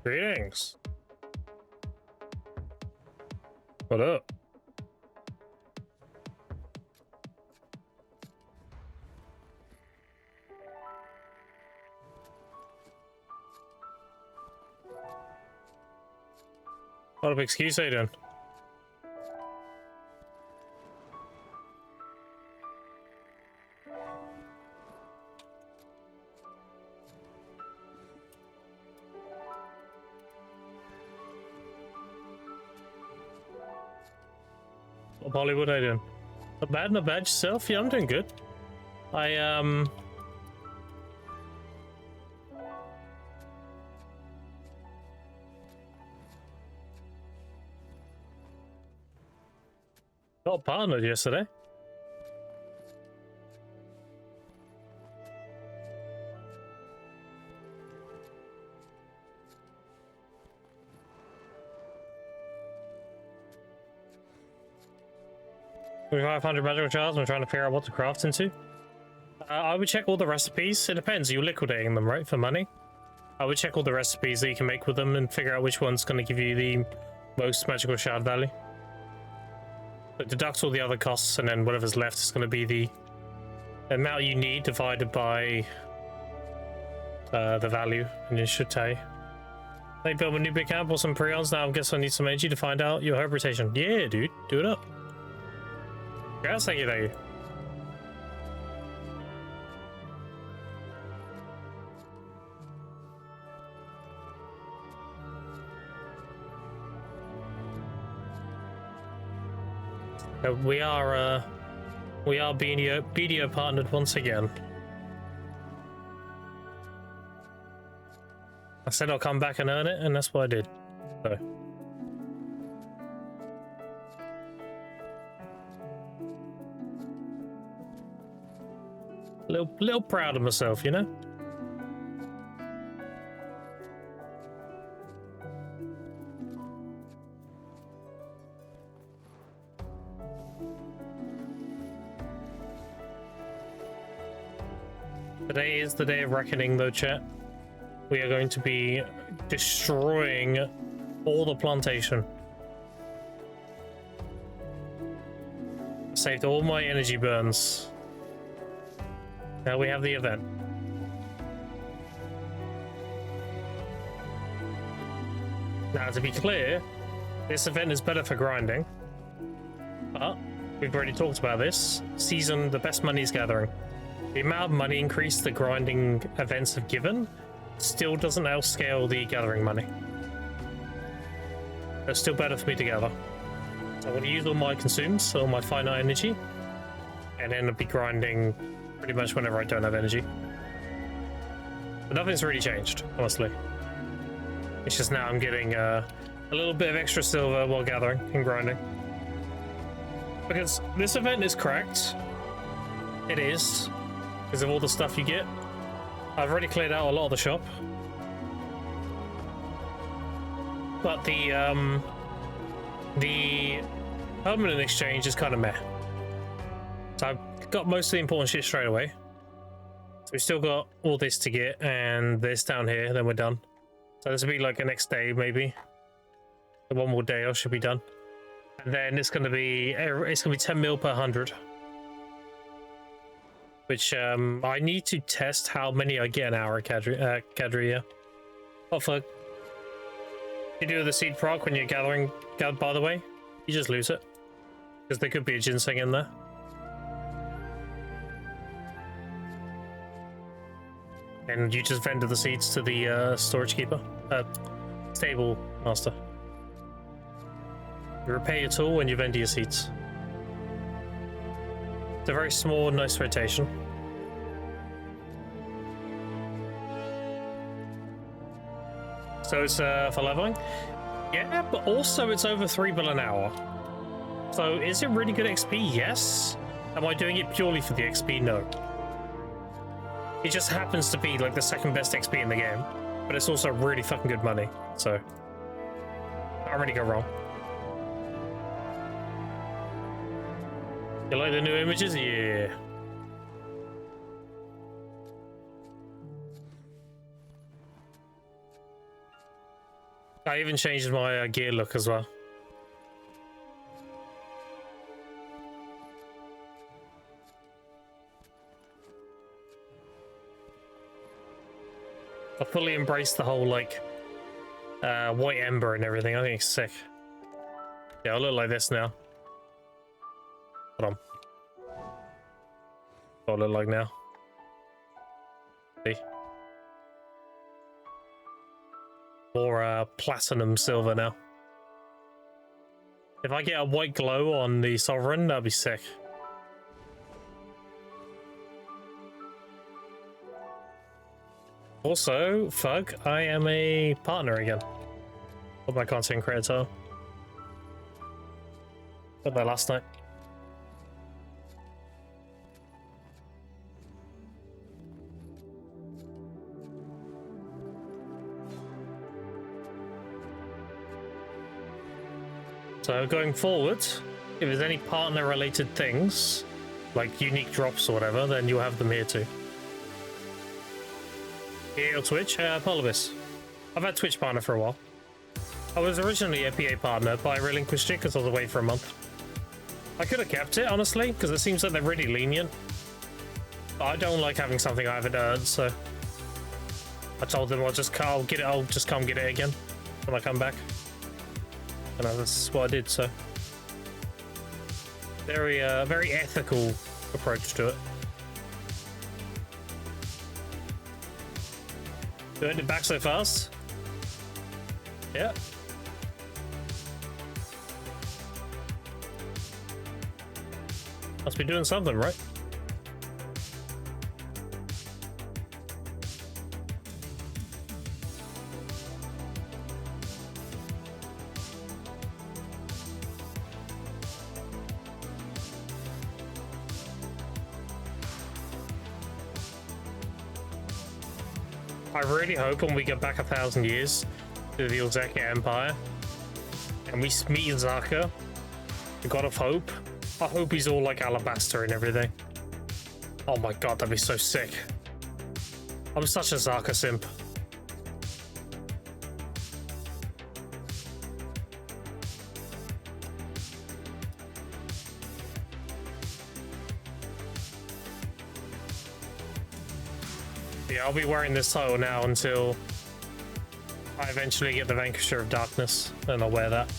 Greetings. What up? What a big excuse are you doing? Polly, what are you doing? Not bad yourself? Yeah, I'm doing good. Got partnered yesterday. We've 500 magical shards. I'm trying to figure out what to craft into. I would check all the recipes. It depends. You're liquidating them, right, for money? I would check all the recipes that you can make with them and figure out which one's going to give you the most magical shard value. It deducts all the other costs, and then whatever's left is going to be the amount you need divided by the value, and it should tell you. They built a new big camp or some prions. Now I guess I need some energy to find out your herb rotation. Yeah, dude, do it up. Yes, thank you, thank you. We are BDO partnered once again. I said I'll come back and earn it, and that's what I did. So. Little proud of myself, you know? Today is the day of reckoning, though, chat. We are going to be destroying all the plantation. Saved all my energy burns. Now we have the event. Now, to be clear, this event is better for grinding. But we've already talked about this. Season, the best money is gathering. The amount of money increase the grinding events have given still doesn't outscale the gathering money. It's still better for me to gather. So I'm going to use all my consumes, all my finite energy, and then I'll be grinding pretty much whenever I don't have energy. But nothing's really changed, honestly. It's just now I'm getting a little bit of extra silver while gathering and grinding. Because this event is cracked. It is. Because of all the stuff you get. I've already cleared out a lot of the shop. But the permanent exchange is kind of meh. So I've got most of the important shit straight away. So we've still got all this to get and this down here, then we're done. So this will be like the next day, maybe. One more day, I should be done. And then it's gonna be 10 mil per 100. Which I need to test how many I get an hour at Cadria. Oh fuck. You do the seed proc when you're gathering, by the way, you just lose it. Because there could be a ginseng in there. And you just vendor the seeds to the storage keeper, stable master. You repair your tool when you vendor your seeds. It's a very small, nice rotation. So it's for leveling? Yeah, but also it's over 3 bill an hour. So is it really good XP? Yes. Am I doing it purely for the XP? No. It just happens to be like the second best XP in the game, but it's also really fucking good money. So can't really go wrong. You like the new images? Yeah. I even changed my gear look as well. I fully embraced the whole like white ember and everything. I think it's sick. Yeah, I look like this now. Hold on. What I look like now. See? More platinum silver now. If I get a white glow on the Sovereign, that'd be sick. Also, Fug, I am a partner again. Put my content creator. Put that last night. So going forward, if there's any partner related things, like unique drops or whatever, then you'll have them here too. Here on Twitch, Polybus. I've had Twitch partner for a while. I was originally a PA partner, but I relinquished it because I was away for a month. I could have kept it, honestly, because it seems like they're really lenient. But I don't like having something I haven't earned, so I told them I'll just come get it again when I come back. And that's what I did, so very ethical approach to it. Doing it back so fast. Yeah. Must be doing something, right? I really hope when we get back 1,000 years to the Uzbek Empire and we meet Zaka, the god of hope, I hope he's all like alabaster and everything. Oh my god, that'd be so sick. I'm such a Zaka simp. Yeah, I'll be wearing this title now until I eventually get the Vanquisher of Darkness, and I'll wear that.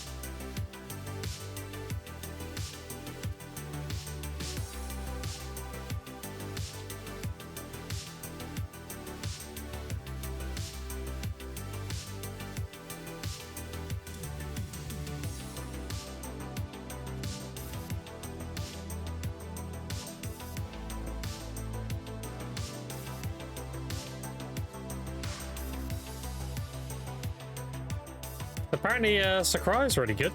Apparently, Sakurai is really good.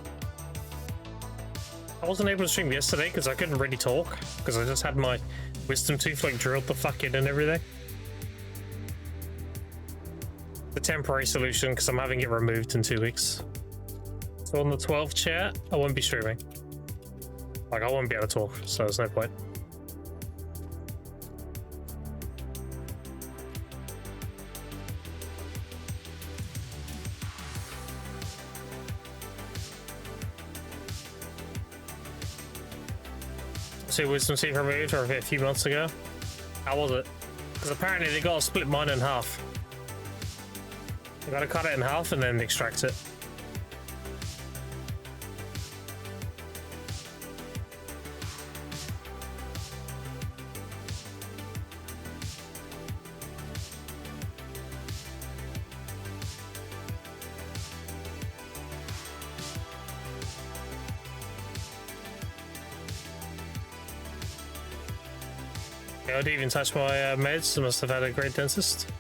I wasn't able to stream yesterday because I couldn't really talk because I just had my wisdom tooth like drilled the fuck in and everything. The temporary solution because I'm having it removed in 2 weeks. So on the 12th chat, I won't be streaming. Like, I won't be able to talk, so there's no point. Wisdom teeth removed a few months ago. How was it? Because apparently they gotta split mine in half. You gotta cut it in half and then extract it. I didn't even touch my meds. I must have had a great dentist.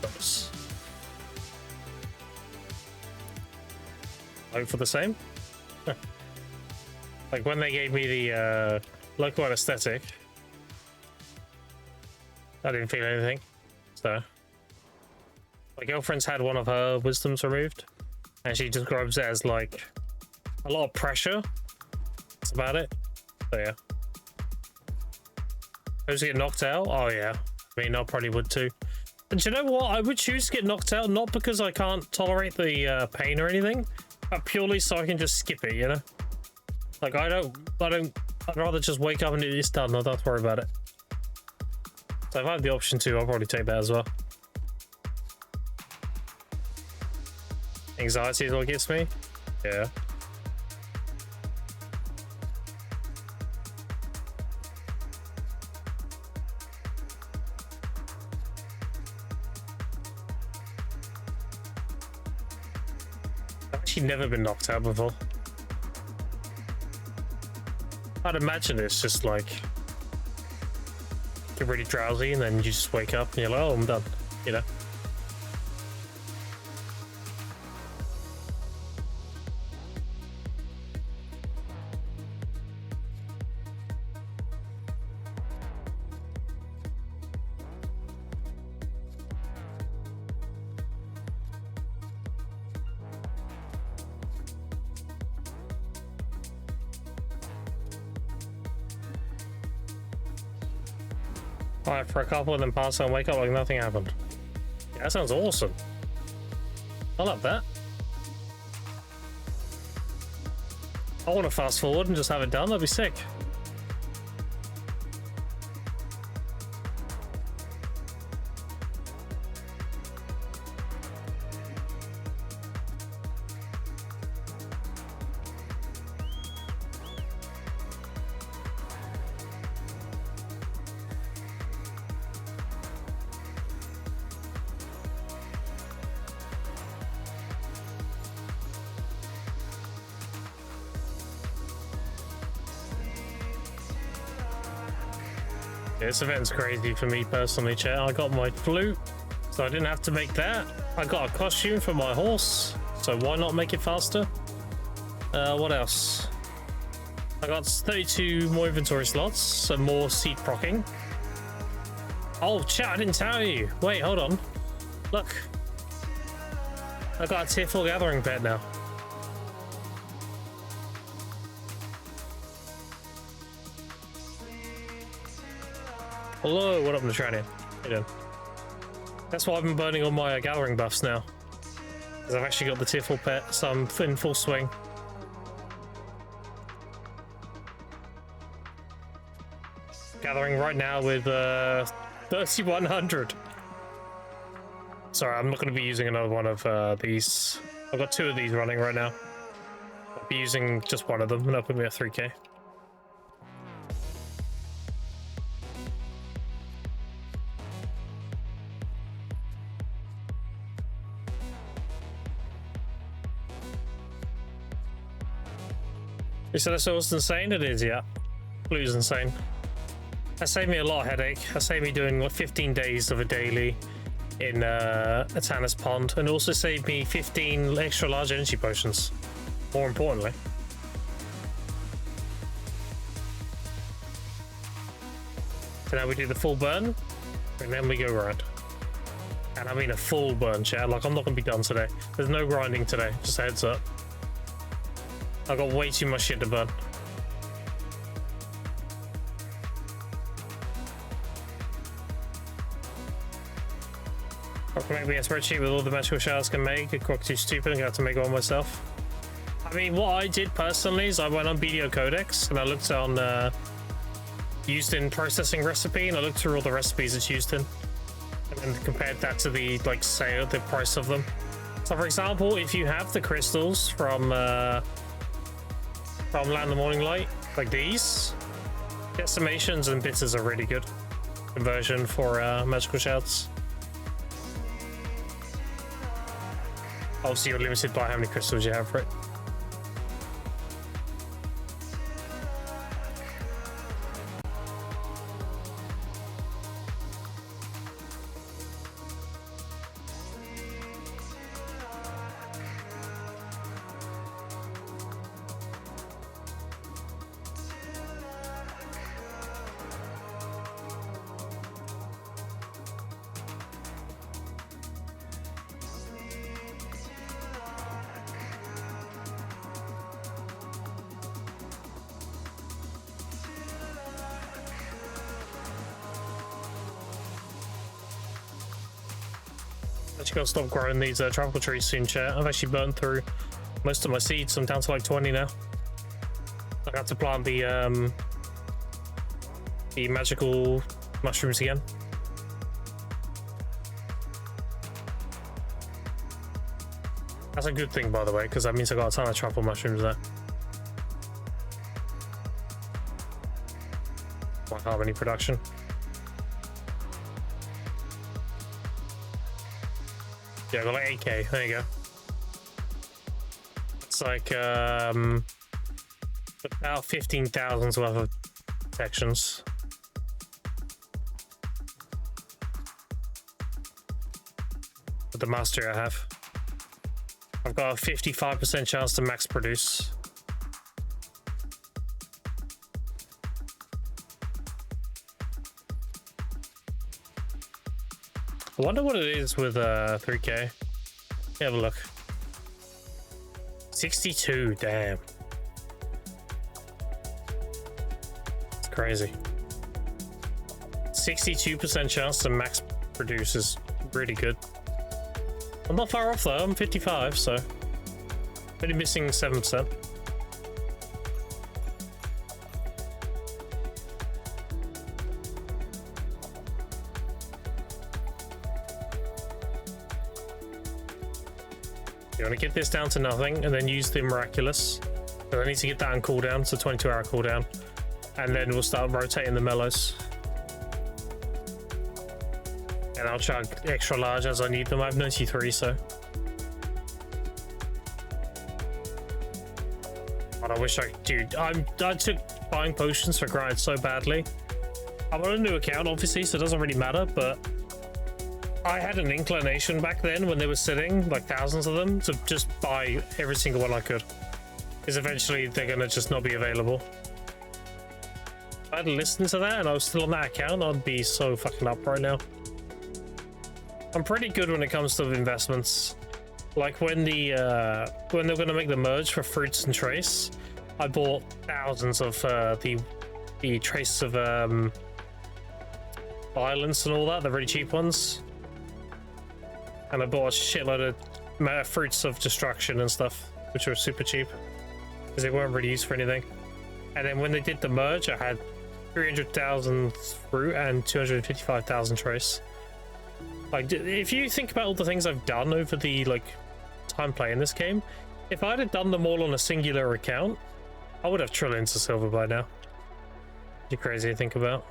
Oops. Hope for the same. Like when they gave me the local anesthetic, I didn't feel anything. So my girlfriend's had one of her wisdoms removed, and she describes it as like a lot of pressure. That's about it. So yeah. Those get knocked out? Oh yeah. I mean, I probably would too. And do you know what? I would choose to get knocked out, not because I can't tolerate the pain or anything, but purely so I can just skip it, you know? Like, I'd rather just wake up and it's done, I don't have to worry about it. So if I have the option to, I'll probably take that as well. Anxiety is what gets me? Yeah. I've actually never been knocked out before. I'd imagine it's just like get really drowsy and then you just wake up and you're like, oh, I'm done, you know? Alright, for a couple and then pass out and wake up like nothing happened. Yeah, that sounds awesome. I love that. I want to fast forward and just have it done, that'd be sick. This event's crazy for me personally, chat. I got my flute, so I didn't have to make that. I got a costume for my horse, so why not make it faster? What else? I got 32 more inventory slots, some more seed procking. Oh, chat, I didn't tell you. Wait, hold on. Look. I got a tier 4 gathering pet now. Hello, what up, Natranian? How you doing? That's why I've been burning all my gathering buffs now. Because I've actually got the tier 4 pet, so I'm in full swing. Gathering right now with 3100. Sorry, I'm not going to be using another one of these. I've got 2 of these running right now. I'll be using just one of them, and that'll put me at 3k. You said that's almost insane? It is, yeah. Blue's insane. That saved me a lot of headache. That saved me doing like 15 days of a daily in Atanas Pond, and also saved me 15 extra large energy potions, more importantly. So now we do the full burn, and then we go grind. And I mean a full burn, chat. Like, I'm not going to be done today. There's no grinding today, just a heads up. I've got way too much shit to burn. I can make me a spreadsheet with all the magical shards I can make. It's quite too stupid. I'm going to have to make one myself. I mean, what I did personally is I went on BDO Codex and I looked on used in processing recipe, and I looked through all the recipes it's used in, and then compared that to the like sale, the price of them. So, for example, if you have the crystals from Land of the Morning Light, like these, decimations and bitters are really good conversion for magical shards. Obviously, you're limited by how many crystals you have for it. Actually gotta stop growing these tropical trees soon, chat. I've actually burnt through most of my seeds, so I'm down to like 20 now. I have to plant the magical mushrooms again. That's a good thing, by the way, because that means I got a ton of tropical mushrooms there. Won't have any production. Yeah, I got like 8k. There you go. It's like about 15,000's worth of sections. With the mastery I have, I've got a 55% chance to max produce. I wonder what it is with 3k. Have a look. 62, damn. It's crazy. 62% chance to max produce is really good. I'm not far off though, I'm 55, so only missing 7%. You want to get this down to nothing and then use the miraculous. So I need to get that on cooldown, it's a 22-hour cooldown. And then we'll start rotating the mellows. And I'll chug extra large as I need them. I have 93, so. God, I wish I... Dude, I took buying potions for grind so badly. I'm on a new account, obviously, so it doesn't really matter, but I had an inclination back then when they were sitting, like thousands of them, to just buy every single one I could. Because eventually they're going to just not be available. If I had listened to that and I was still on that account, I'd be so fucking up right now. I'm pretty good when it comes to investments. Like when they're going to make the merge for fruits and trace, I bought thousands of the trace of violence and all that, the really cheap ones. And I bought a shitload of fruits of destruction and stuff, which were super cheap because they weren't really used for anything. And then when they did the merge, I had 300,000 fruit and 255,000 trace. Like, if you think about all the things I've done over the time playing this game, if I'd have done them all on a singular account, I would have trillions of silver by now. Pretty crazy to think about.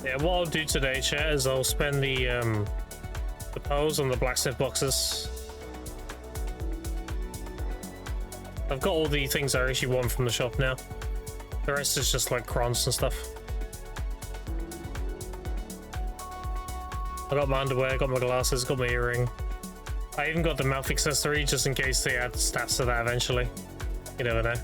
Yeah, what I'll do today, chat, is I'll spend the pearls on the blacksmith boxes. I've got all the things I actually want from the shop now. The rest is just like crons and stuff. I got my underwear, got my glasses, got my earring. I even got the mouth accessory just in case they add stats to that eventually. You never know.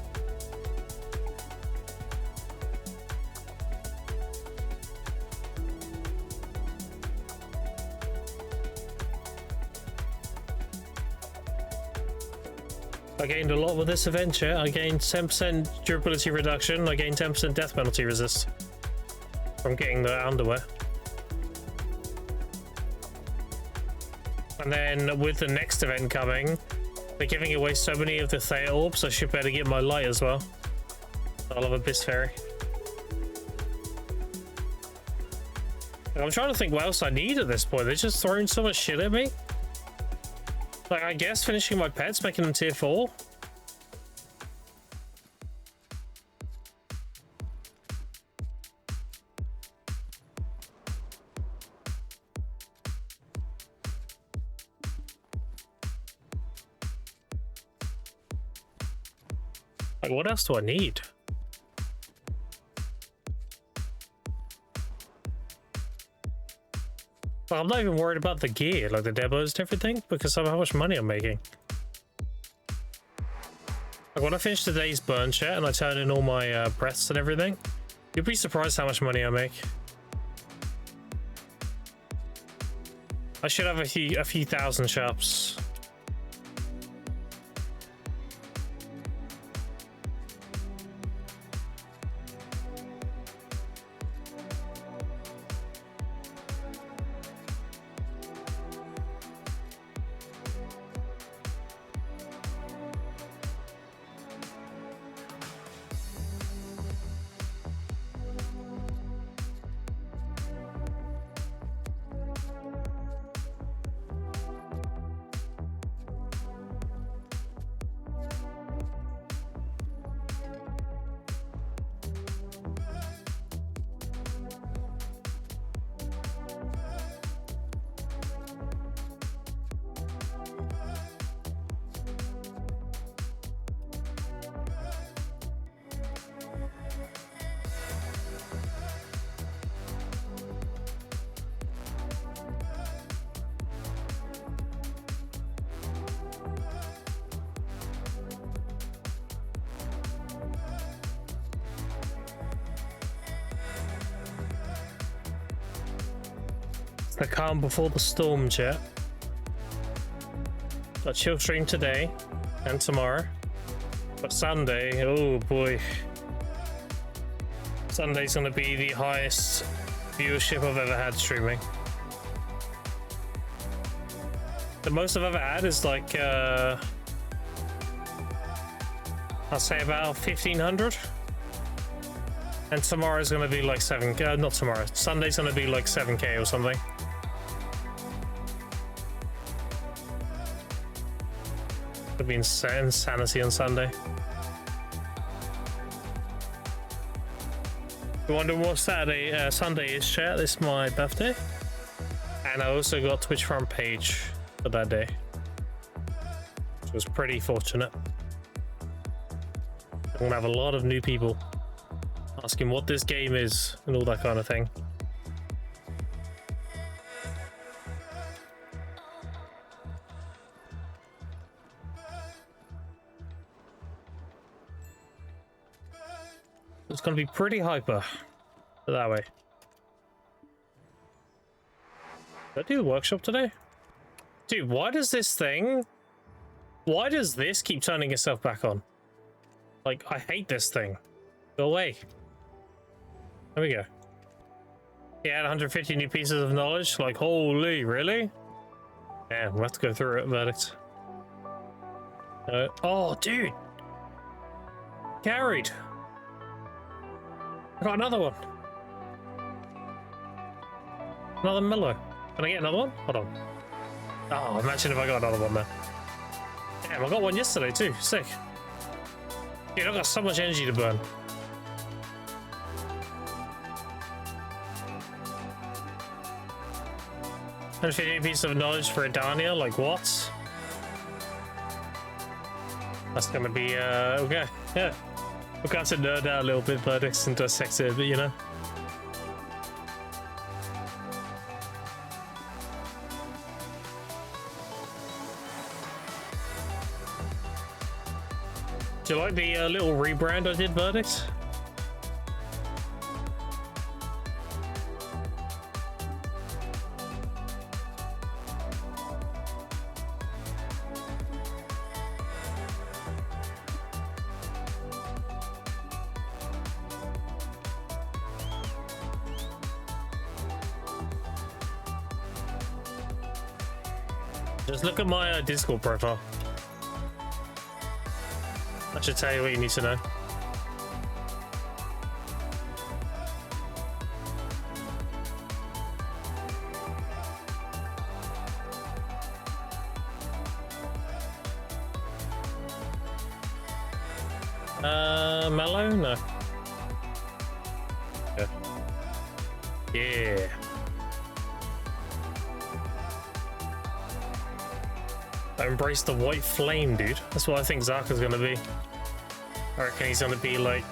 I gained a lot with this adventure. I gained 10% durability reduction. I gained 10% death penalty resist from getting the underwear. And then with the next event coming, they're giving away so many of the Thea orbs, I should better get my light as well. I love Abyss Ferry. I'm trying to think what else I need at this point. They're just throwing so much shit at me. Like, I guess finishing my pets, making them tier 4. Like, what else do I need? Well, I'm not even worried about the gear, like the demos and everything, because of how much money I'm making. Like, when I finish today's burn chat and I turn in all my breaths and everything, you'll be surprised how much money I make. I should have a few thousand sharps. The calm before the storm, chat. A chill stream today and tomorrow, but Sunday, oh boy, Sunday's gonna be the highest viewership I've ever had streaming. The most I've ever had is like I'll say about 1,500. And tomorrow's gonna be like 7K, not tomorrow, Sunday's gonna be like 7K or something. It'll be insanity on Sunday. You wonder what Sunday is, chat? This is my birthday. And I also got Twitch front page for that day, which was pretty fortunate. I'm gonna have a lot of new people asking what this game is and all that kind of thing. It's gonna be pretty hyper, put it that way. Did I do the workshop today? Dude, why does this keep turning itself back on? Like, I hate this thing. Go away. There we go. Yeah, 150 new pieces of knowledge. Like, holy, really? Yeah, we'll have to go through it, verdict. Oh, dude. Carried. I got another one. Another Milo. Can I get another one? Hold on. Oh, imagine if I got another one there. Damn, I got one yesterday too. Sick. Dude, I've got so much energy to burn. And 50 pieces of knowledge for Adania, like what? That's gonna be okay. Yeah. We've got to nerd out a little bit, but it's into a sector, but you know. Do you like the little rebrand I did, Verdict? Just look at my Discord profile. That should tell you what you need to know. Mellow? No. Yeah. Yeah. I embrace the white flame, dude. That's what I think Zaka's gonna be. I reckon he's gonna be like,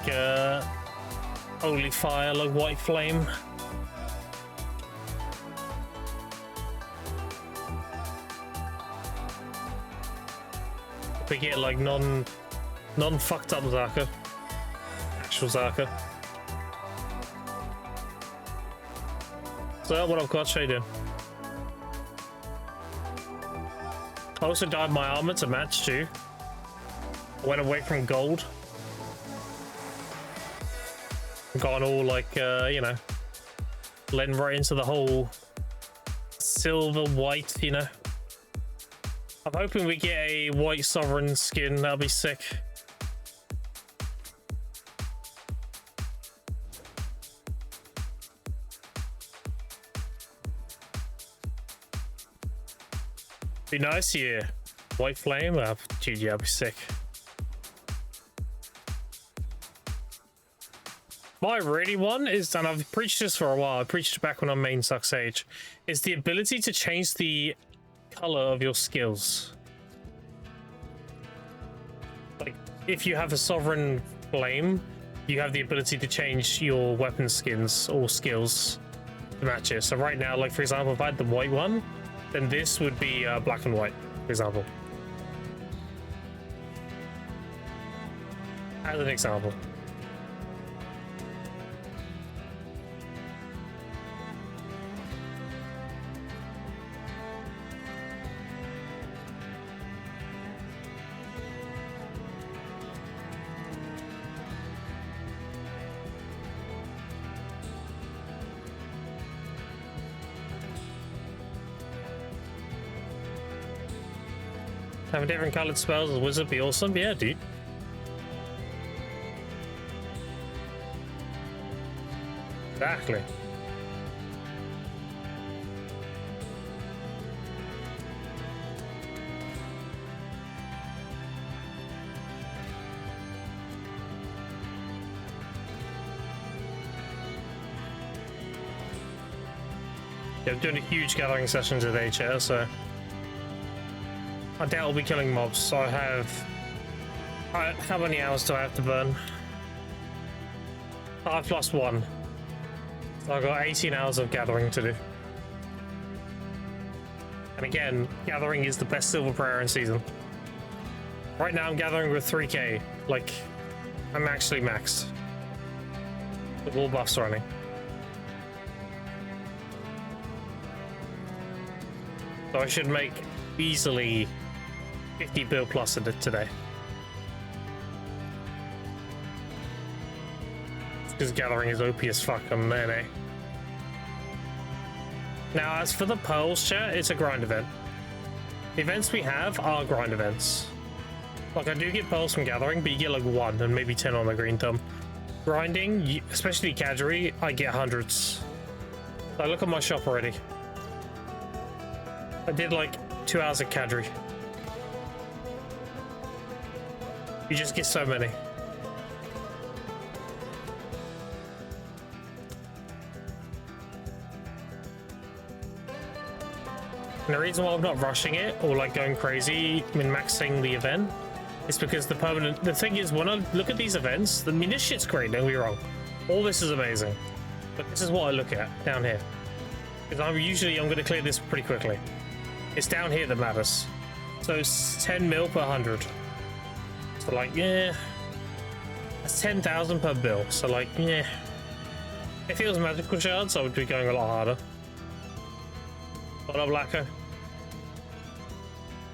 holy fire, like white flame. We get like non-fucked up Zaka. Actual Zaka. So that's what I've got, Shaden. I also dyed my armor to match too. I went away from gold. Gone all like, you know, blend right into the whole silver white, you know. I'm hoping we get a white sovereign skin, that'll be sick. Be nice, yeah. White flame, dude, yeah, that'd be sick. My really one is, and I've preached this for a while, I preached it back when I main Suck Sage, is the ability to change the color of your skills. Like, if you have a sovereign flame, you have the ability to change your weapon skins or skills to match it. So right now, like for example, if I had the white one, then this would be black and white, for example. As an example. Having different colored spells as a wizard be awesome? Yeah, dude. Exactly. Yeah, I'm doing a huge gathering session today, chat, so I doubt I'll be killing mobs. So I have... how many hours do I have to burn? 5 plus 1. So I've got 18 hours of gathering to do. And again, gathering is the best silver prayer in season. Right now I'm gathering with 3k. Like, I'm actually maxed. With all buffs running. So I should make easily 50 bill plus in it today. Because gathering is OP as fuck on NA. Now, as for the pearls, chat, it's a grind event. The events we have are grind events. Like, I do get pearls from gathering, but you get like 1 and maybe 10 on the green thumb. Grinding, especially Kadri, I get hundreds. So look at my shop already. I did like 2 hours of Kadri. You just get so many. And the reason why I'm not rushing it or like going crazy min maxing the event is because the thing is, when I look at these events, I mean, this shit's great, don't get me wrong. All this is amazing. But this is what I look at down here. Because I'm going to clear this pretty quickly. It's down here that matters. So it's 10 mil per 100. So like, yeah. That's 10,000 per bill. So like, yeah. If it was magical shards, I would be going a lot harder. What up, Lacko?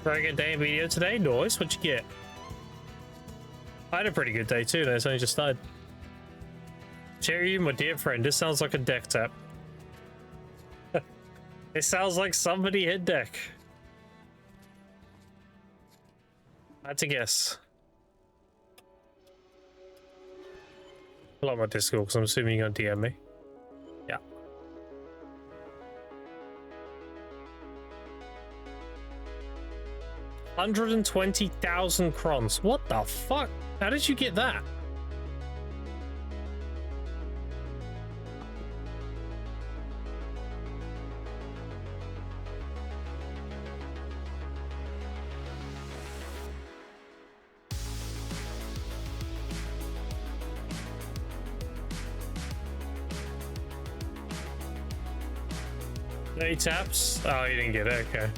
Very good day in video today. Noise, what'd you get? I had a pretty good day too, though. It's only just started. Cherry, my dear friend, this sounds like a deck tap. It sounds like somebody hit deck. I had to guess. I like my Discord because I'm assuming you're gonna DM me. Yeah. $120,000 crons. What the fuck? How did you get that? Eight taps? Oh, you didn't get it. Okay.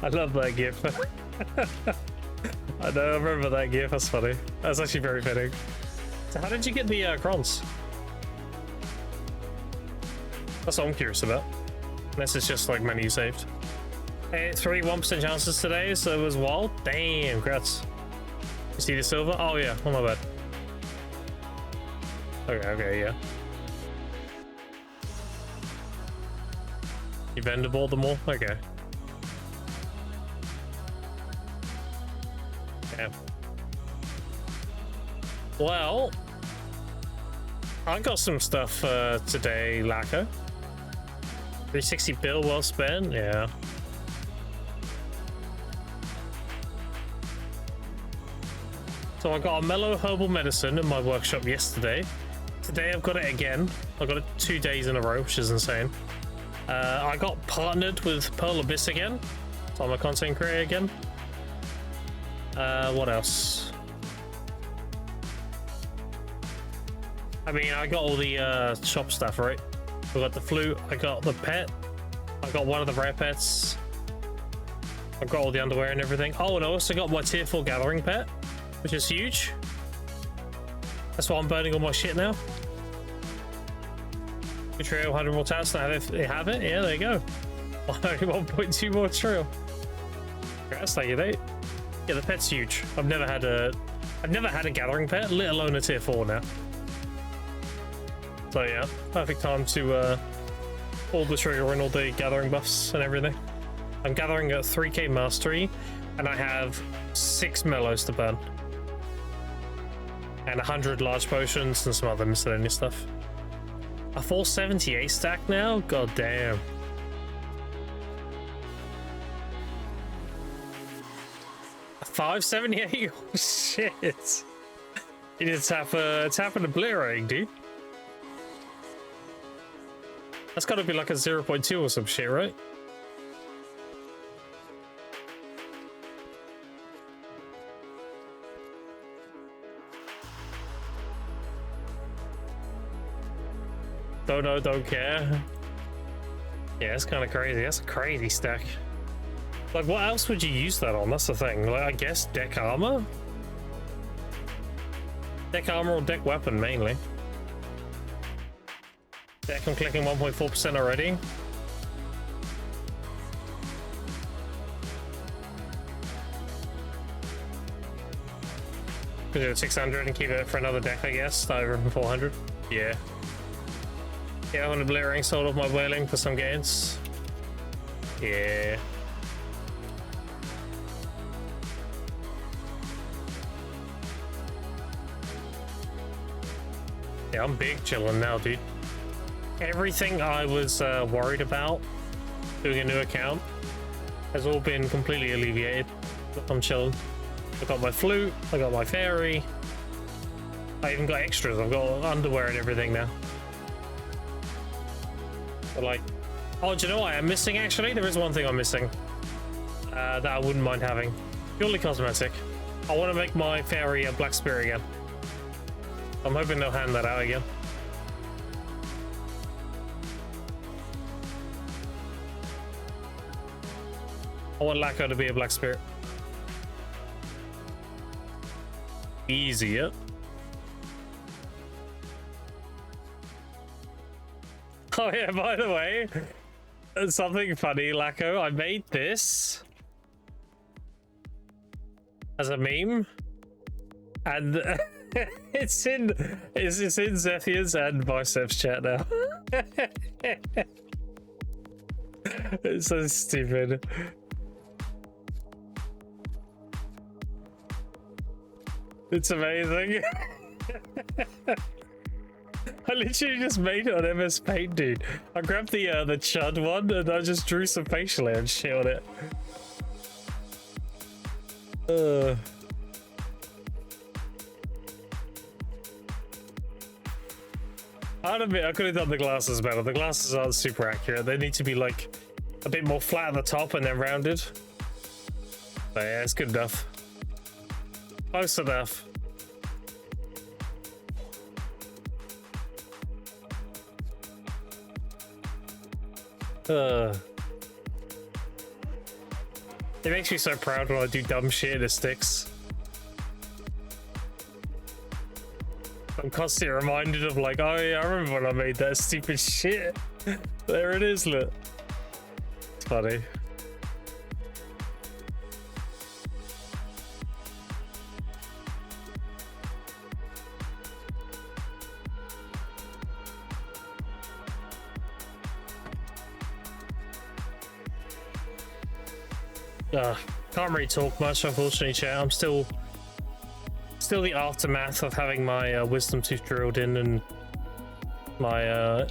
I love that gif. I know, I remember that gif. That's funny. That's actually very fitting. So how did you get the crons? That's what I'm curious about. Unless it's just like menu saved. Hey, 1% chances today, so it was wild. Damn, congrats. You see the silver? Oh yeah, oh my bad. Okay, yeah. You bendable them all? Okay. Yeah. Well, I got some stuff today, Lacko. 360 bill well spent, yeah. So I got a mellow herbal medicine in my workshop yesterday. Today I've got it again. I got it 2 days in a row, which is insane. I got partnered with Pearl Abyss again, so I'm a content creator again. What else? I mean, I got all the shop stuff, right? I got the flute, I got the pet, I got one of the rare pets, I got all the underwear and everything. Oh, and I also got my tier 4 gathering pet, which is huge. That's why I'm burning all my shit now. Trail 100 more tasks. Now they have it. Yeah, there you go. 1.2 more trail. Congrats, thank you, mate. Yeah, the pet's huge. I've never had a gathering pet, let alone a tier 4 now. So yeah, perfect time to pull the trigger and all the gathering buffs and everything. I'm gathering at 3k mastery, and I have 6 mellows to burn, and 100 large potions and some other miscellaneous stuff. A 478 stack now? God damn. A 578? Oh shit. You need to tap an obliterating, dude. That's gotta be like a 0.2 or some shit, right? Don't know, don't care. Yeah, it's kind of crazy. That's a crazy stack. Like, what else would you use that on? That's the thing. Like, I guess deck armor? Deck armor or deck weapon, mainly. Deck, I'm clicking 1.4% already. Could do it 600 and keep it for another deck, I guess. Over 400. Yeah. Yeah, I want to obliterating sold off my whaling for some gains. Yeah. Yeah, I'm big chilling now, dude. Everything I was worried about doing a new account has all been completely alleviated. I'm chilling. I got my flute, I got my fairy. I even got extras. I've got underwear and everything now. But like, oh, do you know what I am missing actually? There is one thing I'm missing that I wouldn't mind having. Purely cosmetic. I want to make my fairy a black spirit again. I'm hoping they'll hand that out again. I want Lacko to be a black spirit. Easy, yeah. Oh yeah, by the way, something funny, Lacko. I made this as a meme, and it's in Zethia's and Biceps chat now. It's so stupid. It's amazing. I literally just made it on MS Paint, dude. I grabbed the Chud one and I just drew some facial hair and shit on it. I'd admit I could have done the glasses better. The glasses aren't super accurate. They need to be like a bit more flat at the top and then rounded. But yeah, it's good enough. Close enough. It makes me so proud when I do dumb shit and it sticks. I'm constantly reminded of like, oh yeah, I remember when I made that stupid shit. There it is, look. It's funny. Can't really talk much, unfortunately, chat. I'm still the aftermath of having my wisdom tooth drilled in, and my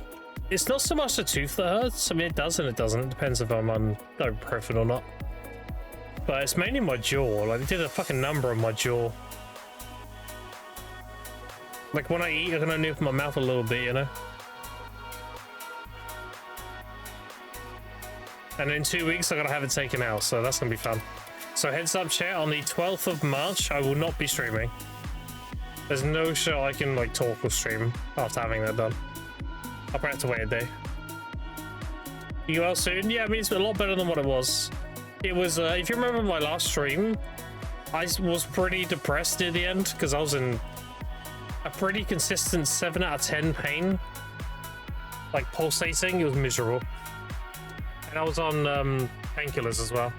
it's not so much the tooth that hurts. I mean, it does and it doesn't. It depends if I'm on ibuprofen or not. But it's mainly my jaw. Like, they did a fucking number on my jaw. Like, when I eat, I can only open my mouth a little bit, you know? And in 2 weeks, I gotta have it taken out, so that's gonna be fun. So heads up, chat, on the 12th of March, I will not be streaming. There's no show I can like talk or stream after having that done. I'll probably have to wait a day. You well soon? Yeah, I mean, it's a lot better than what it was. It was, if you remember my last stream, I was pretty depressed near the end because I was in a pretty consistent 7 out of 10 pain. Like pulsating, it was miserable. And I was on painkillers as well.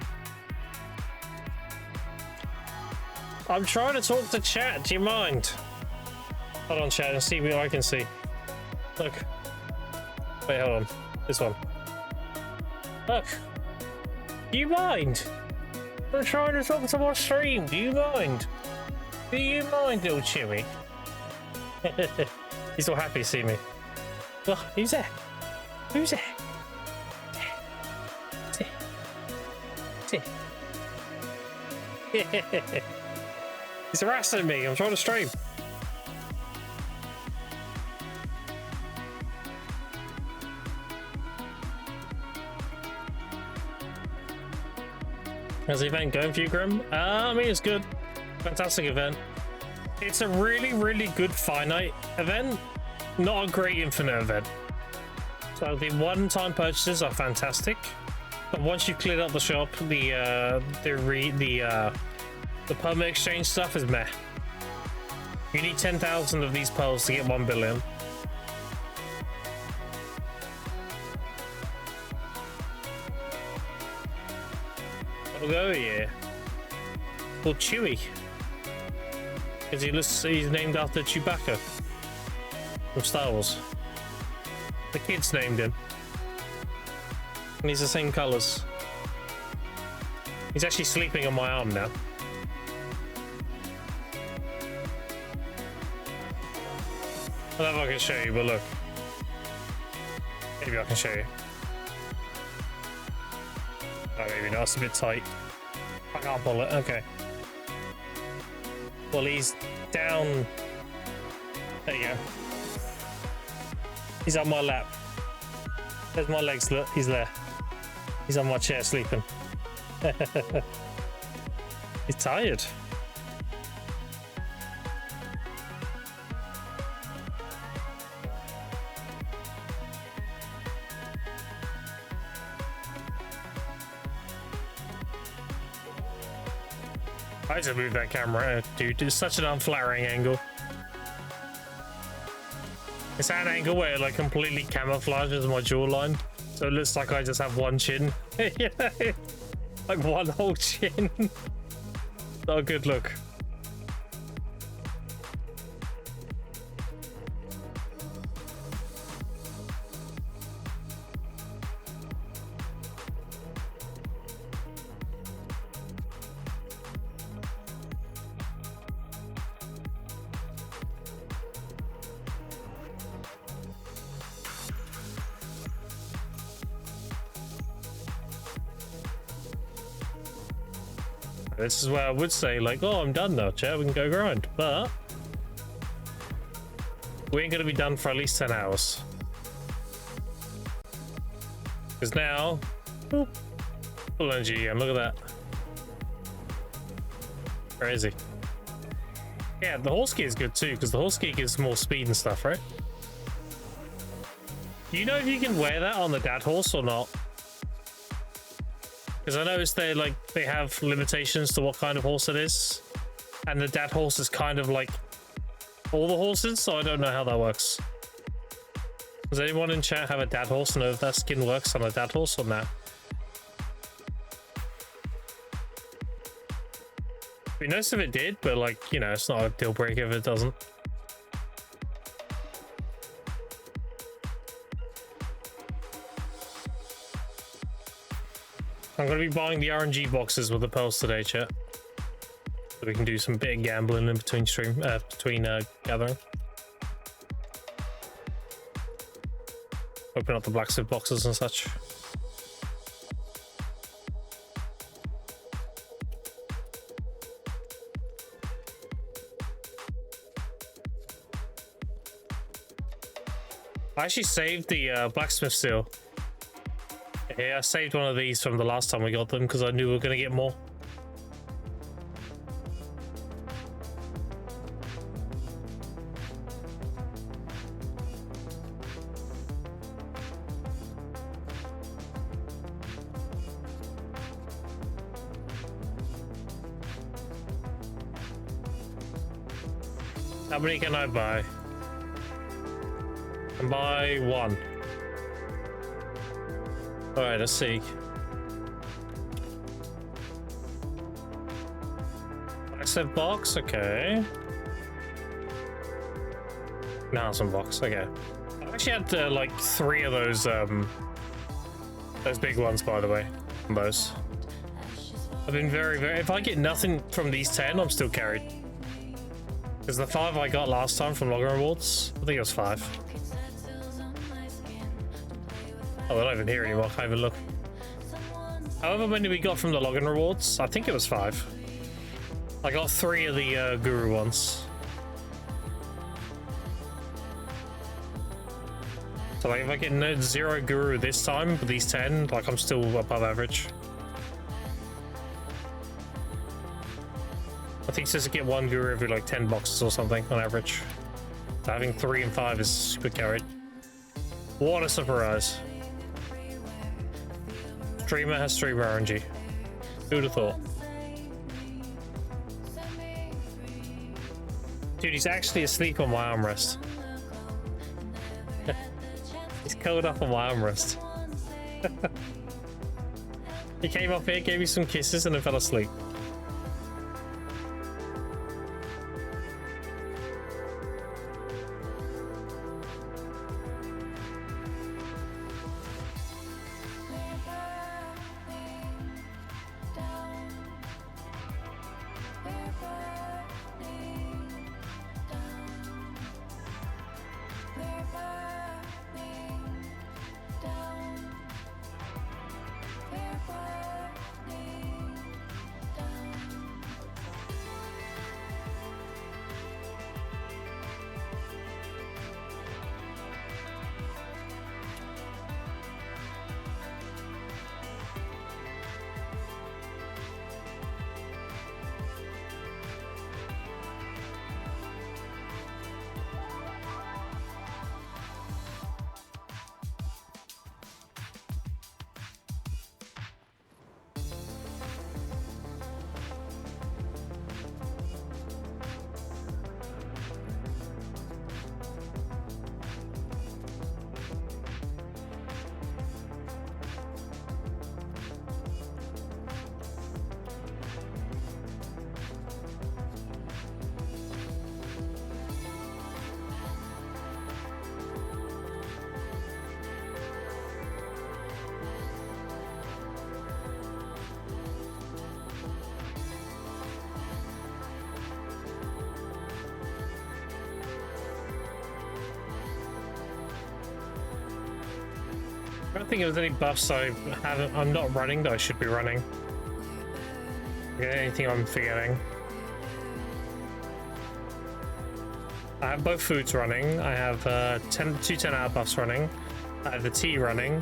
I'm trying to talk to chat, do you mind? Hold on, chat, and see what I can see. Look. Wait, hold on. This one. Look. Do you mind? I'm trying to talk to my stream, do you mind? Do you mind, little Chewy? He's all happy to see me. Oh, who's there? Who's there? He's harassing me. I'm trying to stream. How's the event going for you, Grim? I mean, it's good. Fantastic event. It's a really, really good finite event, not a great infinite event. So the one-time purchases are fantastic, but once you've cleared up the shop, the permit exchange stuff is meh. You need 10,000 of these pearls to get 1 billion. I'll go, yeah. Called Chewy. Because he's named after Chewbacca from Star Wars. The kids named him. And he's the same colours. He's actually sleeping on my arm now. I don't know if I can show you, but look. Maybe I can show you. Oh, maybe not. It's a bit tight. I can't pull it. Okay. Well, he's down. There you go. He's on my lap. There's my legs. Look, he's there. He's on my chair sleeping. He's tired. I just moved that camera, dude. It's such an unflattering angle. It's at an angle where it like completely camouflages my jawline, so it looks like I just have one chin. Like one whole chin. Not a good look. This is where I would say, like, oh, I'm done now, chat, we can go grind. But We ain't gonna be done for at least 10 hours. Because now, full energy, and look at that. Crazy. Yeah, the horse key is good too, because the horse key gives more speed and stuff, right? Do you know if you can wear that on the dad horse or not? Because I noticed they have limitations to what kind of horse it is, and the dad horse is kind of like all the horses, so I don't know how that works. Does anyone in chat have a dad horse and know if that skin works on a dad horse or not? It'd be nice if it did, but like, you know, it's not a deal breaker if it doesn't. I'm going to be buying the RNG boxes with the pearls today, chat. So we can do some big gambling in between gathering. Open up the blacksmith boxes and such. I actually saved the blacksmith seal. Yeah, I saved one of these from the last time we got them because I knew we were going to get more. How many can I buy? I can buy one. Alright, let's see. Accept box, okay. Now some box, okay. I actually had like 3 of those big ones, by the way. Those. I've been very, if I get nothing from these 10, I'm still carried. Because the 5 I got last time from login rewards, I think it was 5. Oh, they're not even here anymore. I can't even look. However many we got from the login rewards, I think it was 5. I got 3 of the guru ones. So like if I get 0 guru this time with these 10, like I'm still above average. I think it says to get 1 guru every like 10 boxes or something on average. So having 3 and 5 is super carried. What a surprise. Streamer has streamer RNG. Who'd have thought? Dude, he's actually asleep on my armrest. He's curled up on my armrest. He came up here, gave me some kisses, and then fell asleep. I don't think there's any buffs I'm not running that I should be running. Anything I'm forgetting. I have both foods running. I have two 10-hour buffs running. I have the tea running,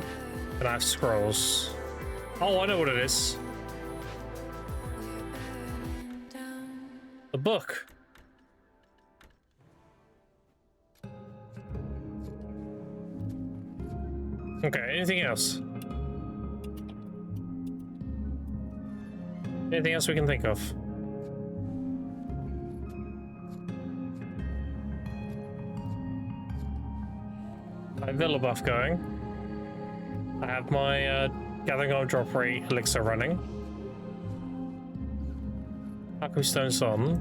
and I have scrolls. Oh, I know what it is. The book. Okay, anything else? Anything else we can think of? I have Villa buff going. I have my Gathering Arm Drop Rate elixir running. Alchemy Stone's on.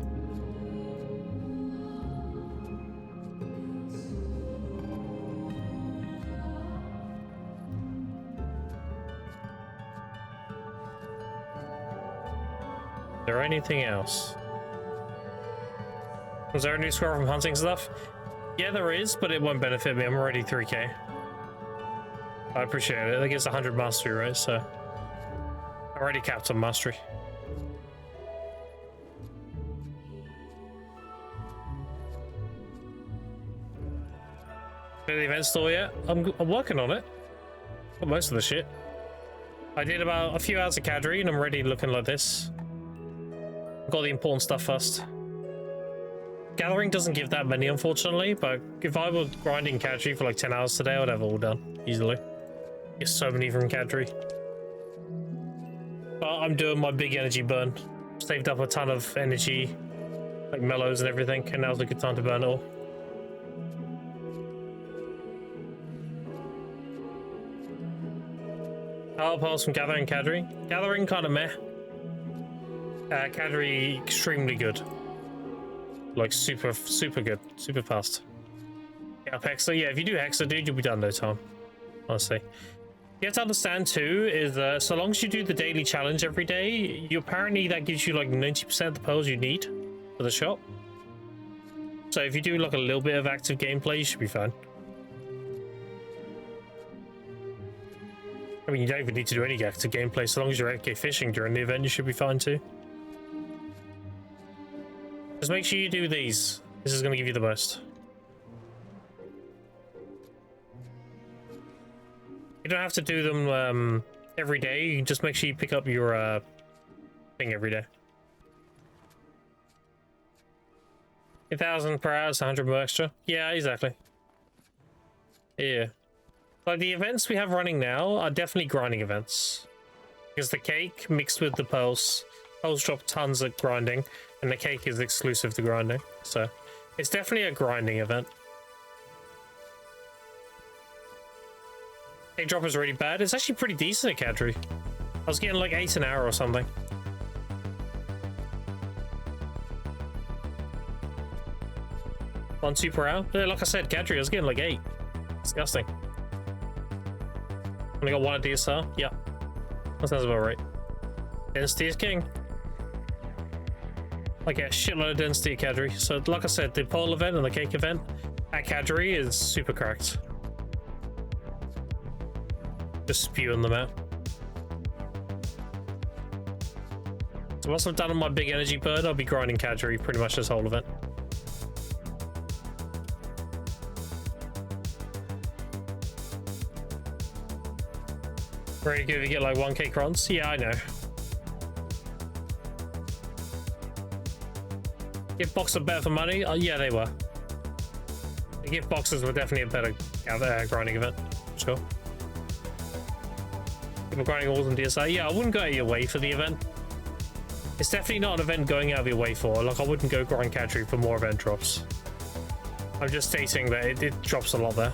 Is there anything else? Was there a new score from hunting stuff? Yeah, there is, but it won't benefit me. I'm already 3k. I appreciate it. That gives 100 mastery, right? So I'm already capped on mastery. Did the event store yet? I'm working on it. Got most of the shit. I did about a few hours of Cadre and I'm already looking like this. Got the important stuff first. Gathering doesn't give that many, unfortunately, but if I were grinding Cadre for like 10 hours today, I would have it all done easily. Get so many from Cadre. But I'm doing my big energy burn. Saved up a ton of energy, like mellows and everything, and now's a good time to burn it all. I'll pass from Gathering Cadre. Gathering kind of meh. Cadre extremely good. Like super good. Super fast. Yeah, Hexa. Yeah, if you do Hexa, dude, you'll be done no time. Honestly. You have to understand too, is so long as you do the daily challenge every day, apparently that gives you like 90% of the pearls you need for the shop. So if you do like a little bit of active gameplay, you should be fine. I mean, you don't even need to do any active gameplay. So long as you're AK fishing during the event, you should be fine too. Just make sure you do these. This is going to give you the most. You don't have to do them every day. You can just make sure you pick up your thing every day. 1,000 per hour is 100 more extra. Yeah, exactly. Yeah. Like the events we have running now are definitely grinding events. Because the cake mixed with the pearls. Pearls drop tons at grinding. And the cake is exclusive to grinding. So it's definitely a grinding event. Cake drop is really bad. It's actually pretty decent at Cadre. I was getting like 8 an hour or something. One, 2 per hour? Yeah, like I said, Cadre, I was getting like 8. Disgusting. Only got 1 at DSR? Yeah. That sounds about right. Density is king. I get a shitload of density at Cadre. So, like I said, the pole event and the cake event at Cadre is super cracked. Just spewing them out. So once I'm done on my big energy burn, I'll be grinding Cadre pretty much this whole event. Very good if you get like 1k crons. Yeah, I know. Gift boxes are better for money? Yeah, they were. The gift boxes were definitely a better grinding event. Sure. People grinding all in DSI. Yeah, I wouldn't go out of your way for the event. It's definitely not an event going out of your way for. Like, I wouldn't go grind Cadre for more event drops. I'm just stating that it drops a lot there.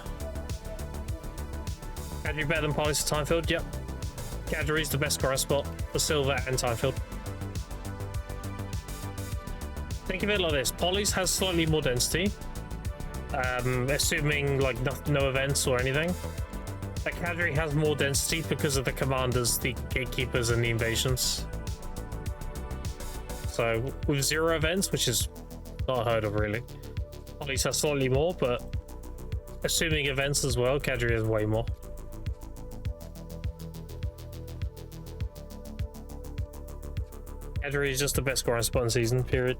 Cadre better than Polys for Timefield? Yep. Cadre is the best scoring spot for Silver and Timefield. Think of it like this. Polys has slightly more density. Assuming like no events or anything. But Cadre has more density because of the commanders, the gatekeepers, and the invasions. So with 0 events, which is not heard of really. Polys has slightly more, but assuming events as well, Cadre has way more. Cadre is just the best scoring spot in season, period.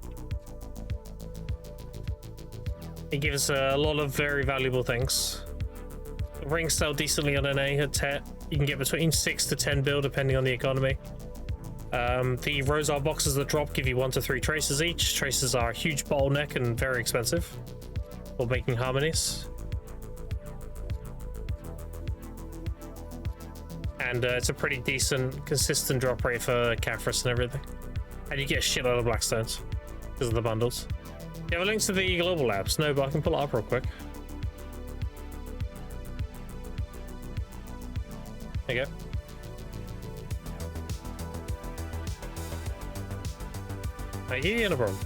It gives a lot of very valuable things. The rings sell decently on NA at 10. You can get between 6 to 10 bill depending on the economy. The Rosar boxes that drop give you 1 to 3 traces each. Traces are a huge bottleneck and very expensive for making harmonies. And it's a pretty decent, consistent drop rate for Caphras and everything. And you get a shitload of Blackstones because of the bundles. You have a link to the global labs? No, but I can pull it up real quick. There you go. Thank you, no problem.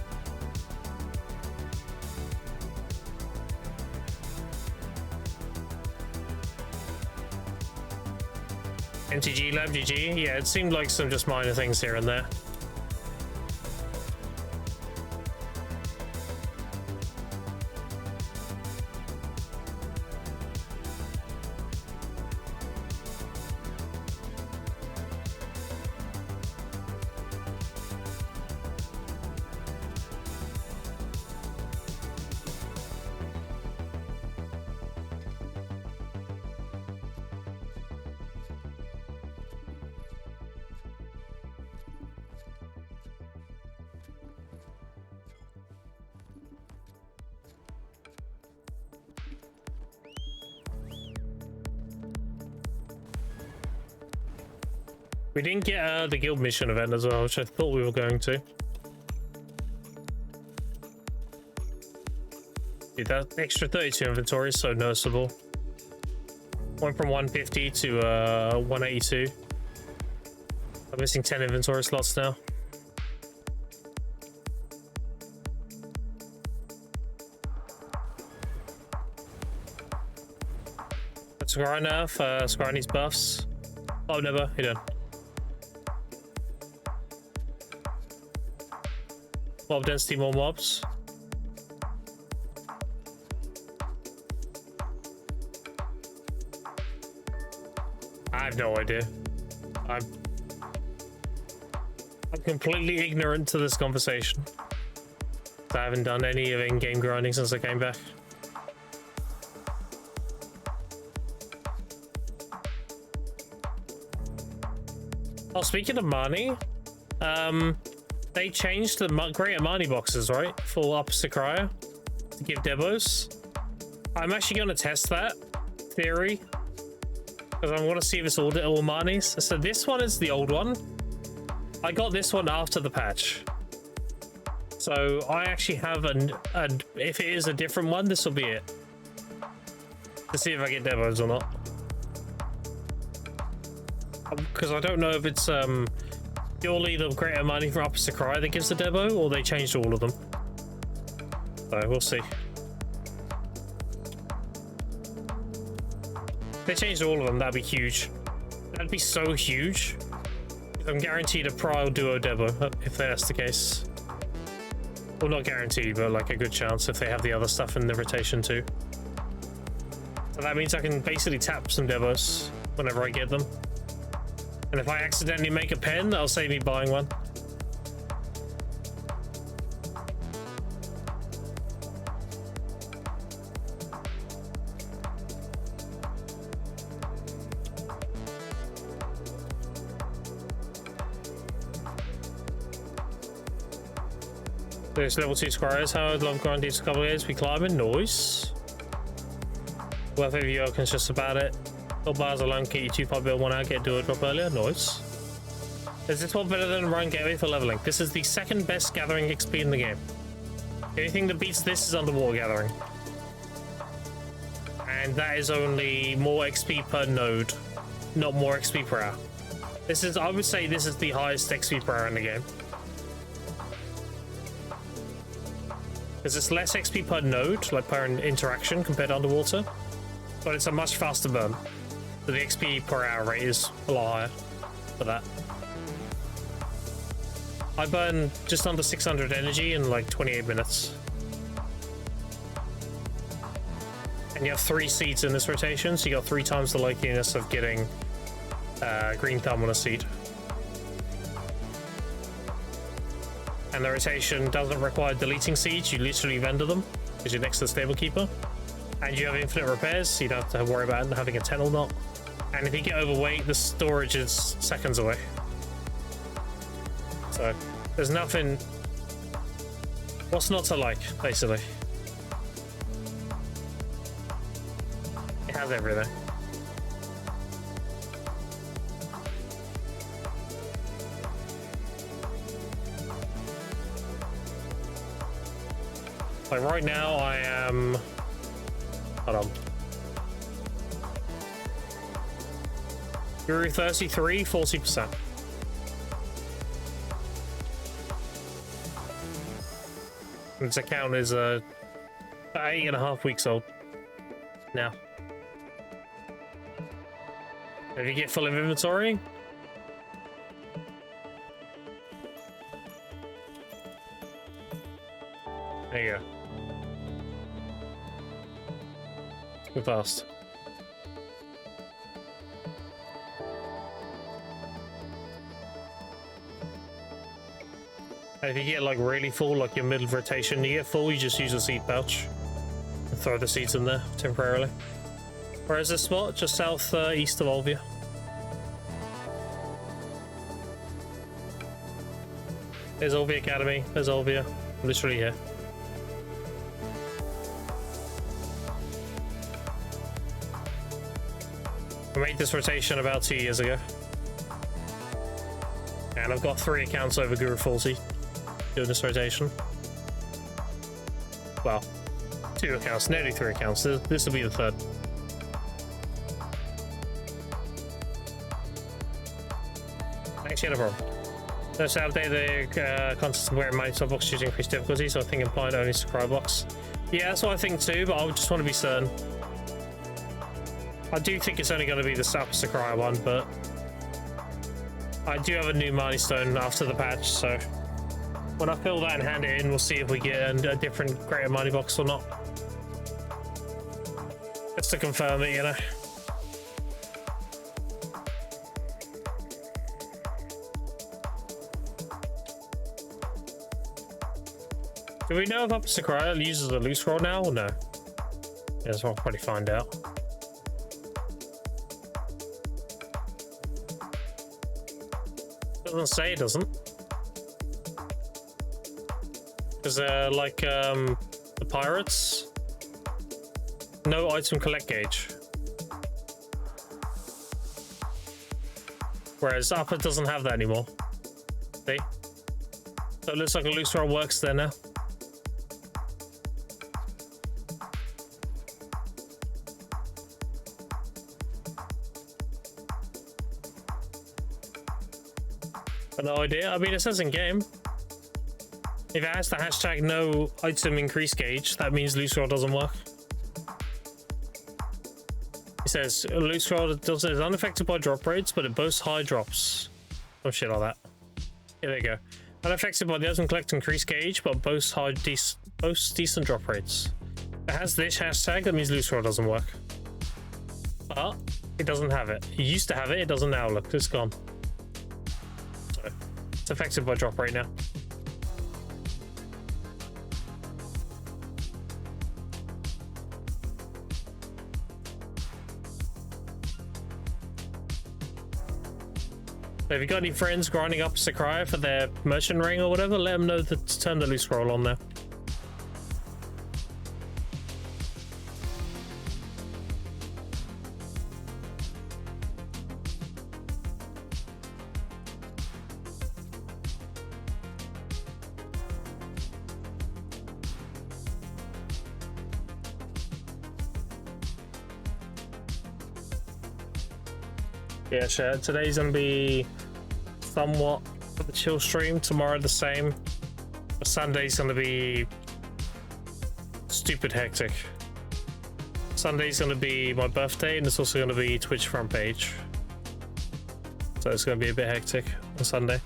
MTG Lab GG? Yeah, it seemed like some just minor things here and there. We didn't get the guild mission event as well, which I thought we were going to. Dude, that extra 32 inventory is so noticeable. Went from 150 to 182. I'm missing 10 inventory slots now. That's Scar now. Scar needs buffs. Oh, never. He done. Mob density, more mobs. I have no idea. I'm completely ignorant to this conversation. I haven't done any of in-game grinding since I came back. Oh, speaking of money, they changed the Great Amani boxes, right? For Opposite Cryo to give debos. I'm actually going to test that theory because I want to see if it's all Manis. So this one is the old one. I got this one after the patch. So I actually have if it is a different one, this will be it. To see if I get debos or not. Because I don't know if it's purely the Greater Money from Opposite Cry that gives the debo, or they changed all of them. So we'll see. If they changed all of them, that'd be huge. That'd be so huge. I'm guaranteed a Prio Duo debo, if that's the case. Well, not guaranteed, but like a good chance if they have the other stuff in the rotation too. So that means I can basically tap some debos whenever I get them. And if I accidentally make a pen, that'll save me buying one. There's level 2 squares. How I'd love grinding a couple of years. We climbing. Nice. Worth every Yoken's just about it. All bars alone get you 2 bill 1 hour, get do a drop earlier. Nice. Is this one better than Run Gateway for leveling? This is the second best gathering XP in the game. Anything that beats this is Underwater Gathering. And that is only more XP per node, not more XP per hour. This is, I would say this is the highest XP per hour in the game. Because it's less XP per node, like per interaction compared to Underwater, but it's a much faster burn. So the XP per hour rate is a lot higher for that. I burn just under 600 energy in like 28 minutes. And you have 3 seeds in this rotation, so you got 3 times the likeliness of getting green thumb on a seed. And the rotation doesn't require deleting seeds, you literally vendor them. because you're next to the stable keeper, and you have infinite repairs, so you don't have to worry about having a 10 or not. And if you get overweight, the storage is seconds away. So there's nothing. What's not to like, basically? It has everything. Like right now, I am. Hold on. Guru 33, 40%. This account is 8.5 weeks old now. If you get full of inventory, there you go. Move fast. And if you get like really full, like your middle rotation, you get full, you just use a seed pouch and throw the seeds in there temporarily. Where is this spot? Just south east of Olvia. There's Olvia Academy. There's Olvia. Literally here. I made this rotation about 2 years ago. And I've got 3 accounts over Guru 40 doing this rotation. Well, 2 accounts, nearly 3 accounts. This will be the 3rd. Thanks, yeah, no problem. Let's update the contest of wearing money to box to increase difficulty, so I think implied only Sakurai box. Yeah, that's what I think too, but I just want to be certain. I do think it's only going to be the Sakurai one, but I do have a new Marnie Stone after the patch, so when I fill that and hand it in, we'll see if we get a different greater money box or not. Just to confirm it, you know. Do we know if Upper Sakurai uses a loose roll now or no? Yes, we'll probably find out. Doesn't say it doesn't. Because like the pirates, no item collect gauge. Whereas Upper doesn't have that anymore. See? So it looks like a loose roll works there now. No idea. I mean, it says in game. If it has the hashtag no item increase gauge, that means loose roll doesn't work. It says loose roll is unaffected by drop rates, but it boasts high drops. Some shit like that. Yeah, there you go. Unaffected by the item collect increase gauge, but boasts decent drop rates. If it has this hashtag, that means loose roll doesn't work. But it doesn't have it. It used to have it. It doesn't now. Look, it's gone. It's affected by drop rate now. So if you got any friends grinding up Sakurai for their merchant ring or whatever, let them know to turn the loose roll on there. Yeah, sure. Today's gonna be somewhat of a chill stream. Tomorrow the same. But Sunday's gonna be stupid hectic. Sunday's gonna be my birthday, and it's also gonna be Twitch front page. So it's gonna be a bit hectic on Sunday.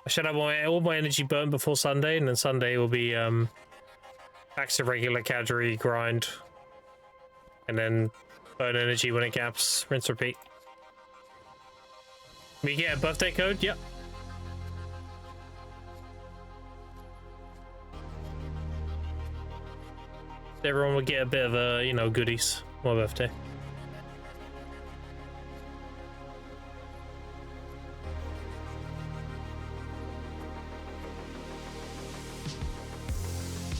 I should have all my energy burnt before Sunday, and then Sunday will be back to regular cavalry grind, and then burn energy when it gaps, rinse, repeat. We get a birthday code? Yep. Everyone would get a bit of a, you know, goodies. My birthday.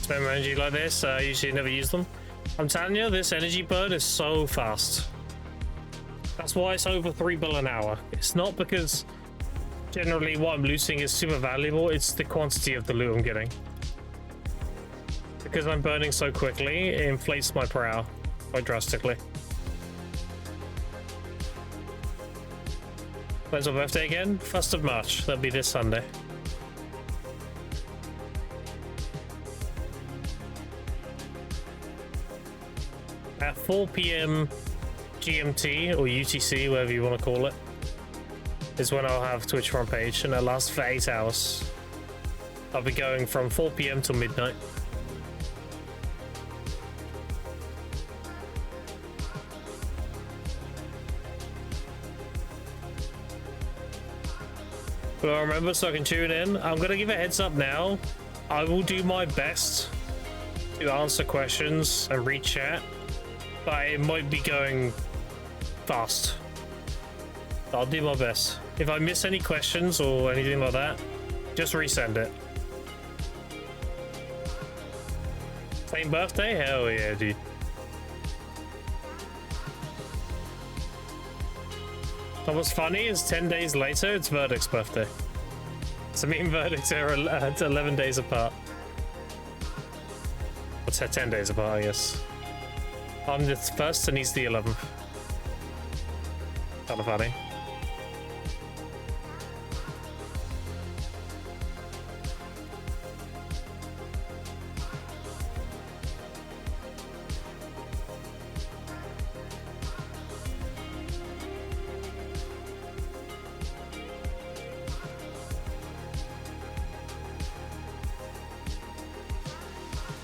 Spend my energy like this, I usually never use them. I'm telling you, this energy burn is so fast. That's why it's over 3 bill an hour. It's not because generally what I'm looting is super valuable, it's the quantity of the loot I'm getting. Because I'm burning so quickly, it inflates my per hour quite drastically. When's my birthday again? 1st of March. That'll be this Sunday. At 4 p.m. GMT or UTC, whatever you want to call it, is when I'll have Twitch front page, and it lasts for 8 hours. I'll be going from 4 p.m. till midnight. But remember, so I can tune in. I'm gonna give a heads up now. I will do my best to answer questions and read chat, but it might be going fast. I'll do my best. If I miss any questions or anything like that, just resend it. Same birthday? Hell yeah, dude. And what's funny is 10 days later, it's Verdict's birthday. So me and Verdict are 11 days apart. What's that, 10 days apart, I guess. I'm the 1st and he's the 11th. Kind of funny.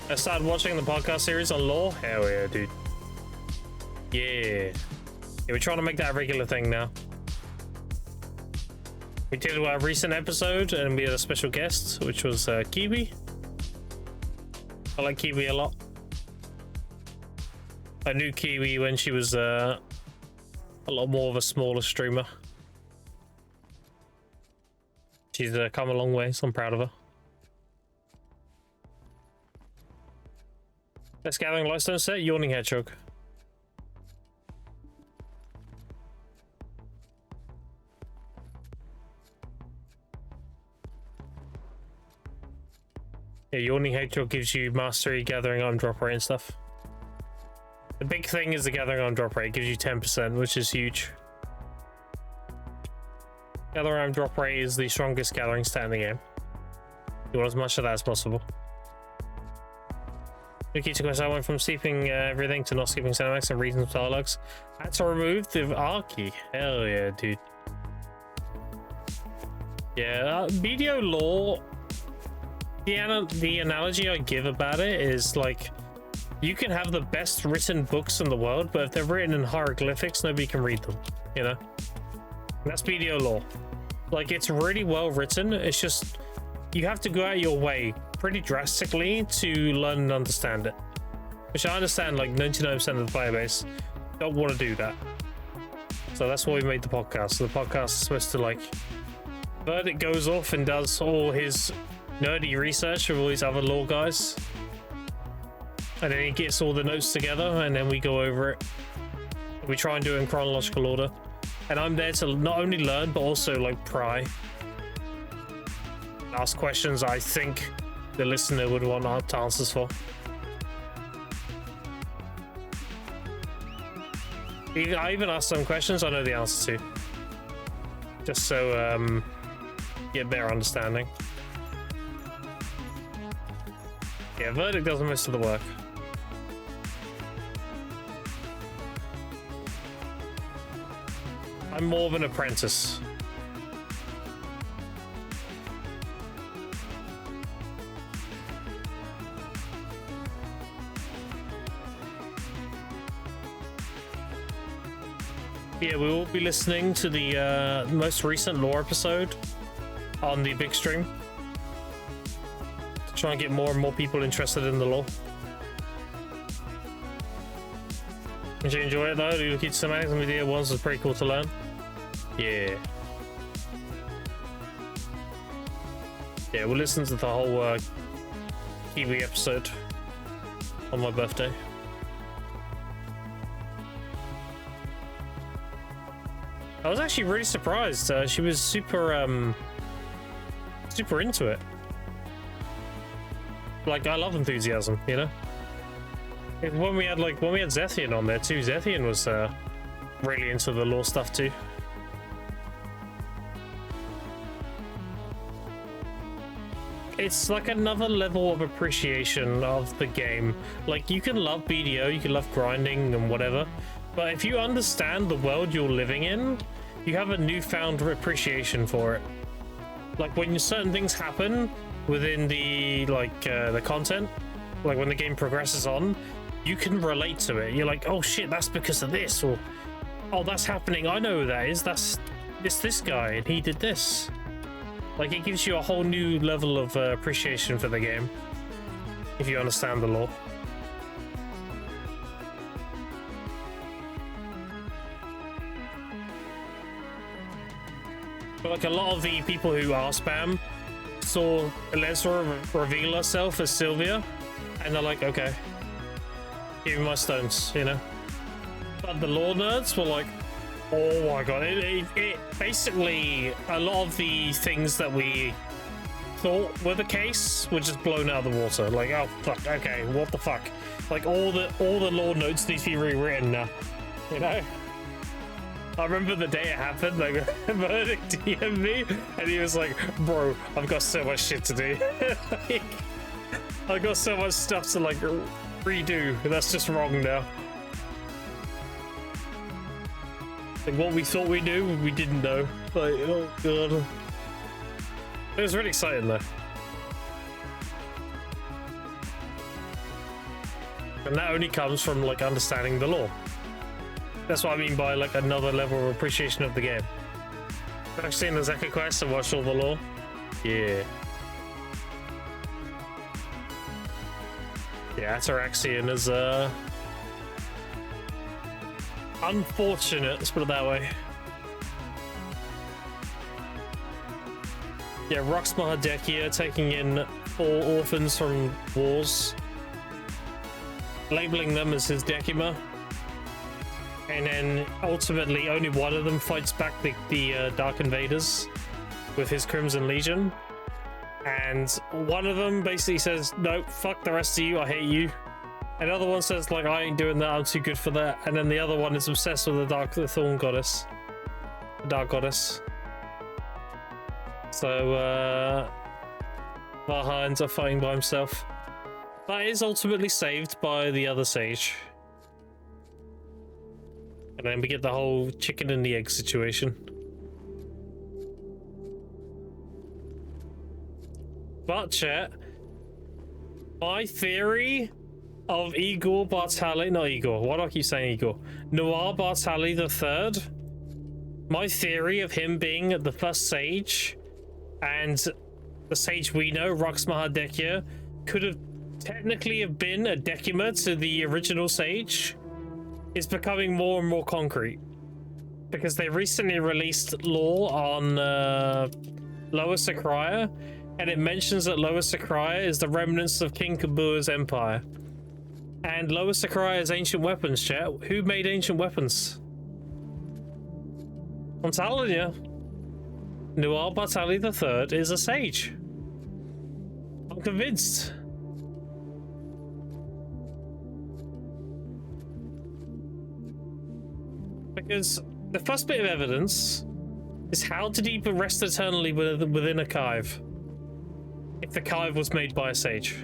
I started watching the podcast series on lore. Hell yeah, dude. Yeah, we're trying to make that a regular thing now. We did a recent episode and we had a special guest, which was Kiwi. I like Kiwi a lot. I knew Kiwi when she was a lot more of a smaller streamer. She's come a long way, so I'm proud of her. Best gathering lifestone set, Yawning Hedgehog. Yeah, Yawning Hedgehog gives you mastery, gathering item drop rate and stuff. The big thing is the gathering item drop rate. It gives you 10%, which is huge. Gathering item drop rate is the strongest gathering stat in the game. You want as much of that as possible. Yuki took I went from skipping everything to not skipping cinematics and reading some dialogues. I had to remove the Arky. Hell yeah, dude. Yeah, BDO lore. The analogy I give about it is like, you can have the best written books in the world, but if they're written in hieroglyphics, nobody can read them, you know? And that's BDO lore. Like, it's really well written, it's just, you have to go out your way pretty drastically to learn and understand it. Which I understand, like 99% of the player base don't want to do that. So that's why we made the podcast. So the podcast is supposed to like, Verdict goes off and does all his nerdy research with all these other lore guys. And then he gets all the notes together and then we go over it. We try and do it in chronological order. And I'm there to not only learn, but also like pry. Ask questions I think the listener would want answers for. I even asked some questions I know the answer to. Just so get a better understanding. Yeah, Verdict does most of the work. I'm more of an apprentice. Yeah, we will be listening to the most recent lore episode on the big stream to try and get more and more people interested in the lore. Did you enjoy it though? The Lucky cinematics and video ones was pretty cool to learn. Yeah. Yeah, we'll listen to the whole Kiwi episode on my birthday. I was actually really surprised. She was super into it. Like, I love enthusiasm, you know? When we had Zethian on there too, Zethian was really into the lore stuff too. It's like another level of appreciation of the game. Like, you can love BDO, you can love grinding and whatever, but if you understand the world you're living in, you have a newfound appreciation for it. Like, when certain things happen within the the content, like when the game progresses on, you can relate to it. You're like, oh shit, that's because of this, or oh, that's happening, I know who that is, that's this guy and he did this. Like, it gives you a whole new level of appreciation for the game if you understand the lore. But like, a lot of the people who are spam saw Elezra reveal herself as Sylvia, and they're like, okay, give me my stones, you know? But the lore nerds were like, oh my god, it basically, a lot of the things that we thought were the case were just blown out of the water. Like, oh fuck, okay, what the fuck? Like, all the lore notes need to be rewritten now, you know? I remember the day it happened, like, Verdict DM'd me, and he was like, bro, I've got so much shit to do. Like, I've got so much stuff to, like, redo, that's just wrong now. Like, what we thought we knew, we didn't know. Like, oh god. It was really exciting though. And that only comes from, like, understanding the lore. That's what I mean by, like, another level of appreciation of the game. I've seen the Zeka quest and watched all the lore. Yeah. Yeah, Ataraxian is, unfortunate, let's put it that way. Yeah, Rux Mahadekia taking in 4 orphans from wars, labeling them as his Decima, and then ultimately only one of them fights back the Dark Invaders with his Crimson Legion, and one of them basically says, no, fuck the rest of you, I hate you. Another one says, like, I ain't doing that, I'm too good for that. And then the other one is obsessed with the Thorn Goddess. The Dark Goddess. So, Vaha ends up fighting by himself. That is ultimately saved by the other sage. And then we get the whole chicken and the egg situation. But, chat, my theory of Igor Bartali, not Igor, why do I keep saying Igor? Noir Bartali III. My theory of him being the first sage, and the sage we know, Rux Mahadekia, could have technically have been a Decima to the original sage, is becoming more and more concrete. Because they recently released lore on Lower Sakraya, and it mentions that Lower Sakraya is the remnants of King Kabua's empire. And Lower Sakraya is ancient weapons, chat. Who made ancient weapons? I'm telling you, Noir Bartali III is a sage. I'm convinced. Because the first bit of evidence is, how did he rest eternally within a Kive if the Kive was made by a sage?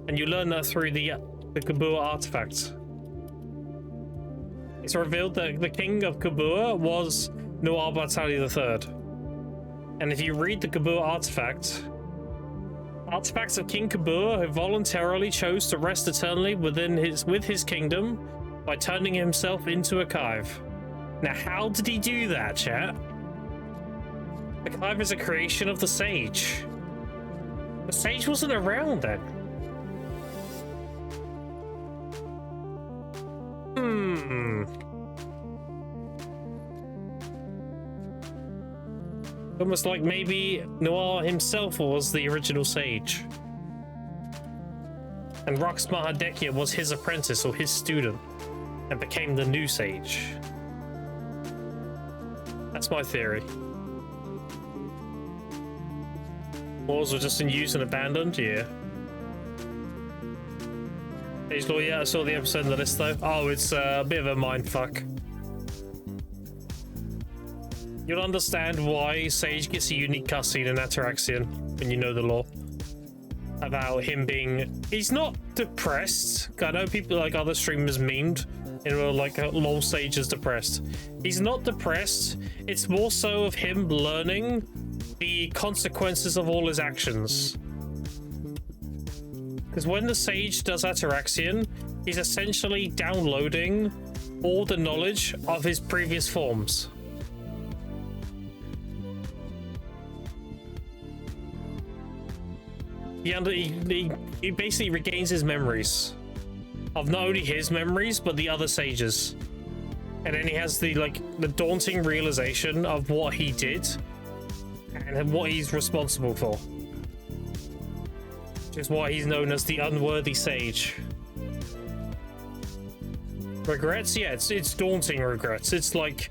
And you learn that through the Kabua artifact. It's revealed that the king of Kabua was Noir Bartali III. And if you read the Kabua artifacts of King Kabua, who voluntarily chose to rest eternally with his kingdom, by turning himself into a Kive. Now, how did he do that, chat? The Kive is a creation of the Sage. The Sage wasn't around then. Almost like maybe Noir himself was the original Sage. And Rox Mahadekia was his apprentice or his student and became the new Sage. That's my theory. Wars were just in use and abandoned? Yeah. Sage Law, yeah, I saw the episode on the list though. Oh, it's a bit of a mindfuck. You'll understand why Sage gets a unique cutscene in Ataraxian when you know the lore. About him being... He's not depressed. I know people like other streamers memed and like lol Sage is depressed. He's not depressed. It's more so of him learning the consequences of all his actions. Because when the Sage does Ataraxian, he's essentially downloading all the knowledge of his previous forms. He basically regains his memories of not only his memories but the other sages, and then he has the daunting realization of what he did and what he's responsible for, which is why he's known as the unworthy sage. Regrets? Yeah, it's daunting regrets. It's like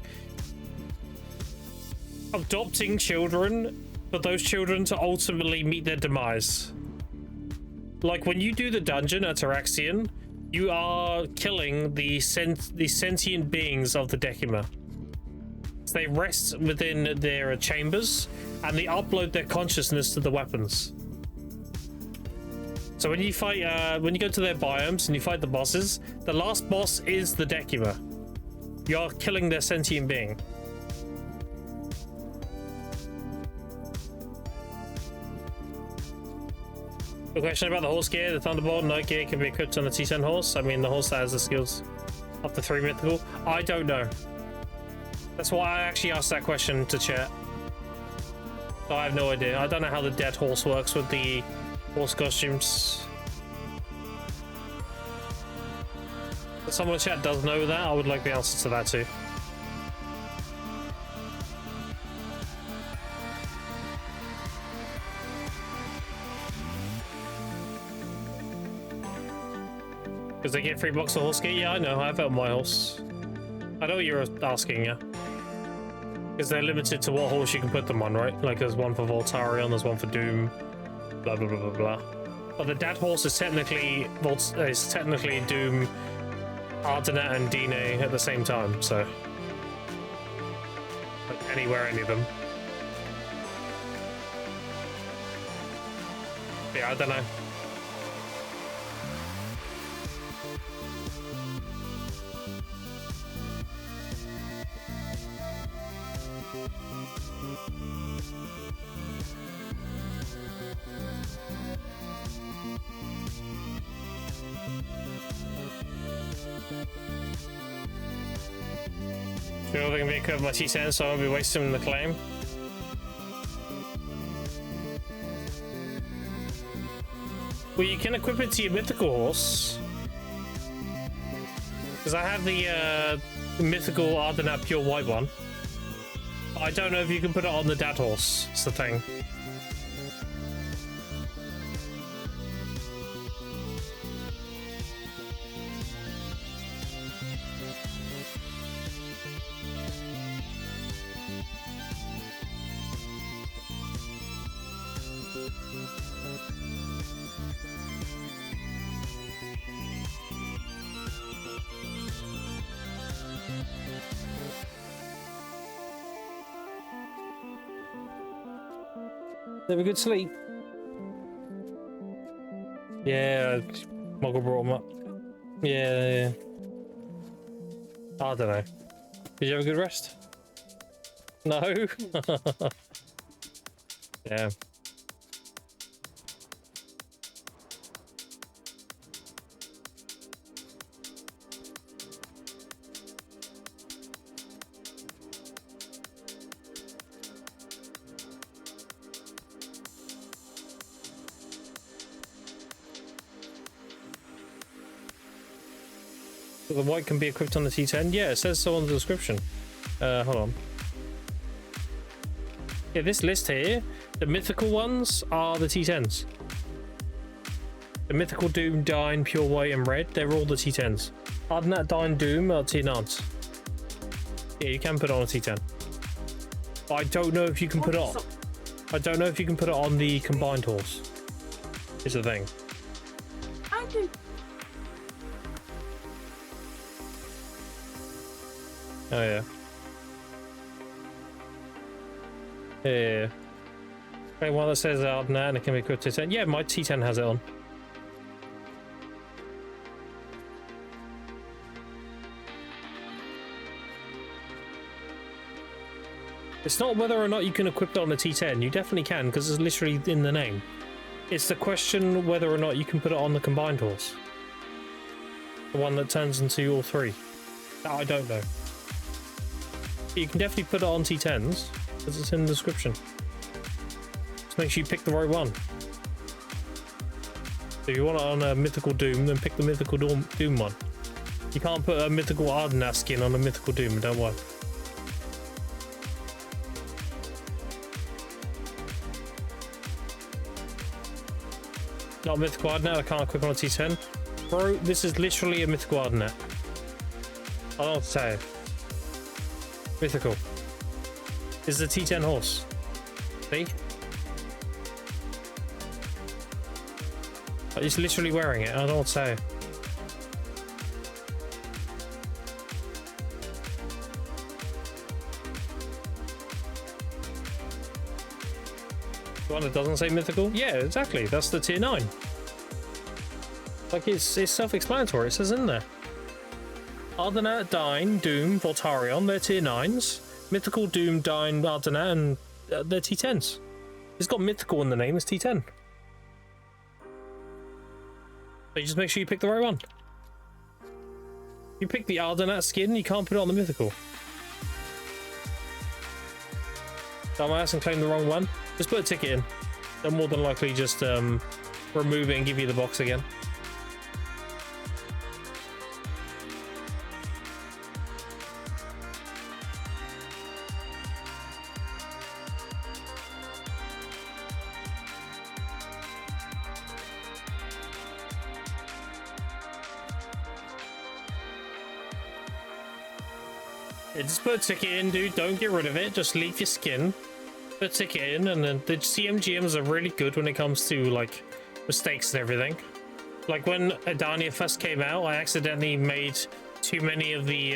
adopting children for those children to ultimately meet their demise. Like when you do the dungeon at Ataraxian, you are killing the sentient beings of the Decima. So they rest within their chambers and they upload their consciousness to the weapons. So when you fight, when you go to their biomes and you fight the bosses, the last boss is the Decima. You are killing their sentient being. The question about the horse gear, the Thunderbolt, no gear can be equipped on a T10 horse. I mean, the horse that has the skills of the 3 mythical. I don't know. That's why I actually asked that question to chat. So I have no idea. I don't know how the dead horse works with the horse costumes. If someone in chat does know that, I would like the answer to that too. Because they get free box of horse gear? Yeah, I know. I have it on my horse. I know what you're asking, yeah. Because they're limited to what horse you can put them on, right? Like there's one for Voltarion, there's one for Doom, blah blah blah blah blah. But the dad horse is technically Doom, Ardenet, and Dine at the same time, so like anywhere, any of them. Yeah, I don't know. Sure, they can be equipped by T10, so I won't be wasting the claim. Well, you can equip it to your mythical horse. Because I have the mythical Ardenet pure white one. I don't know if you can put it on the dad horse. It's the thing. Have a good sleep. Yeah, Muggle brought him up. Yeah. I don't know. Did you have a good rest? No? Yeah. The white can be equipped on the T10. Yeah, it says so on the description. Hold on. Yeah, this list here, the mythical ones are the T10s. The mythical Doom, Dine, Pure White, and Red, they're all the T10s. Other than that, Dine, Doom are T9s. Yeah, you can put it on a T10. But I don't know if you can put it on. I don't know if you can put it on the combined horse. Is the thing. I do. Oh yeah. Yeah. Okay, one that says out now and it can be equipped to T10. Yeah, my T10 has it on. It's not whether or not you can equip it on a T10. You definitely can, because it's literally in the name. It's the question whether or not you can put it on the combined horse. The one that turns into all three. That I don't know. But you can definitely put it on T10s, because it's in the description. Just make sure you pick the right one. So if you want it on a Mythical Doom, then pick the Mythical Doom one. You can't put a Mythical Ardenat skin on a Mythical Doom, it don't work. Not Mythical Ardenat, I can't equip on a T10. Bro, this is literally a Mythical Ardenat. I don't know what to say. Mythical. This is a T10 horse. See? He's literally wearing it, I don't know what to say. The one that doesn't say mythical? Yeah, exactly. That's the tier 9. Like, it's self-explanatory. It says in there. Ardenat, Dine, Doom, Voltarion, they're tier 9s. Mythical, Doom, Dine, Ardenat, and they're T10s. It's got mythical in the name, it's T10. So you just make sure you pick the right one. You pick the Ardenat skin, you can't put it on the mythical. Dumbass and claim the wrong one. Just put a ticket in. They'll more than likely just remove it and give you the box again. Yeah, just put a ticket in, dude. Don't get rid of it. Just leave your skin. Put a ticket in, and then the CMGMs are really good when it comes to like mistakes and everything. Like when Adania first came out, I accidentally made too many of the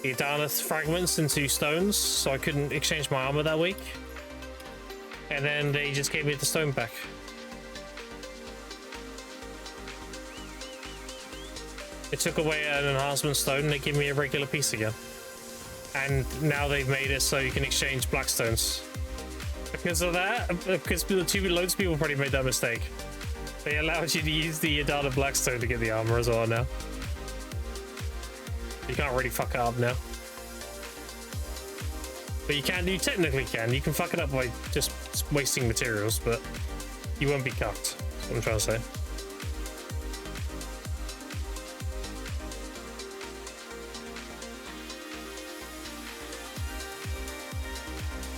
Adana fragments into stones, so I couldn't exchange my armor that week. And then they just gave me the stone back. They took away an enhancement stone and they gave me a regular piece again. And now they've made it so you can exchange black stones. Because of that, because loads of people probably made that mistake. They allowed you to use the Adana Blackstone to get the armor as well now. You can't really fuck it up now. But you technically can. You can fuck it up by just wasting materials, but you won't be cucked. That's what I'm trying to say.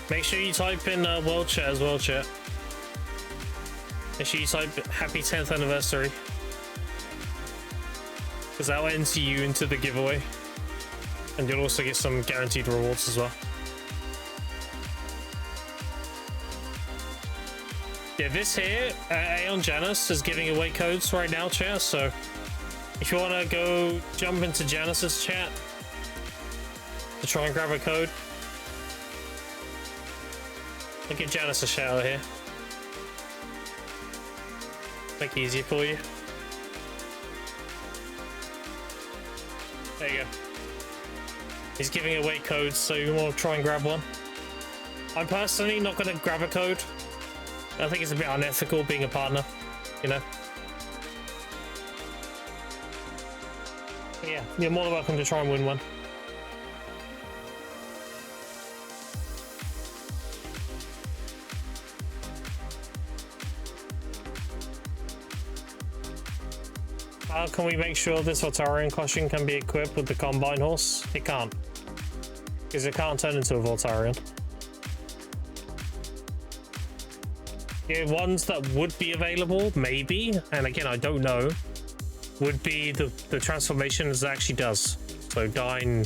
Make sure you type in world chat as well, chat. Make sure you type happy 10th anniversary. Because that'll enter you into the giveaway. And you'll also get some guaranteed rewards as well. Yeah, this here, Aeon Janus is giving away codes right now, chat. So if you want to go jump into Janus's chat to try and grab a code, I'll give Janus a shout out here. Make it easier for you. There you go. He's giving away codes, so you want to try and grab one. I'm personally not going to grab a code. I think it's a bit unethical being a partner, you know. But yeah, you're more than welcome to try and win one. How can we make sure this Voltarian costume can be equipped with the Combine Horse? It can't. Because it can't turn into a Voltarian. The ones that would be available, maybe, and again, I don't know, would be the transformation as it actually does. So Dine,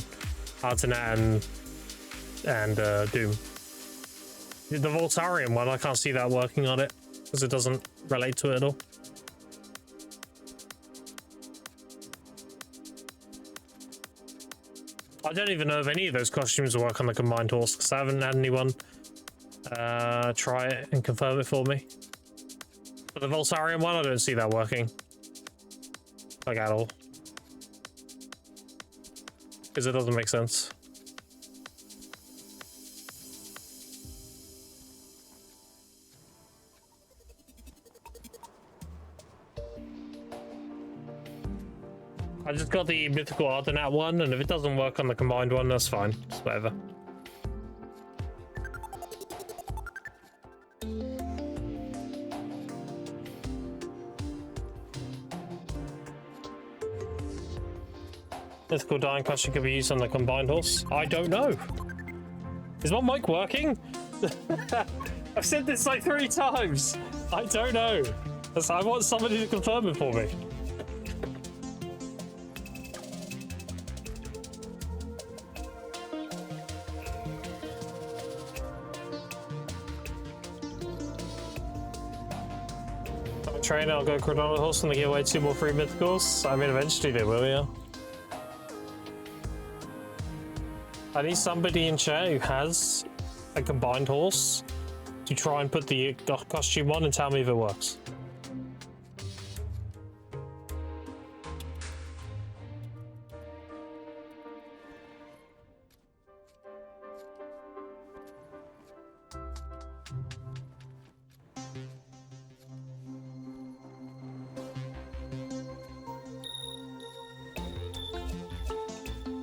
Artanet, and Doom. The Voltarian one, I can't see that working on it, because it doesn't relate to it at all. I don't even know if any of those costumes work on the Combined Horse, because I haven't had anyone try it and confirm it for me. But the Voltarian one, I don't see that working. Like, at all. Because it doesn't make sense. I just got the Mythical Ardenat one, and if it doesn't work on the combined one, that's fine. It's whatever. Mythical Dying costume can be used on the combined horse. I don't know. Is my mic working? I've said this like 3 times. I don't know. I want somebody to confirm it for me. Train, I'll go Chronometer Horse and they give away 2 more free mythicals. I mean, eventually they will, yeah. I need somebody in chat who has a combined horse to try and put the costume on and tell me if it works.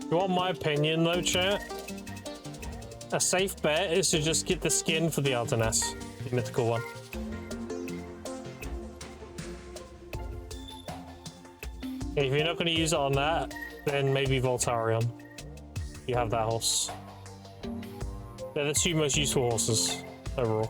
You want my opinion though, chat? A safe bet is to just get the skin for the Ardennes, the mythical one. If you're not going to use it on that, then maybe Voltarion. You have that horse. They're the 2 most useful horses overall.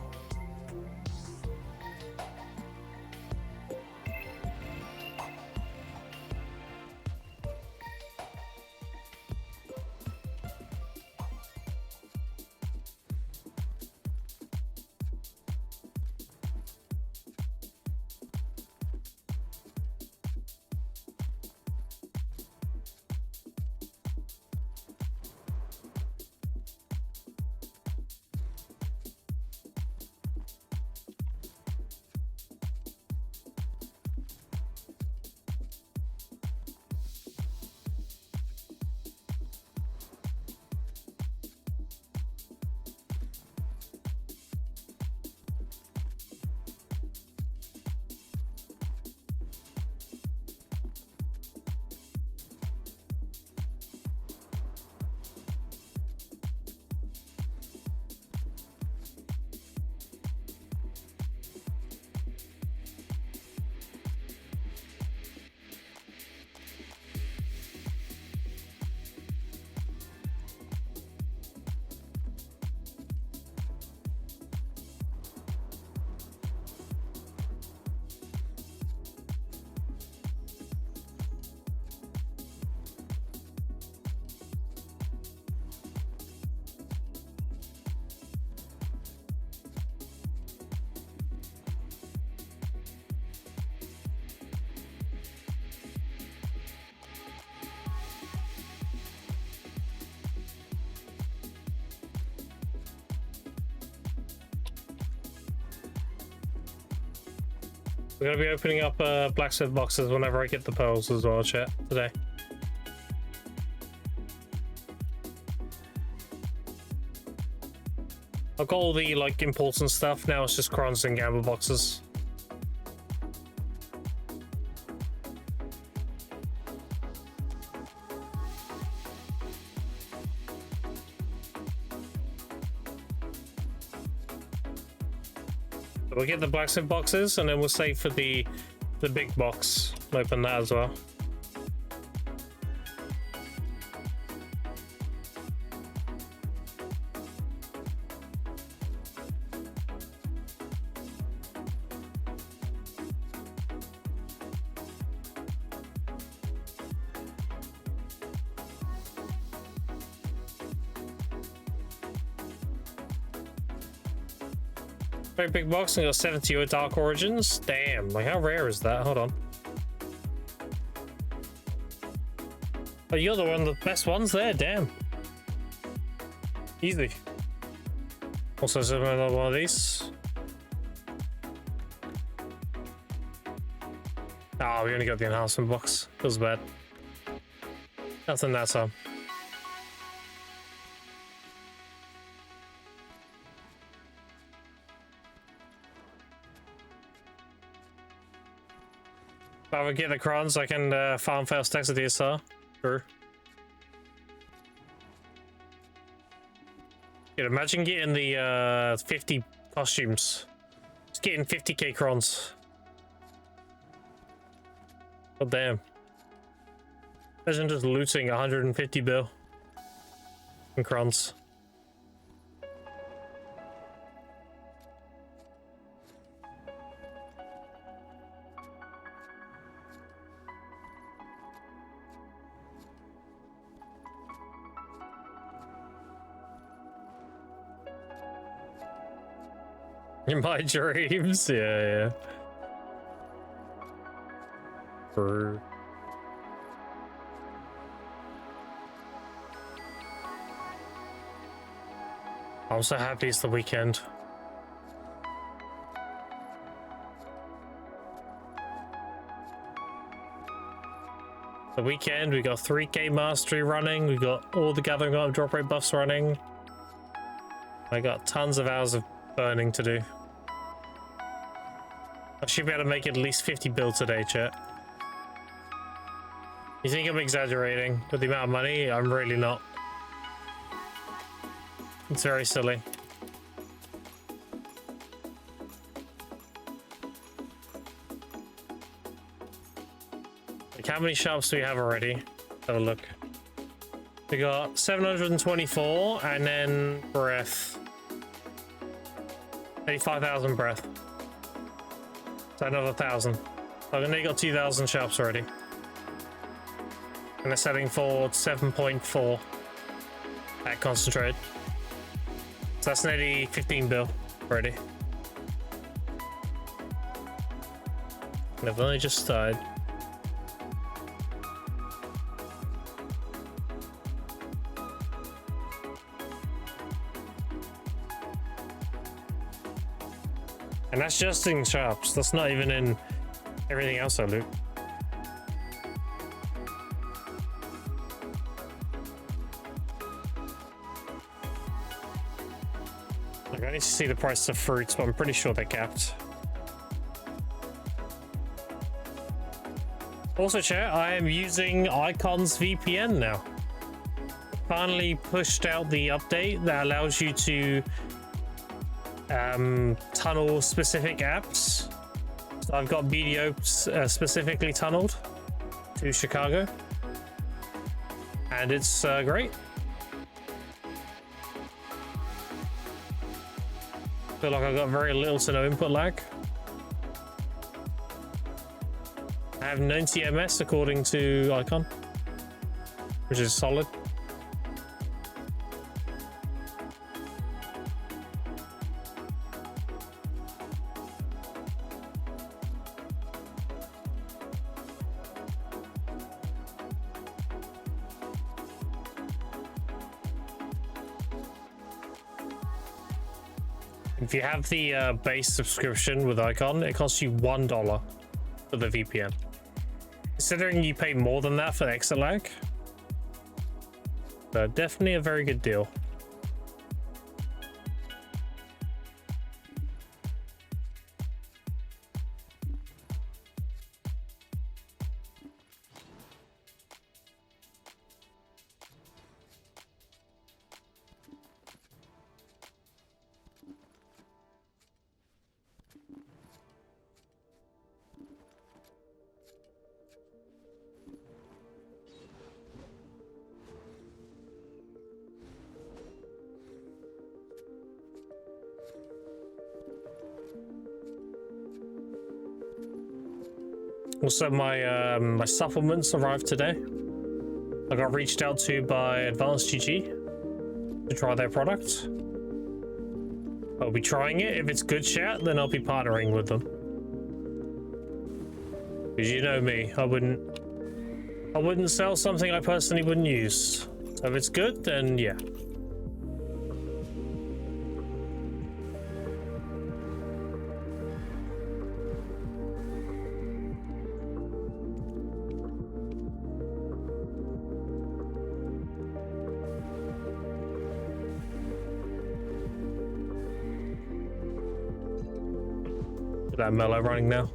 We're going to be opening up blacksmith boxes whenever I get the pearls as well, chat, today. I've got all the, like, important stuff. Now it's just crons and gamble boxes. We'll get the blacksmith boxes, and then we'll save for the the big box. Open that as well. Very big box and got 70 Dark Origins. Damn, like how rare is that? Hold on. Oh, you're the one of the best ones there, damn. Easy. Also, another one of these. Ah, we only got the enhancement box. Feels bad. Nothing that time. If I would get the crons, I can farm fail stacks of DSR. Sure. Dude, imagine getting the 50 costumes. Just getting 50k crons. Oh damn. Imagine just looting 150 bill in crons. In my dreams, yeah. Brr. I'm so happy it's the weekend. The weekend, we got 3k mastery running, we got all the gathering up drop rate buffs running. I got tons of hours of burning to do. I should be able to make at least 50 builds today, chat. You think I'm exaggerating with the amount of money? I'm really not. It's very silly. Like, how many shops do we have already? Have a look. We got 724 and then breath. 85,000 breath. So another 1,000. I've only got 2,000 shops already. And they're selling for 7.4 at concentrate. So that's nearly 15 bill already. And I've only just started. And that's just in shops. That's not even in everything else I loot. Like, I need to see the price of fruits, but I'm pretty sure they're capped. Also, chat, I am using Icon's VPN now. Finally pushed out the update that allows you to tunnel specific apps. So I've got BDO specifically tunneled to Chicago, and it's great. Feel like I've got very little to no input lag. I have 90 ms according to Icon, which is solid. If you have the base subscription with Icon, it costs you $1 for the VPN. Considering you pay more than that for exit lag, so definitely a very good deal. Also, my my supplements arrived today. I got reached out to by Advanced GG to try their product. I'll be trying it. If it's good chat, then I'll be partnering with them. Because you know me, I wouldn't sell something I personally wouldn't use. So if it's good, then yeah. That mellow running now.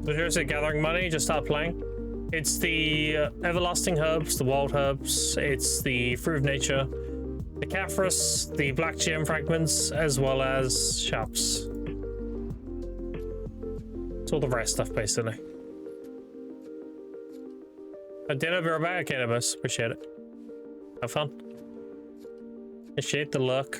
So here's it, gathering money, just start playing. It's the everlasting herbs, the wild herbs, it's the fruit of nature, the Caphras, the black gem fragments, as well as shops. It's all the rare stuff basically. Dinner, be right back. Okay, Nimbus. Appreciate it. Have fun. Appreciate the luck.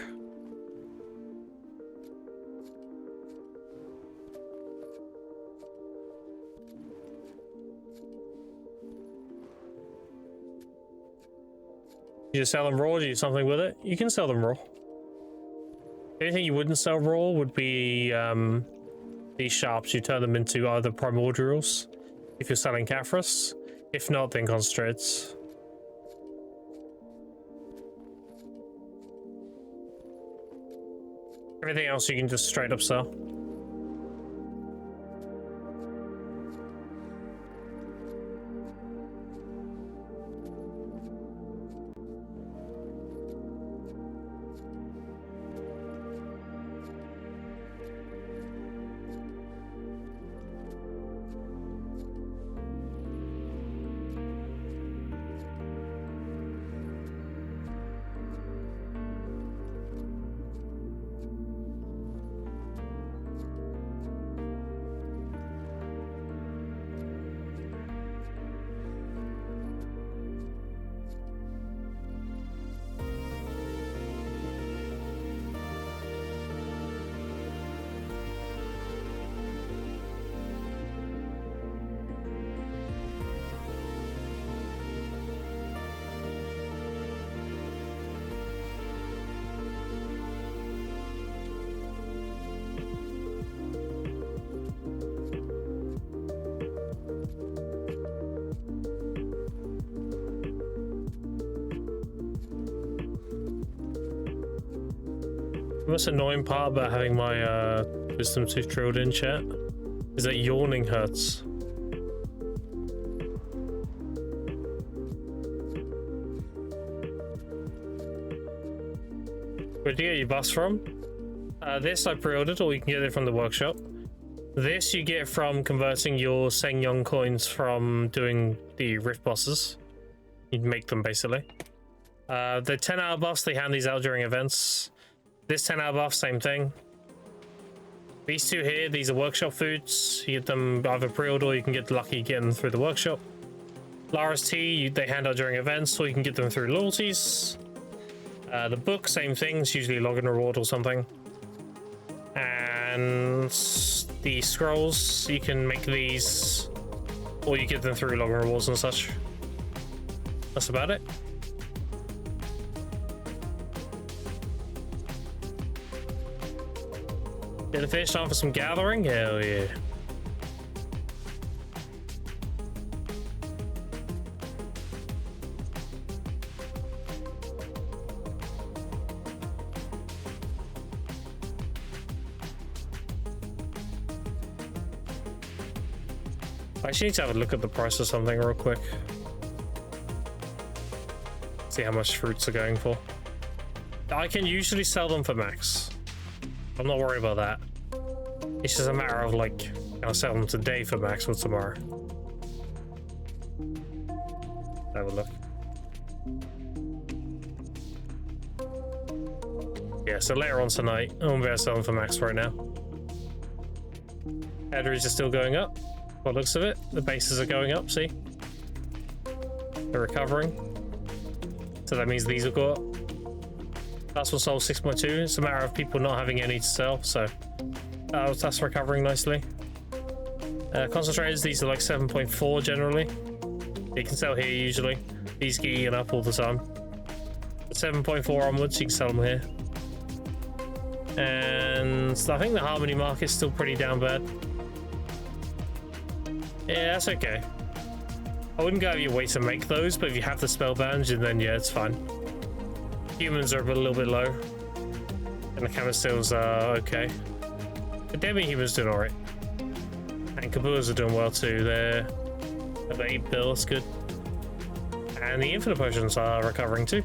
You just sell them raw, do you do something with it? You can sell them raw. Anything you wouldn't sell raw would be these sharps. You turn them into either primordials if you're selling Caphras. If not, then concentrates. Everything else you can just straight up sell. The most annoying part about having my wisdom tooth drilled in, chat, is that yawning hurts. Where'd you get your bus from? This I pre-ordered, or you can get it from the workshop. This you get from converting your Sengyong coins from doing the rift bosses. You make them basically. The 10-hour buffs, they hand these out during events. This 10-hour buff, same thing. These two here, these are workshop foods. You get them either pre-order or you can get lucky getting them through the workshop. Lara's tea, they hand out during events, or you can get them through loyalties. The book, same thing. It's usually a login reward or something. And the scrolls, you can make these, or you get them through login rewards and such. That's about it. Get the fish on for some gathering? Hell yeah. I actually need to have a look at the price of something real quick. See how much fruits are going for. I can usually sell them for max. I'm not worried about that. It's just a matter of like, can I sell them today for max or tomorrow? Have a look. Yeah, so later on tonight, I won't be able to sell them for max right now. Batteries are still going up. By the looks of it, the bases are going up, see? They're recovering. So that means these will go up. Last one sold 6.2. It's a matter of people not having any to sell, so Oh, that's recovering nicely. Concentrators, these are like 7.4 generally. You can sell here usually. These get eaten up all the time. 7.4 onwards, you can sell them here. And I think the Harmony market's still pretty down bad. Yeah, that's okay. I wouldn't go out of your way to make those, but if you have the spell bans, then yeah, it's fine. Humans are a little bit low. And the Camistills are okay. The demi-humans doing alright. And Kabuas are doing well too. They're at 8 bill, that's good. And the infinite potions are recovering too.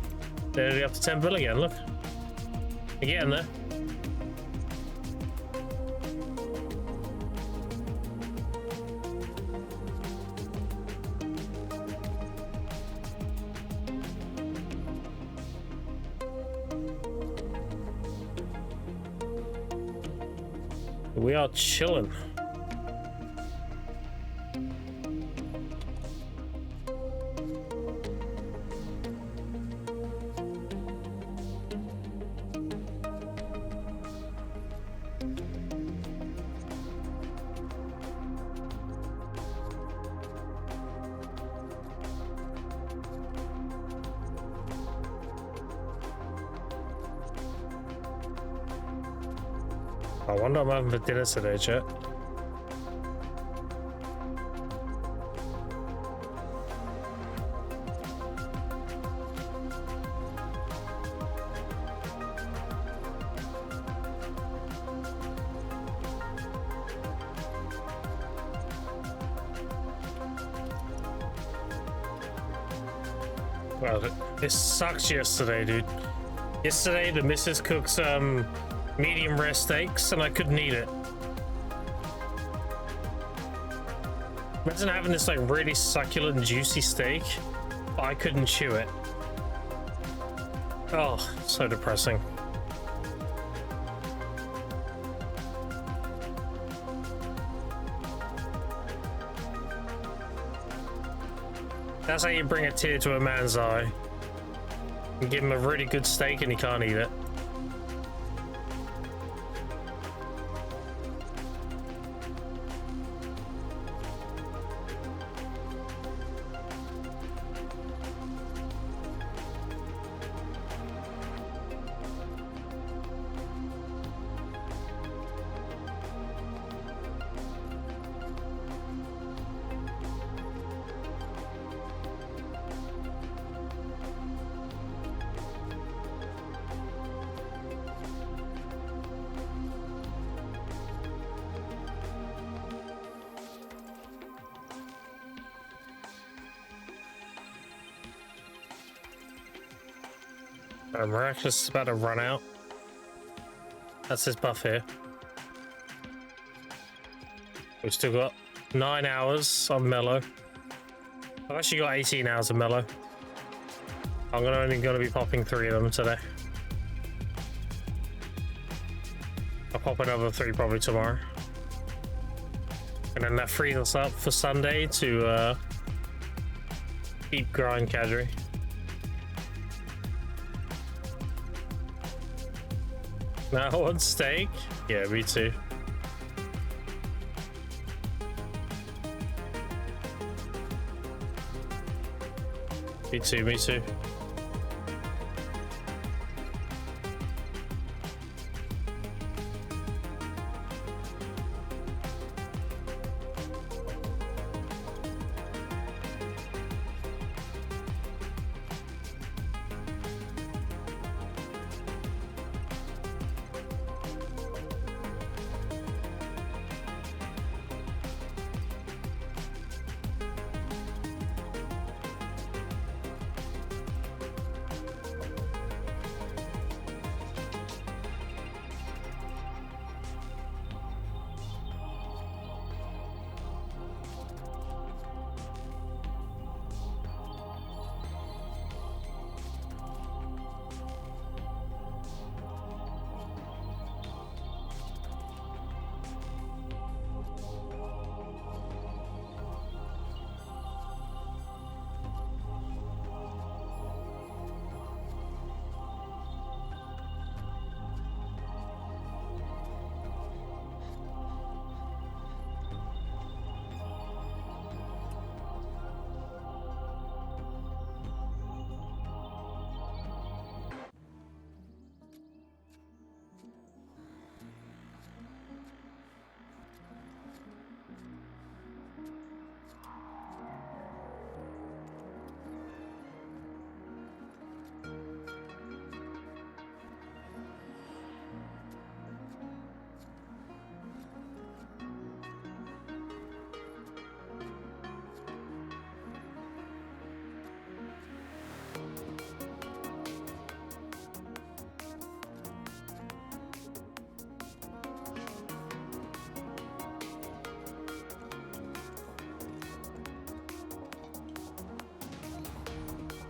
They're up to 10 bill again, look. They're getting there. We are chilling. I wonder what I'm having for dinner today, chat. Well, this sucks yesterday, dude. Yesterday, the missus cooked medium rare steaks and I couldn't eat it. Imagine having this like really succulent and juicy steak, but I couldn't chew it. Oh, so depressing. That's how you bring a tear to a man's eye. You give him a really good steak and he can't eat it. Miraculous is about to run out. That's his buff here. We've still got 9 hours on Mellow. I've actually got 18 hours of Mellow. I'm only going to be popping 3 of them today. I'll pop another 3 probably tomorrow. And then that frees us up for Sunday to keep growing Kadri. Now on steak? Yeah, me too. Me too, me too.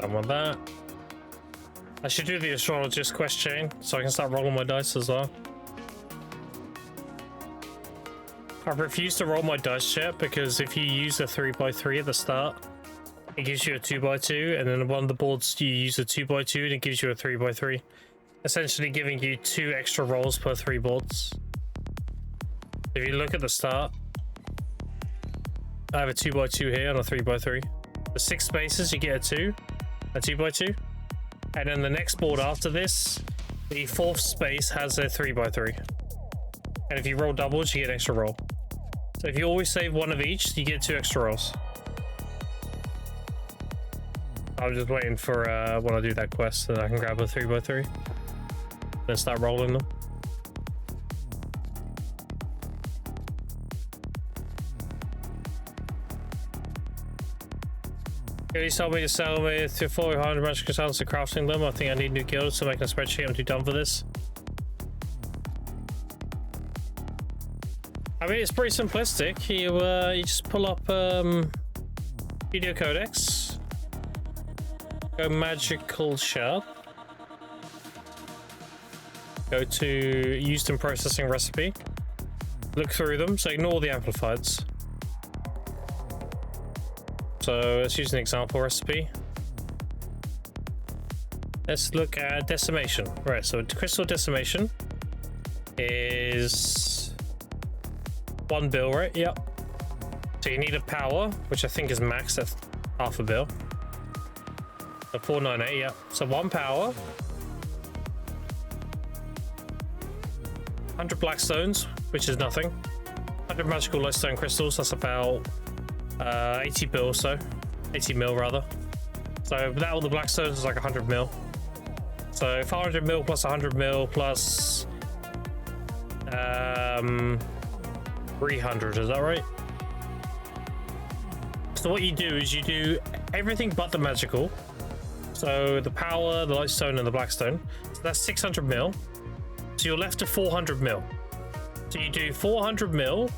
Done with that. I should do the astrologist quest chain so I can start rolling my dice as well. I've refused to roll my dice yet because if you use a 3x3 at the start, it gives you a 2x2, and then on one of the boards you use a 2x2 and it gives you a 3x3. Essentially giving you 2 extra rolls per 3 boards. If you look at the start, I have a 2x2 here and a 3x3. For 6 spaces you get a 2, a 2x2. And then the next board after this, the 4th space has a 3x3. And if you roll doubles, you get an extra roll. So if you always save one of each, you get 2 extra rolls. I'm just waiting for when I do that quest so that I can grab a 3x3. Then start rolling them. You told me to sell me to 400 magic crystals to crafting them. I think I need new guilds to make a spreadsheet. I'm too dumb for this. I mean, it's pretty simplistic. You just pull up video codex, go magical shard, go to used in processing recipe, look through them, so ignore the amplifieds. So let's use an example recipe. Let's look at decimation. Right, so crystal decimation is 1 bill, right? Yep. So you need a power, which I think is maxed at half a bill. So 498, yeah. So 1 power. 100 black stones, which is nothing. 100 magical lightstone crystals, that's about 80 bill or so. 80 mil rather. So without all the black stones is like 100 mil. So 500 mil plus 100 mil plus 300, is that right? So what you do is you do everything but the magical. So the power, the lightstone, and the blackstone. So that's 600 mil. So you're left to 400 mil. So you do 400 mil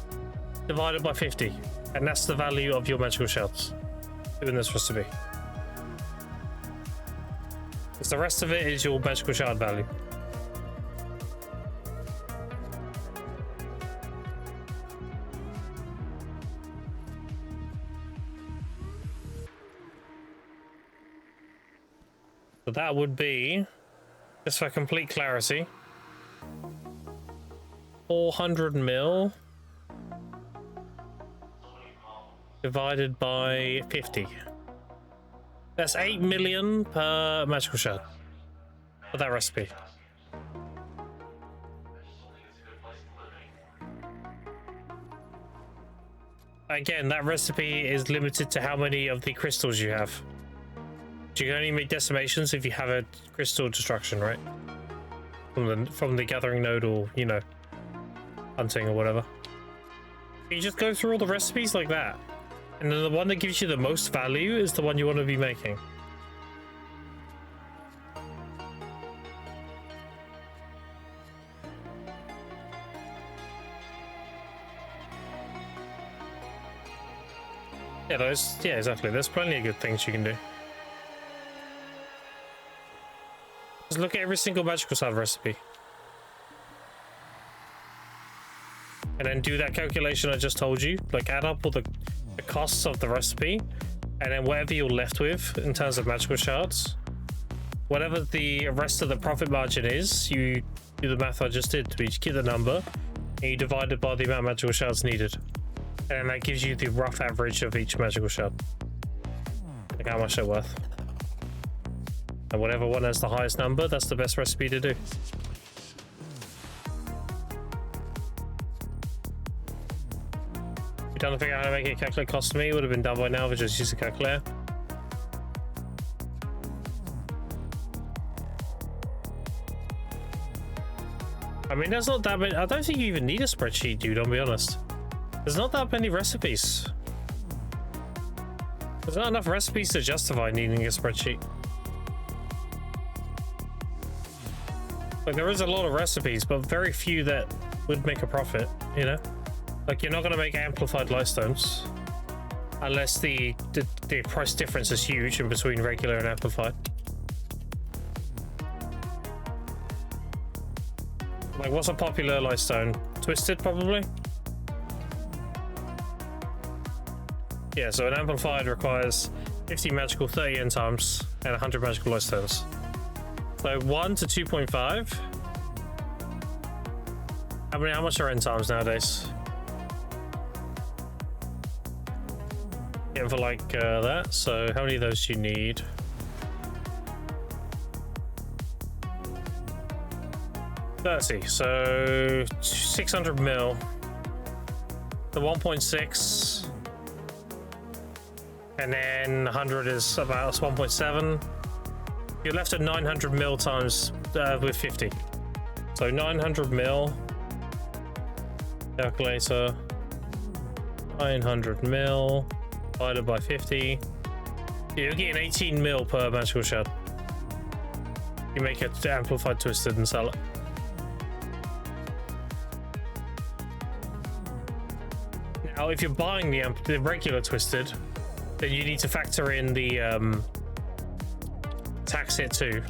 divided by 50. And that's the value of your magical shards in this recipe. Because the rest of it is your magical shard value. So that would be, just for complete clarity, 400 mil divided by 50. That's 8 million per magical shard for that recipe. Again, that recipe is limited to how many of the crystals you have. You can only make decimations if you have a crystal destruction, right? From the gathering node, or, you know, hunting or whatever. You just go through all the recipes like that. And then the one that gives you the most value is the one you want to be making. Yeah, exactly. There's plenty of good things you can do. Just look at every single magical shard recipe. And then do that calculation I just told you. Like, add up all the costs of the recipe, and then whatever you're left with in terms of magical shards, whatever the rest of the profit margin is, you do the math I just did. You get the number, and you divide it by the amount of magical shards needed. And that gives you the rough average of each magical shard. Like how much they're worth. And whatever one has the highest number, that's the best recipe to do. Trying to figure out how to make it calculate cost to me. It would have been done by now if I just used a calculator. I mean, there's not that many. I don't think you even need a spreadsheet, dude, I'll be honest. There's not that many recipes. There's not enough recipes to justify needing a spreadsheet. Like, there is a lot of recipes, but very few that would make a profit, you know? Like, you're not going to make amplified lightstones. unless the price difference is huge in between regular and amplified. Like, what's a popular lightstone? Twisted, probably? Yeah, so an amplified requires 50 magical, 30 end times, and 100 magical lightstones. So 1 to 2.5. How much are end times nowadays? Getting for like that. So how many of those do you need? So 600 mil. The 1.6, and then 100 is about 1.7. You're left at 900 mil times with 50. So 900 mil. Calculator. 900 mil divided by 50. You're getting 18 mil per magical shard. You make it amplified, twisted, and sell it. Now, if you're buying the regular twisted, then you need to factor in the tax hit too.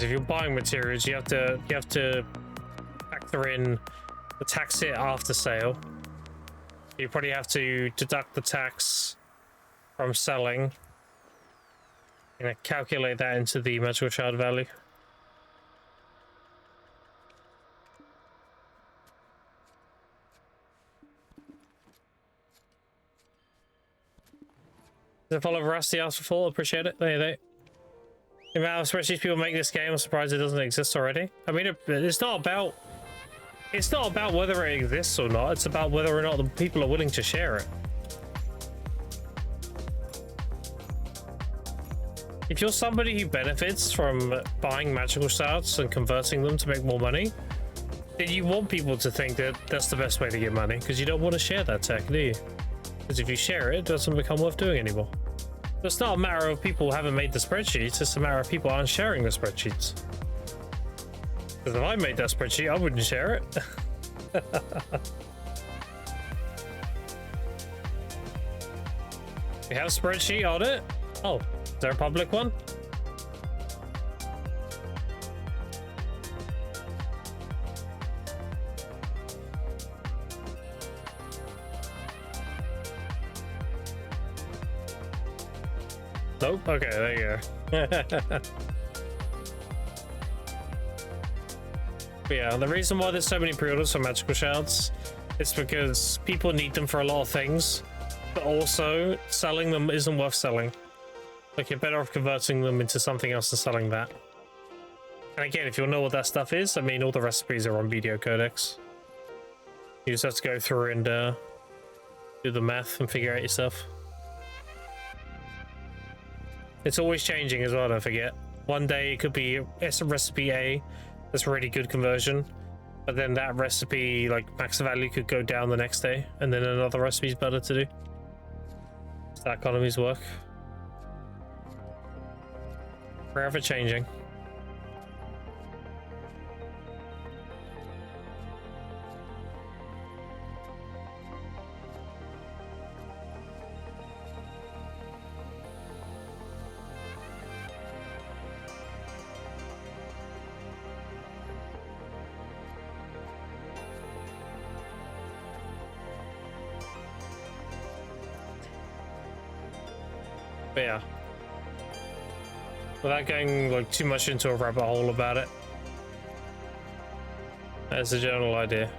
If you're buying materials, you have to factor in the tax hit after sale. You probably have to deduct the tax from selling and calculate that into the magical shard value. The follow Rusty asked for full, appreciate it. There. The amount of spreadsheets people make this game, I'm surprised it doesn't exist already. I mean, it's not about whether it exists or not. It's about whether or not the people are willing to share it. If you're somebody who benefits from buying magical shards and converting them to make more money, then you want people to think that that's the best way to get money, because you don't want to share that tech, do you? Because if you share it, it doesn't become worth doing anymore. It's not a matter of people haven't made the spreadsheets, it's a matter of people aren't sharing the spreadsheets. Because if I made that spreadsheet, I wouldn't share it. We have a spreadsheet on it? Oh, is there a public one? Nope. Okay, there you go. But yeah, the reason why there's so many pre-orders for magical shards is because people need them for a lot of things, but also selling them isn't worth selling. Like, you're better off converting them into something else and selling that. And again, if you know what that stuff is, I mean, all the recipes are on Video Codex. You just have to go through and do the math and figure out yourself. It's always changing as well, don't forget. One day it could be it's a recipe A that's really good conversion, but then that recipe, like, max value could go down the next day, and then another recipe is better to do. It's that economies work. Forever changing. But yeah, without going like too much into a rabbit hole about it, that's the general idea.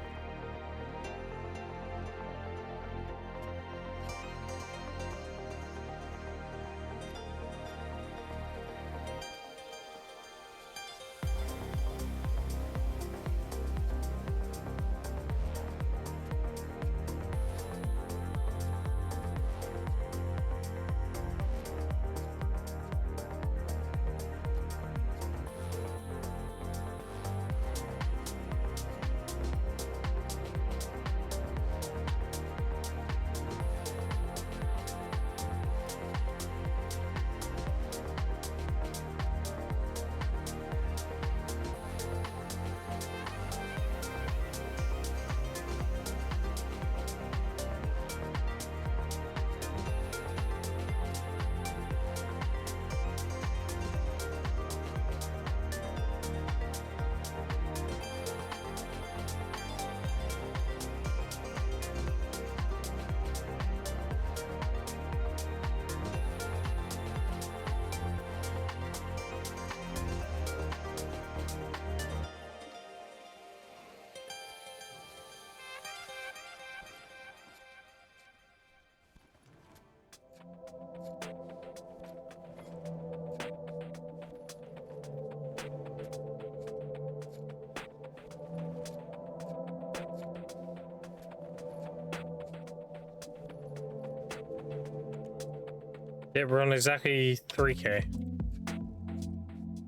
Yeah, we're on exactly 3k.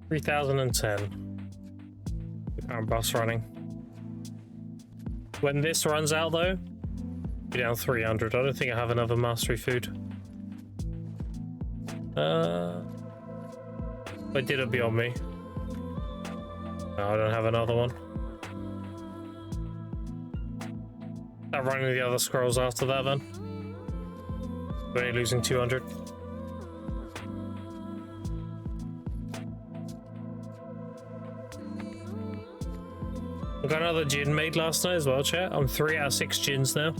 3010. The current bus running. When this runs out though, be down 300. I don't think I have another mastery food. I did it beyond me. No, I don't have another one. Start running the other scrolls after that then. We're only losing 200. I got another gin made last night as well, chat. I'm 3 out of 6 gins now.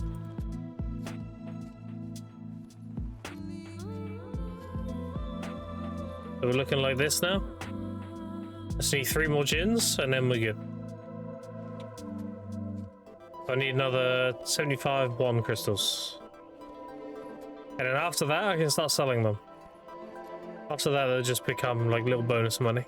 So we're looking like this now. Just need 3 more gins and then we're good. I need another 75 blonde crystals. And then after that, I can start selling them. After that, they'll just become like little bonus money.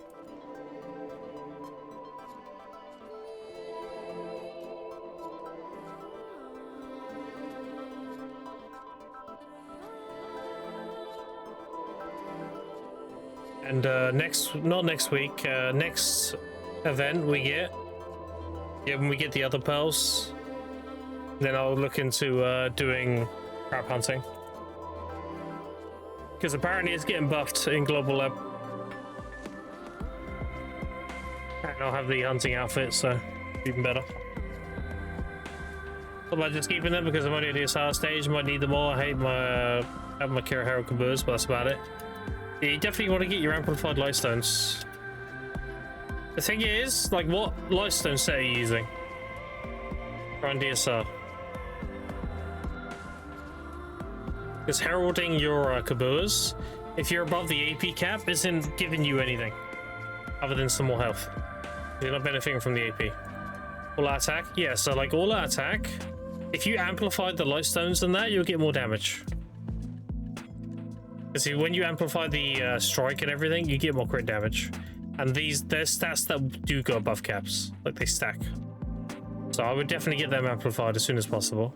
And next event we get, when we get the other pearls, then I'll look into doing crab hunting. Because apparently it's getting buffed in Global Lab. And I'll have the hunting outfit, so even better. What about just keeping them because I'm only at the SR stage, might need them all. I hate my Kira Herald Caboose, but that's about it. Yeah, you definitely want to get your amplified lightstones. The thing is, like, what lightstone set are you using? Around DSR. Because heralding your Caboose, if you're above the AP cap, isn't giving you anything other than some more health. You're not benefiting from the AP. All out attack? Yeah, so like all out attack, if you amplified the lightstones and that, you'll get more damage. See, when you amplify the strike and everything, you get more crit damage. And there's stats that do go above caps, like they stack. So I would definitely get them amplified as soon as possible.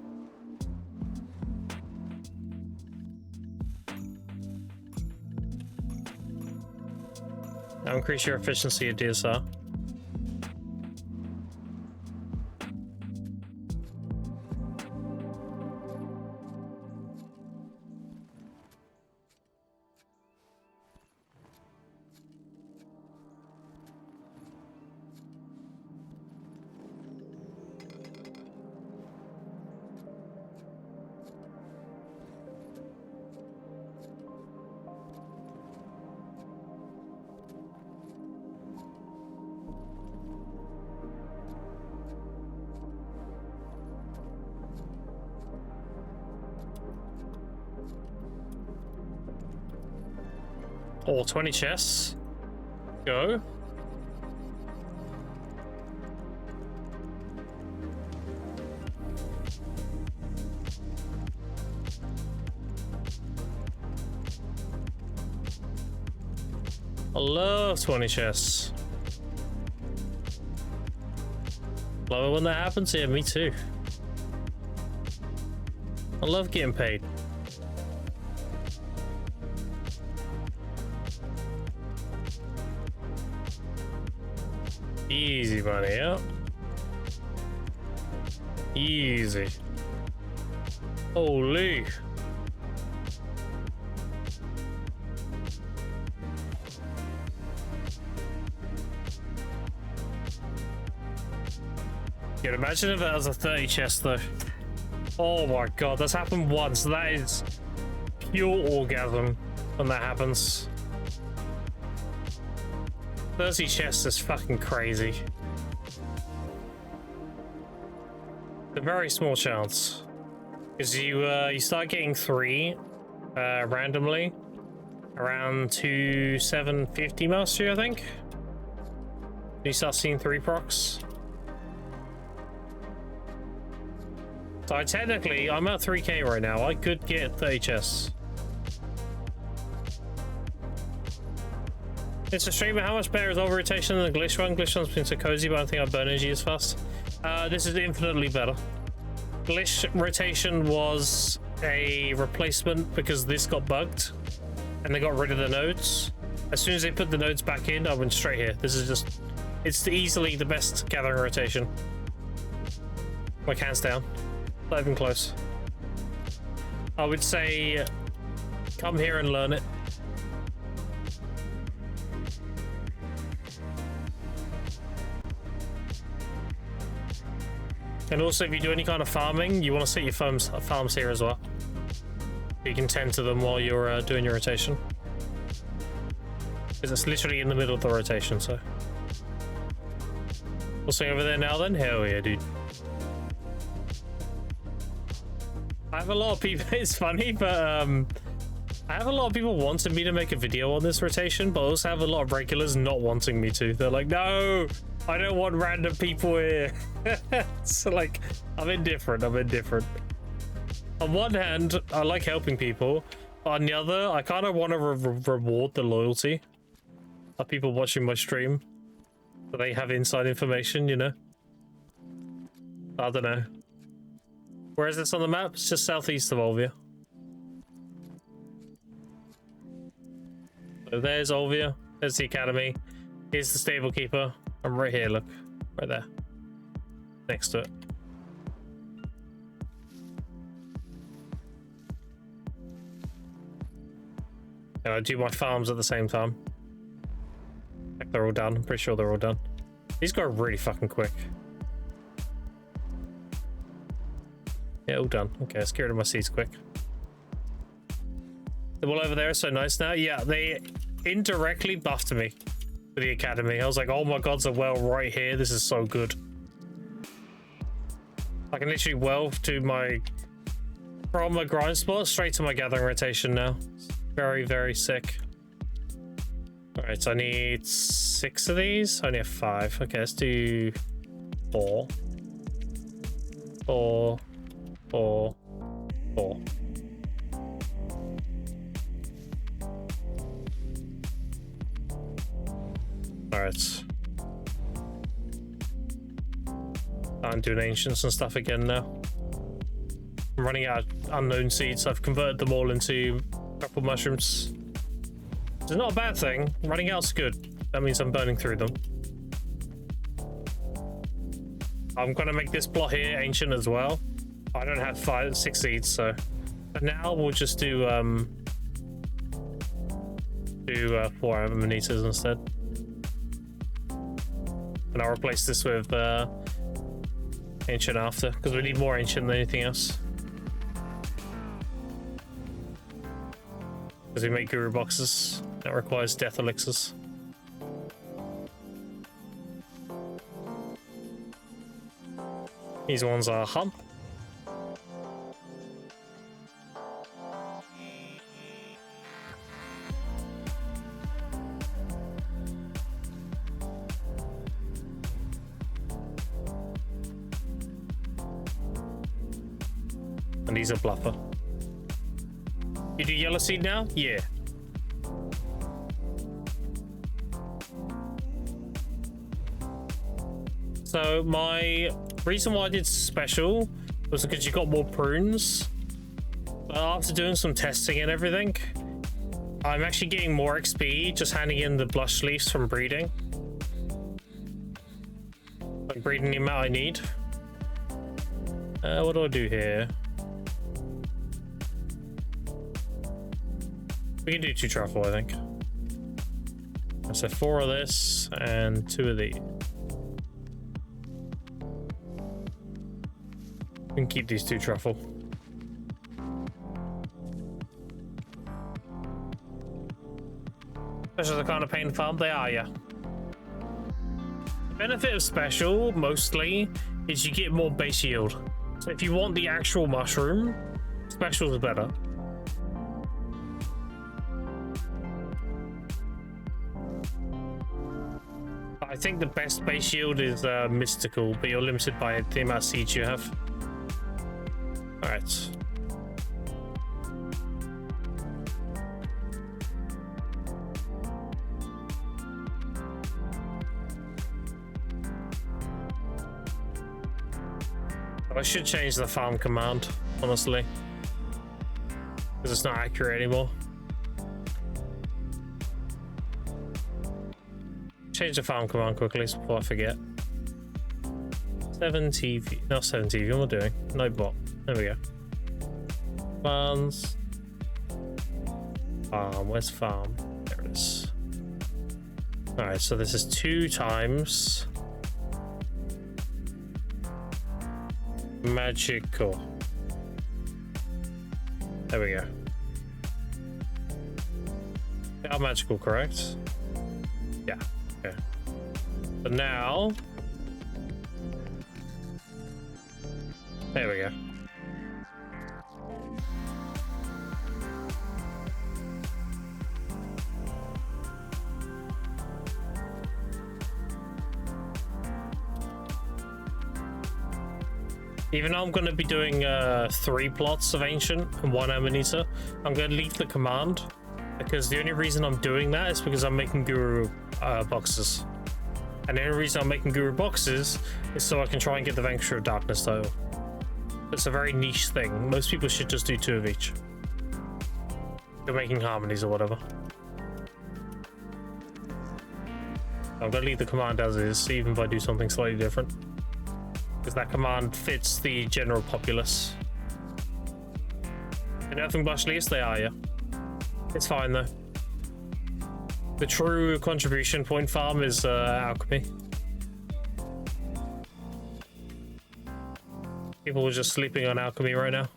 Now increase your efficiency at DSR. Oh, 20 chests. Go. I love 20 chests. Love it when that happens. Yeah, me too. I love getting paid. Easy money, yeah. Easy. Holy. Yeah, imagine if that was a 30 chest though. Oh my god, that's happened once. That is pure orgasm when that happens. 30 chests is fucking crazy. A very small chance. Because you start getting 3 randomly around 2750 mastery, I think. You start seeing 3 procs. So I'm at 3k right now. I could get 30 chests. It's a stream, but how much better is over rotation than the glitch one? Glitch one's been so cozy, but I don't think I burn energy as fast. This is infinitely better. Glitch rotation was a replacement because this got bugged. and they got rid of the nodes. As soon as they put the nodes back in, I went straight here. This is just, it's easily the best gathering rotation. Like hands down, not even close. I would say come here and learn it. And also, if you do any kind of farming, you want to set your farms here as well. You can tend to them while you're doing your rotation. Because it's literally in the middle of the rotation, so. We'll swing over there now then? Hell yeah, dude. I have a lot of people, it's funny, but I have a lot of people wanting me to make a video on this rotation, but I also have a lot of regulars not wanting me to. They're like, no, I don't want random people here. So like, I'm indifferent. On one hand, I like helping people. On the other, I kind of want to reward the loyalty of people watching my stream. So they have inside information, you know? I don't know. Where is this on the map? It's just southeast of Olvia. So there's Olvia. There's the academy. Here's the stable keeper. I'm right here, look. Right there. Next to it. And I do my farms at the same time. Like they're all done. I'm pretty sure they're all done. These go really fucking quick. Yeah, all done. Okay, let's get rid of my seeds quick. The wall over there is so nice now. Yeah, they indirectly buffed me for the academy. I was like, oh my god, there's a well right here. This is so good. I can literally well to my from my grind spot straight to my gathering rotation now. Very, very sick. All right, so I need 6 of these. I only have 5. Okay, let's do 4. 4. 4. 4. All right. I'm doing ancients and stuff again now. I'm running out of unknown seeds. I've converted them all into purple mushrooms. It's not a bad thing. Running out's good. That means I'm burning through them. I'm gonna make this plot here ancient as well. I don't have 6 seeds, so for now we'll just do 4 ammonitors instead. And I'll replace this with ancient after, because we need more ancient than anything else. Because we make guru boxes that requires death elixirs. These ones are hump. And these are bluffer. You do yellow seed now? Yeah. So my reason why I did special was because you got more prunes. But after doing some testing and everything, I'm actually getting more XP just handing in the blush leaves from breeding. Like breeding the amount I need. What do I do here? We can do 2 truffle, I think. So 4 of this and 2 of these. We can keep these 2 truffle. Specials are kind of pain farm. They are, yeah. The benefit of special, mostly, is you get more base yield. So if you want the actual mushroom, special is better. I think the best base yield is mystical, but you're limited by the amount of seeds you have. Alright. I should change the farm command, honestly. Because it's not accurate anymore. change the farm command quickly before I forget. 7 TV, not 7 TV, what am I doing? No bot. There we go. Farms. Farm, where's farm? There it is. Alright, so this is 2 times magical. There we go. They are magical, correct? Yeah, okay. But now... There we go. Even though I'm going to be doing 3 plots of Ancient and 1 Amanita, I'm going to leave the command, because the only reason I'm doing that is because I'm making Guru boxes. And the only reason I'm making Guru boxes is so I can try and get the Vanquisher of Darkness title. It's a very niche thing. Most people should just do 2 of each. You're making harmonies or whatever. I'm going to leave the command as is, even if I do something slightly different. Because that command fits the general populace. And Earthling Blush Leaves, they are, yeah. It's fine though. The true contribution point farm is alchemy. People are just sleeping on alchemy right now.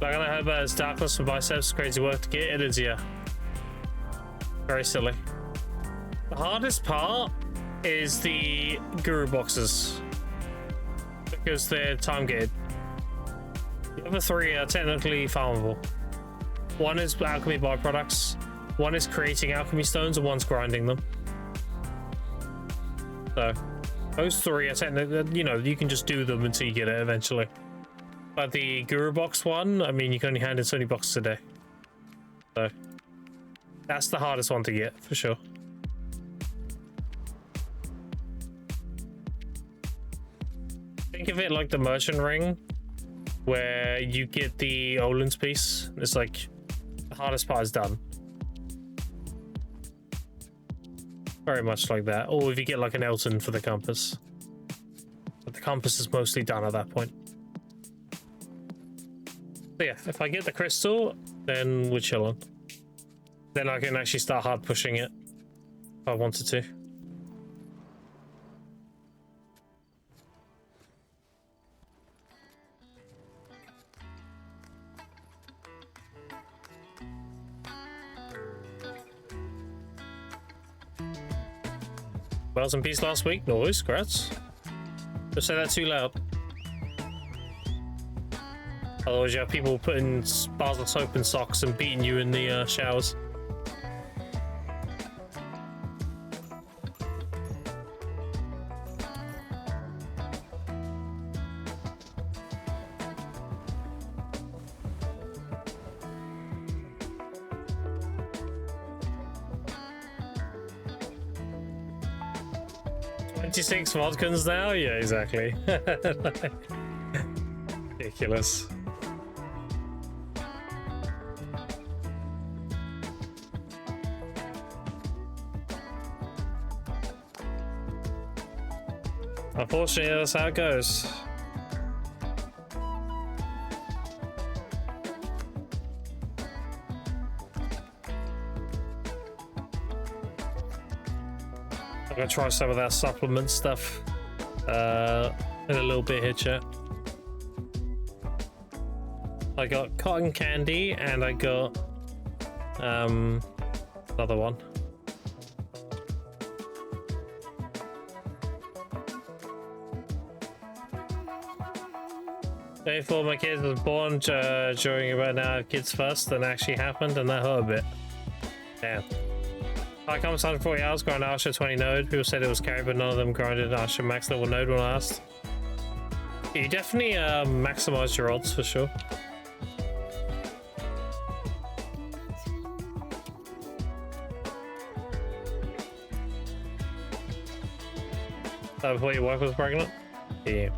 Like I heard about his darkness and biceps, crazy work to get it is, yeah. Very silly. The hardest part is the Guru boxes, because they're time gated. The other 3 are technically farmable. 1 is alchemy byproducts, 1 is creating alchemy stones, and 1's grinding them. So those 3 are technically, you know, you can just do them until you get it eventually. But the Guru box one, I mean, you can only hand in so many boxes a day. So that's the hardest one to get, for sure. Think of it like the merchant ring, where you get the Olin's piece. It's like the hardest part is done. Very much like that. Or if you get like an Elton for the compass. But the compass is mostly done at that point. So yeah, if I get the crystal, then we're chilling. Then I can actually start hard pushing it if I wanted to. Wells and peace last week. Noise, congrats. Don't say that too loud. Otherwise, you have people putting bars of soap in socks and beating you in the showers. $26 vodkas now? Yeah, exactly. Ridiculous. Unfortunately, that's how it goes. I'm gonna try some of that supplement stuff in a little bit here, chat. I got cotton candy and I got another one. Before my kids was born, during about now I have kids first, and actually happened, and that hurt a bit. Damn. I come 140 hours, grind Asha 20 node. People said it was carried, but none of them grinded Asha max level node when I asked. You definitely maximize your odds for sure. That before your wife was pregnant? Yeah.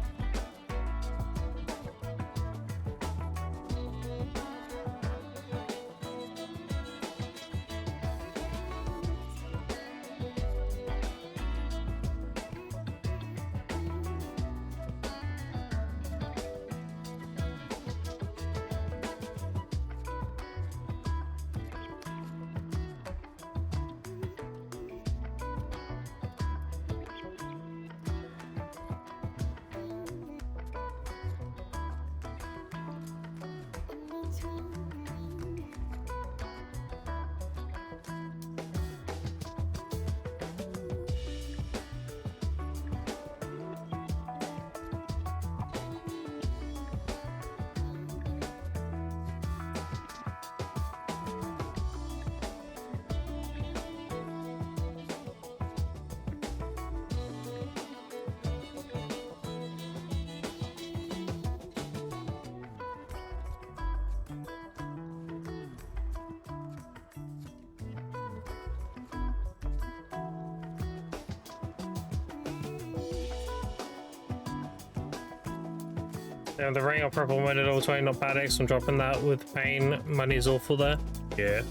Yeah, the ring of purple made it all 20, not bad X. I'm dropping that with pain. Money's awful there. Yeah.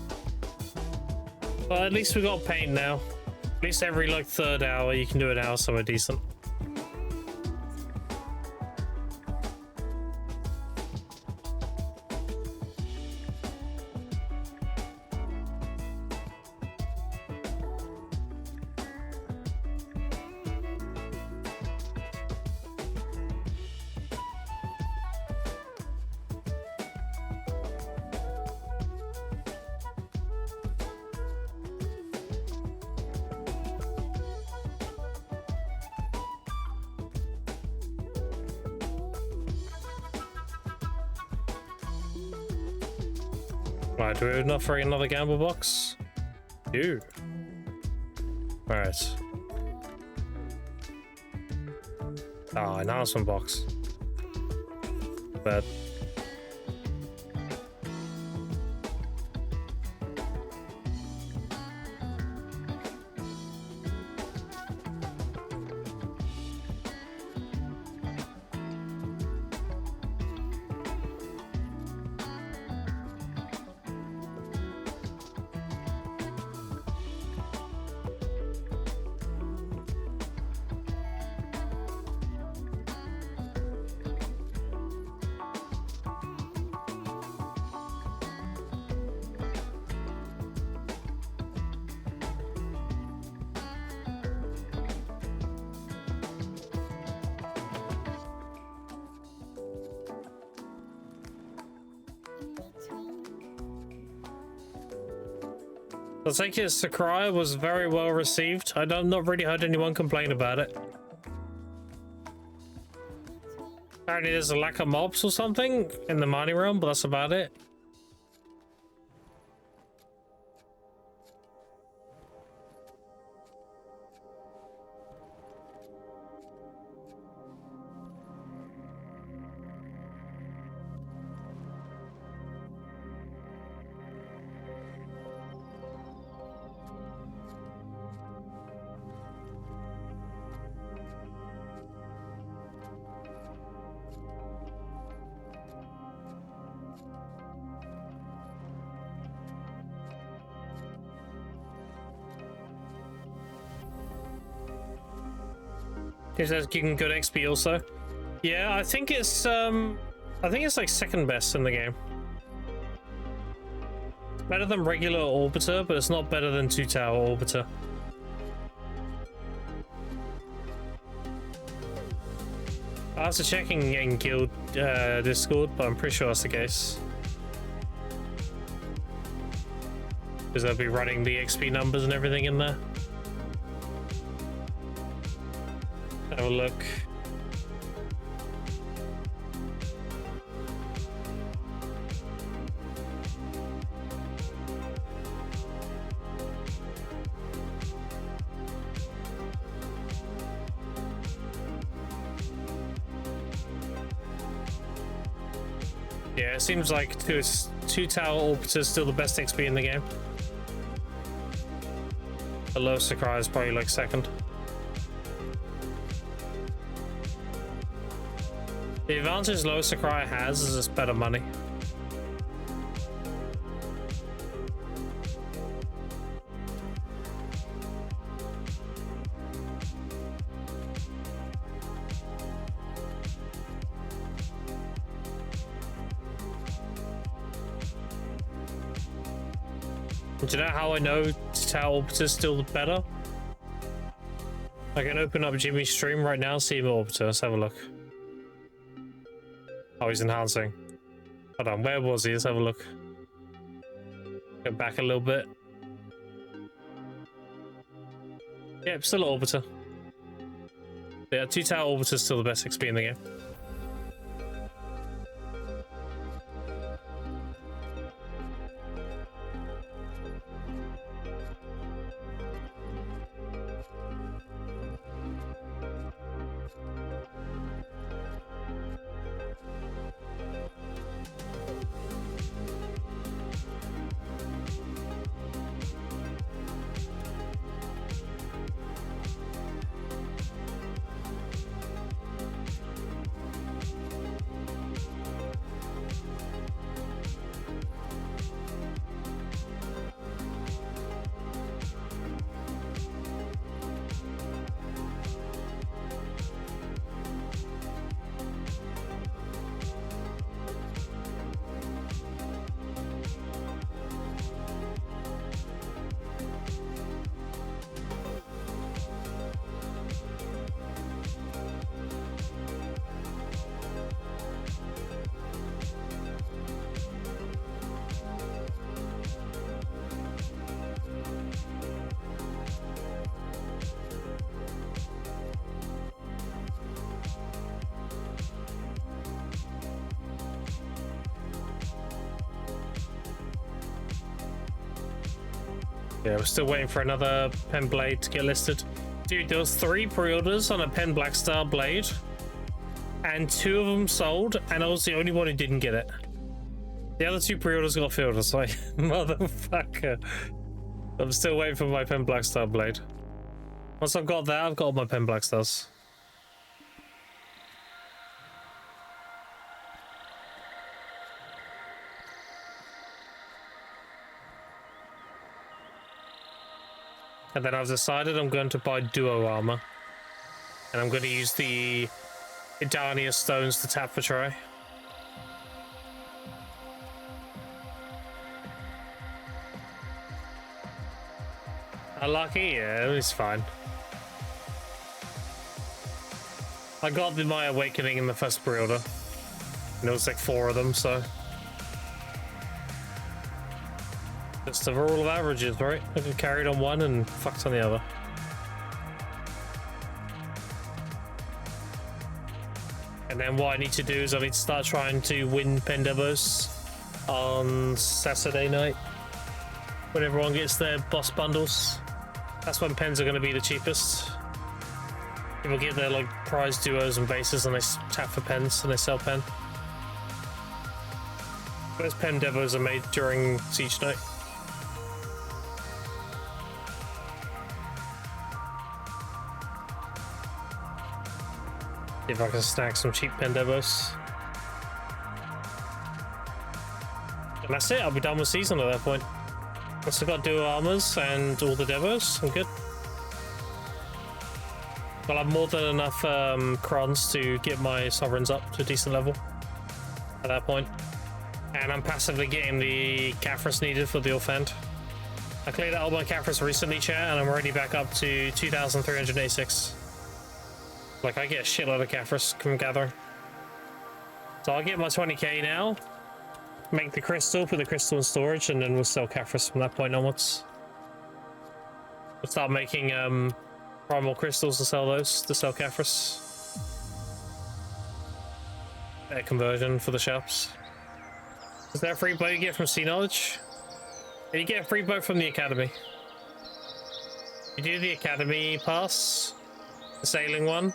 But at least we got pain now. At least every like third hour you can do an hour somewhere decent. Right, do we have enough for another gamble box? Do. Alright. Ah, announcement box. But I think his Sakurai was very well received. I've not really heard anyone complain about it. Apparently there's a lack of mobs or something in the mining realm, but that's about it. He says you can good XP also. Yeah, I think it's like second best in the game. Better than regular Orbiter, but it's not better than 2-tower Orbiter. I was checking in guild Discord, but I'm pretty sure that's the case. Because they'll be running the XP numbers and everything in there. Have a look. Yeah, it seems like two tower orbiter is still the best XP in the game. The low Sakurai is probably like second. The advantage low Sakurai has is it's better money. Do you know how I know Tower Orbiter is still better? I can open up Jimmy's stream right now, see him Orbiter. Let's have a look. Oh, he's enhancing. Hold on, where was he? Let's have a look. Go back a little bit. Yep, still Orbiter. Yeah, 2 Tower Orbiter is still the best XP in the game. Yeah, we're still waiting for another pen blade to get listed. Dude, there was 3 pre-orders on a pen black star blade, and 2 of them sold, and I was the only one who didn't get it. The other 2 pre-orders got filled. I was like, motherfucker. I'm still waiting for my pen black star blade. Once I've got that, I've got all my pen black stars. And then I've decided I'm going to buy duo armor. And I'm going to use the Idania stones to tap for try. Unlucky? Yeah, it's fine. I got my awakening in the first pre-order. And it was like 4 of them, so... Just the rule of averages, right? I could carry it on one and fucked on the other. And then what I need to do is I need to start trying to win pen demos on Saturday night. When everyone gets their boss bundles. That's when pens are going to be the cheapest. People get their like prize duos and bases and they tap for pens and they sell pen. Those pen demos are made during Siege Night. If I can snag some cheap pen demos. And that's it, I'll be done with season at that point. Once I've got dual armors and all the demos, I'm good. I'll have more than enough crons to get my sovereigns up to a decent level at that point. And I'm passively getting the Caphras needed for the offhand. I cleared out all my Caphras recently, chat, and I'm already back up to 2,386. Like, I get a shitload of Caphras from gathering. So I'll get my 20k now, make the crystal, put the crystal in storage, and then we'll sell Caphras from that point onwards. We'll start making primal crystals to sell those, to sell Caphras. Better conversion for the shops. Is that a free boat you get from Sea Knowledge? Yeah, you get a free boat from the Academy. You do the Academy pass, the sailing one.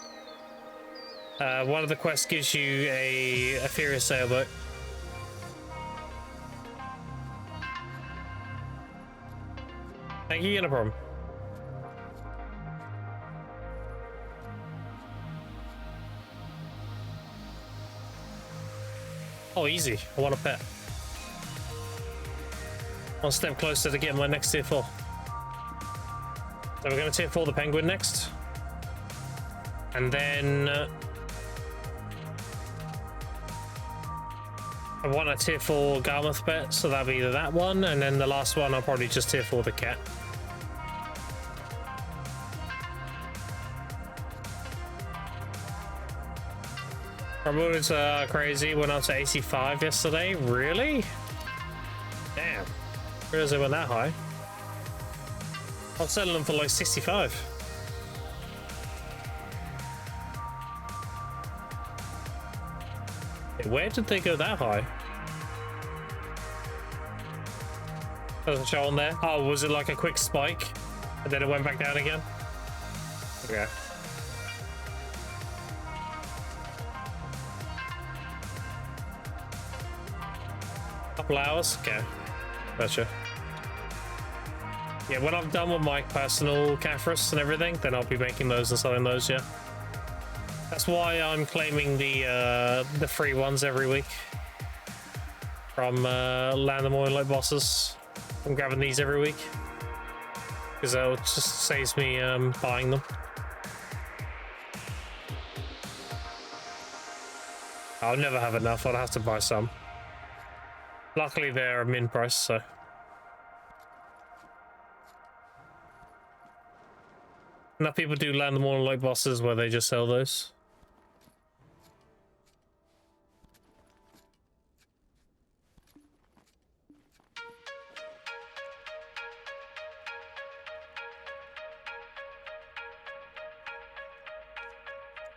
One of the quests gives you a Furious sailboat. Thank you, no problem. Oh, easy. I want a pet. One step closer to getting my next tier 4. So we're going to tier 4 the penguin next. And then... I want a tier 4 Garmouth pet, so that'll be either that one, and then the last one I'll probably just tier 4 the cat. Ramoon's crazy, went up to 85 yesterday. Really? Damn. Realize they went that high. I'm selling them for like 65. Wait, where did they go that high? Doesn't show on there. Oh, was it like a quick spike and then it went back down again? Okay. Couple hours? Okay. Gotcha. Yeah, when I'm done with my personal Caphras and everything, then I'll be making those and selling those, yeah. That's why I'm claiming the free ones every week from Land of More Like Bosses. I'm grabbing these every week because it just saves me buying them. I'll never have enough. I'll have to buy some. Luckily, they're a min price, so. Enough people do Land of More Like Bosses where they just sell those.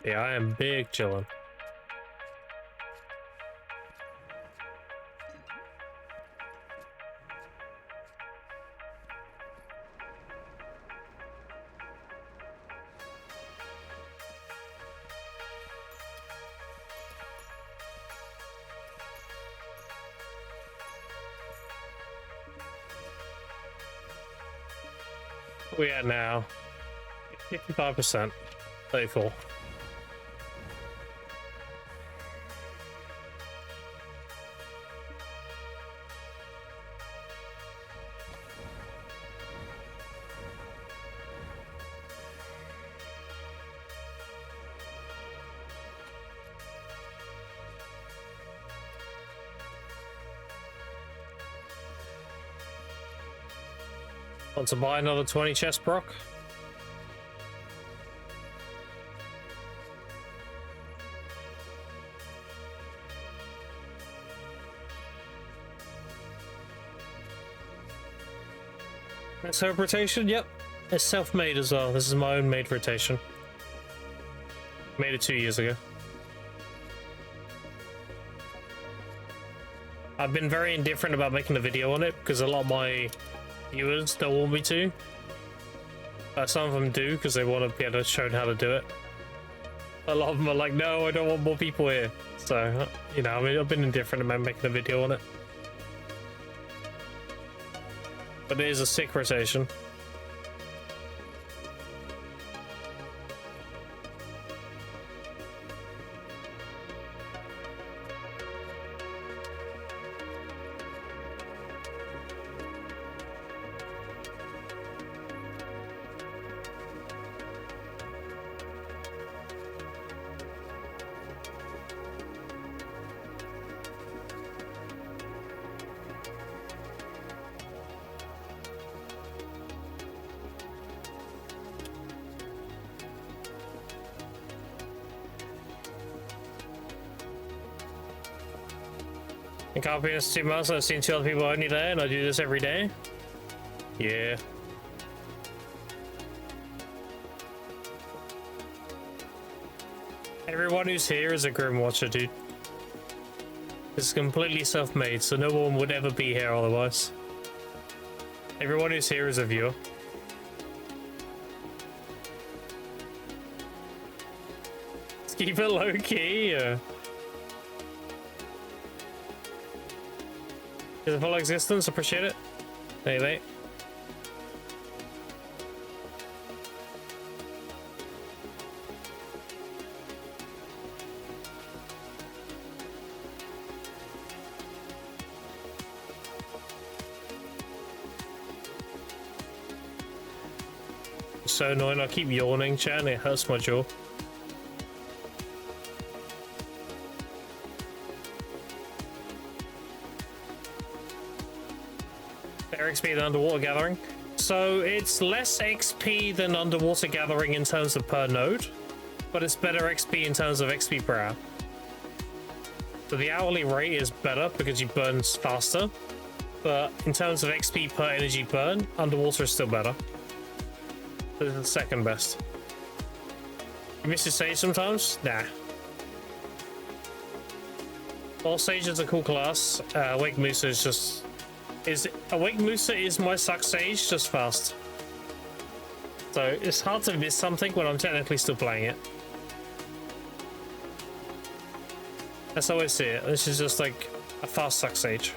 Yeah, I am big chillin'. We at now 55%, 34. Want to buy another 20 chest, Brock? That's her rotation? Yep. It's self-made as well. This is my own made rotation. Made it 2 years ago. I've been very indifferent about making a video on it because a lot of my viewers don't want me to. Some of them do because they want to be able to show how to do it. A lot of them are like, no, I don't want more people here. So, you know, I mean, I've been indifferent about making a video on it. But it is a sick rotation. In Carpenters 2 months, I've seen 2 other people only there, and I do this every day. Yeah. Everyone who's here is a Grim Watcher, dude. It's completely self-made, so no one would ever be here otherwise. Everyone who's here is a viewer. Let's keep it low-key. Is it full existence? Appreciate it. Hey, mate. so annoying. I keep yawning, chat, and it hurts my jaw. Better XP than underwater gathering. So it's less XP than underwater gathering in terms of per node, but it's better XP in terms of XP per hour. So the hourly rate is better because you burn faster, but in terms of XP per energy burn, underwater is still better. This is the second best. You miss your sage sometimes? Nah. All sage is a cool class. Awake Musa is just... Awake Musa is my suck sage, just fast. So it's hard to miss something when I'm technically still playing it. That's how I see it. This is just like a fast suck sage.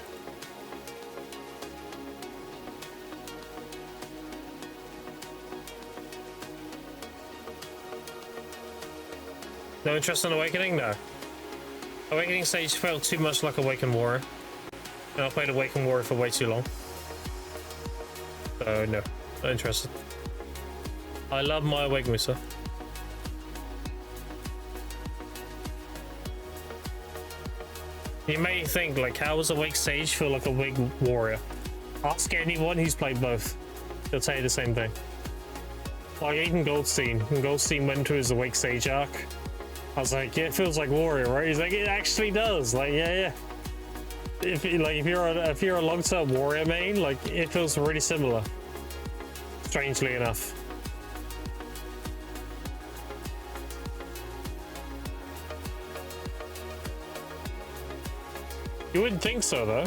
No interest in Awakening? No. Awakening stage felt too much like Awakened Warrior. And I played Awakened Warrior for way too long. So no, not interested. I love my Awake Musa. You may think, like, how does Awake Sage feel like Awake Warrior? Ask anyone who's played both. They'll tell you the same thing. Like, even Goldstein. When Goldstein went to his Awake Sage arc, I was like, yeah, it feels like Warrior, right? He's like, it actually does. Like, yeah. If you're a long-term Warrior main, like, it feels really similar. Strangely enough. You wouldn't think so, though.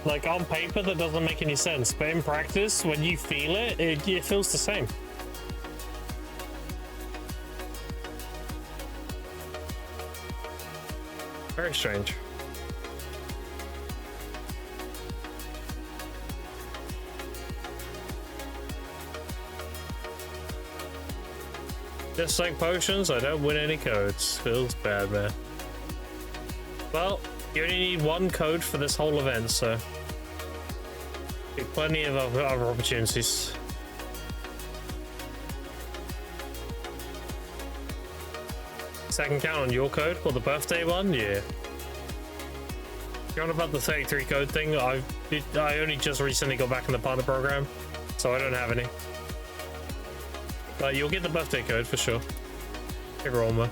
Like, on paper, that doesn't make any sense, but in practice, when you feel it, it feels the same. Very strange. Just like potions, I don't win any codes. Feels bad, man. Well, you only need one code for this whole event, so plenty of other opportunities. Second count on your code? Well, the birthday one? Yeah. You're on about the 33 code thing. I only just recently got back in the partner program, so I don't have any. But you'll get the birthday code for sure. Figure Olma.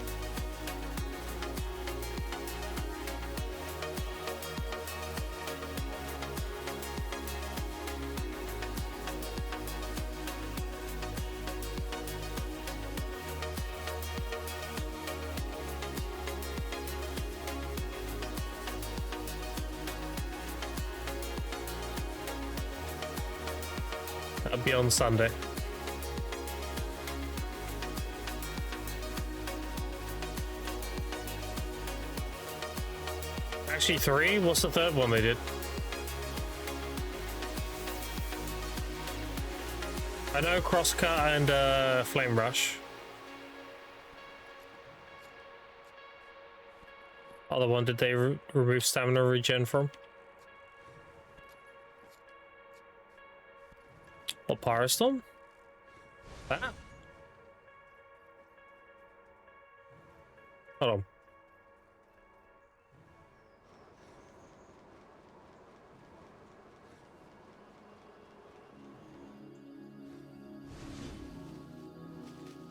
That'll be on Sunday. Actually 3? What's the third one they did? I know Crosscut and Flame Rush. Other one did they remove stamina regen from? What, Pyrostorm? Ah. Hold on.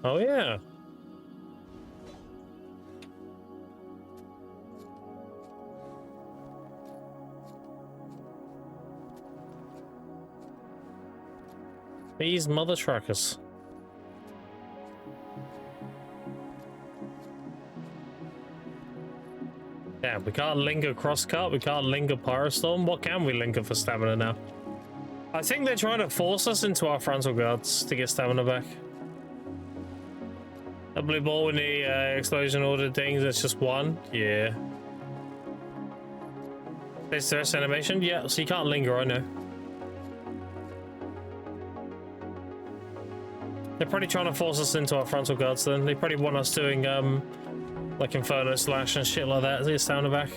Oh yeah. These mother truckers. Damn, we can't linger Crosscut, we can't linger Pyrostorm. What can we linger for stamina now? I think they're trying to force us into our frontal guards to get stamina back. A blue ball in the explosion order things, that's just one. Yeah. There's the rest animation. Yeah, so you can't linger, I know. They're probably trying to force us into our frontal guards then. They probably want us doing, like Inferno Slash and shit like that as it's down the back.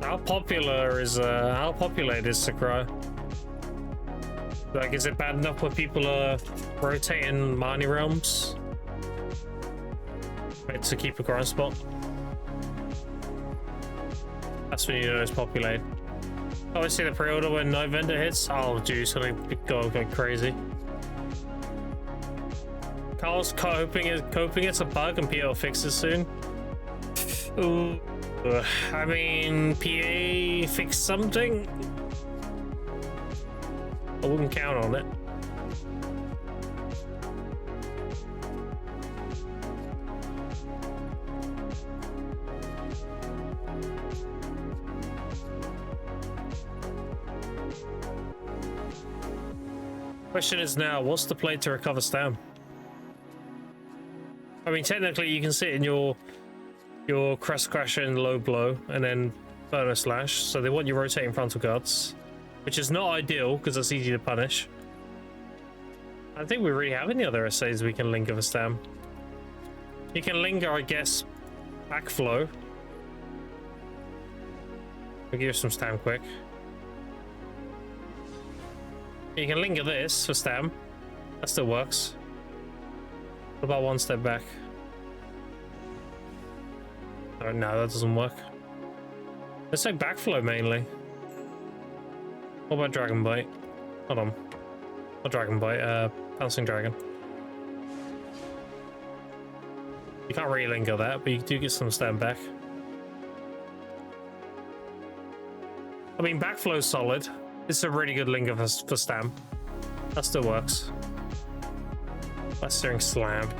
How popular is Sakurai? Like, is it bad enough where people are rotating Marnie realms to keep a grind spot? That's when you know it's populated. Obviously, the pre-order when no vendor hits. Oh, dude, it's gonna go crazy. Carl's hoping it's a bug and PO fixes soon. Ooh. I mean, PA fixed something. I wouldn't count on it. Question is now, what's the play to recover stam? I mean, technically you can sit in your Crest Crasher and Low Blow, and then Inferno Slash, so they want you rotating frontal guards, which is not ideal, because that's easy to punish. I don't think we really have any other essays we can linger for stam. You can linger, I guess, Backflow. I'll give you some stam quick. You can linger this for stam. That still works. What about one step back? Oh, no, that doesn't work. Let's take Backflow mainly. What about Dragon Bite? Hold on. Not Dragon Bite, Bouncing Dragon. You can't really linger that, but you do get some stam back. I mean, Backflow's solid. It's a really good linger for stam. That still works. Blustering Slam.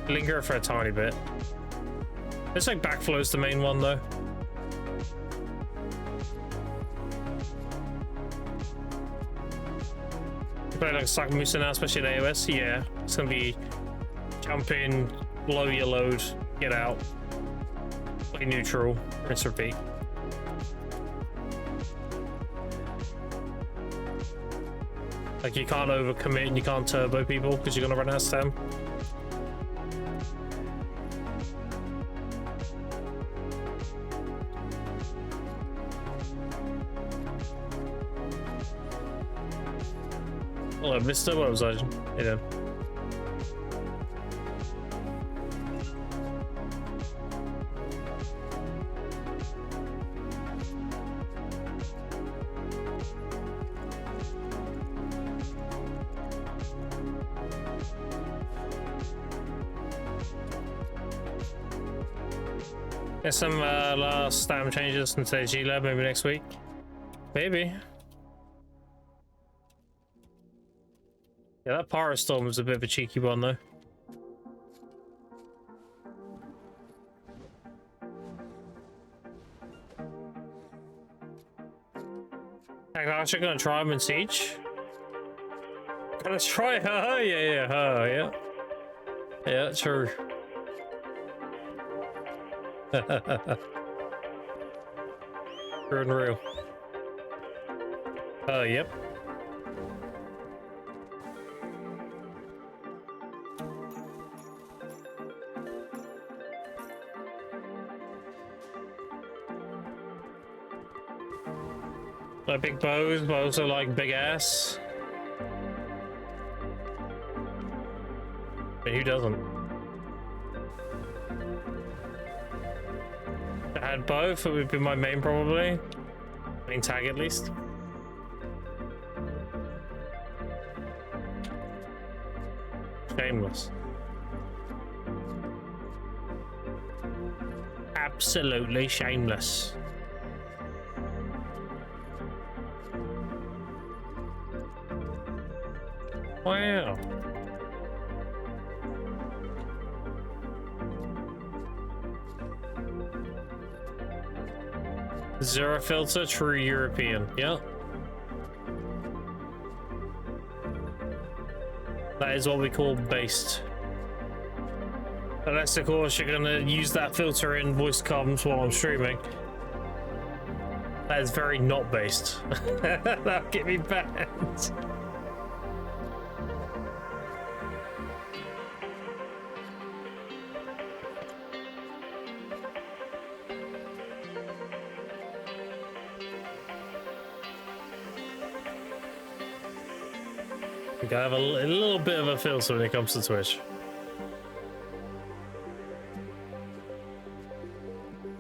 Linger for a tiny bit. It's like Backflow's the main one though. You play like Suck Moose now, especially in AOS. Yeah, it's gonna be jump in, blow your load, get out, play neutral, rinse, repeat. Like, you can't overcommit and you can't turbo people because you're gonna run out of stam. Hello, Mr. What was I? Hey then. There's some last stam changes in today's G-Lab, maybe next week. Maybe. Yeah, that Pyrostorm was a bit of a cheeky one, though. I'm actually gonna try him in Siege. Gonna try her? Yeah. Yeah, true. True and real. Yep. Like big bows, but also like big ass. But who doesn't? If I had both, it would be my main probably. Main tag at least. Shameless. Absolutely shameless. Wow. Zero filter, true European. Yep. That is what we call based. Unless, of course, you're gonna use that filter in voice comms while I'm streaming. That is very not based. That'll get me banned. You gotta have a little bit of a filter when it comes to Twitch.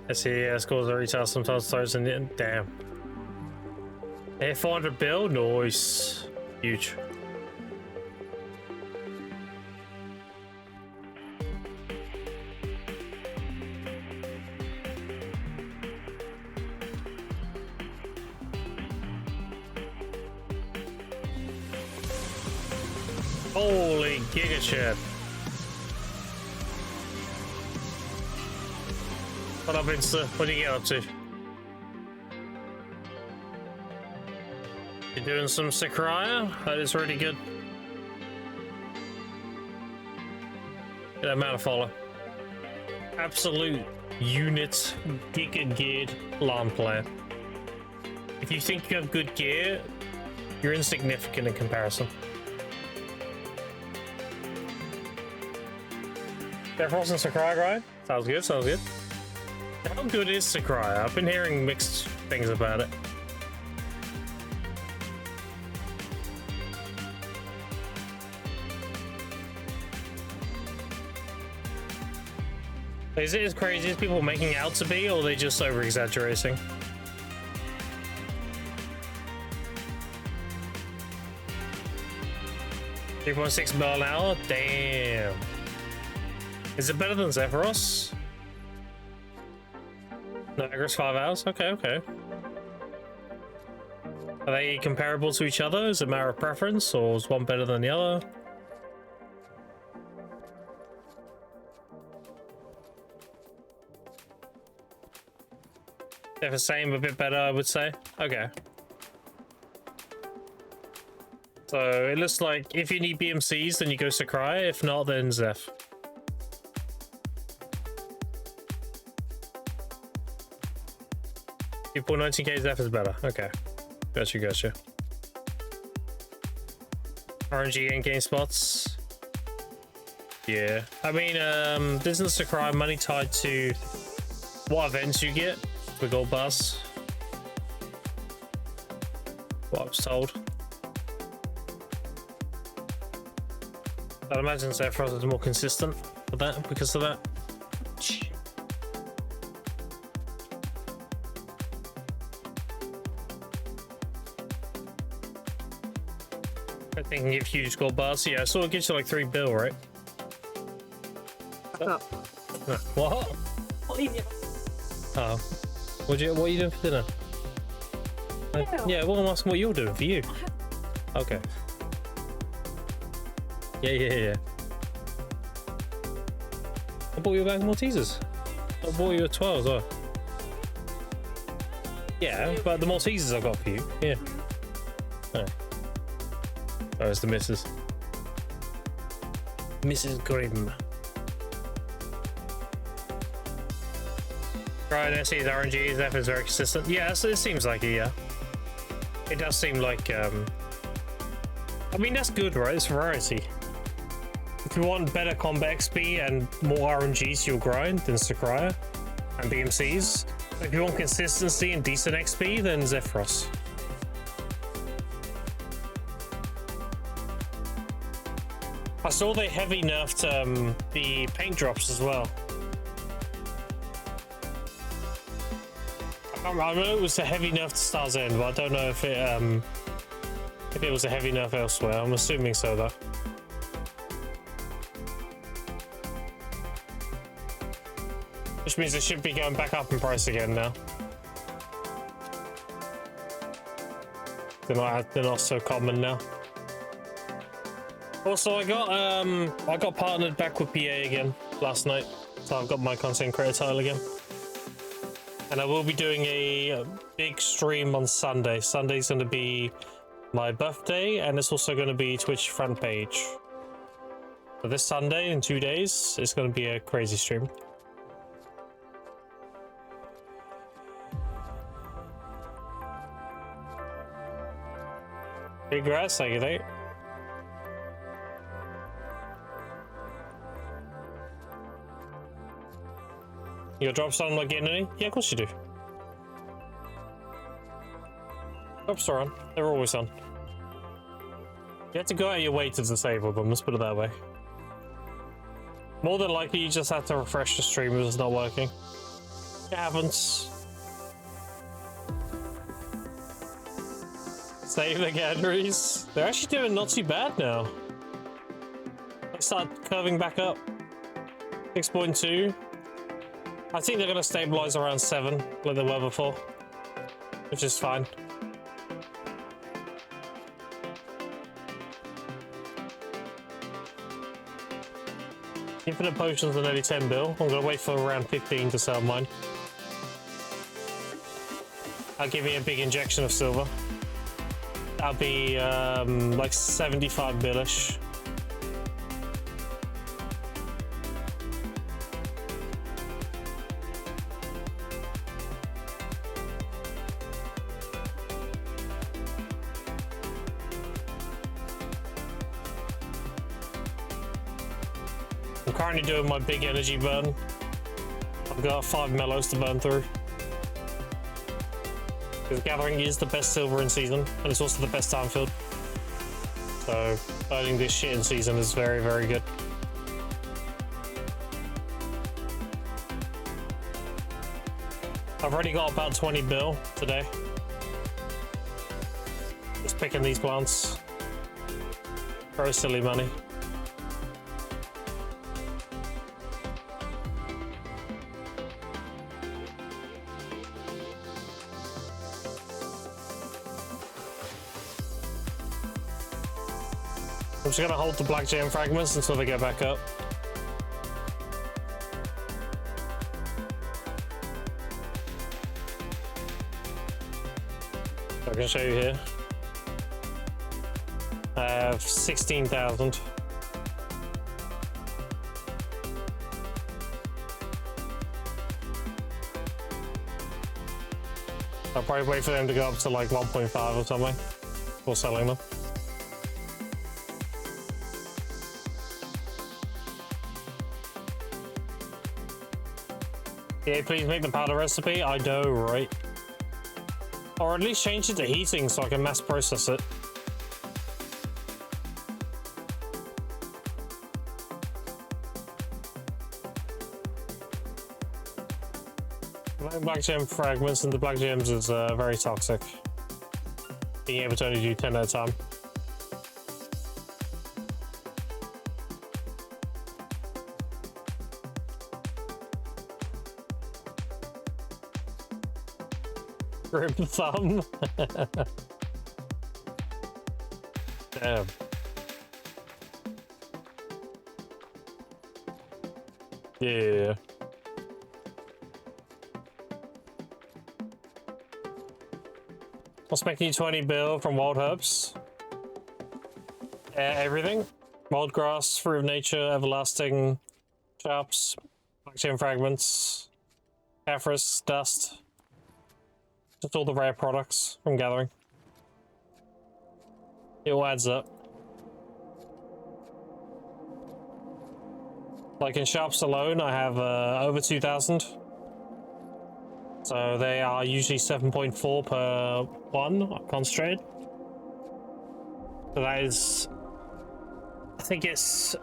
I see scores are retail sometimes throws in it. Damn. Hey, 400 bill? Nice. Huge. Holy giga chip. What up, Insta? What do you get up to? You're doing some Sakurai? That is really good. Get that man a follow. Absolute unit giga geared LAN player. If you think you have good gear, you're insignificant in comparison. Frost and Sakurai grind? Sounds good, sounds good. How good is Sakurai? I've been hearing mixed things about it. Is it as crazy as people making out to be, or are they just over-exaggerating? $3.6 mil an hour? Damn. Is it better than Zephyros? No, Agris 5 hours? Okay, okay. Are they comparable to each other? Is it a matter of preference, or is one better than the other? They're the same, a bit better, I would say. Okay. So it looks like if you need BMCs, then you go Sakurai. If not, then Zeph. 2.19k Zeph is better. Okay. Gotcha, gotcha. RNG in game spots. Yeah. I mean, isn't Sakurai money tied to what events you get? The gold bars. What I was told. I'd imagine Zephyros is more consistent with that because of that. I think it can give huge gold bars. Yeah, so it gives you like 3 bill, right? Up. What? Oh. What are you doing for dinner? Yeah, well, I'm asking what you're doing for you. Okay. Yeah. I bought you a bag of Maltesers. I bought you a 12 as well. Yeah, but the Maltesers I got for you. Yeah. Oh, it's the missus. Mrs. Grimm. Right, I see the RNG Zeph is very consistent. Yeah, so it seems like it, yeah. It does seem like, I mean, that's good, right? It's variety. If you want better combat XP and more RNGs to your grind, then Sakurai and BMCs. If you want consistency and decent XP, then Zephyros. I saw they heavy nerfed the paint drops as well. I know it was a heavy nerf to Star's End, but I don't know if it was a heavy nerf elsewhere. I'm assuming so though. Which means it should be going back up in price again now. They're not so common now. Also, I got partnered back with PA again last night, so I've got my content creator title again. And I will be doing a big stream on Sunday. Sunday's going to be my birthday, and it's also going to be Twitch front page. So this Sunday, in 2 days, it's going to be a crazy stream. Big grass, thank you, mate. Your drops on not getting any? Yeah, of course you do. Drops are on. They're always on. You have to go out of your way to disable them, let's put it that way. More than likely, you just have to refresh the stream if it's not working. It happens. Save the galleries. They're actually doing not too bad now. They start curving back up. 6.2. I think they're going to stabilize around 7 like they were before, which is fine. Infinite potions are nearly 10 bill. I'm going to wait for around 15 to sell mine. That'll give me a big injection of silver. That'll be like 75 billish. I'm currently doing my big energy burn. I've got 5 mellows to burn through. Because gathering is the best silver in season, and it's also the best time field. So burning this shit in season is very, very good. I've already got about 20 bill today. Just picking these plants. Very silly money. I'm just gonna hold the black gem fragments until they get back up. I can show you here. I have 16,000. I'll probably wait for them to go up to like 1.5 or something before selling them. Yeah, please make the powder recipe. I know, right? Or at least change it to heating so I can mass process it. Black gem fragments, and the black gems is very toxic. Being able to only do 10 at a time. Grim thumb. Damn. Yeah. What's making you 20 bill from wild herbs? Everything. Wild grass, fruit of nature, everlasting, chops, black gem fragments, Caphras, dust. Just all the rare products from gathering. It all adds up. Like in shops alone, I have over 2,000. So they are usually 7.4 per one concentrated. So that is, I think it's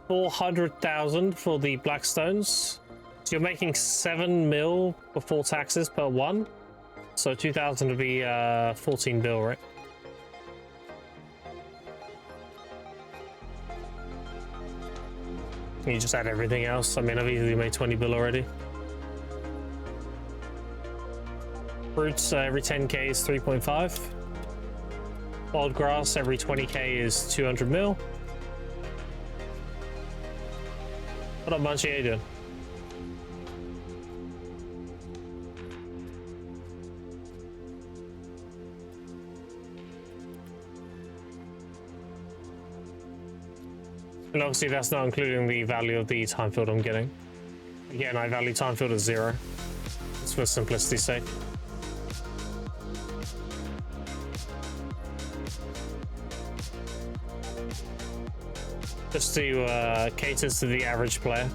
400,000 for the blackstones. So you're making 7 mil before taxes per one. So 2,000 would be 14 bill, right? You just add everything else. I mean, I've easily made 20 bill already. Fruits every 10k is 3.5. Wild grass every 20k is 200 mil. What up, Munchie? How you doing? And obviously that's not including the value of the time field I'm getting. Again, I value time field as 0. Just for simplicity's sake. Just to cater to the average player.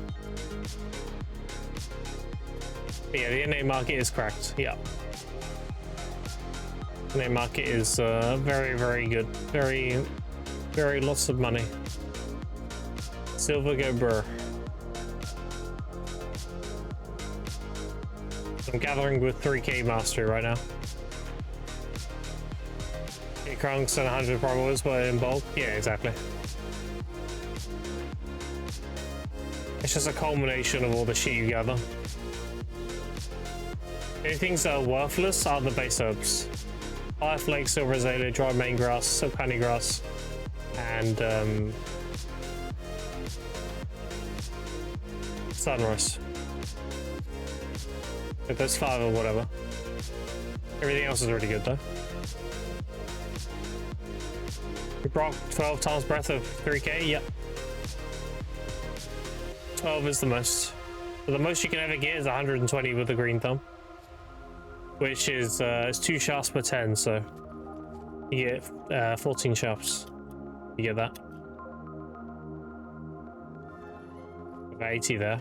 But yeah, the in-game market is cracked. Yeah. The in-game market is very, very good. Very, very lots of money. Silver go burr. I'm gathering with 3k mastery right now. 8 crunks and 100 probos, but in bulk. Yeah, exactly. It's just a culmination of all the shit you gather. The only things that are worthless are the base herbs. Fire flake, silver azalea, dry main grass, silk honey grass, and sunrise. If there's 5 or whatever. Everything else is really good though. We brought 12 times breath of 3k, yep. 12 is the most. But the most you can ever get is 120 with the green thumb. Which is it's 2 shafts per 10, so you get 14 shafts. You get that. About 80 there.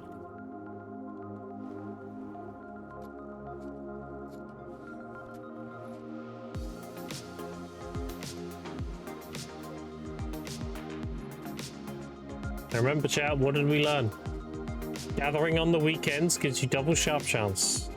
Now remember, chat, what did we learn? Gathering on the weekends gives you double sharp chance.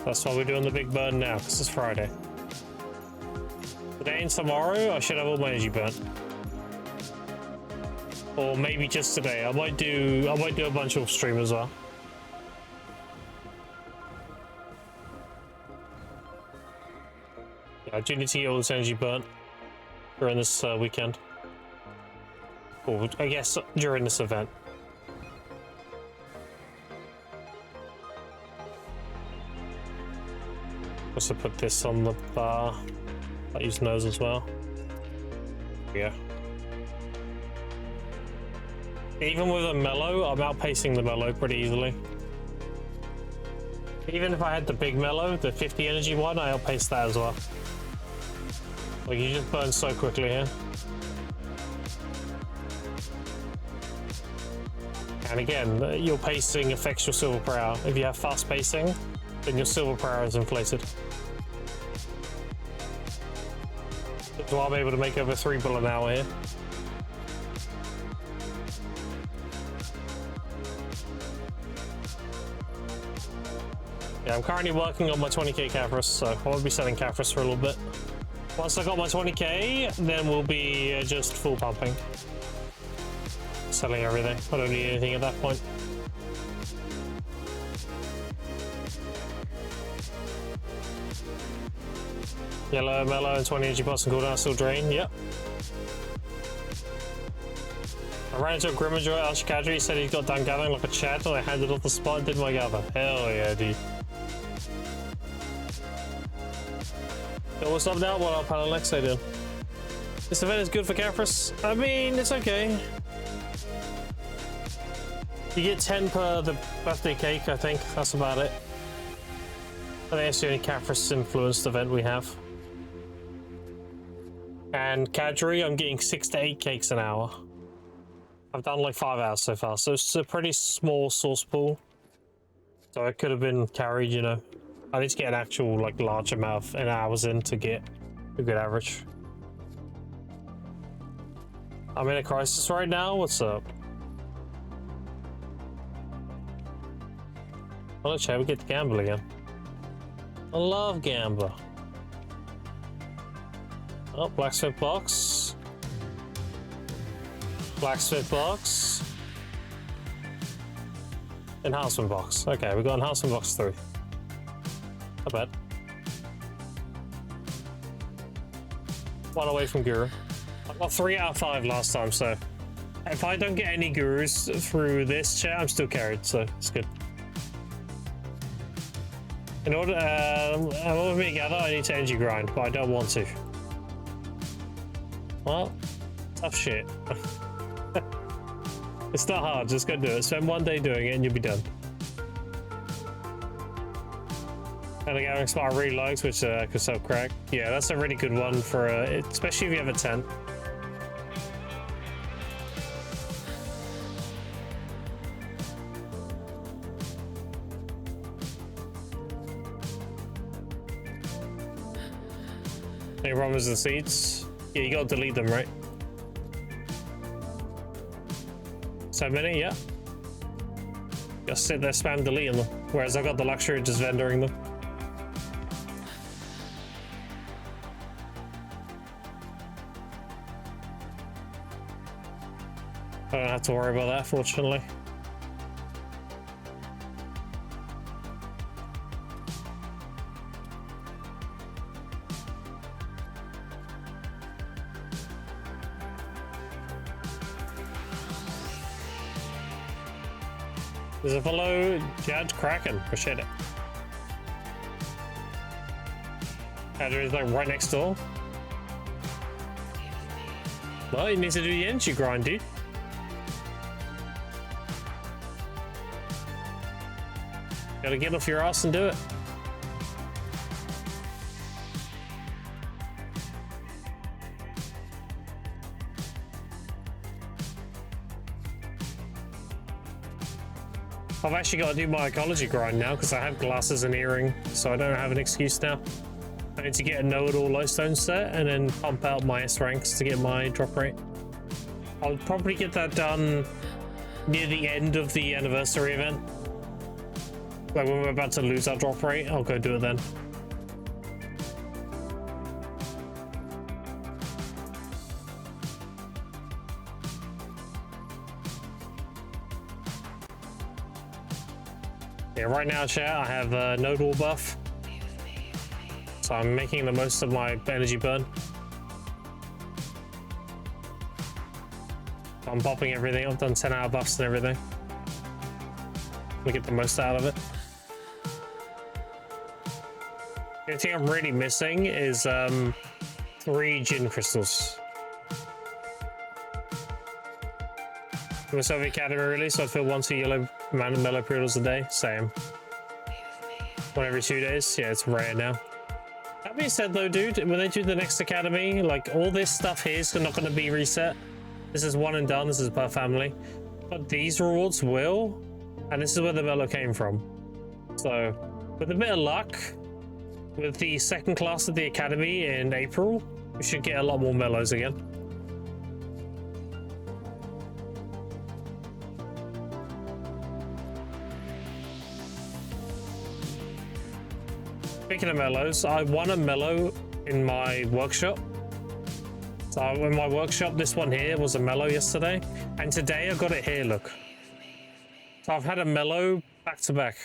That's why we're doing the big burn now, because it's Friday. Today and tomorrow, I should have all my energy burnt. Or maybe just today. I might do a bunch of stream as well. Yeah, I do need to get all this energy burnt during this weekend. Or I guess during this event. Also put this on the bar. I use nose as well. Yeah. Even with a mellow, I'm outpacing the mellow pretty easily. Even if I had the big mellow, the 50 energy one, I outpace that as well. Like, you just burn so quickly here. And again, your pacing affects your silver per hour. If you have fast pacing, then your silver per hour is inflated. That's why I'm able to make over 3 bill an hour here. Yeah, I'm currently working on my 20k Caprus, so I won't be selling Caprus for a little bit. Once I got my 20k, then we'll be just full pumping. Selling everything. I don't need anything at that point. Yellow, mellow, and 20 energy plus and cooldown still drain. Yep. I ran into a Grimmajoy Archicadry. He said he got done gathering like a chat, and I handed off the spot and did my gather. Hell yeah, dude. So what's up now? What up, Alex? How you doing? This event is good for Caprus. I mean, it's okay. You get 10 per the birthday cake, I think. That's about it. I think that's the only Caprus influenced event we have. And Kadri, I'm getting 6 to 8 cakes an hour. I've done like 5 hours so far, so it's a pretty small source pool. So it could have been carried, you know. I need to get an actual, like, large amount of hours in to get a good average. I'm in a crisis right now. What's up? Well, shall we get to gamble again? I love gamble. Oh, blacksmith box. Blacksmith box. Enhancement box. Okay, we got enhancement box 3. Not bad. 1 away from Guru. I got 3 out of 5 last time, so if I don't get any Gurus through this chat, I'm still carried, so it's good. In order for me to gather, I need to energy grind, but I don't want to. Well, tough shit. It's not hard, just go do it. Spend 1 day doing it and you'll be done. And the gathering spot I really liked, which could sell crack. Yeah, that's a really good one for, especially if you have a tent. Any problems with the seeds? Yeah, you gotta delete them, right? So many, yeah. Just sit there spam deleting them. Whereas I got the luxury of just vendoring them. I don't have to worry about that, fortunately. There's a follow Jad Kraken. Appreciate it. Adder is like right next door. Well, you need to do the energy grind, dude. Gotta get off your ass and do it. I've actually got to do my ecology grind now because I have glasses and earring, so I don't have an excuse now. I need to get a know-it-all lightstone set and then pump out my S ranks to get my drop rate. I'll probably get that done near the end of the anniversary event. Like when we're about to lose our drop rate, I'll go do it then. Yeah, right now, chat, I have a node wall buff. So I'm making the most of my energy burn. I'm popping everything. I've done 10-hour buffs and everything. We get the most out of it. The only thing I'm really missing is 3 gin crystals. I'm a Soviet Academy really, so I fill 1 2 yellow mellow pre-orders a day. Same. 1 every 2 days. Yeah, it's rare now. That being said though, dude, when they do the next academy, like all this stuff here is not going to be reset. This is one and done. This is per family. But these rewards will, and this is where the mellow came from. So, with a bit of luck, with the second class of the academy in April, we should get a lot more mellows again. Speaking of mellows, I won a mellow in my workshop. So in my workshop, this one here was a mellow yesterday, and today I got it here, look. So I've had a mellow back to back.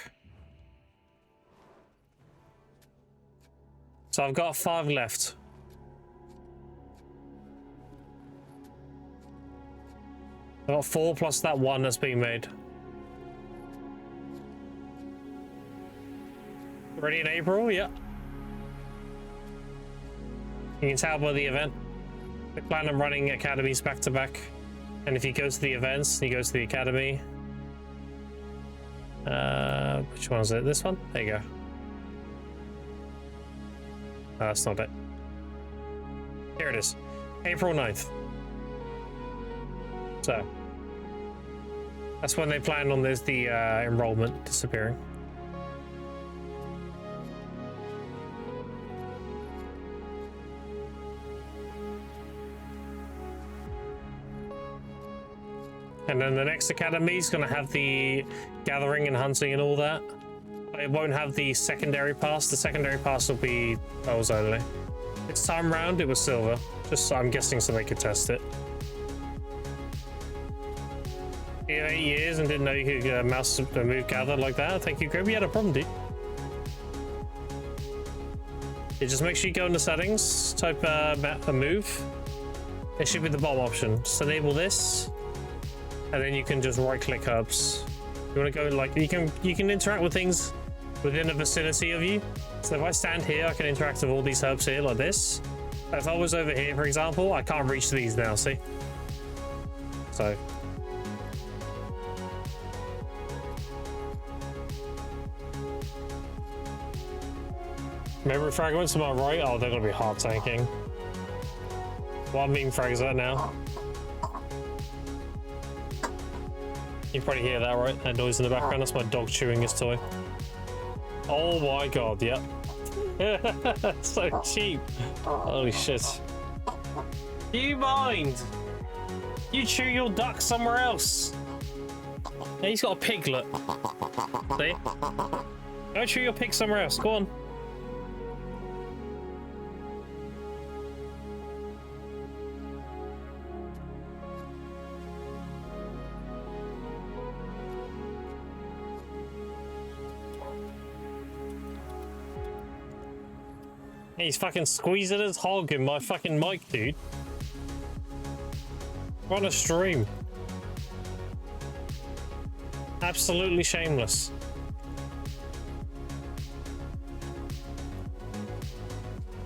So I've got 5 left. I've got 4 plus that 1 that's been made. Ready in April? Yeah. You can tell by the event. I plan on running academies back to back. And if you go to the events, you go to the academy. Which one is it? This one? There you go. That's not it. Here it is. April 9th. So. That's when they plan on the enrollment disappearing. And then the next academy is going to have the gathering and hunting and all that. It won't have the secondary pass. The secondary pass will be those only. This time round, it was silver. Just I'm guessing so they could test it. In 8 years and didn't know you could mouse move gather like that. Thank you, Grib. You had a problem, dude. Yeah, just make sure you go into settings, type a move. It should be the bottom option. Just enable this, and then you can just right-click hubs. You want to go like you can interact with things within a vicinity of you. So if I stand here, I can interact with all these hubs here like this. If I was over here, for example, I can't reach these now. See? So. Memory fragments to my right? Oh, they're gonna be hard tanking. What meme frag is that now? You probably hear that, right? That noise in the background. That's my dog chewing his toy. Oh my god, yep. So cheap. Holy shit. Do you mind? You chew your duck somewhere else. Yeah, he's got a piglet. See? Go chew your pig somewhere else. Go on. He's fucking squeezing his hog in my fucking mic, dude. We're on a stream. Absolutely shameless.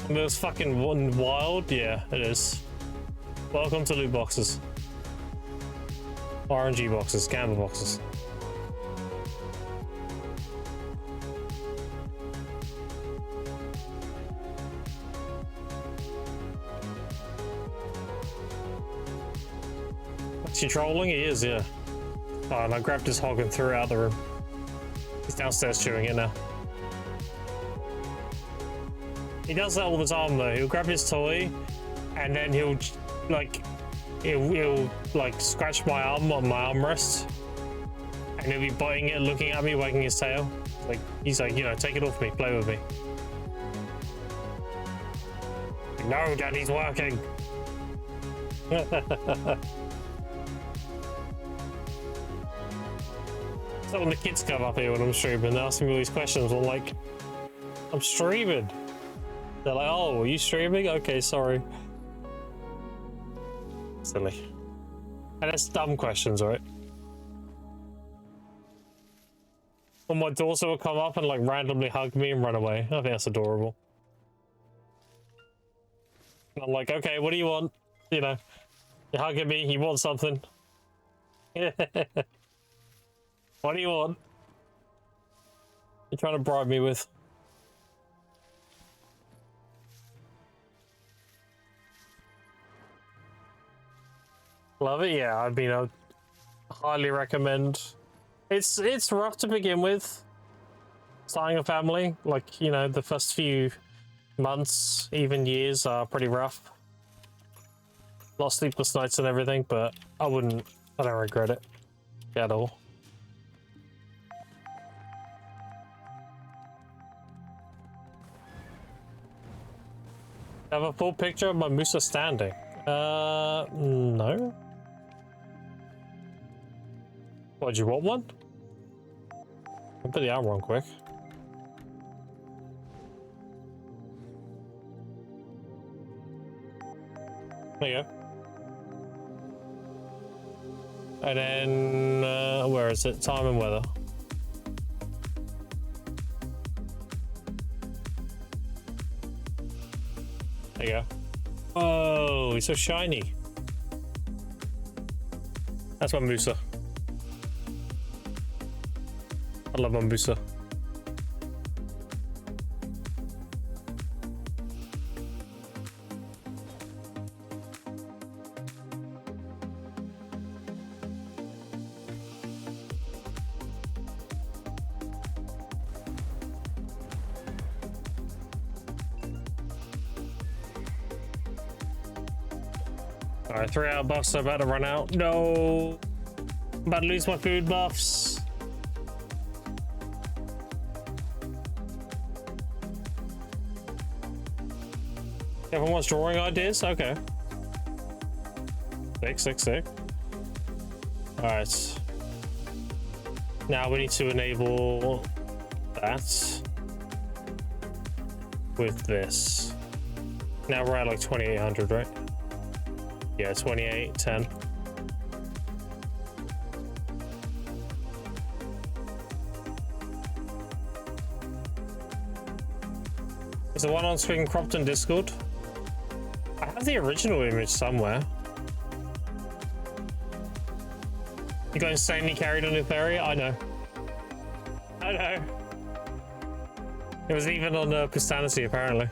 And it was fucking one wild? Yeah, it is. Welcome to loot boxes. RNG boxes, gamble boxes. Is he trolling? He is, yeah. Oh, and I grabbed his hog and threw it out the room. He's downstairs chewing it now. He does that all the time though. He'll grab his toy and then he'll like scratch my arm on my armrest and he'll be biting it, looking at me, wagging his tail. Like he's like, you know, take it off me, play with me. No, Daddy's working. So when the kids come up here when I'm streaming, they're asking me all these questions. I'm like, I'm streaming. They're like, oh, are you streaming? Okay, sorry. Silly. And it's dumb questions, right? When my daughter will come up and like randomly hug me and run away. I think that's adorable. And I'm like, okay, what do you want? You know, you're hugging me, you want something. What do you want? You're trying to bribe me with? Love it, yeah. I mean, I highly recommend. It's rough to begin with. Starting a family, like, you know, the first few months, even years, are pretty rough. A lot of sleepless nights and everything, but I don't regret it at all. Have a full picture of my Musa standing. No. What, do you want one? I'll put the armor on quick. There you go. And then, where is it? Time and weather. There you go. Oh, he's so shiny. That's my Musa. I love my Musa. Alright, 3 hour buffs are about to run out. No! I'm about to lose my food buffs. Everyone wants drawing ideas? Okay. Sick. Alright. Now we need to enable that with this. Now we're at like 2800, right? Yeah, 2810. Is the one on screen cropped in Discord? I have the original image somewhere. You got insanely carried on your theory? I know. It was even on Pistanity, apparently.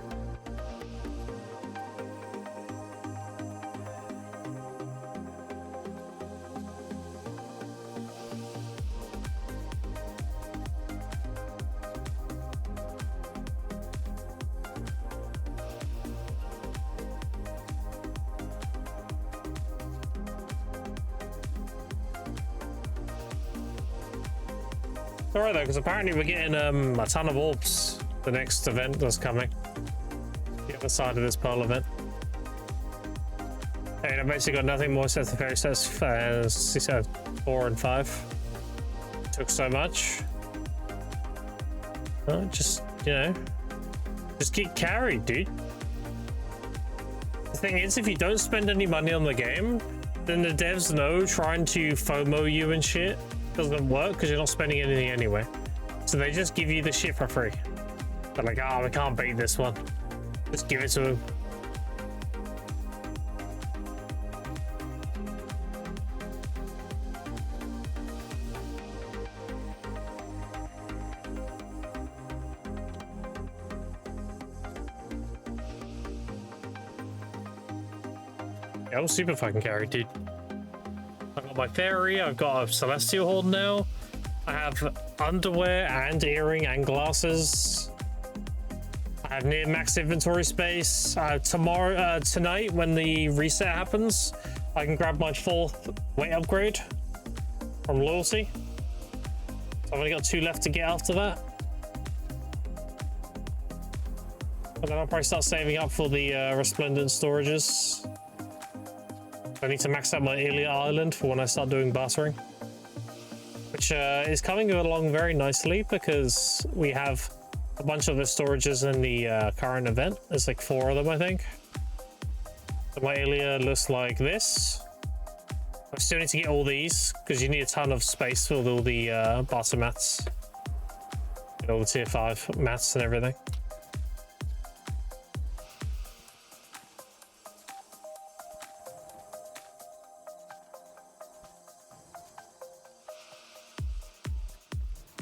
Alright though, because apparently we're getting a ton of orbs the next event that's coming. The other side of this pearl event. And I've basically got nothing more set to fairy sets as he said 4 and 5. Took so much. Just, you know, just get carried, dude. The thing is, if you don't spend any money on the game, then the devs know trying to FOMO you and shit doesn't work because you're not spending anything anyway. So they just give you the shit for free. They're like, we can't beat this one. Just give it to them. Yeah, I'm super fucking carried, dude. I've got my fairy, I've got a celestial hold now. I have underwear and earring and glasses. I have near max inventory space. Tonight, when the reset happens, I can grab my 4th weight upgrade from loyalty. So I've only got 2 left to get after that. And then I'll probably start saving up for the resplendent storages. I need to max out my Ilia Island for when I start doing bartering, which is coming along very nicely because we have a bunch of the storages in the current event. There's like 4 of them, I think. So my Ilia looks like this. I still need to get all these because you need a ton of space for all the barter mats and all the tier 5 mats and everything.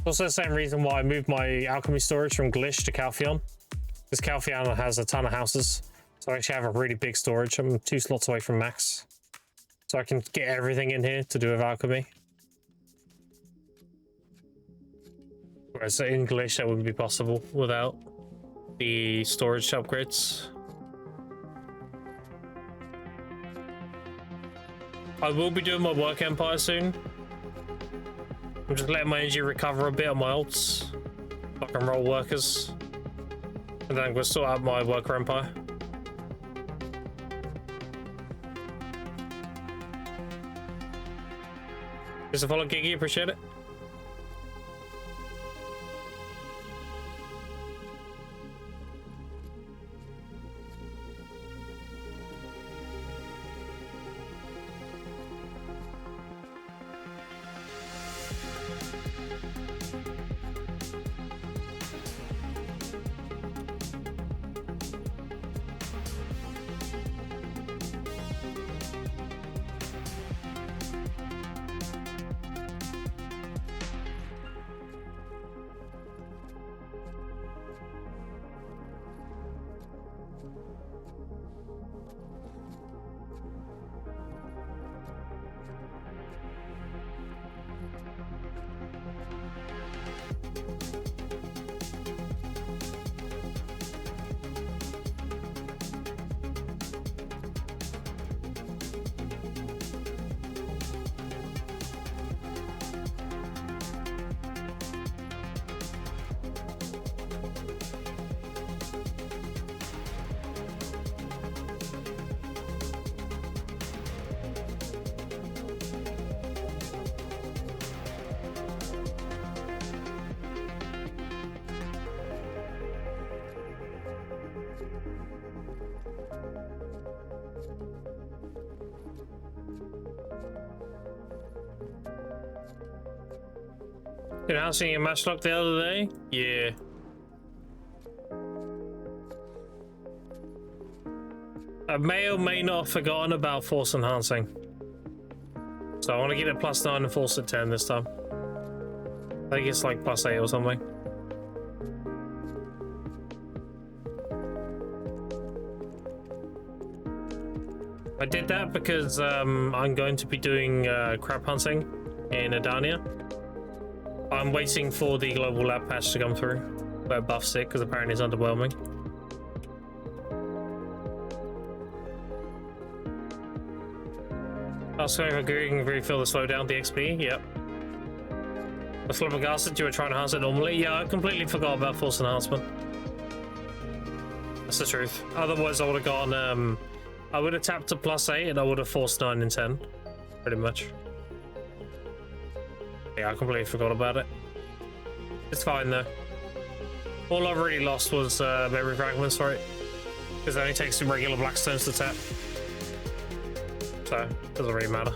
Also the same reason why I moved my alchemy storage from Glish to Calpheon, because Calpheon has a ton of houses, so I actually have a really big storage. I'm 2 slots away from max, so I can get everything in here to do with alchemy. Whereas in Glish that wouldn't be possible without the storage upgrades. I will be doing my work empire soon. I'm just letting my energy recover a bit on my ults. I can roll workers. And then I'm going to sort out my worker empire. Just a follow, Giggy, appreciate it. You know, seeing a matchlock the other day? Yeah. I may or may not have forgotten about force enhancing. So I want to get it +9 and force at 10 this time. I think it's like +8 or something. I did that because I'm going to be doing crab hunting in Adania. I'm waiting for the global lab patch to come through, where it buffs it, because apparently it's underwhelming. I was going for Googling refill the slowdown the XP, yep. I was flabbergasted you were trying to enhance it normally. Yeah, I completely forgot about force enhancement. That's the truth. Otherwise I would have gone, I would have tapped to +8 and I would have forced 9 and 10. Pretty much. Yeah, I completely forgot about it. It's fine though. All I've really lost was memory fragments, right? Because it only takes some regular blackstones to tap. So, it doesn't really matter.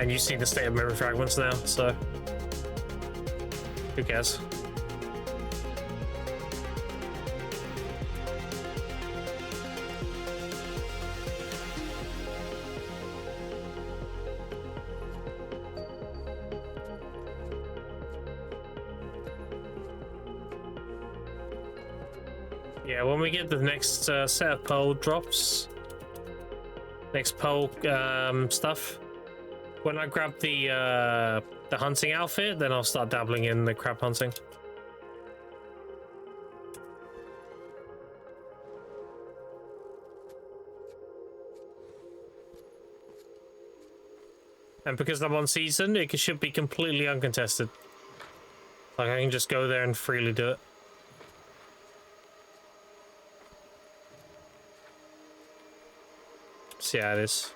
And you see the state of memory fragments now, so who cares? Yeah, when we get the next set of pole drops, next pole stuff, when I grab the hunting outfit, then I'll start dabbling in the crab hunting. And because I'm on season, it should be completely uncontested. Like I can just go there and freely do it. So yeah, it is.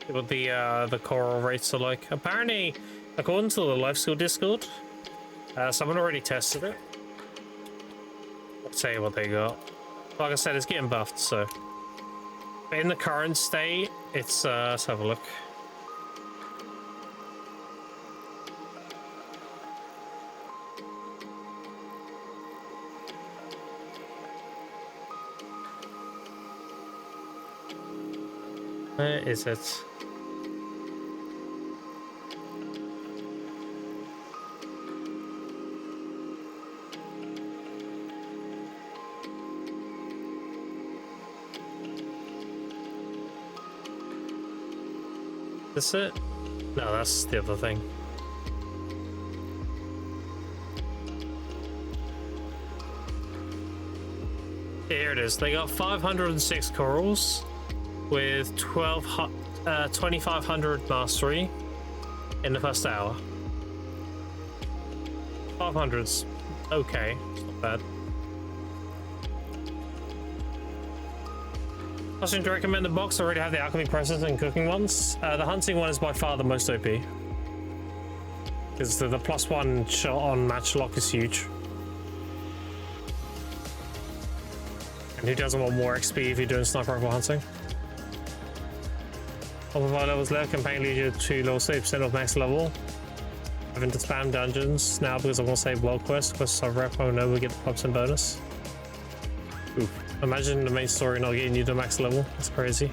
What the coral rates are like. Apparently, according to the Life Skill Discord, someone already tested it. I'll tell you what they got. Like I said, it's getting buffed, so. But in the current state, it's let's have a look. Where is it? Is it? No, that's the other thing. Here it is. They got 506 corals with 2500 mastery in the first hour. 500's okay, it's not bad. I was going to recommend the box. I already have the alchemy process and cooking ones. The hunting one is by far the most OP. Because the +1 shot on matchlock is huge. And who doesn't want more XP if you're doing sniper rifle hunting? Top of our levels left, campaign lead you to level 30% of max level. Having to spam dungeons now because I want to save world quests. Quests I rep, I know we get the props and bonus. Oof. Imagine the main story not getting you to max level. That's crazy.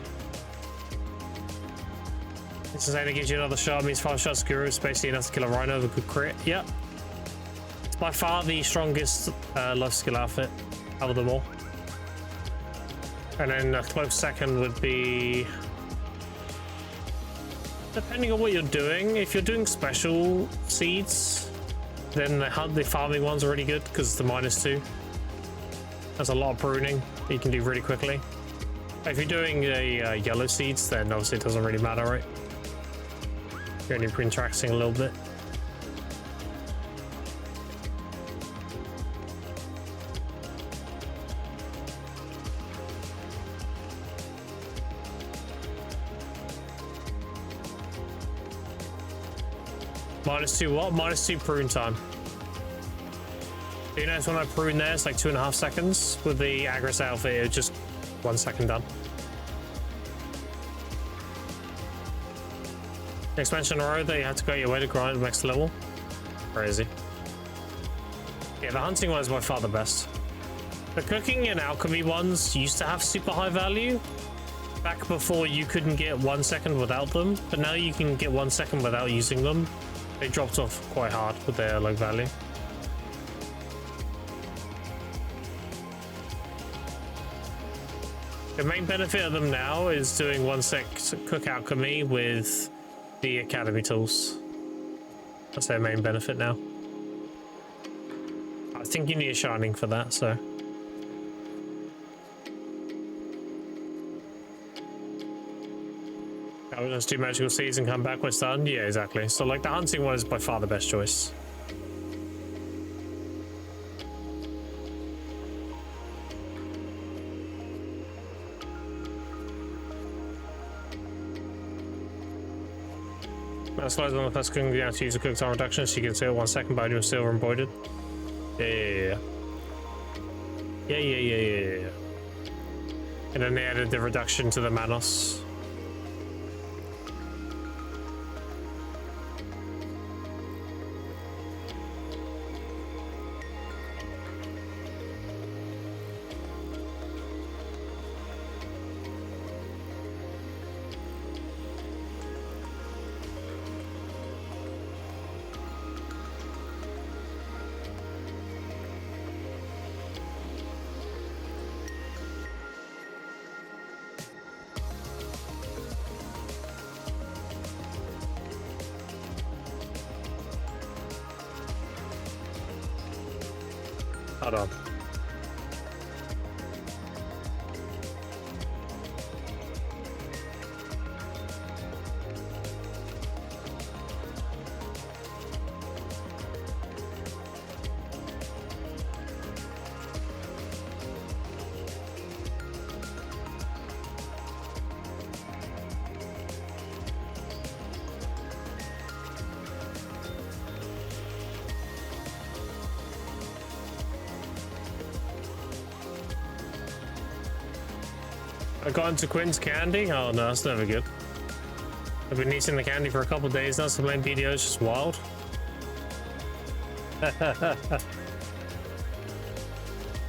It's insane. It gives you another shot. It means 5 shots guru. It's basically enough to kill a rhino with a good crit. Yep. It's by far the strongest life skill outfit out of them all. And then a close second would be, depending on what you're doing. If you're doing special seeds, then the farming one's really good because it's the -2. There's a lot of pruning that you can do really quickly. If you're doing a yellow seeds, then obviously it doesn't really matter, right? You're only interacting a little bit. -2 what? -2 prune time. You notice when I prune there, it's like 2.5 seconds. With the Agris outfit, it's just 1 second done. Expansion road that you have to go your way to grind max level. Crazy. Yeah, the hunting one is by far the best. The cooking and alchemy ones used to have super high value. Back before you couldn't get 1 second without them, but now you can get 1 second without using them. They dropped off quite hard with their like value. The main benefit of them now is doing 1 sec cook alchemy with the academy tools. That's their main benefit now. I think you need a shining for that, so. I would just do magical seeds and come back when it's done. Yeah, exactly. So like the hunting one is by far the best choice. That slides on the first cooking, you have to use a cook time reduction so you can see it 1 second by doing silver embroidered. Yeah. And then they added the reduction to the Manos. Hold on. I got into Quinn's candy? Oh no, that's never good. I've been eating the candy for a couple of days now, so the main video is just wild.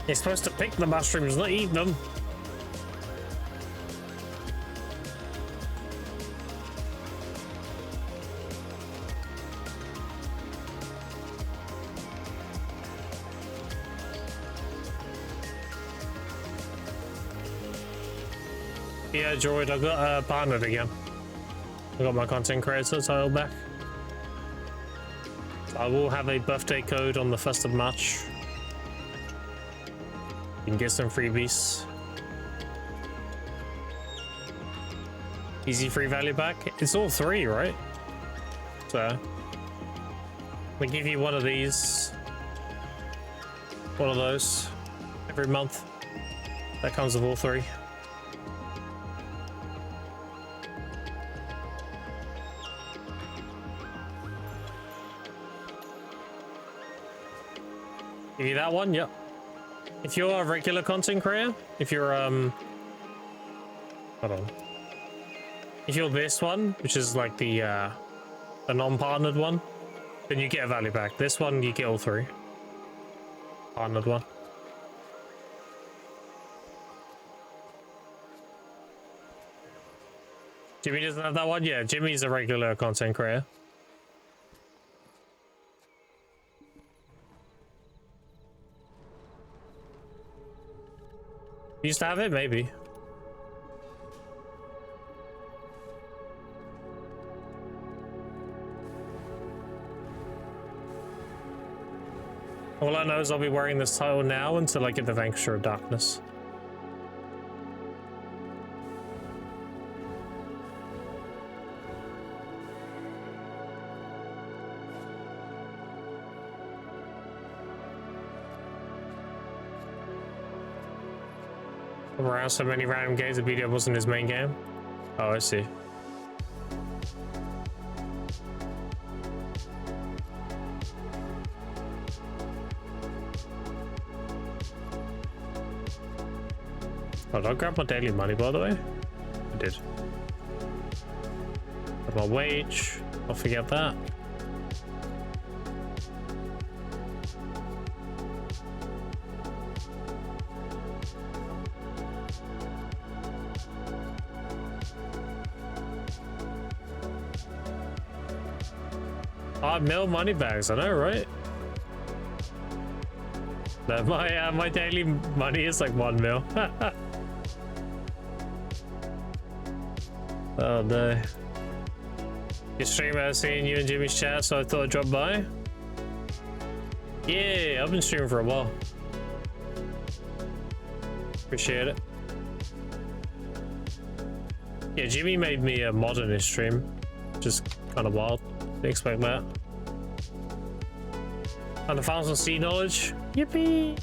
You're supposed to pick the mushrooms, not eat them. Yeah, Droid, I got partnered again. I got my content creator title back. I will have a birthday code on the 1st of March. You can get some freebies. Easy free value back. It's all 3, right? So we give you one of these, one of those every month. That comes with all 3. Give you that one, yep. If you're a regular content creator, if you're hold on. If you're this one, which is like the non-partnered one, then you get a value back. This one you get all 3. Partnered one. Jimmy doesn't have that one? Yeah, Jimmy's a regular content creator. Used to have it, maybe. All I know is I'll be wearing this title now until I get the Vanquisher of Darkness. Around so many random games, the video wasn't his main game. Oh, I see. Oh, did I grab my daily money, by the way? I did. Grab my wage. I'll forget that. $5 mil money bags, I know, right? No, my daily money is like 1 mil. Oh no. Your streamer, I was seeing you and Jimmy's chat, so I thought I'd drop by. Yeah, I've been streaming for a while. Appreciate it. Yeah, Jimmy made me a mod in his stream. Just kind of wild. Didn't expect that. And I found some sea knowledge. Yippee!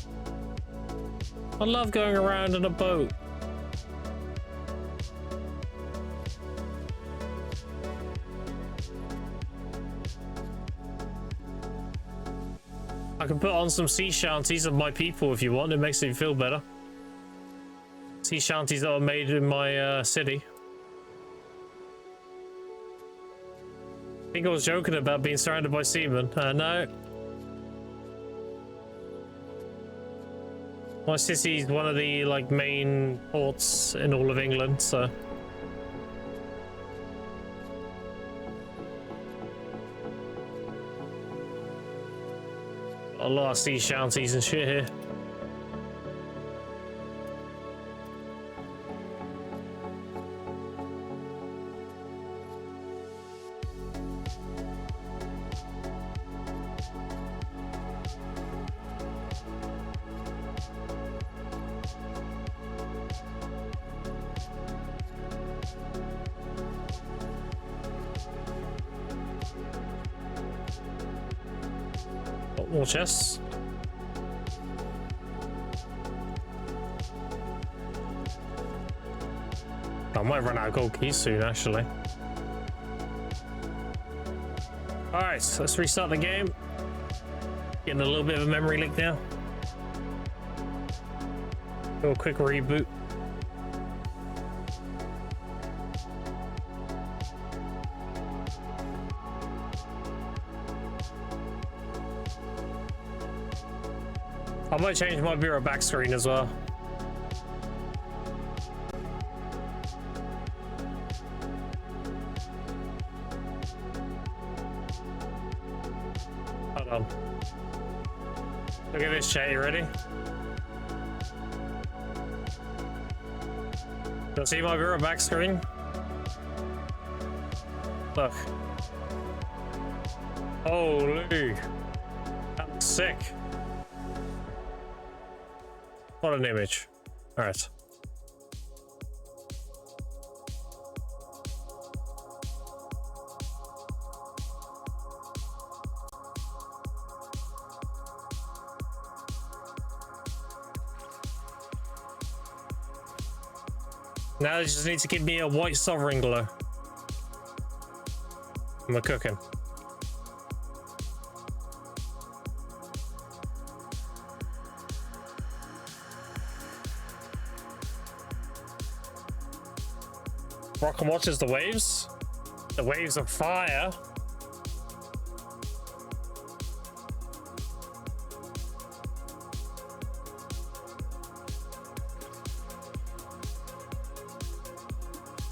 I love going around in a boat. I can put on some sea shanties of my people if you want. It makes me feel better. Sea shanties that are made in my city. I think I was joking about being surrounded by seamen. No. My city's one of the like main ports in all of England, so. A lot of sea shanties and shit here. More chests. I might run out of gold keys soon, actually. Alright, so let's restart the game. Getting a little bit of a memory leak now. Do a quick reboot. I might change my bureau back screen as well. Hold on. Look at this, chat. You ready? You'll see my bureau back screen. Look. Holy. That's sick. What an image. All right. Now they just need to give me a white sovereign glow. I'm cooking. Rock and watches the waves. The waves of fire.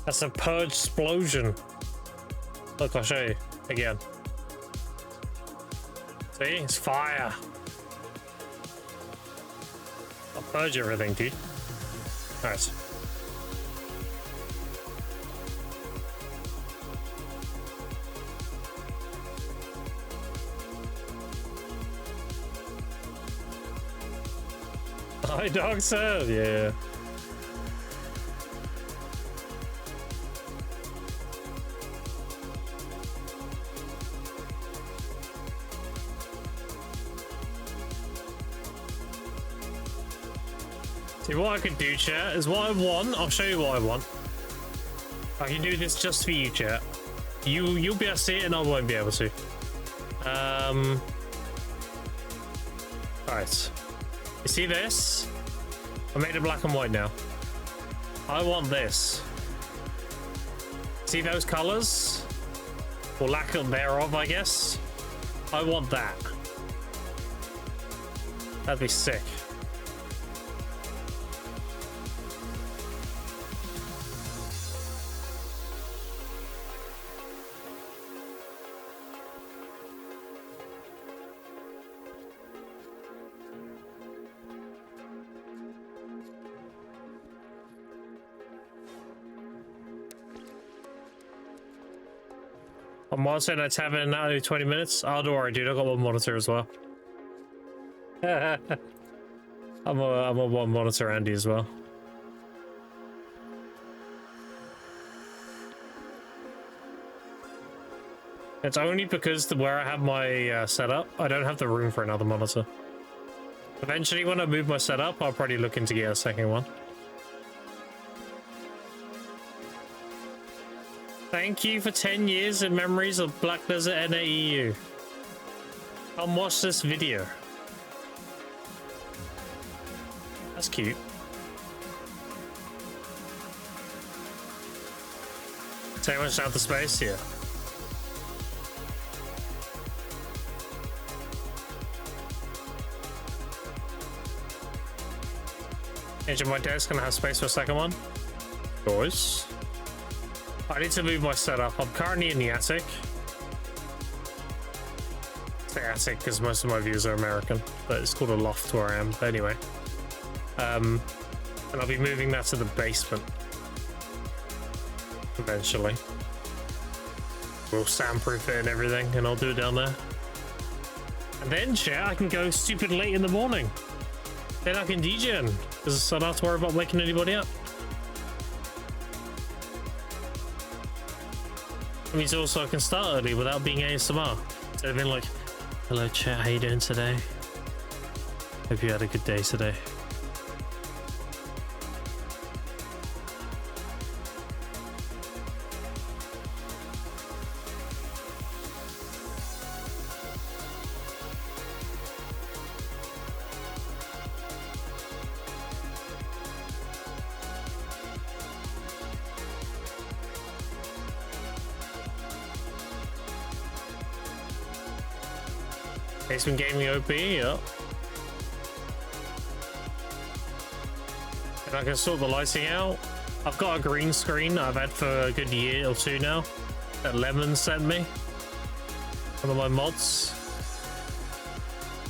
That's a purge explosion. Look, I'll show you again. See, it's fire. I'll purge everything, dude. All right. Hi, dog serve, yeah. See, what I could do, chat, is what I want. I'll show you what I want. I can do this just for you, chat. You'll be able to see it, and I won't be able to. Alright. You see this? I made it black and white now. I want this. See those colors? Or lack of thereof, I guess. I want that. That'd be sick. I'm monitoring that's having now 20 minutes. Oh, don't worry, dude. I got one monitor as well. I'm a one monitor Andy as well. It's only because where I have my setup, I don't have the room for another monitor. Eventually, when I move my setup, I'll probably look into get a second one. Thank you for 10 years in memories of Black Desert NAEU. Come watch this video. That's cute. Take much out the space here. Engine my desk, gonna have space for a second one. Doors. I need to move my setup. I'm currently in the attic. It's the attic because most of my views are American, but it's called a loft where I am. But anyway, and I'll be moving that to the basement eventually. We'll soundproof it and everything, and I'll do it down there. And then, chat, I can go stupid late in the morning. Then I can DJ because I don't have to worry about waking anybody up. It means also I can start early without being ASMR. Instead of being like, hello chat, how you doing today? Hope you had a good day today. Basement Gaming OP, yeah. And I can sort the lighting out. I've got a green screen I've had for a good year or two now that Lemon sent me. One of my mods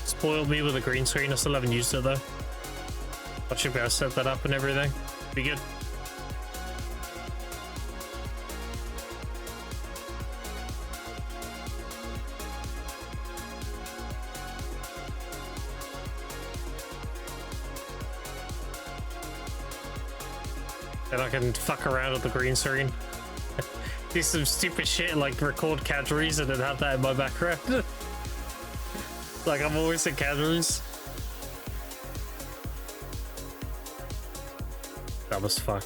spoiled me with a green screen. I still haven't used it though. I should be able to set that up and everything. Be good. And I can fuck around with the green screen. Do some stupid shit like record calories and then have that in my background. Like I'm always in calories. That was fuck.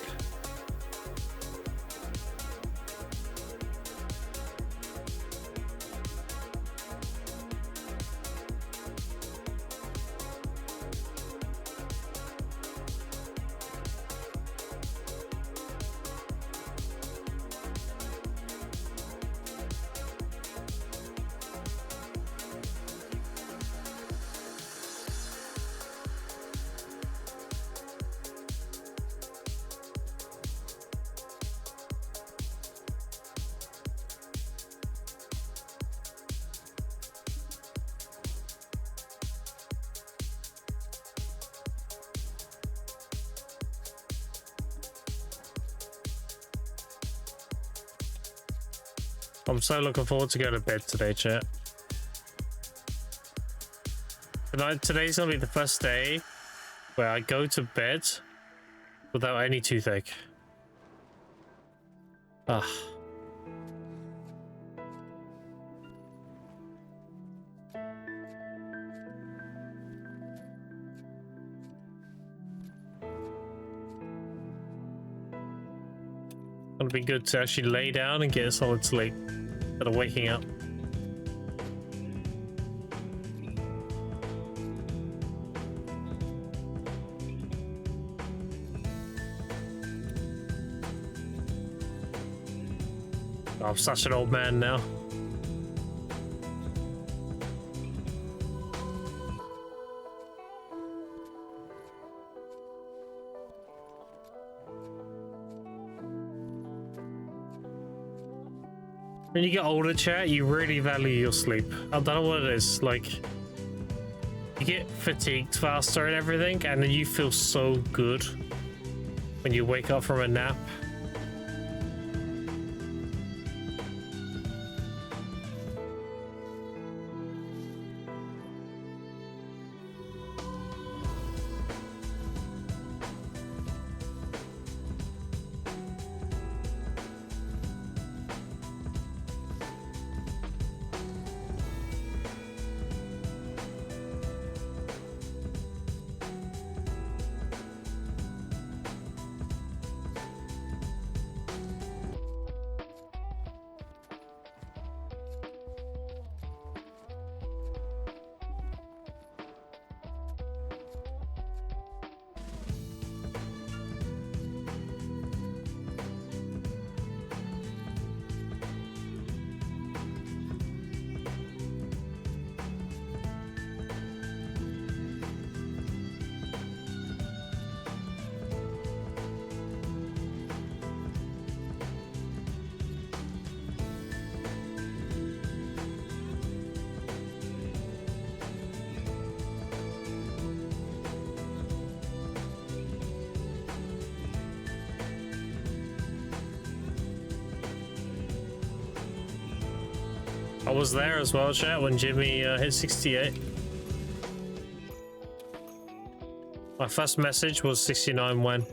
I'm so looking forward to go to bed today, chat. Today's gonna be the first day where I go to bed without any toothache. Ah. It'll be good to actually lay down and get a solid sleep instead of waking up. I'm such an old man now. When you get older, chat, you really value your sleep. I don't know what it is. Like, you get fatigued faster and everything, and then you feel so good when you wake up from a nap. I was there as well, chat, when Jimmy hit 68. My first message was 69 when.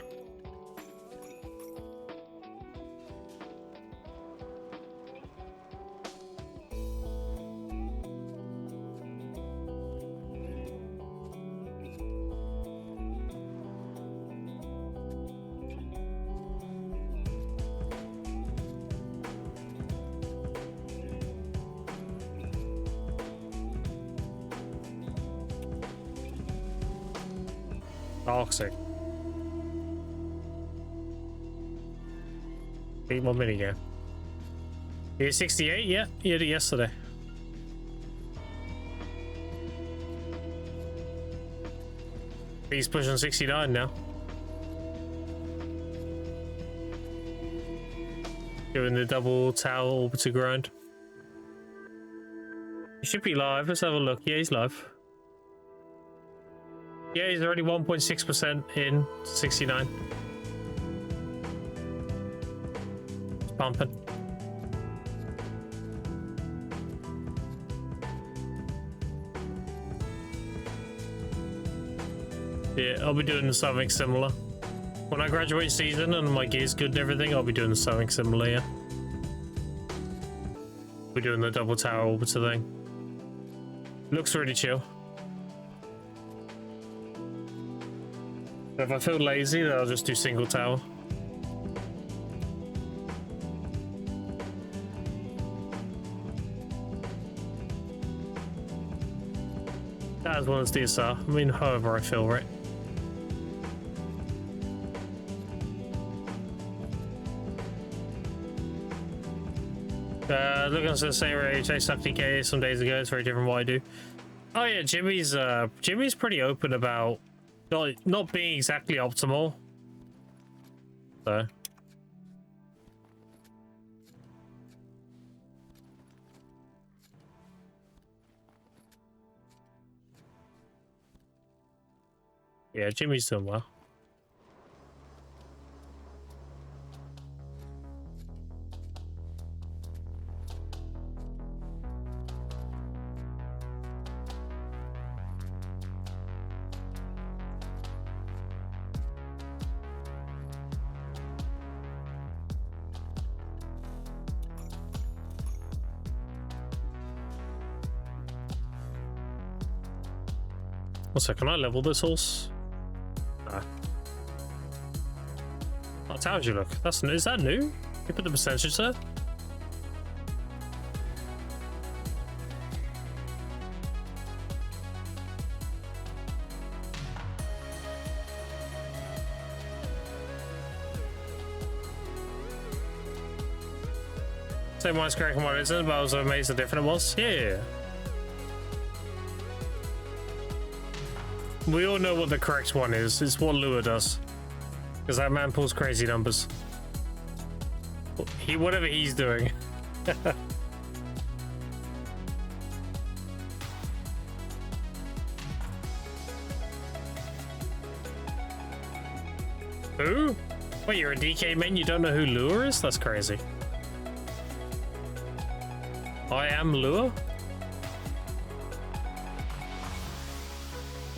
Toxic. 8 more minigame. You hit 68? Yeah, you hit it yesterday. He's pushing 69 now. Doing the double tower orbiter grind. He should be live. Let's have a look. Yeah, he's live. Yeah, he's already 1.6% in 69. It's pumping. Yeah, I'll be doing something similar. When I graduate season and my gear's good and everything, I'll be doing something similar, yeah. We're doing the double tower orbiter thing. Looks really chill. If I feel lazy, then I'll just do single tower. That as well as DSR. I mean, however I feel, right? Looking at the same rage, I sucked DK some days ago. It's very different what I do. Oh yeah, Jimmy's pretty open about not being exactly optimal. So yeah, Jimmy's doing well. One sec, can I level this horse? Nah. Oh, how would you look? Is that new? You put the percentage there? Same one is correct and what it isn't, but I was amazed how different it was. Yeah. We all know what the correct one is. It's what Lua does. Because that man pulls crazy numbers. Whatever he's doing. Who? Wait, you're a DK main? You don't know who Lua is? That's crazy. I am Lua?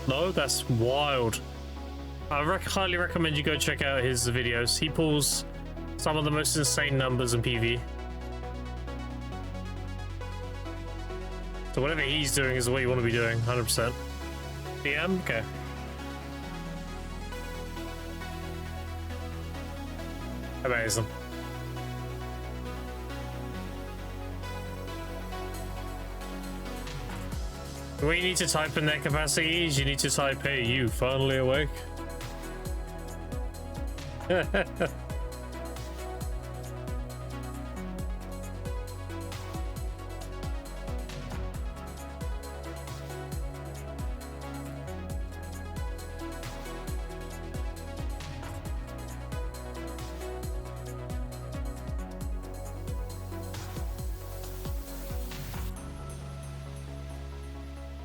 No, that's wild. I highly recommend you go check out his videos. He pulls some of the most insane numbers in PV. So whatever he's doing is what you want to be doing, 100%. DM? Okay. Amazing. What you need to type in that capacity is you need to type, "Hey, you finally awake?"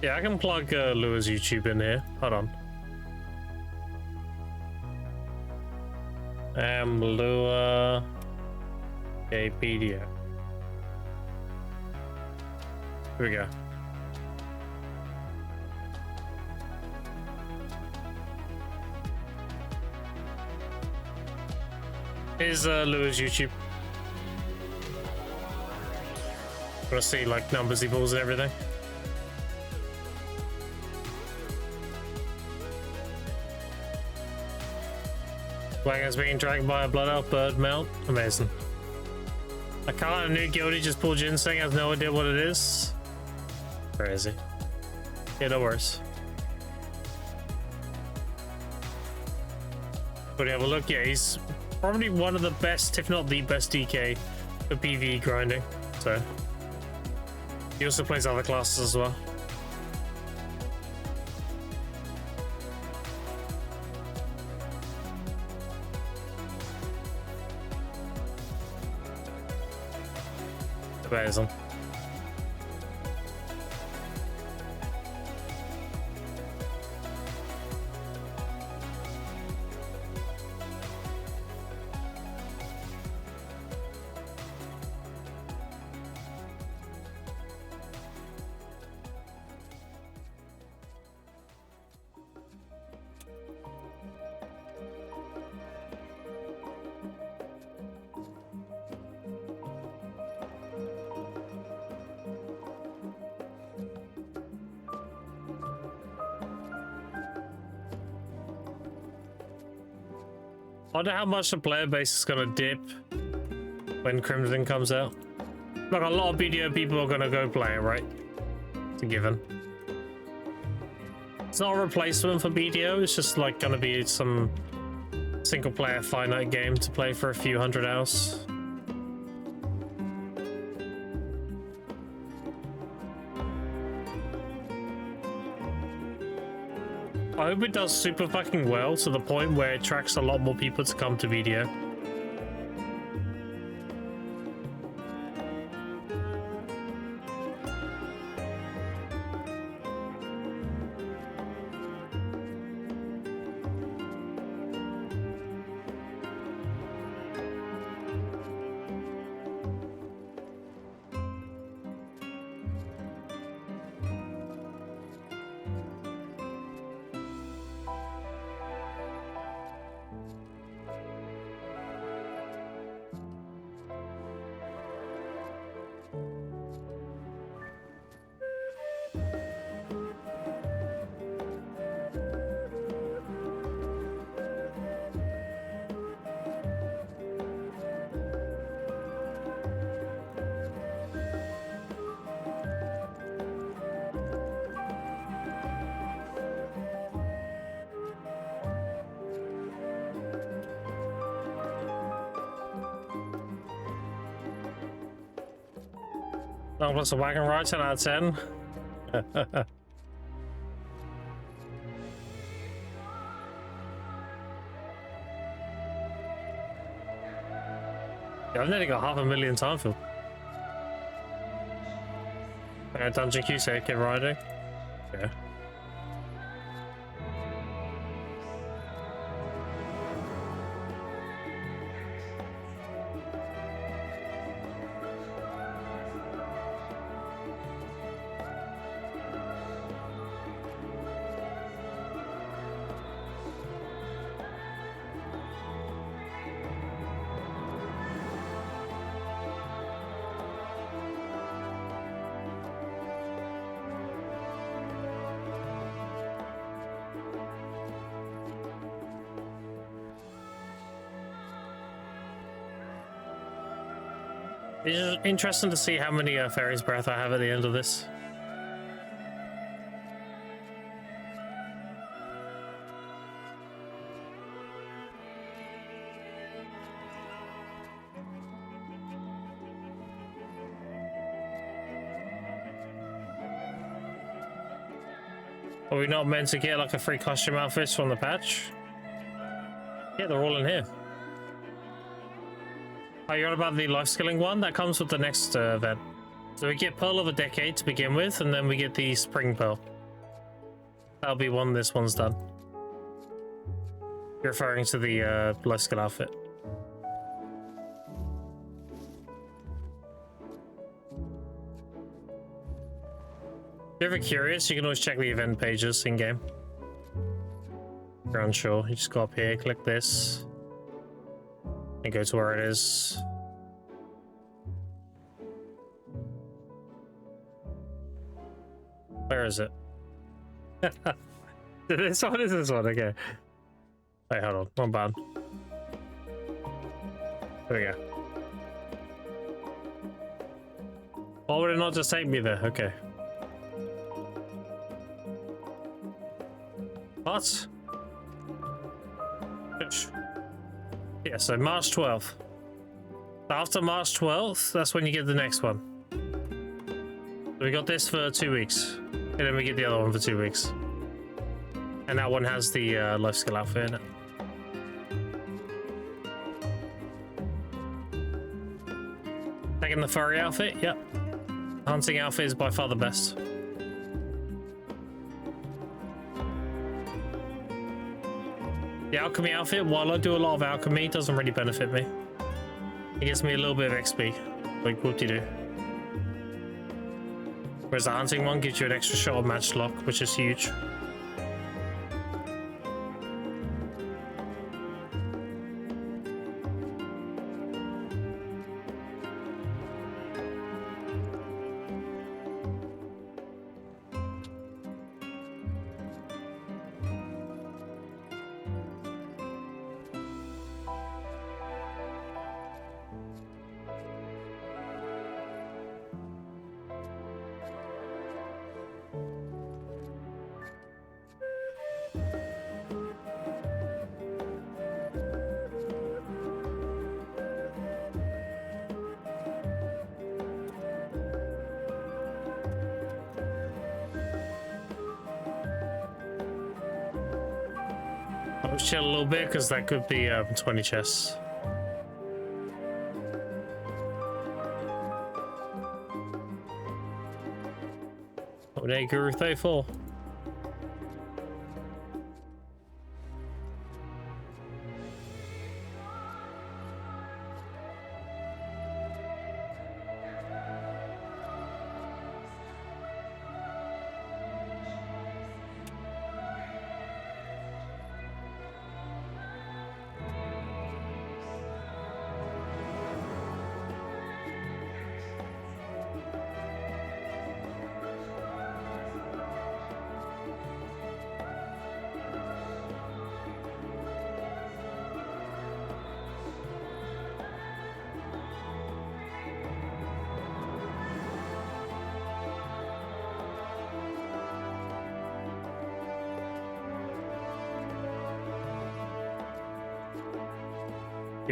Yeah, I can plug Lua's YouTube in here. Hold on. Lua Wikipedia. Here we go. Here's Lua's YouTube. Wanna see like numbers he pulls and everything? Wagon's being dragged by a blood elf bird mount. Amazing. I can't. A new guildie just pulled ginseng. I have no idea what it is. Crazy. Yeah, no worries. But have a look. Yeah, he's probably one of the best, if not the best DK for PvE grinding. So he also plays other classes as well. Amazing. I wonder how much the player base is gonna dip when Crimson comes out. Like, a lot of BDO people are gonna go play it, right? It's a given. It's not a replacement for BDO, it's just like gonna be some single player finite game to play for a few hundred hours. I hope it does super fucking well to the point where it attracts a lot more people to come to BDO. Oh, plus a wagon ride, 10 out of 10. Yeah, I've nearly got 500,000 time filled. Dungeon Q say get riding. Yeah. It's just interesting to see how many Fairy's Breath I have at the end of this. Are we not meant to get like a free costume outfits from the patch? Yeah, they're all in here. Oh, you're on about the life skilling one? That comes with the next event. So we get Pearl of a Decade to begin with, and then we get the Spring Pearl. That'll be when this one's done. You're referring to the life skill outfit. If you're ever curious, you can always check the event pages in-game. If you're unsure, you just go up here, click this. And go to where it is. Where is it? This one is this one, okay. Wait, hold on, one button. There we go. Why would it not just take me there? Okay. What? Yeah, so March 12th. After March 12th, that's when you get the next one. So we got this for 2 weeks. And then we get the other one for 2 weeks. And that one has the life skill outfit in it. Taking the furry outfit? Yep. Hunting outfit is by far the best. The alchemy outfit, while I do a lot of alchemy, doesn't really benefit me. It gives me a little bit of XP, like whoop-de-doo. Whereas the hunting one gives you an extra shot of match lock, which is huge. I'll chill a little bit because that could be 20 chests. What would Guru 34?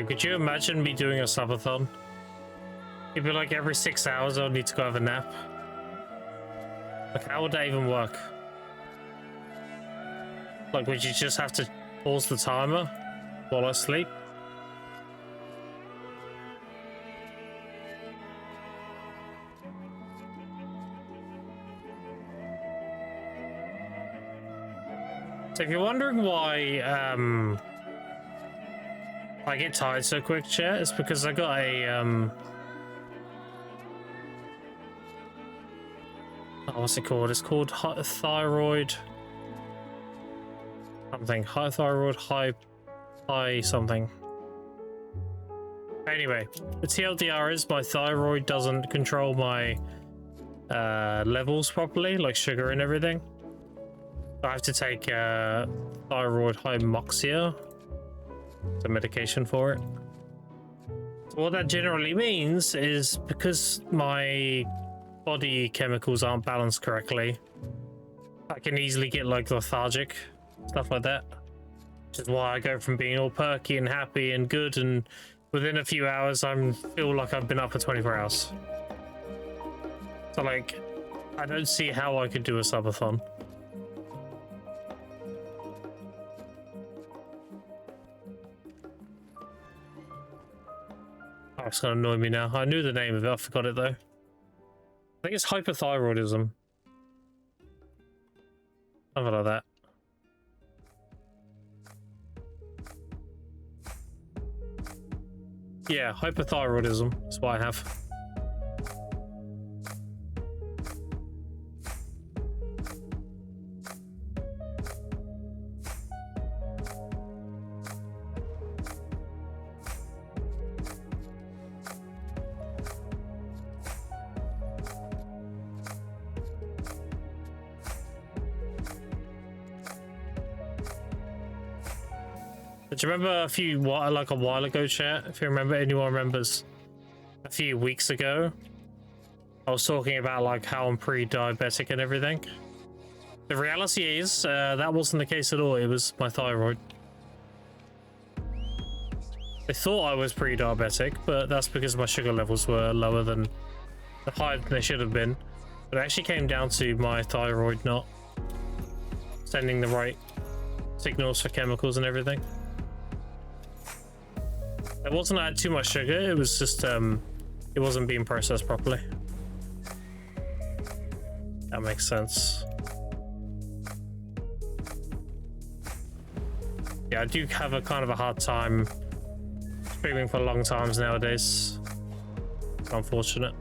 Could you imagine me doing a subathon? It'd be like every 6 hours I'll need to go have a nap. Like, how would that even work? Like, would you just have to pause the timer while I sleep? So if you're wondering why I get tired so quick, chat, it's because I got a oh, what's it called? It's called thyroid something. High thyroid, high something. Anyway, the TLDR is my thyroid doesn't control my levels properly, like sugar and everything. I have to take thyroid hypoxia, the medication for it. So what that generally means is because my body chemicals aren't balanced correctly, I can easily get like lethargic, stuff like that. Which is why I go from being all perky and happy and good, and within a few hours I feel like I've been up for 24 hours. So like, I don't see how I could do a subathon. Oh, it's gonna annoy me now. I knew the name of it, I forgot it though. I think it's hypothyroidism. Something like that. Yeah, hypothyroidism. That's what I have. Do you remember a while ago, chat? If you remember, anyone remembers, a few weeks ago, I was talking about like how I'm pre-diabetic and everything. The reality is that wasn't the case at all. It was my thyroid. They thought I was pre-diabetic, but that's because my sugar levels were higher than they should have been. But it actually came down to my thyroid not sending the right signals for chemicals and everything. It wasn't I had too much sugar, it was just it wasn't being processed properly. That makes sense. Yeah, I do have a kind of a hard time streaming for long times nowadays. It's unfortunate.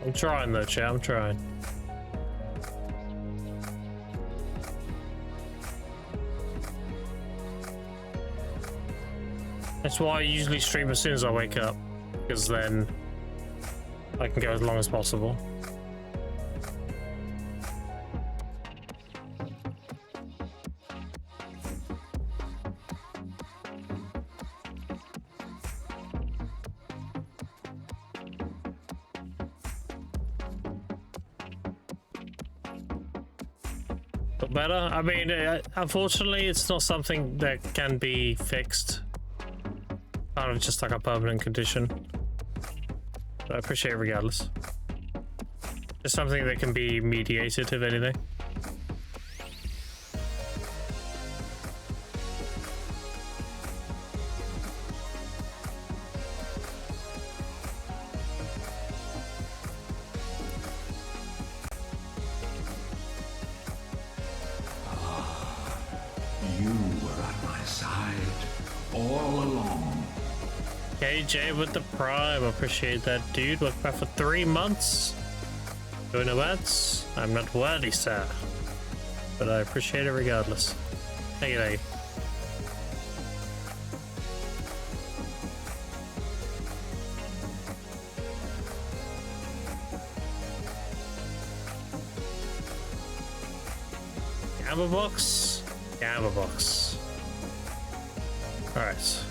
I'm trying though, chat, I'm trying. That's why I usually stream as soon as I wake up, because then I can go as long as possible. Better. I mean, unfortunately, it's not something that can be fixed. Kind of just like a permanent condition. But I appreciate it regardless. It's something that can be mediated, if anything. KJ with the prime, appreciate that, dude. Welcome back for 3 months. Doing no ads? I'm not worthy, sir. But I appreciate it regardless. Thank you, thank you. Gamma box? Gamma box. Alright.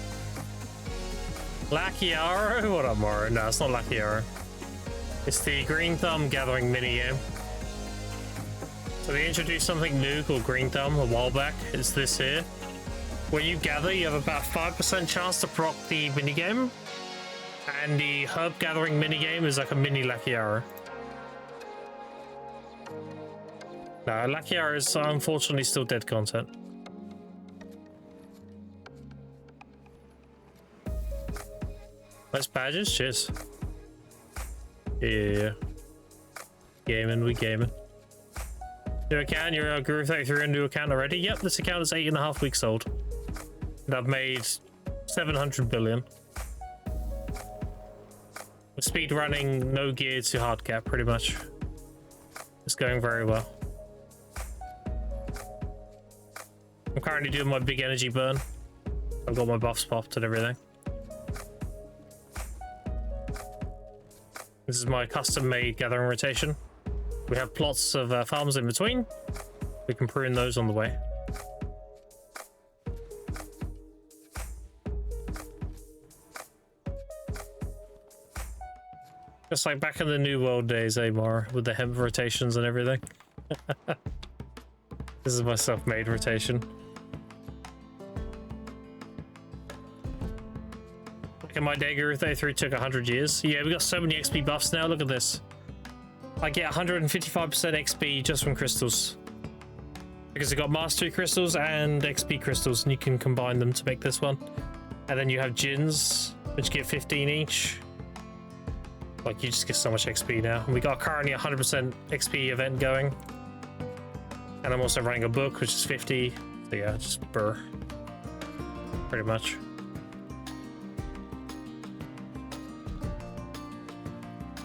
Lucky Arrow? What up, Mario? No, it's not Lucky Arrow. It's the Green Thumb gathering minigame. So they introduced something new called Green Thumb a while back. It's this here. When you gather, you have about 5% chance to proc the minigame. And the herb gathering minigame is like a mini Lucky Arrow. No, Lucky Arrow is unfortunately still dead content. Nice badges, cheers. Yeah. Gaming, we gaming. New account, you're a Guru 33 new account already? Yep, this account is 8.5 weeks old. And I've made 700 billion. We're speed running no gear to Hardcap, pretty much. It's going very well. I'm currently doing my big energy burn. I've got my buffs popped and everything. This is my custom-made gathering rotation. We have plots of farms in between. We can prune those on the way. Just like back in the New World days, Amar, with the hemp rotations and everything. This is my self-made rotation. Look at my day, Guru 33 took 100 years. Yeah, we got so many XP buffs now. Look at this. I get 155% XP just from crystals. Because I got mastery crystals and XP crystals, and you can combine them to make this one. And then you have gins, which get 15 each. Like, you just get so much XP now. We got currently 100% XP event going. And I'm also running a book, which is 50. So yeah, just burr. Pretty much.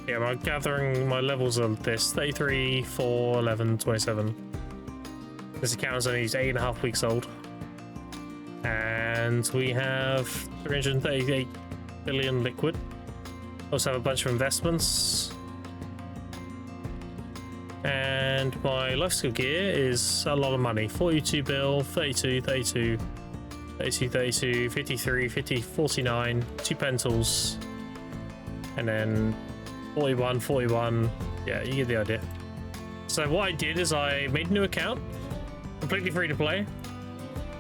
Yeah, my gathering, my levels are this: 33, 4, 11, 27. This account is only 8.5 weeks old. And we have 338 billion liquid. Also have a bunch of investments. And my life skill gear is a lot of money. 42 bill, 32, 32, 32, 32, 53, 50, 49, 2 pentals. And then 41, 41. Yeah, you get the idea. So what I did is I made a new account, completely free to play.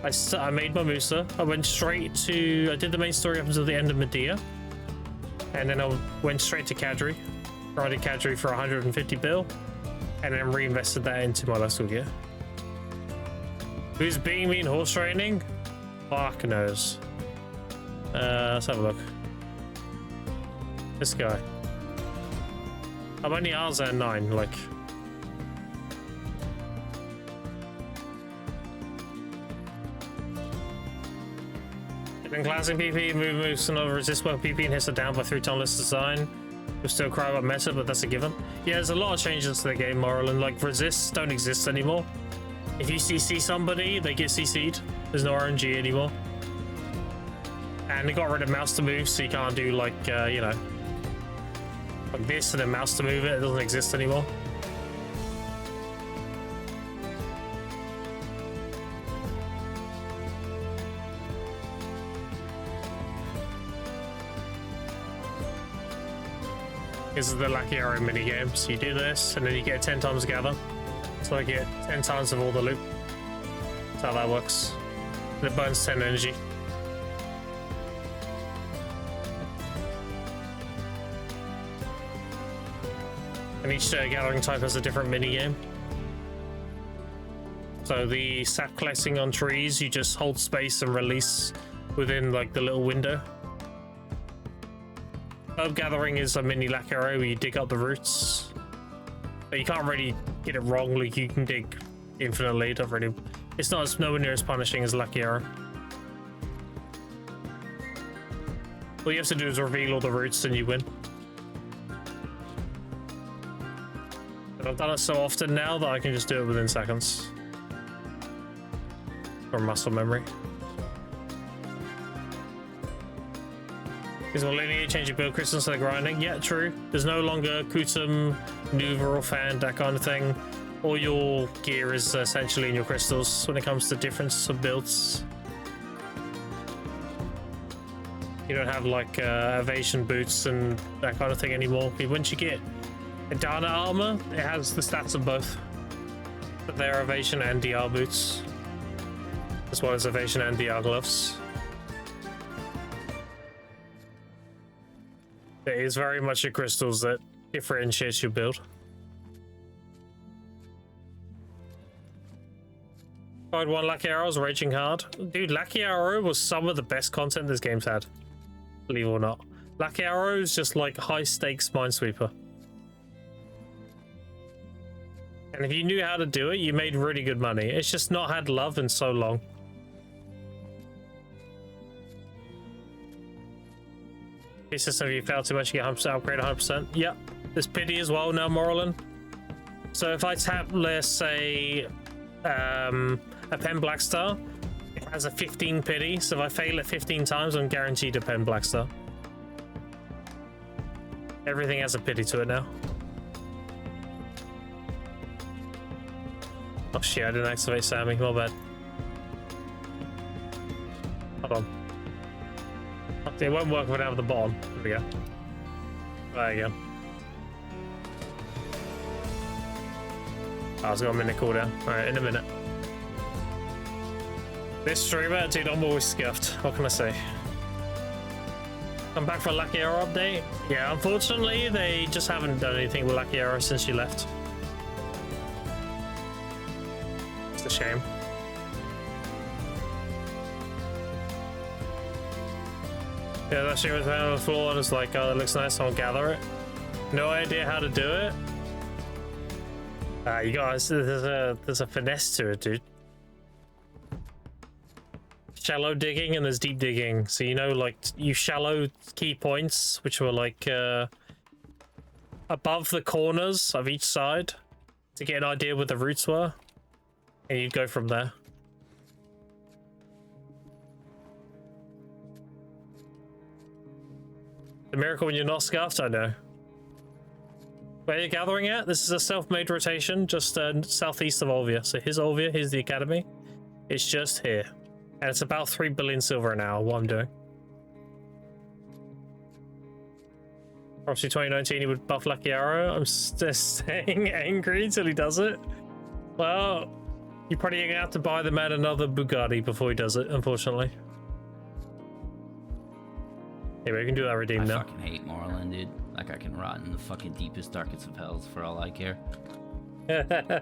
I made my Musa. I went straight to, I did the main story up until the end of Medea. And then I went straight to Kadri. Grinded Kadri for 150 bill. And then reinvested that into my last gear. Who's being me in horse training? Fuck knows. Let's have a look. This guy. I'm only hours at 9, like. In classic PP, moves another resist well PP and hits it down by 3 ton less design. We'll still cry about meta, but that's a given. Yeah, there's a lot of changes to the game, Moral, and like resists don't exist anymore. If you CC somebody, they get CC'd. There's no RNG anymore. And they got rid of mouse to move, so you can't do like, you know, like this and then mouse to move it. It doesn't exist anymore. This is the Lucky Arrow minigame. So you do this, and then you get 10 times gather. So I get 10 times of all the loot. That's how that works. And it burns 10 energy. And each gathering type has a different minigame. So the sap collecting on trees, you just hold space and release within like the little window. Herb gathering is a mini Lucky Arrow where you dig up the roots. But you can't really get it wrong, like you can dig infinitely. Don't really, it's not as nowhere near as punishing as Lucky Arrow. All you have to do is reveal all the roots and you win. But I've done it so often now that I can just do it within seconds. Or muscle memory. Is more linear, changing build crystals instead of grinding? Yeah, true. There's no longer Kutum, Nuva or Fan, that kind of thing. All your gear is essentially in your crystals when it comes to difference of builds. You don't have like evasion boots and that kind of thing anymore. Once you get a Dana armor, it has the stats of both. But they're evasion and DR boots, as well as evasion and DR gloves. It is very much your crystals that differentiates your build. Tried one Lucky Arrow, was raging hard. Dude, Lucky Arrow was some of the best content this game's had. Believe it or not. Lucky Arrow is just like high stakes Minesweeper. And if you knew how to do it, you made really good money. It's just not had love in so long. This system, if you fail too much, you get 100% upgrade 100%. Yep. There's pity as well now, Morlin. So if I tap, let's say, a pen black star, it has a 15 pity. So if I fail it 15 times, I'm guaranteed a pen black star. Everything has a pity to it now. Oh shit, I didn't activate Sammy, my bad. Hold on. Okay, it won't work if I don't have the bomb. There we go. There you go. Oh, it's got a minute cooldown. Alright, in a minute. This streamer, dude, I'm always scuffed. What can I say? I'm back for a Lucky Arrow update. Yeah, unfortunately, they just haven't done anything with Lucky Arrow since you left. It's a shame. Yeah, that shit was on the floor and was like, oh, that looks nice, I'll gather it. No idea how to do it. You guys, there's a finesse to it, dude. Shallow digging and there's deep digging. So, you know, like, you shallow key points, which were like above the corners of each side to get an idea where the roots were. And you'd go from there. The miracle when you're not scuffed, I know. Where are you gathering at? This is a self-made rotation, just southeast of Olvia. So here's Olvia, here's the academy. It's just here. And it's about 3 billion silver an hour, what I'm doing. Obviously 2019 he would buff Lucky Arrow. I'm just staying angry until he does it. Well, you're probably gonna have to buy the man another Bugatti before he does it, unfortunately. Yeah, we can do that redeem now. I fucking hate Morrowind, dude. Like, I can rot in the fucking deepest, darkest of hells for all I care. It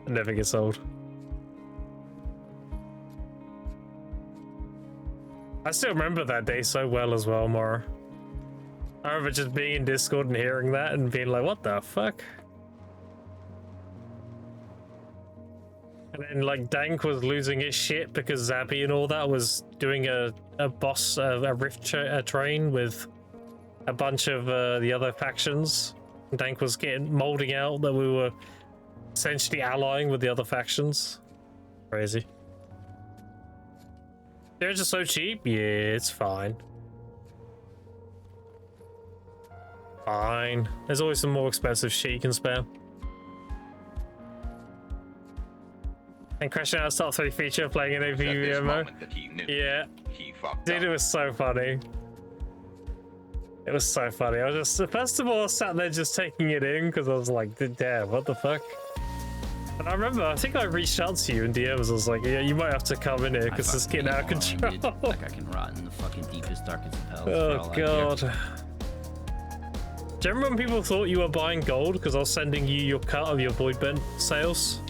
never gets old. I still remember that day so well as well, Mora. I remember just being in Discord and hearing that and being like, what the fuck? And then, like, Dank was losing his shit because Zabby and all that was doing a boss, a rift train with a bunch of the other factions. Dank was molding out that we were essentially allying with the other factions. Crazy. They're just so cheap. Yeah, it's fine. Fine. There's always some more expensive shit you can spare. And crashing out top 3 feature playing an AVV mode. Yeah. Dude, it was so funny. It was so funny. I was just, first of all, I sat there just taking it in because I was like, damn, what the fuck? And I remember, I think I reached out to you in DMs. I was like, yeah, you might have to come in here because it's getting out of control. Dude. Like, I can rot in the fucking deepest, darkest of hells. Oh, God. Do you remember when people thought you were buying gold because I was sending you your cut of your Void Bent sales?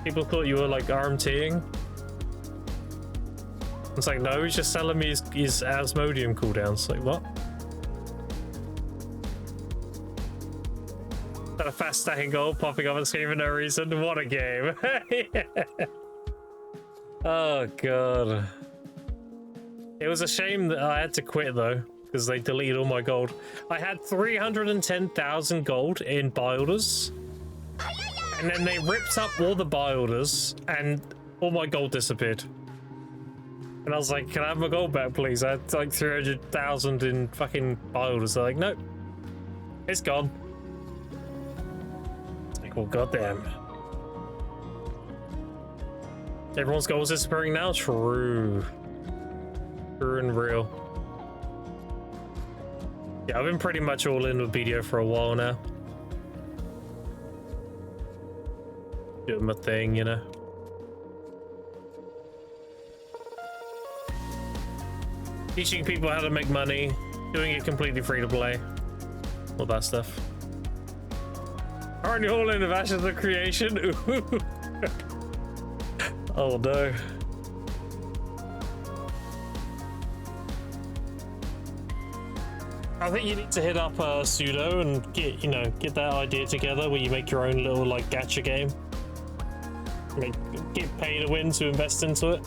People thought you were like RMTing. It's like, no, he's just selling me his Asmodium cooldowns. Like, what? Got a fast stacking gold popping up on the screen for no reason. What a game. Yeah. Oh, God. It was a shame that I had to quit, though, because they deleted all my gold. I had 310,000 gold in buy orders. And then they ripped up all the buy orders and all my gold disappeared. And I was like, can I have my gold back, please? I had like 300,000 in fucking buy orders. They're like, nope. It's gone. Oh, goddamn. Everyone's goals disappearing now? True. True and real. Yeah, I've been pretty much all in with BDO for a while now. Doing my thing, you know. Teaching people how to make money, doing it completely free to play. All that stuff. Aren't you all in the Ashes of Creation? Ooh. Oh no. I think you need to hit up Sudo and get that idea together where you make your own little like gacha game. Get pay to win to invest into it.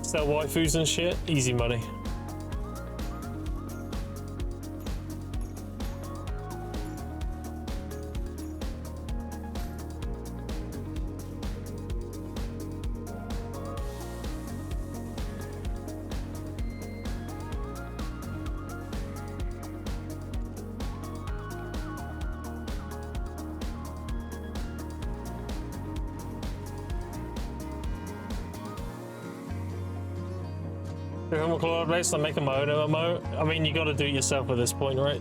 Sell waifus and shit. Easy money. If I'm a cloud base, I'm making my own MMO. I mean, you gotta do it yourself at this point, right?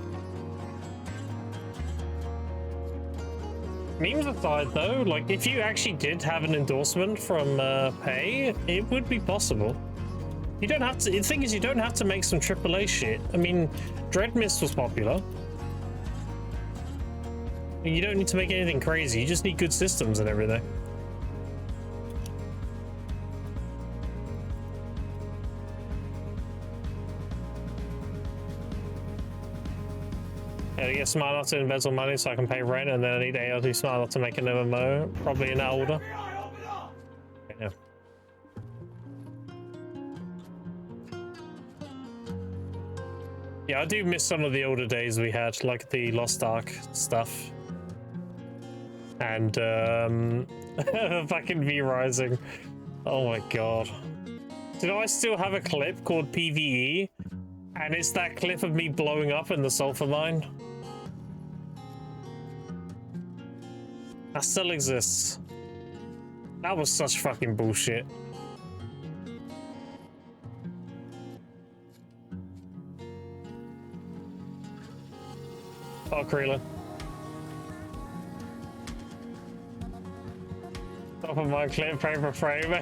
Memes aside though, like if you actually did have an endorsement from Pay, it would be possible. You don't have to, the thing is you don't have to make some AAA shit. I mean, Dread Mist was popular. You don't need to make anything crazy, you just need good systems and everything. I get smart enough to embezzle money so I can pay rent, and then I need AL to be smart enough to make an MMO, probably in that order. Yeah. Yeah, I do miss some of the older days we had, like the Lost Ark stuff. And fucking V-Rising. Oh my god. Do I still have a clip called PvE? And it's that clip of me blowing up in the sulfur mine. That still exists. That was such fucking bullshit. Oh, Kreela. Top of my clip, paper frame.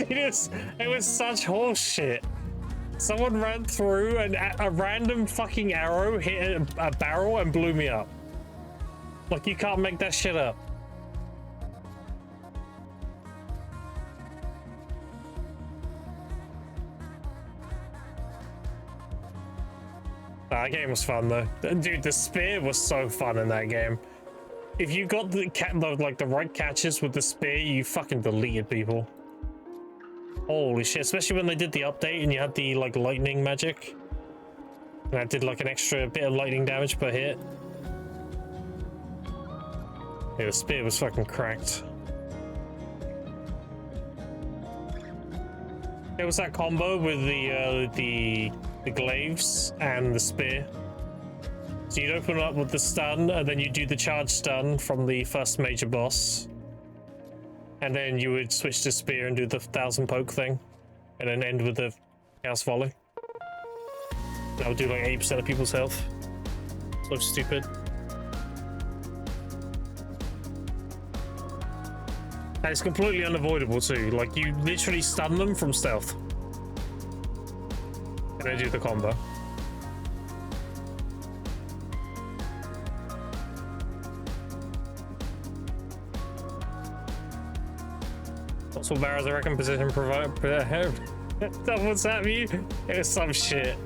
It was such horse shit. Someone ran through and a random fucking arrow hit a barrel and blew me up. Like, you can't make that shit up. That game was fun though. Dude, the spear was so fun in that game. If you got the right catches with the spear, you fucking deleted people. Holy shit, especially when they did the update and you had the like lightning magic. And that did like an extra bit of lightning damage per hit. Yeah, the spear was fucking cracked. There was that combo with the glaives and the spear. So you'd open up with the stun, and then you do the charge stun from the first major boss. And then you would switch to spear and do the 1000 poke thing. And then end with the chaos volley. That would do like 8% of people's health. So stupid. And it's completely unavoidable too. Like, you literally stun them from stealth. And then do the combo. Also, Barrows, I reckon, position provide. What's that mean? It was some shit.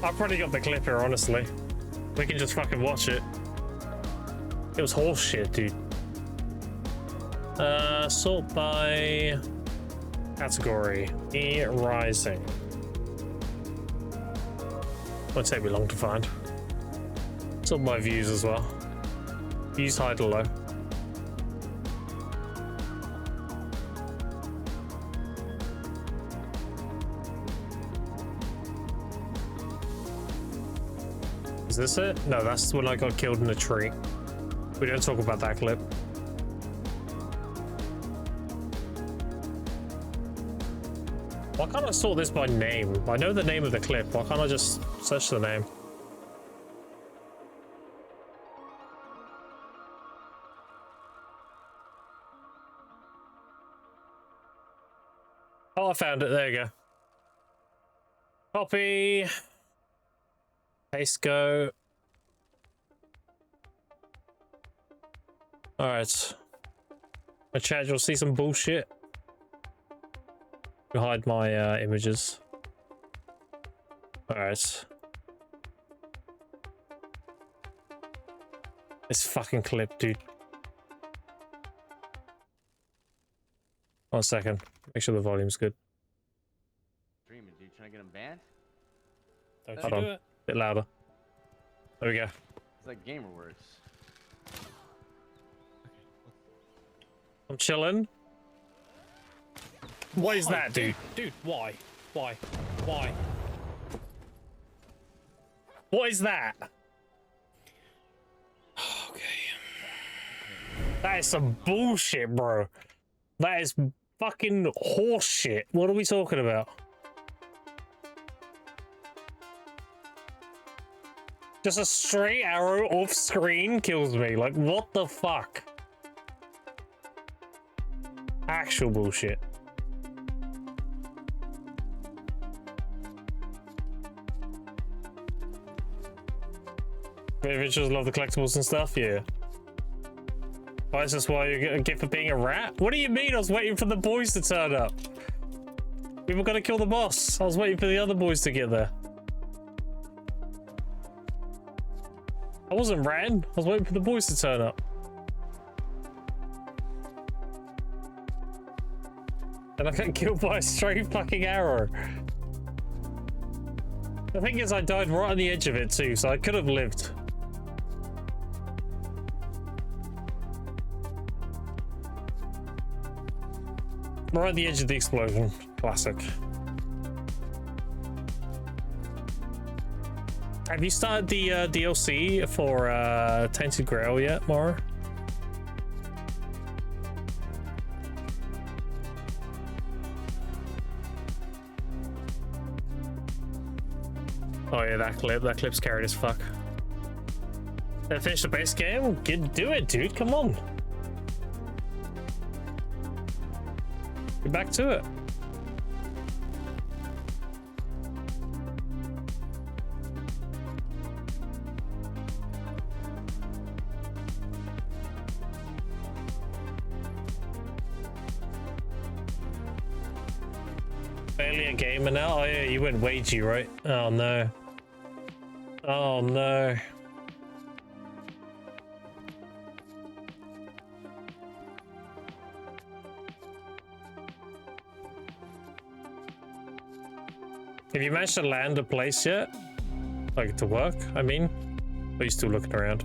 I've probably got the clip here, honestly. We can just fucking watch it. It was horse shit, dude. Sort by category. E-Rising. Won't take me long to find. Sort by views as well. Views high to low. Is this it? No, that's when I got killed in a tree. We don't talk about that clip. Why can't I sort this by name? I know the name of the clip. Why can't I just search the name? Oh, I found it. There you go. Copy. Paste go. Alright. My chat, you'll see some bullshit. I'll hide my images. Alright. This fucking clip, dude. 1 second. Make sure the volume's good. Dreaming, dude. Trying to get him banned? Don't Hold on. Do it. Bit louder. There we go. It's like gamer words. I'm chilling. What is that, dude? Dude, why? Why? Why? What is that? Okay. That is some bullshit, bro. That is fucking horse shit. What are we talking about? Just a straight arrow off screen kills me. Like, what the fuck? Actual bullshit. Adventures love the collectibles and stuff, yeah. Why is this why you get for being a rat? What do you mean? I was waiting for the boys to turn up. We were gonna kill the boss. I was waiting for the other boys to get there. I wasn't ratting. I was waiting for the boys to turn up. And I got killed by a straight fucking arrow. The thing is, I died right on the edge of it too, so I could have lived. Right at the edge of the explosion. Classic. Have you started the DLC for Tainted Grail yet, Mara? Oh yeah, that clip's carried as fuck. Then finish the base game? Do it, dude, come on. Get back to it. Barely a gamer now? Oh yeah, you went wagey, right? Oh no. Oh no. Have you managed to land a place yet? Like, to work, I mean? Or are you still looking around?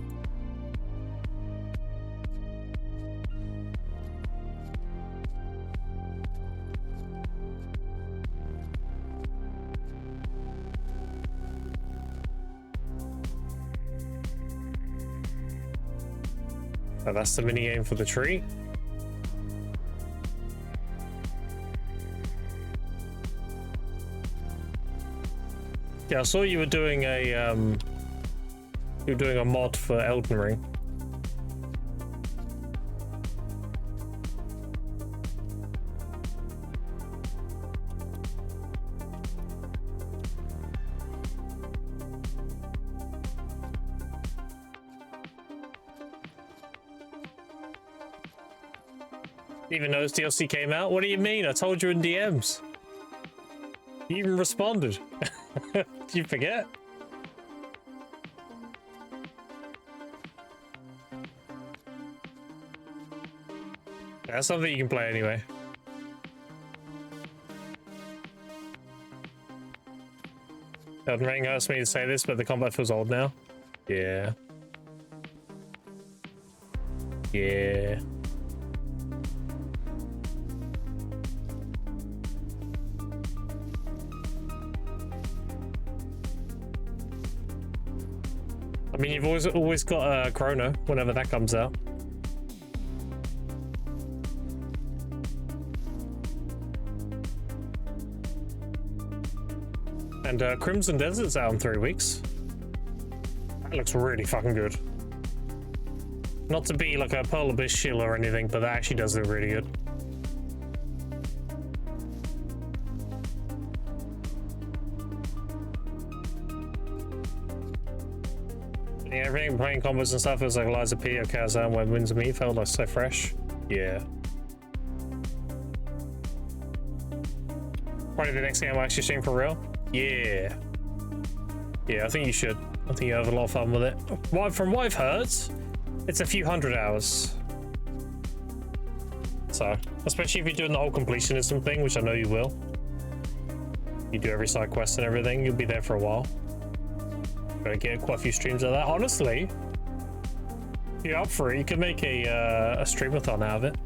Oh, that's the minigame for the tree. Yeah, I saw you were doing a mod for Elden Ring. Even though this DLC came out? What do you mean? I told you in DMs. You even responded. Did you forget? That's something you can play anyway. Elden Ring hurts me to say this, but the combat feels old now. Yeah. Yeah. I mean, you've always got Chrono whenever that comes out. And Crimson Desert's out in 3 weeks. That looks really fucking good. Not to be like a Pearl Abyss shill or anything, but that actually does look really good. Yeah, everything playing combos and stuff was like Eliza P or Kazan when Winds of Me felt like so fresh. Yeah. Probably the next game I'll actually stream for real. Yeah. Yeah, I think you should. I think you have a lot of fun with it. From what I've heard, it's a few hundred hours. So, especially if you're doing the whole completionism thing, which I know you will. You do every side quest and everything, you'll be there for a while. Gonna get quite a few streams of that. Honestly, if you're up for it, you could make a streamathon out of it.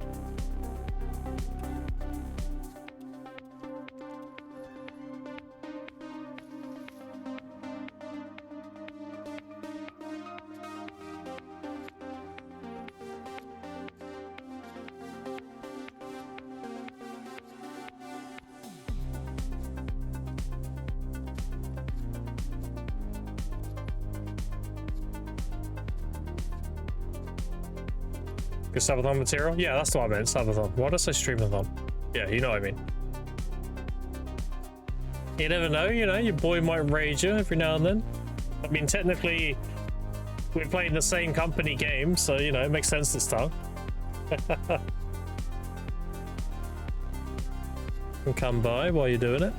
Subathon material? Yeah, that's what I meant, Subathon. Why did I say streamathon? Yeah, you know what I mean. You never know, you know, your boy might rage you every now and then. I mean, technically, we're playing the same company game, so, you know, it makes sense this time. And come by while you're doing it.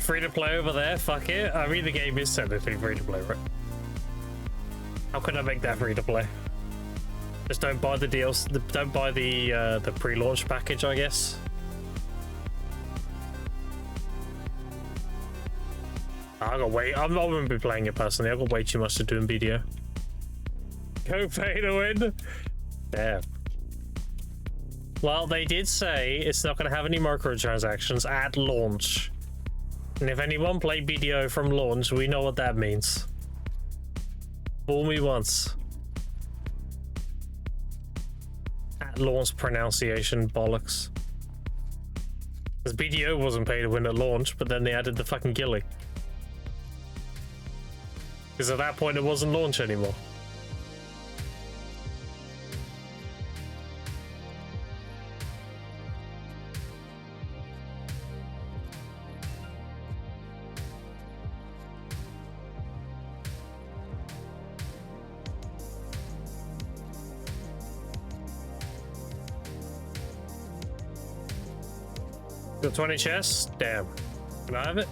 Free to play over there, fuck it. I mean, the game is technically free to play, right? How could I make that free to play? Just don't buy the deals. Don't buy the pre-launch package, I guess. I gotta wait. I wouldn't be playing it personally. I've got way too much to do in BDO. Go pay to win. Damn. Well, they did say it's not going to have any microtransactions at launch. And if anyone played BDO from launch, we know what that means. Fool me once. At launch pronunciation bollocks. Because BDO wasn't paid to win at launch, but then they added the fucking gilly. Because at that point it wasn't launch anymore. Got 20 chests? Damn. Can I have it?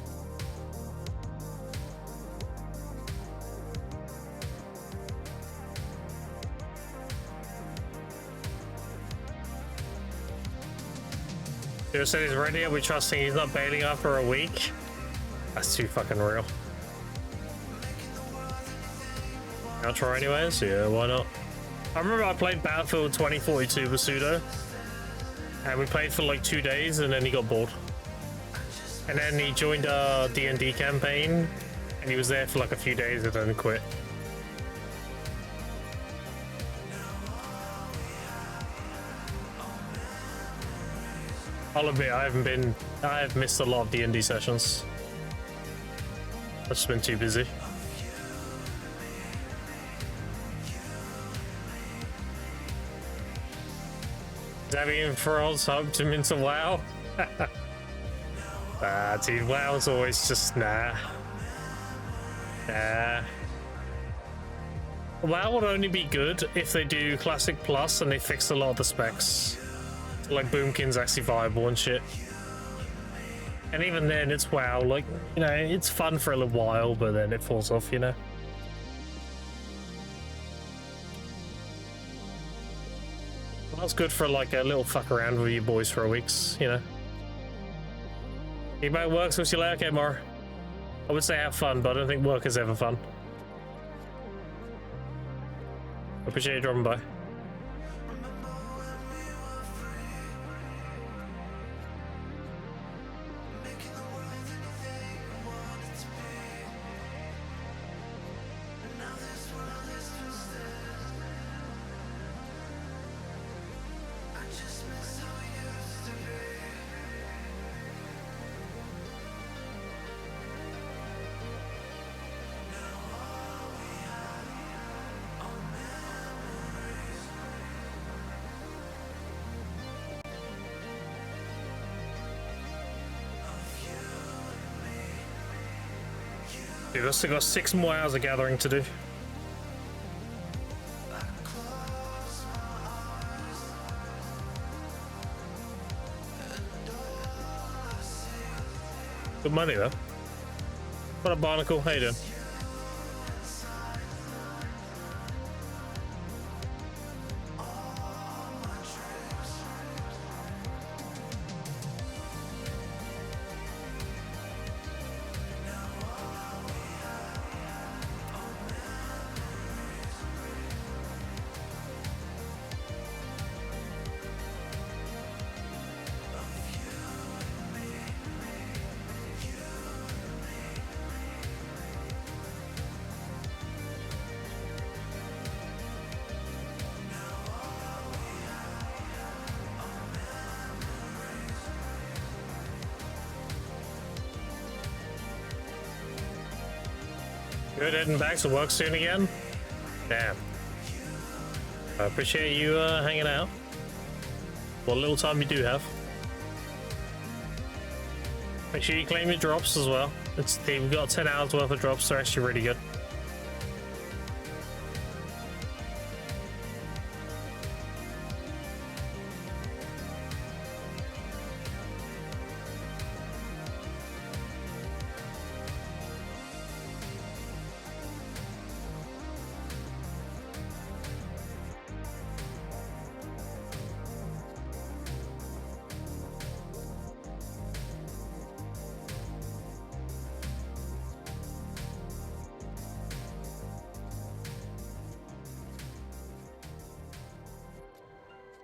Joe said he's ready. Are we trusting he's not bailing after a week? That's too fucking real. I'll try anyways. Yeah, why not? I remember I played Battlefield 2042 with Pseudo. And we played for like 2 days and then he got bored. And then he joined our D&D campaign and he was there for like a few days and then quit. I'll admit I have missed a lot of D&D sessions. I've just been too busy. Debian Frauds hoped him into WoW. Dude, WoW's always just nah. WoW would only be good if they do Classic Plus and they fix a lot of the specs. Like Boomkin's actually viable and shit. And even then, it's WoW. Like, you know, it's fun for a little while, but then it falls off, you know. That's good for like a little fuck around with your boys for a weeks, you know. You about work, so see you later, okay, Mar. I would say have fun, but I don't think work is ever fun. Appreciate you dropping by. Dude, I've still got 6 more hours of gathering to do. Good money though. What up, Barnacle? How you doing? Good, heading back to work soon again? Damn. I appreciate you hanging out. What little time you do have. Make sure you claim your drops as well. We've got 10 hours worth of drops, they're actually really good.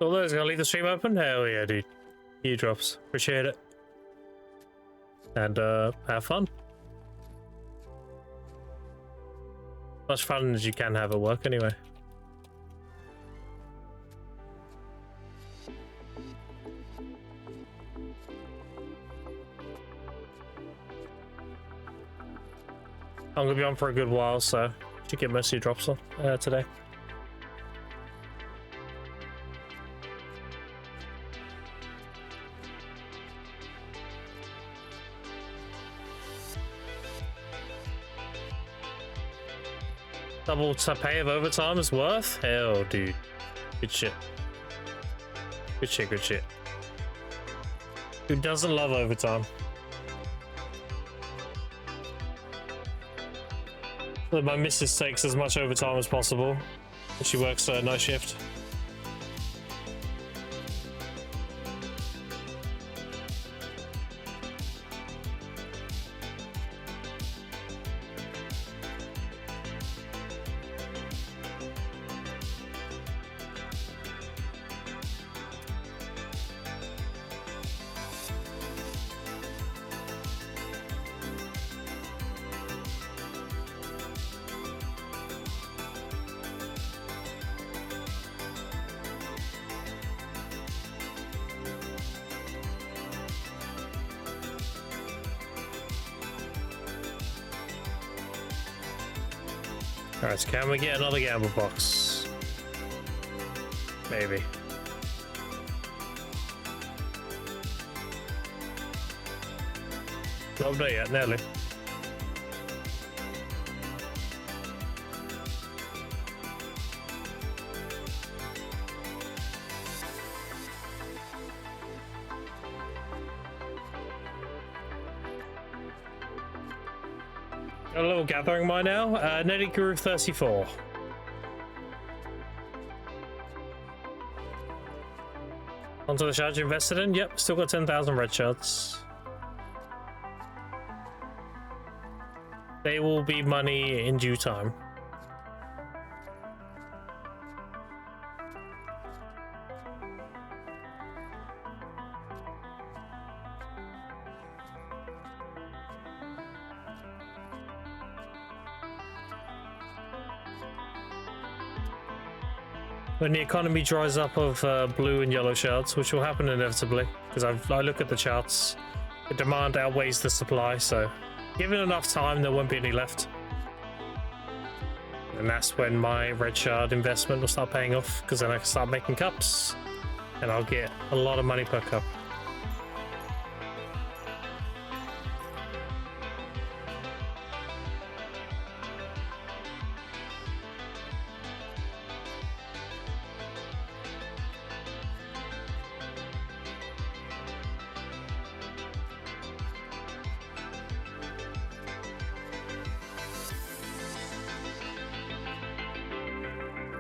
So those gonna leave the stream open? Hell yeah, dude. You drops. Appreciate it. And have fun. Much fun as you can have at work anyway. I'm gonna be on for a good while, so should get most of your drops on today. Double pay of overtime is worth? Hell, dude. Good shit. Good shit, good shit. Who doesn't love overtime? So my missus takes as much overtime as possible. She works a night shift. Alright, so can we get another gamble box? Maybe. Not there yet, nearly. Got a little gathering mine now. Netty grew 34. Onto the shards you invested in? Yep, still got 10,000 red shards. They will be money in due time. when the economy dries up of blue and yellow shards, which will happen inevitably, because I look at the charts, the demand outweighs the supply, so given enough time, there won't be any left. And that's when my red shard investment will start paying off, because then I can start making cups, and I'll get a lot of money per cup.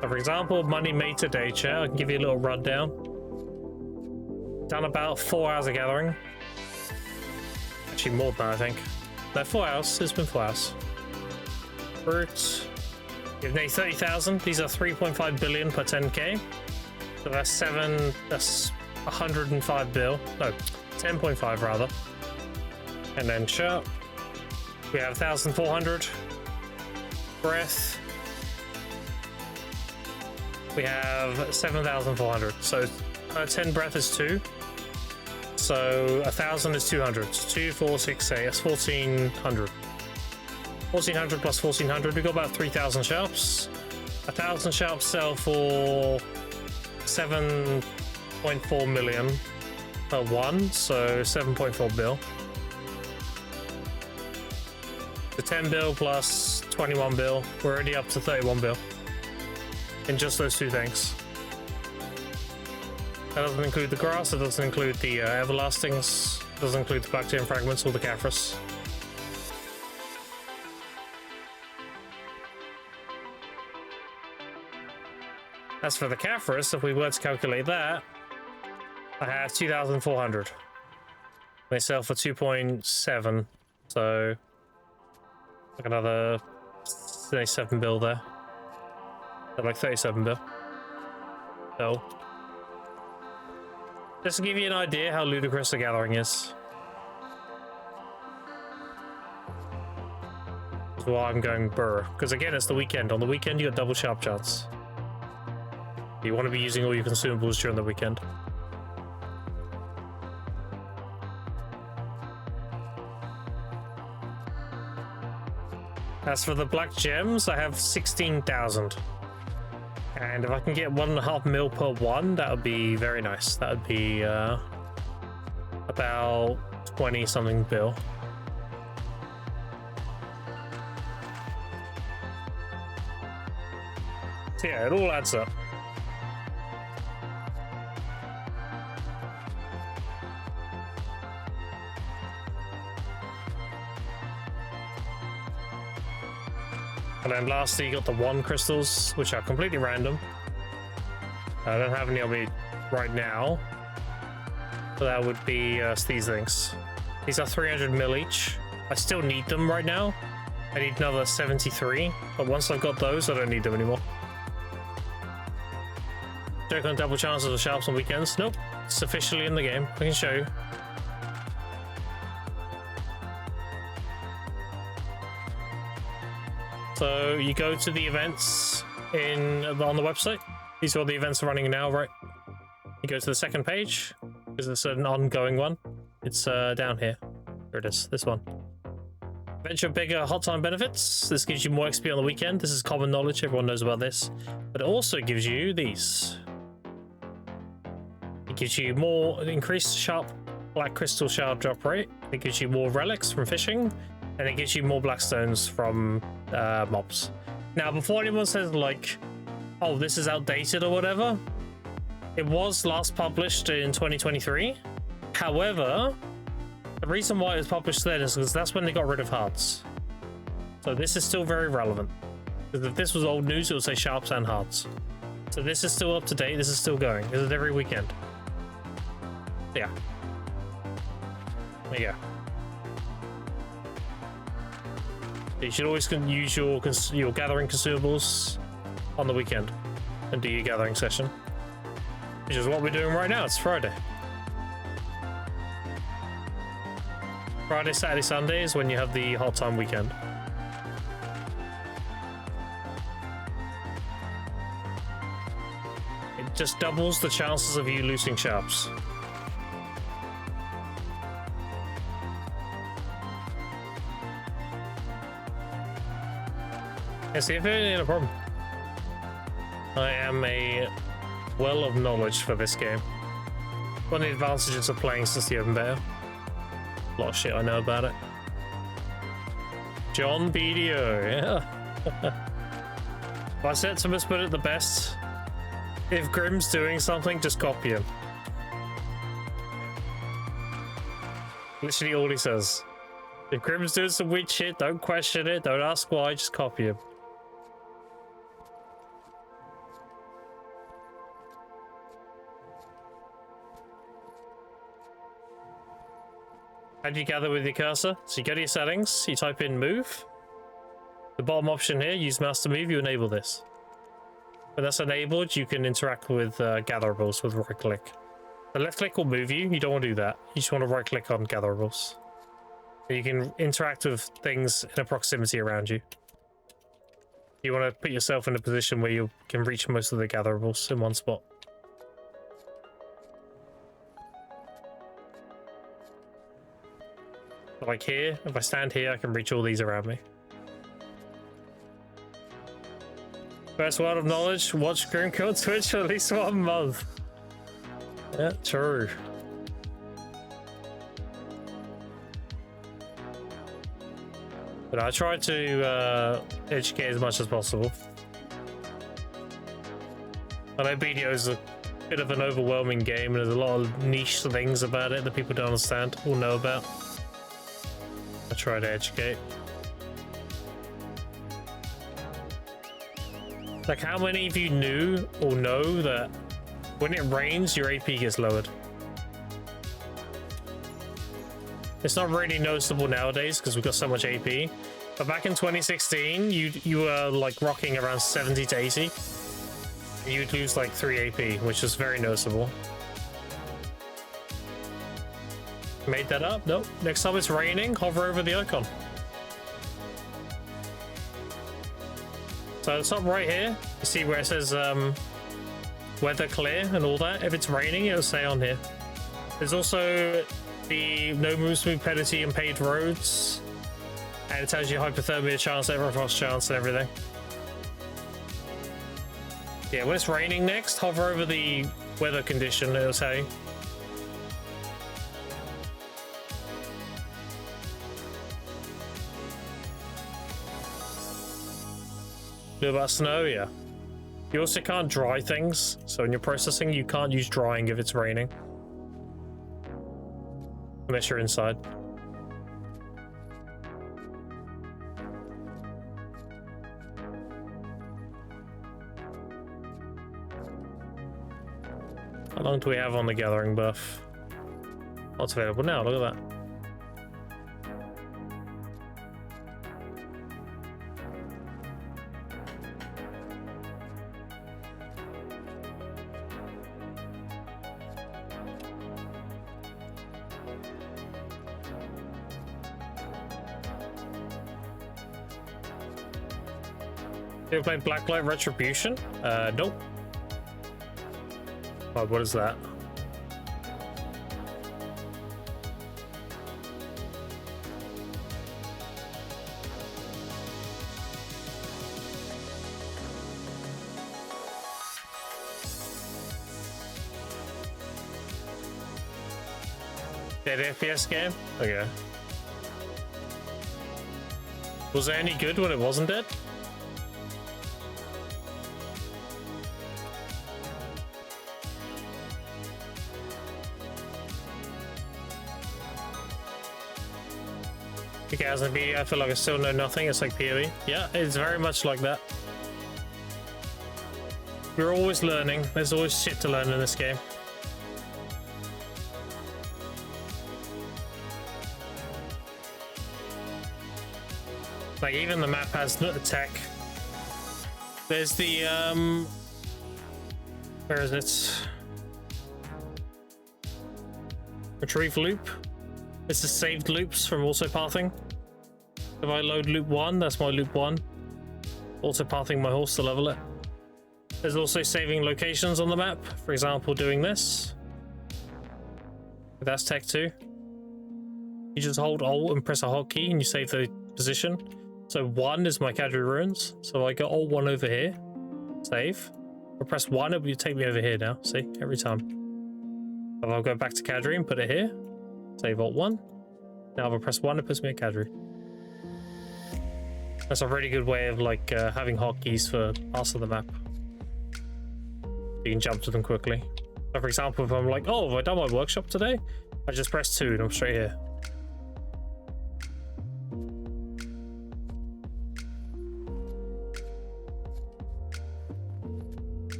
So for example, money made today, chat. I can give you a little rundown. Done about 4 hours of gathering. Actually, more than that, I think. No, 4 hours. It's been 4 hours. Fruit. You've made 30,000. These are 3.5 billion per 10k. So that's 105 bill. No, 10.5 rather. And then sharp. We have 1,400. Breath. We have 7,400. So 10 breath is 2. So 1,000 is 200. 2, 4, 6, 8. That's 1,400. 1,400 plus 1,400. We got about 3,000 sharps. 1,000 sharps sell for 7.4 million per one. So 7.4 bill. The 10 bill plus 21 bill. We're already up to 31 bill. In just those two things. That doesn't include the grass, it doesn't include the everlastings, it doesn't include the bacterium fragments or the Caphras. As for the Caphras, if we were to calculate that, I have 2,400. They sell for 2.7, so like another 37 bill there. Like 37 bill. So, just to give you an idea how ludicrous the gathering is. That's why I'm going burr. Because again, it's the weekend. On the weekend, you got double sharp chance. You want to be using all your consumables during the weekend. As for the black gems, I have 16,000. And if I can get 1.5 mil per one, that would be very nice. That would be about 20 something bill. So yeah, it all adds up. And then lastly, you got the wand crystals, which are completely random. I don't have any on me right now. So that would be these things. These are 300 mil each. I still need them right now. I need another 73, but once I've got those, I don't need them anymore. Check on double chances of sharps on weekends. Nope, it's officially in the game. I can show you. So you go to the events on the website. These are all the events running now, right? You go to the second page because it's an ongoing one. It's down here. There it is. This one. Venture bigger hot time benefits. This gives you more XP on the weekend. This is common knowledge. Everyone knows about this. But it also gives you these. It gives you more increased sharp black crystal shard drop rate. It gives you more relics from fishing. And it gives you more black stones from mobs. Now, before anyone says like, oh, this is outdated or whatever, it was last published in 2023. However, the reason why it was published then is because that's when they got rid of hearts. So this is still very relevant. Because if this was old news, it would say sharps and hearts. So this is still up to date. This is still going. This is every weekend. Yeah. There you go. You should always use your gathering consumables on the weekend and do your gathering session, which is what we're doing right now. It's Friday. Friday, Saturday, Sunday is when you have the hot time weekend. It just doubles the chances of you losing sharps. Yeah, see if it ain't a problem. I am a well of knowledge for this game. One of the advantages of playing since the open beta. A lot of shit I know about it. John BDO, yeah. I said someone's put it the best. If Grim's doing something, just copy him. Literally all he says. If Grim's doing some weird shit, don't question it, don't ask why, just copy him. How do you gather with your cursor? So you go to your settings, you type in move. The bottom option here, use mouse to move, you enable this. When that's enabled, you can interact with gatherables with right click. The left click will move you, you don't want to do that. You just want to right click on gatherables. You can interact with things in a proximity around you. You want to put yourself in a position where you can reach most of the gatherables in one spot. Like here, if I stand here, I can reach all these around me. First word of knowledge, watch Grimco on Twitch for at least 1 month. Yeah, true. But I try to educate as much as possible. I know BDO is a bit of an overwhelming game and there's a lot of niche things about it that people don't understand or know about. I try to educate. Like, how many of you knew or know that when it rains, your AP gets lowered? It's not really noticeable nowadays because we've got so much AP. But back in 2016, you were like rocking around 70 to 80. And you'd lose like 3 AP, which is very noticeable. Made that up? Nope. Next time it's raining, hover over the icon. So it's up right here. You see where it says weather clear and all that. If it's raining, it'll say on here. There's also the no move, smooth penalty and paved roads. And it tells you hypothermia chance, everfrost chance and everything. Yeah, when it's raining next, hover over the weather condition, it'll say. About snow, yeah. You also can't dry things, so when you're processing, you can't use drying if it's raining. Unless you're inside. How long do we have on the gathering buff? Oh, it's available now, look at that. You ever played Blacklight Retribution? Nope. Oh, what is that? Dead FPS game? Okay. Was it any good when it wasn't dead? As a BD, I feel like I still know nothing. It's like PoE. Yeah, it's very much like that. We're always learning. There's always shit to learn in this game. Like, even the map has tech. There's the, where is it? Retrieve loop. It's the saved loops from auto pathing. If I load loop 1, that's my loop 1. Auto pathing my horse to level it. There's also saving locations on the map. For example, doing this. That's tech 2. You just hold Alt and press a hotkey and you save the position. So 1 is my Cadre Ruins. So I got Alt 1 over here. Save. I press 1, it will take me over here now. See, every time. If I'll go back to Cadre and put it here. Save Alt 1. Now if I press 1, it puts me at Cadre. That's a really good way of like having hotkeys for parts of the map. You can jump to them quickly. So for example, if I'm like, oh, have I done my workshop today? I just press 2 and I'm straight here.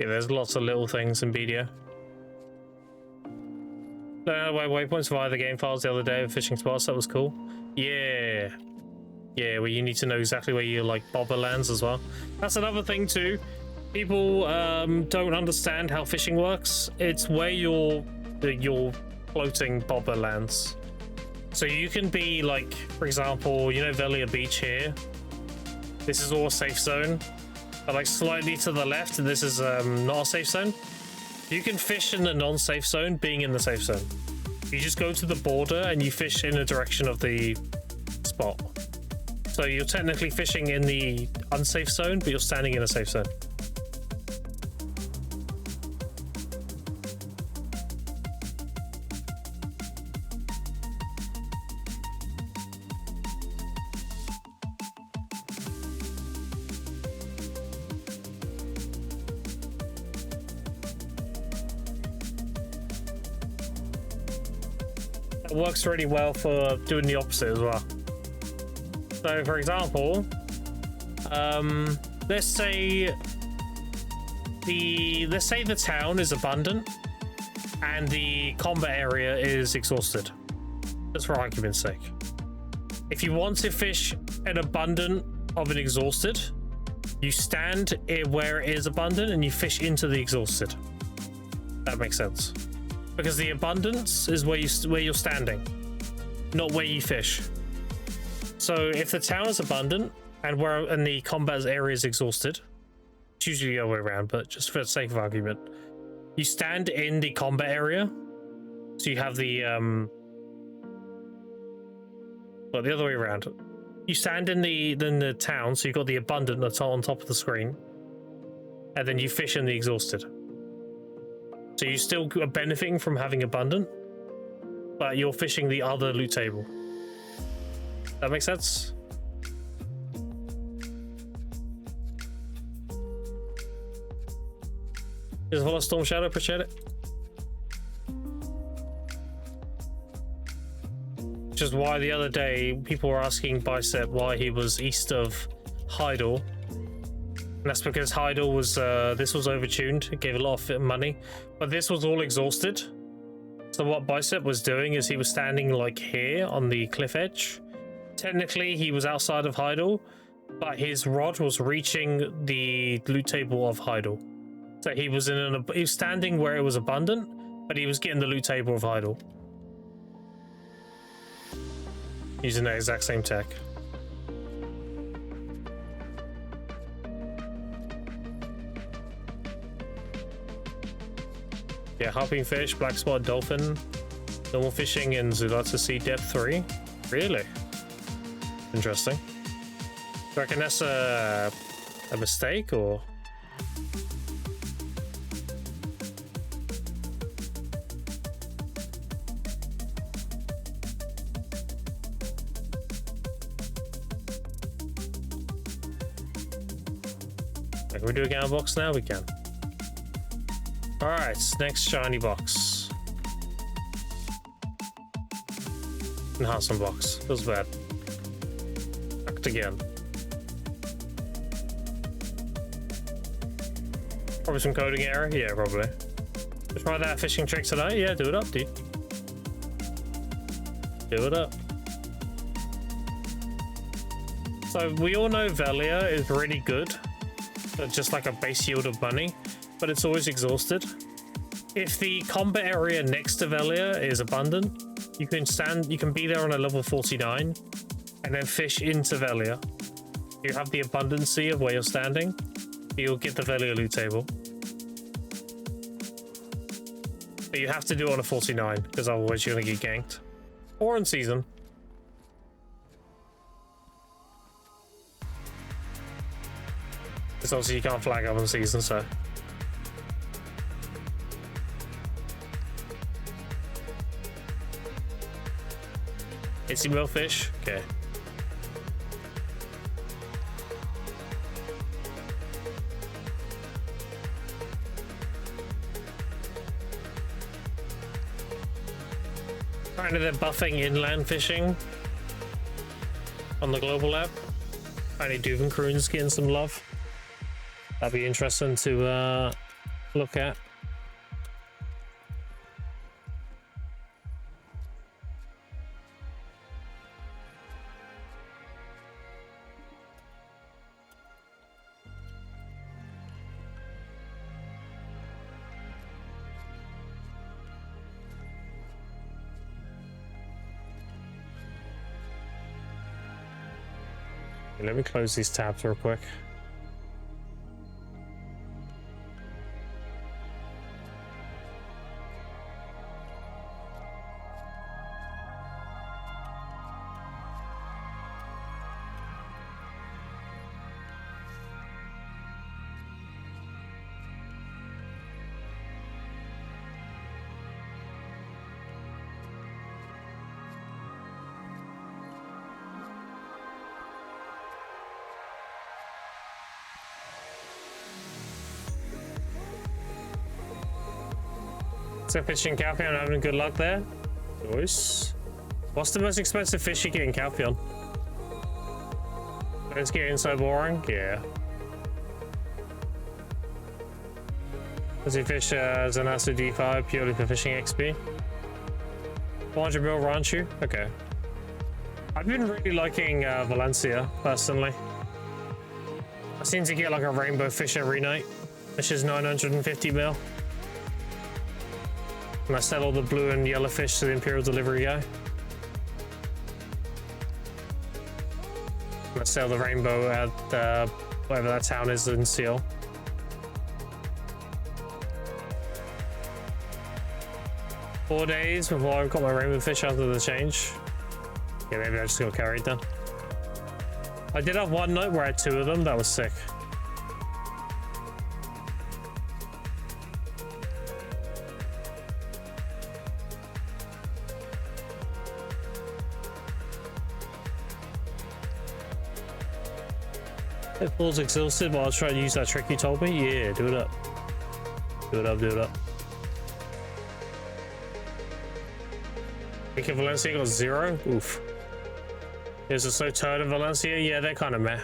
Yeah, there's lots of little things in BDO. Waypoints via the game files the other day of fishing spots. That was cool. Yeah, where you need to know exactly where your like bobber lands as well. That's another thing too. People don't understand how fishing works. It's where your floating bobber lands. So you can be like, for example, you know Velia Beach here. This is all a safe zone. But like slightly to the left, this is not a safe zone. You can fish in the non-safe zone, being in the safe zone. You just go to the border and you fish in the direction of the spot. So you're technically fishing in the unsafe zone, but you're standing in a safe zone. It works really well for doing the opposite as well. So for example, let's say the town is abundant and the combat area is exhausted, just for argument's sake. If you want to fish an abundant of an exhausted, you stand where it is abundant and you fish into the exhausted. That makes sense. Because the abundance is where you're standing, not where you fish. So if the town is abundant and the combat area is exhausted, it's usually the other way around, but just for the sake of argument, you stand in the combat area. So you have the well, the other way around. You stand in the town, so you've got the abundant that's on top of the screen, and then you fish in the exhausted. So you still are benefiting from having abundant, but you're fishing the other loot table. That makes sense? Just follow Storm Shadow, appreciate it. Which is why the other day people were asking Bicep why he was east of Heidel. And that's because Heidel was, this was overtuned. It gave a lot of money, but this was all exhausted. So what Bicep was doing is he was standing like here on the cliff edge. Technically, he was outside of Heidel, but his rod was reaching the loot table of Heidel. So he was he was standing where it was abundant, but he was getting the loot table of Heidel. Using that exact same tech. Yeah, hopping fish, black spot, dolphin, normal fishing in Zulata Sea depth 3. Really? Interesting. Do you reckon that's a mistake or? Can we do a gamma box now? We can. Alright, next shiny box. Enhancement box. Feels bad. Backed again. Probably some coding error? Yeah, probably. Try that fishing trick tonight? Yeah, do it up, dude. Do it up. So we all know Velia is really good. Just like a base yield of money, but it's always exhausted. If the combat area next to Velia is abundant, you can be there on a level 49 and then fish into Velia. You have the abundancy of where you're standing, you'll get the Velia loot table. But you have to do it on a 49, because otherwise you're gonna get ganked. Or in season. Because obviously you can't flag up in season, so. It's mill fish? Okay. Apparently they're buffing inland fishing on the global app. Apparently Duvenkroon's getting some love. That'd be interesting to look at. Let me close these tabs real quick. So fishing Calpheon, having good luck there. Nice. What's the most expensive fish you get in Calpheon? It's getting so boring. Yeah. Does he fish Zanasu D5 purely for fishing XP? 400 mil Ranchu? Okay. I've been really liking Valencia, personally. I seem to get like a rainbow fish every night, which is 950 mil. And I sell all the blue and yellow fish to the Imperial delivery guy. And I sell the rainbow at whatever that town is in Seal. Four days before I got my rainbow fish after the change. Yeah, maybe I just got carried then. I did have one night where I had two of them. That was sick. If Paul's exhausted, but I was trying to use that trick you told me. Yeah, do it up. Do it up, do it up. Think of Valencia got 0? Oof. Is it so turd in Valencia? Yeah, they're kind of meh.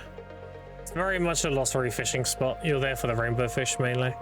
It's very much a lost fishing spot. You're there for the rainbow fish mainly.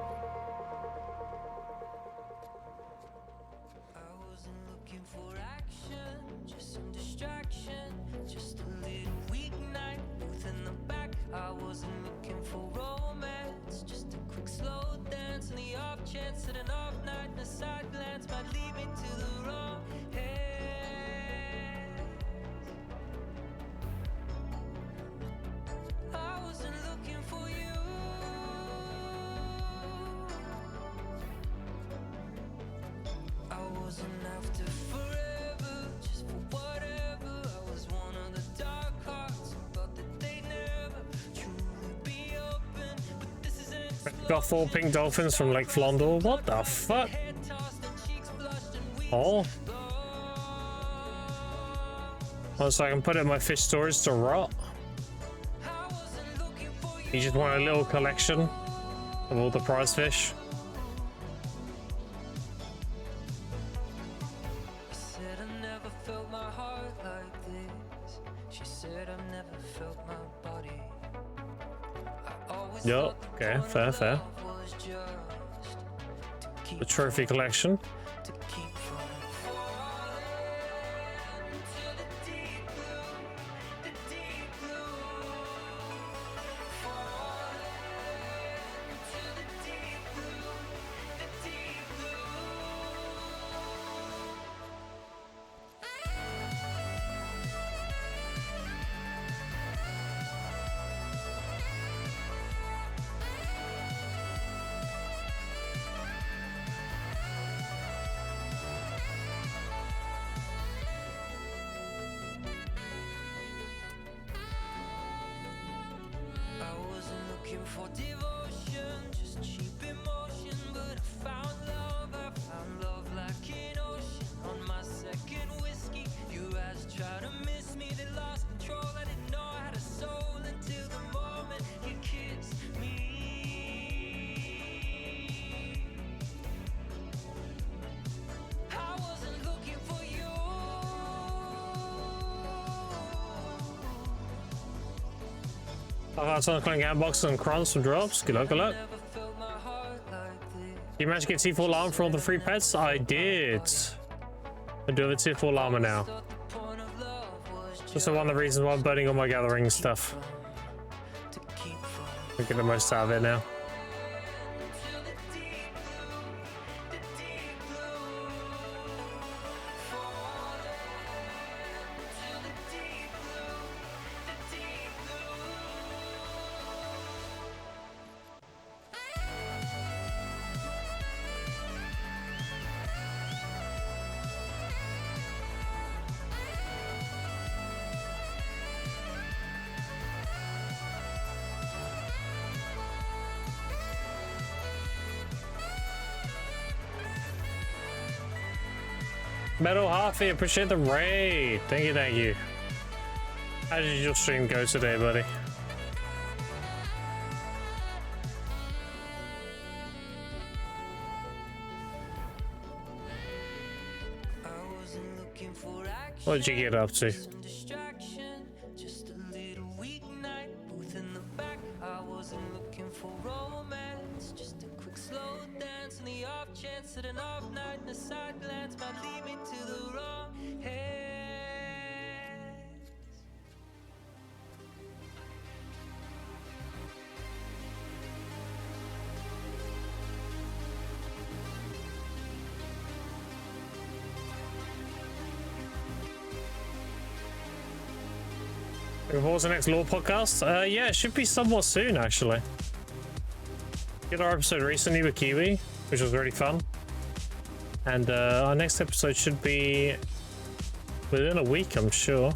Got 4 pink dolphins from Lake Flondor. What the fuck? Oh. Oh, so I can put it in my fish storage to rot. You just want a little collection of all the prize fish. Yup, okay, fair, fair. The trophy collection. looking for devotion, just cheap emotion, but I found love like an ocean. On my second whiskey, your eyes try to miss me, they lost control. I didn't know I had a soul until the moment you kissed me. I wasn't looking for you. I got some clank handboxes and crowns from drops. Good luck, good luck. Never felt my heart like this. You managed to get T4 llama for all the free pets? I did. I do have a T4 llama now. Thought the point of love was That's one of the reasons why I'm burning all my gathering stuff. to keep from I'm getting the most out of it now. till the deep blue, the deep blue. Falling till the deep blue, the deep blue. Metal Harvey, appreciate the raid. Thank you, thank you. How did your stream go today, buddy? I wasn't looking for action. What did you get up to? Some distraction, just a little weeknight, both in the back. I wasn't looking for romance, just a quick slow dance, and the off chance that an off night and a side glance might lead me to the wrong hands. What was the next law podcast? Yeah, it should be somewhat soon, actually. Did our episode recently with Kiwi, which was really fun. And our next episode should be within a week, I'm sure.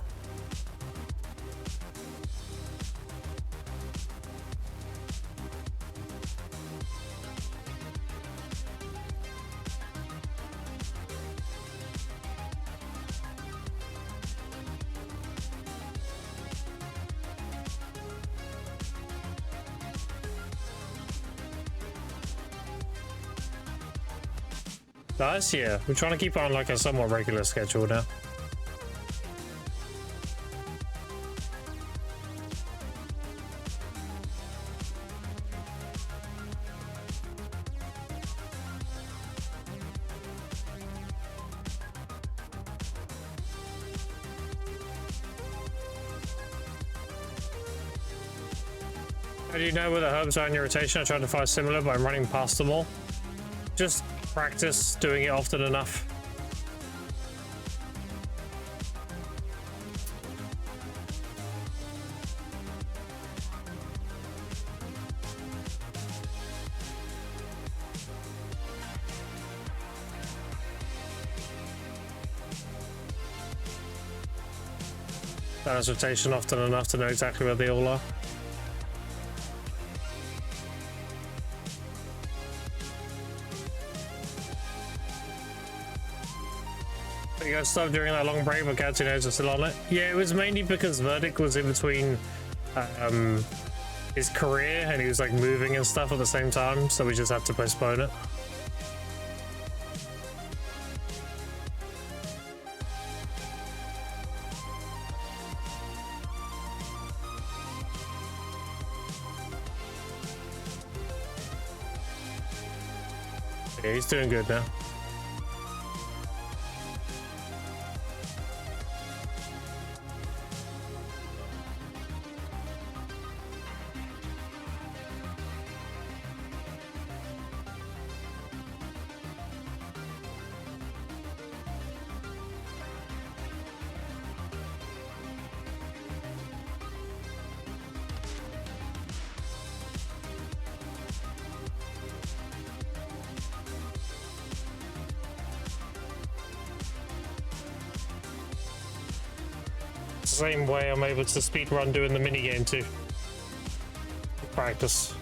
Nice, yeah. We're trying to keep on like a somewhat regular schedule now. How do you know where the herbs are in your rotation? I tried to find similar, but I'm running past them all. Just practice doing it often enough. Balance rotation often enough to know exactly where they all are. You guys stopped during that long break, but Gatsby knows are still on it. Yeah, it was mainly because Verdict was in between his career and he was like moving and stuff at the same time, so we just had to postpone it. Yeah, he's doing good now. Same way I'm able to speedrun doing the minigame too. practice.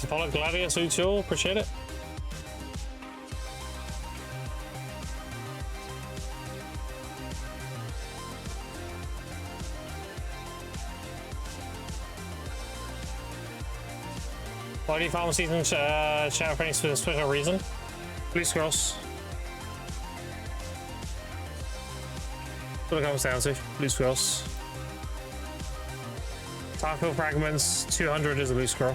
Follow Gladius Util, appreciate it. Why do you follow season chat for any special reason? Blue scrolls. What it comes down to, blue scrolls. Taco fragments, 200 is a blue scroll.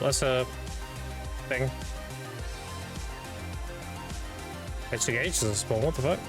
That's a thing. HG is a spawn, what the fuck?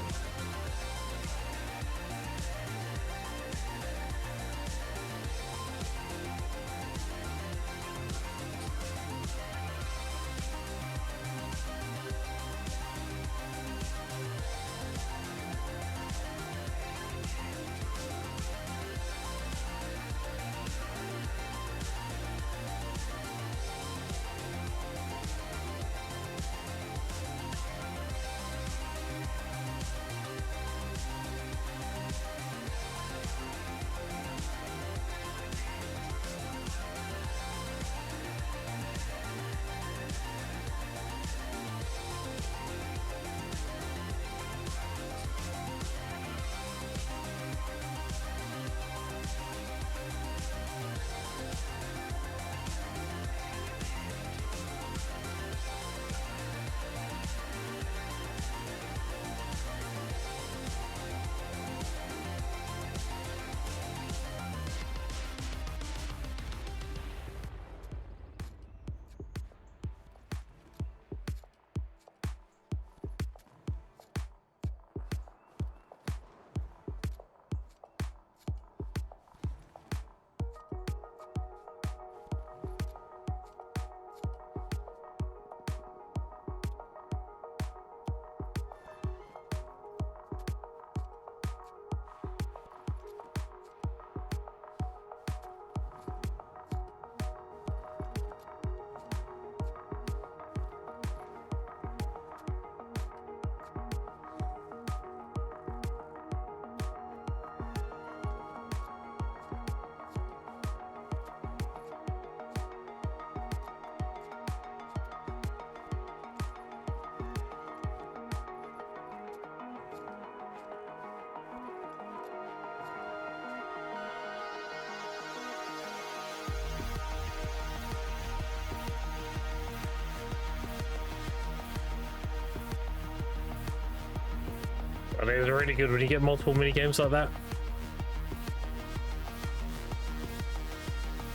It is really good when you get multiple mini games like that.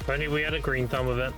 If only we had a green thumb event.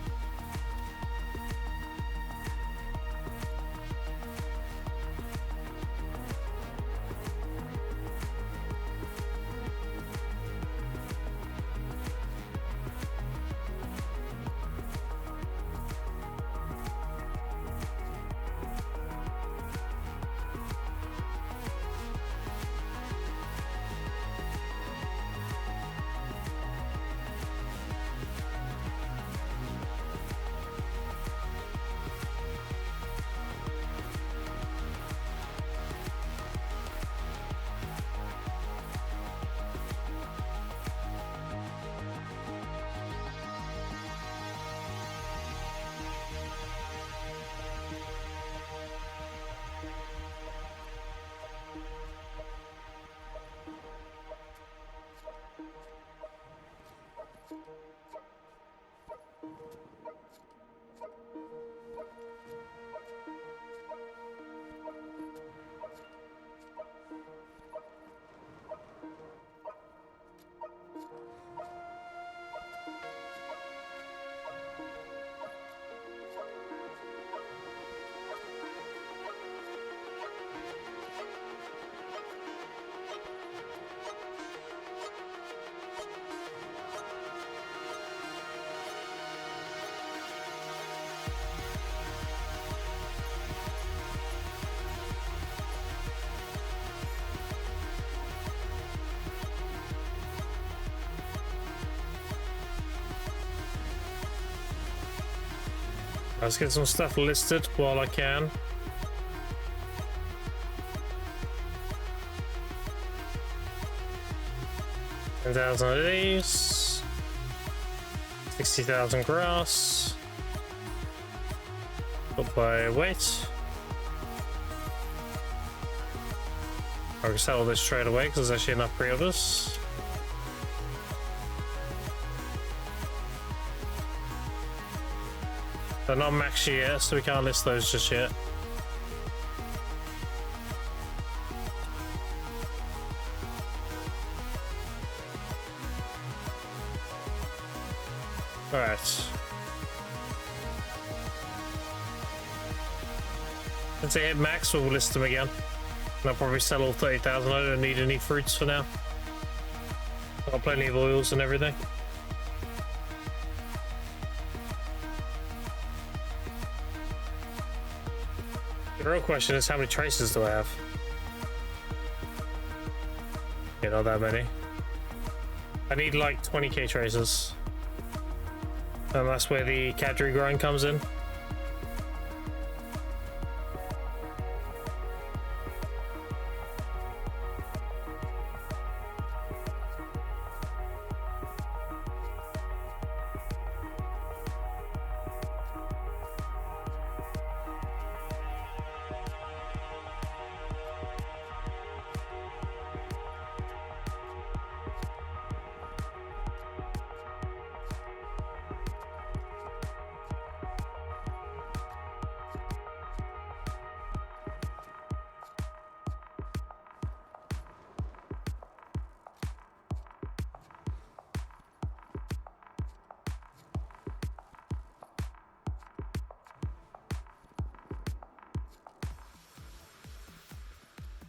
Let's get some stuff listed while I can. $10,000 of these. 60,000 grass. Up by weight. I can sell this straight away because there's actually enough pre-orders. They're not maxed yet, so we can't list those just yet. Alright. Once they hit max, we'll list them again. And I'll probably sell all 30,000. I don't need any fruits for now. I've got plenty of oils and everything. The real question is, how many traces do I have? Yeah, not that many. I need like 20k traces. And that's where the cadre grind comes in.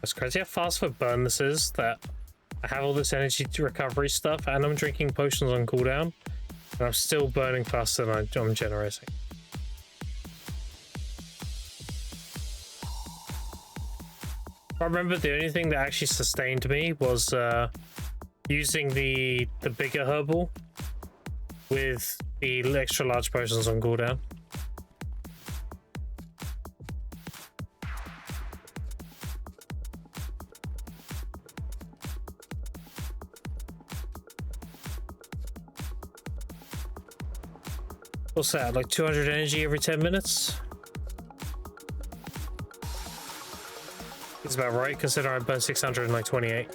It's crazy how fast for burn this is, that I have all this energy to recovery stuff and I'm drinking potions on cooldown and I'm still burning faster than I'm generating. I remember the only thing that actually sustained me was using the bigger herbal with the extra large potions on cooldown. What's that, like 200 energy every 10 minutes? It's about right, considering I burned 600 in like 28.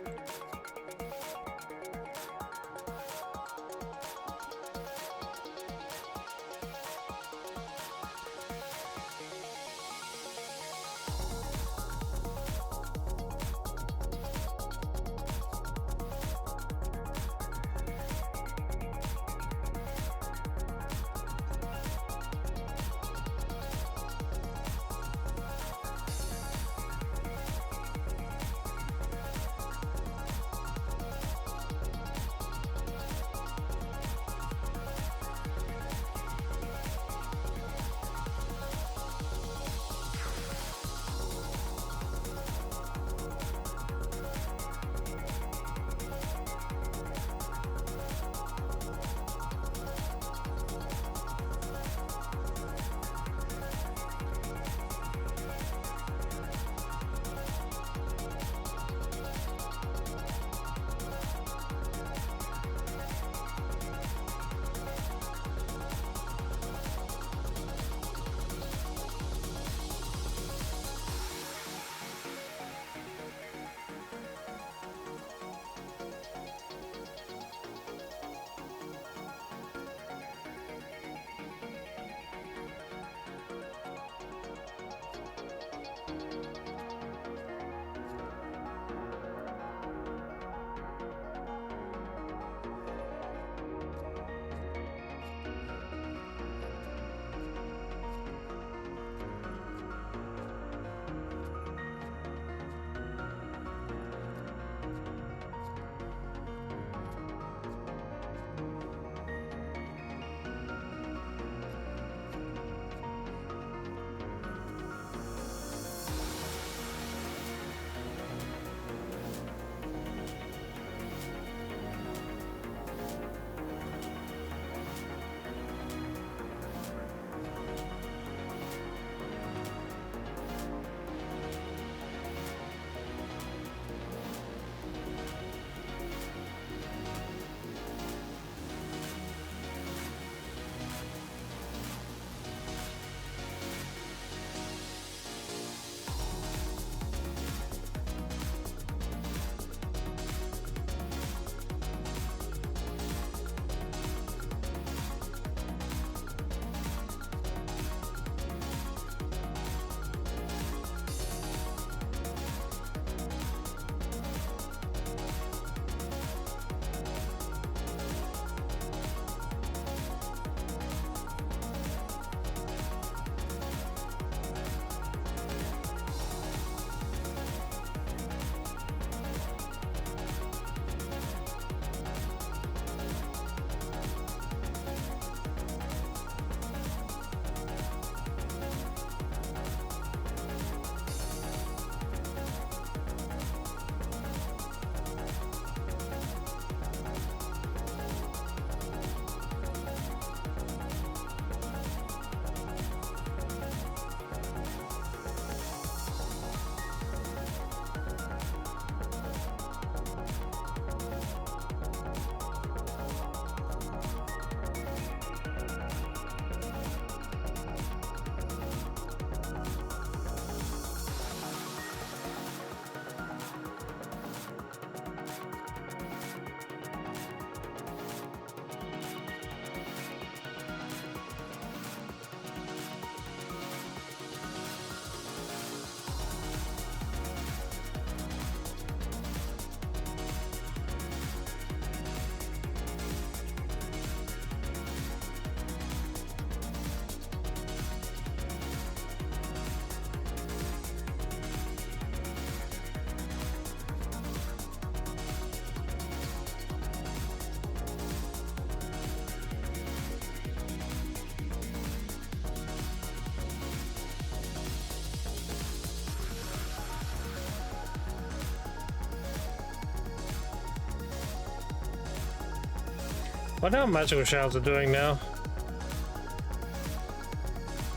What our magical shells are doing now?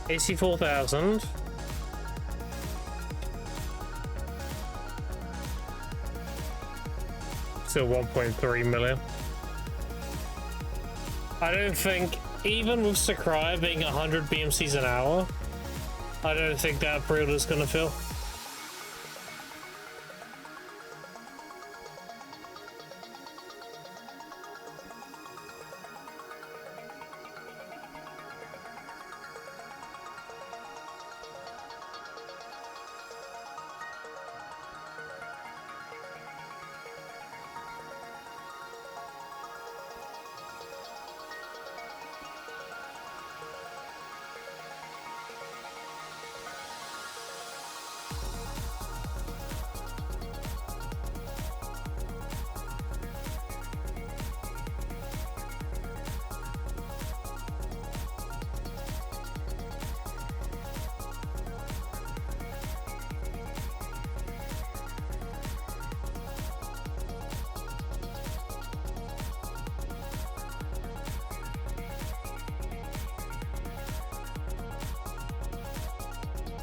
AC 4,000. Still 1.3 million. I don't think, even with Sakurai being 100 BMCs an hour, I don't think that pre-order's gonna fill.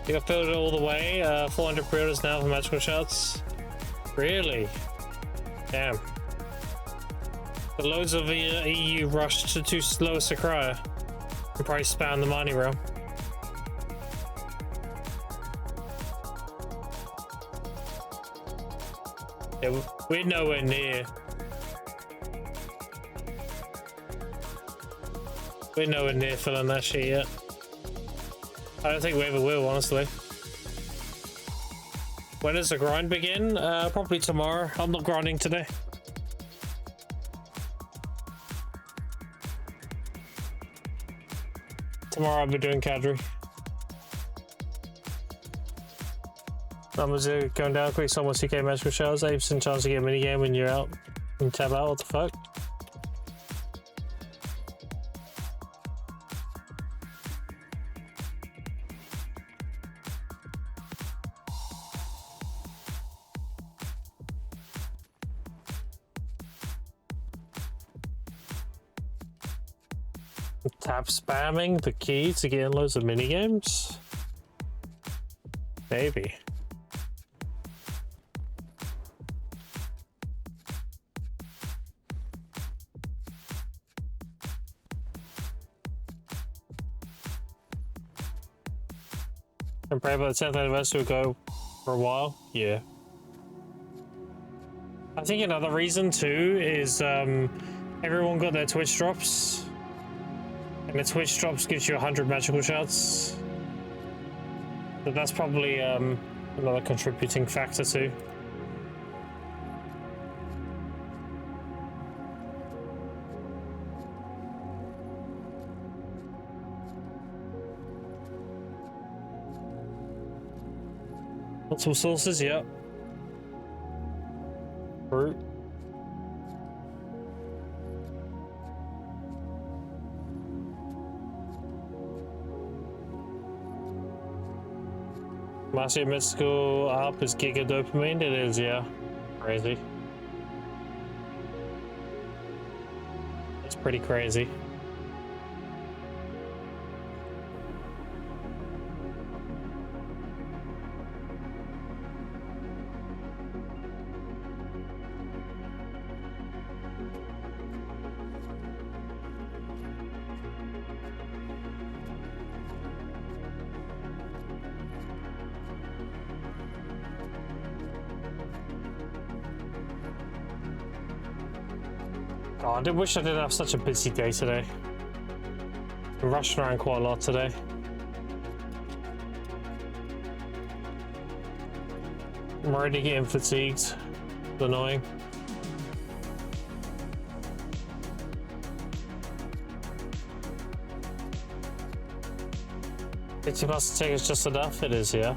You got filled it all the way. 400 pre-orders now for magical shots. Really? Damn. The loads of EU rushed to too slow Sakurai. And probably spam the money realm. Yeah, we're nowhere near. We're nowhere near filling that shit yet. I don't think we ever will, honestly. When does the grind begin? Probably tomorrow. I'm not grinding today. Tomorrow I'll be doing cadre. Numbers are going down quick. Someone CK magical shells. 8% chance to get a minigame when you're out and tab out. What the fuck? Tap spamming the key to get in loads of minigames? Maybe. And pray about the 10th anniversary will go for a while? Yeah. I think another reason too is everyone got their Twitch drops. And the Twitch drops gives you 100 magical shots. So that's probably another contributing factor too. Multiple sources, yep. Fruit. Master Mystical up is Giga Dopamine? It is, yeah. Crazy. It's pretty crazy. Oh, I wish I didn't have such a busy day today. I'm rushing around quite a lot today. I'm already getting fatigued. It's annoying. $50 to take is just enough? It is, yeah.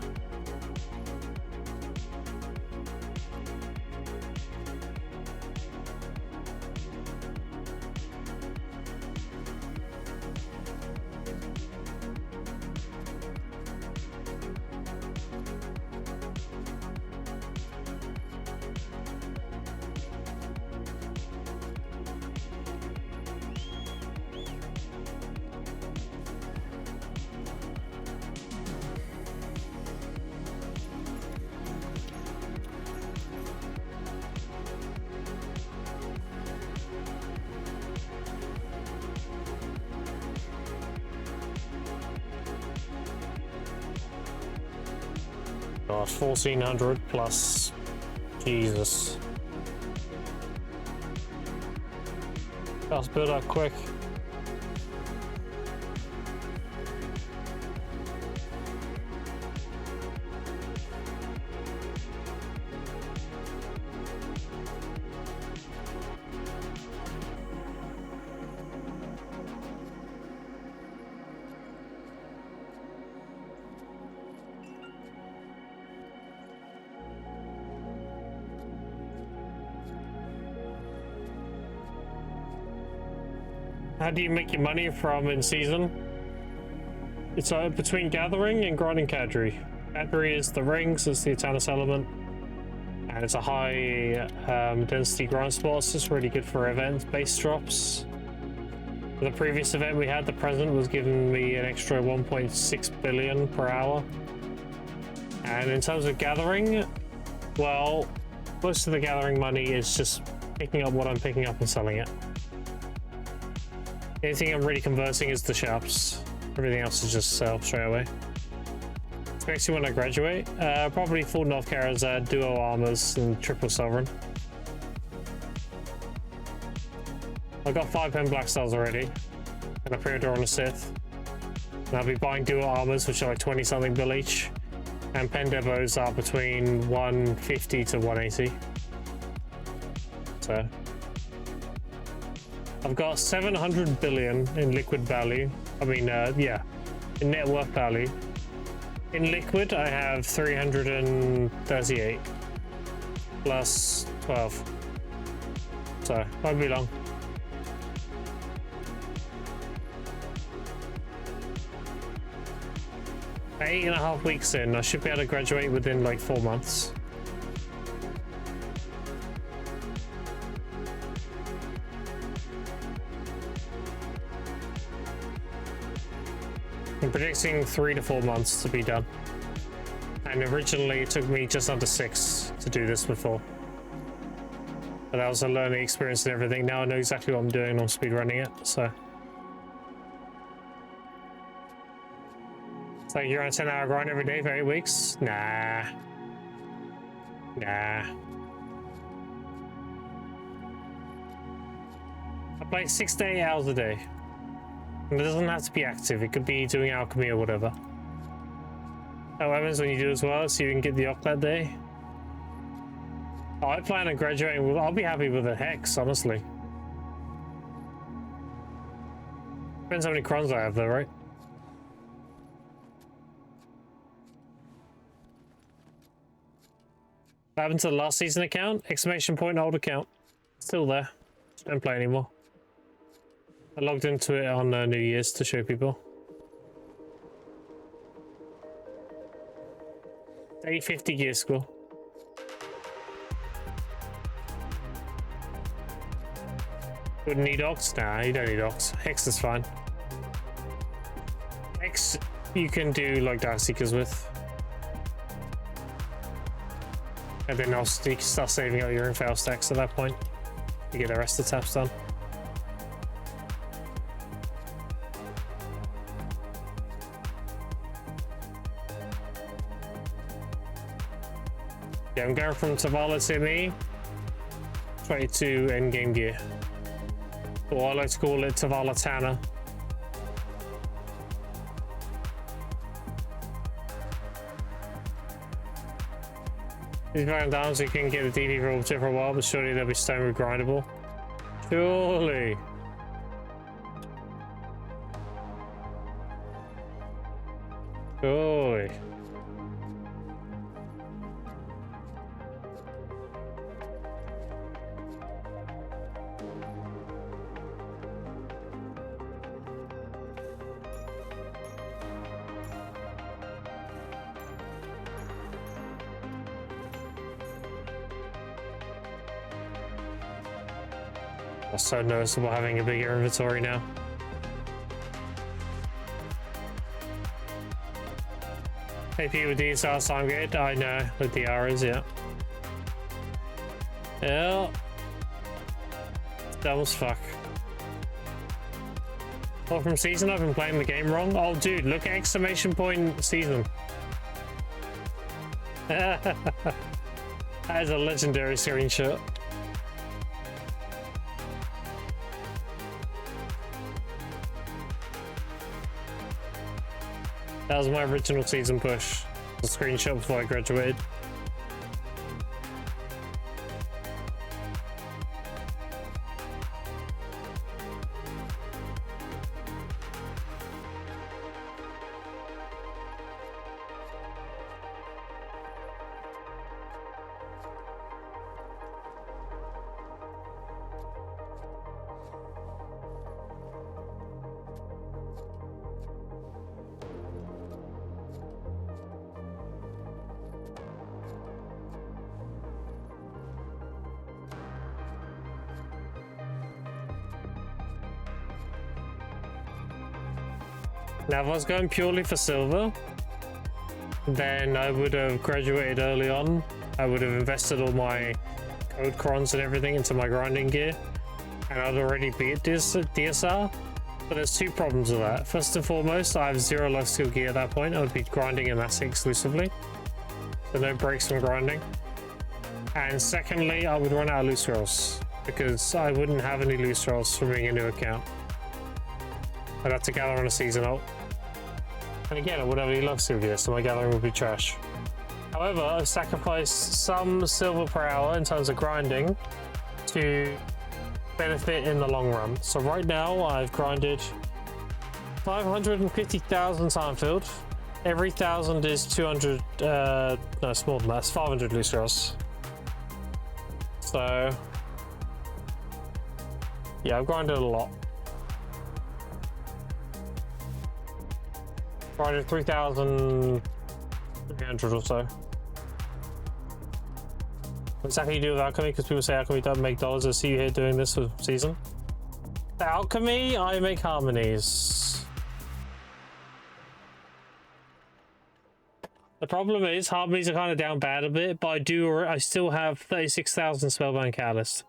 God, 1400 plus. Jesus. Let's build up quick. How do you make your money from in season? It's between gathering and grinding cadre. Cadre is the rings, it's the Eternis element, and it's a high density grind spot, so it's really good for event base drops. For the previous event we had, the present was giving me an extra 1.6 billion per hour. And in terms of gathering, well, most of the gathering money is just picking up what I'm picking up and selling it. Anything I'm really converting is the shops. Everything else is just sell straight away. Especially when I graduate. Probably full North Karazad, duo armors, and triple sovereign. I've got 5 pen black stars already, and I pre-order on a Sith. And I'll be buying duo armors, which are like 20 something bill each. And pen devos are between 150 to 180. So I've got 700 billion in liquid value. I mean, yeah, in net worth value. In liquid, I have 338 plus 12. So, won't be long. At 8.5 weeks in, I should be able to graduate within like 4 months. I'm predicting 3 to 4 months to be done. And originally it took me just under 6 to do this before. But that was a learning experience and everything. Now I know exactly what I'm doing. I'm speedrunning it, so. It's like you're on a 10-hour grind every day for 8 weeks? Nah. Nah. I play 6 to 8 hours a day. And it doesn't have to be active, it could be doing alchemy or whatever. That happens when you do as well, so you can get the Oct that day. Oh, I plan on graduating with, I'll be happy with a Hex, honestly. Depends how many crons I have though, right? What happened to the last season account? Exclamation point old account. Still there. Don't play anymore. I logged into it on New Year's to show people. 850 gear score. Wouldn't need Ox? Nah, you don't need Ox. Hex is fine. Hex you can do like Dark Seekers with. And then also you can start saving out your infail stacks at that point. You get the rest of the taps done. Yeah, I'm going from Tavala to me, 22 endgame gear. Or I like to call it Tavala Tanner. These going down so you can get the DV roll for a while, but surely they'll be stone regrindable. Surely. Surely. That's so noticeable having a bigger inventory now. AP with these are sound good. I know with the R's, yeah. Yeah. Dumb as fuck. Well, from season, I've been playing the game wrong. Oh, dude, look at exclamation point season. That is a legendary screenshot. That was my original season push. The screenshot before I graduated. Now, if I was going purely for silver, then I would have graduated early on. I would have invested all my code crons and everything into my grinding gear, and I'd already beat DSR. But there's two problems with that. First and foremost, I have 0 life steal gear at that point. I would be grinding in that exclusively, so no breaks from grinding. And secondly, I would run out of loose rolls because I wouldn't have any loose rolls from being a new account. I'd have to gather on a season ult. And again, I wouldn't have any life steal gear, so my gathering would be trash. However, I've sacrificed some silver per hour in terms of grinding to benefit in the long run. So right now, I've grinded 550,000 time filled. Every 1,000 is 200, no, it's more than that, it's 500 loose rolls. So, yeah, I've grinded a lot. Grinded 3,300 or so. Exactly you do with alchemy, because people say alchemy don't make dollars. I see you here doing this for season. The alchemy, I make harmonies. The problem is harmonies are kind of down bad a bit, but I still have 36,000 spellbound catalyst.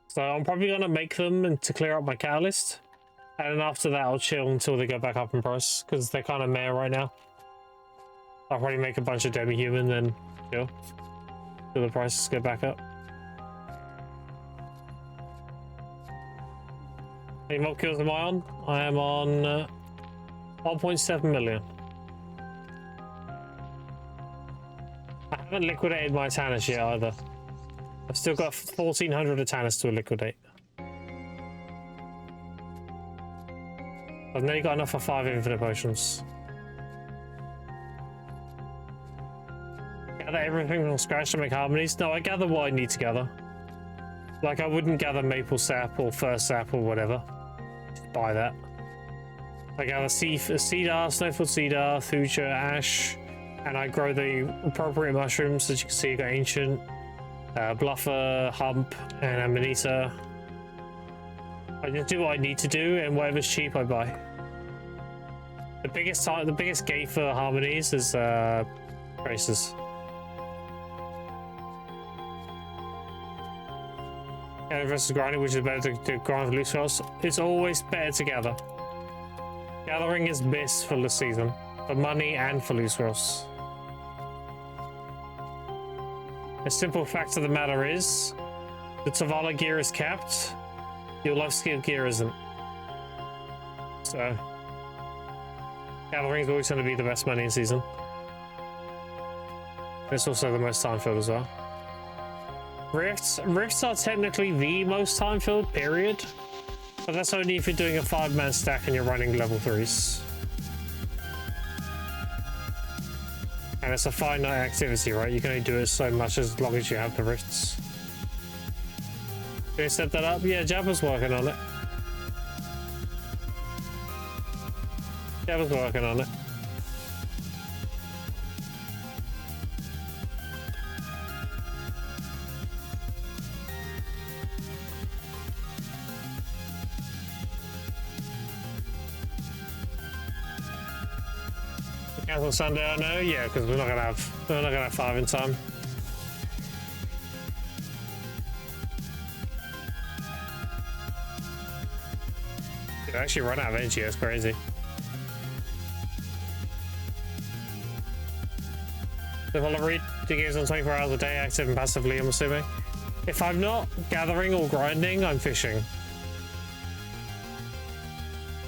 So I'm probably gonna make them to clear up my catalyst. And then after that, I'll chill until they go back up in price, because they're kind of meh right now. I'll probably make a bunch of demi-human, then chill till the prices go back up. How many mob kills am I on? I am on 1.7 million. I haven't liquidated my Tannis yet either. I've still got 1,400 Tannis to liquidate. I've nearly got enough for 5 infinite potions. Gather everything from scratch to make harmonies? No, I gather what I need to gather. Like, I wouldn't gather maple sap or fir sap or whatever. Just buy that. I gather cedar, snowfield cedar, thuja, ash, and I grow the appropriate mushrooms. As you can see, I got ancient, bluffer, hump, and amanita. I just do what I need to do, and whatever's cheap, I buy. The biggest gate for harmonies is traces. Gather versus grinding, which is better to grind for loose rolls. It's always better to gather. Gathering is best for the season, for money and for loose rolls. The simple fact of the matter is, the Tavala gear is capped. Your life steal gear isn't. So, gathering is always going to be the best money in season. It's also the most time filled as well. Rifts are technically the most time filled, period. But that's only if you're doing a 5-man stack and you're running level 3s. And it's a finite activity, right? You can only do it so much as long as you have the rifts. Can you set that up? Yeah, Jabba's working on it. Jabba's working on it. Cancel Sunday, I know. Yeah, because we're not gonna have 5 in time. I actually run out of energy, that's crazy. If I'll read the games on 24 hours a day, active and passively, I'm assuming. If I'm not gathering or grinding, I'm fishing.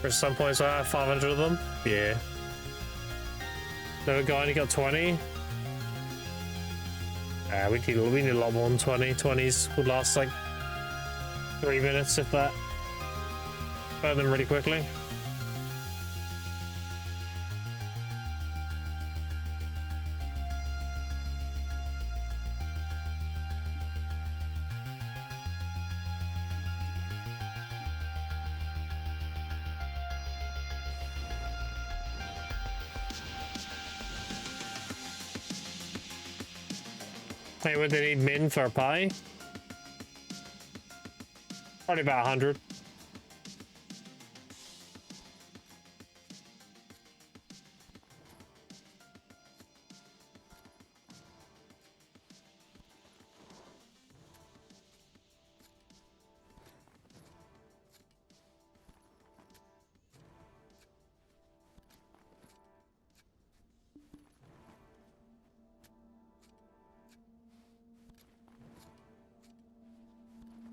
For some points, I have 500 of them. Yeah. Another guy only got 20. We need a lot more than 20. 20s would last like 3 minutes, if that. Burn them really quickly. Hey, would they need min for a pie? Probably about 100.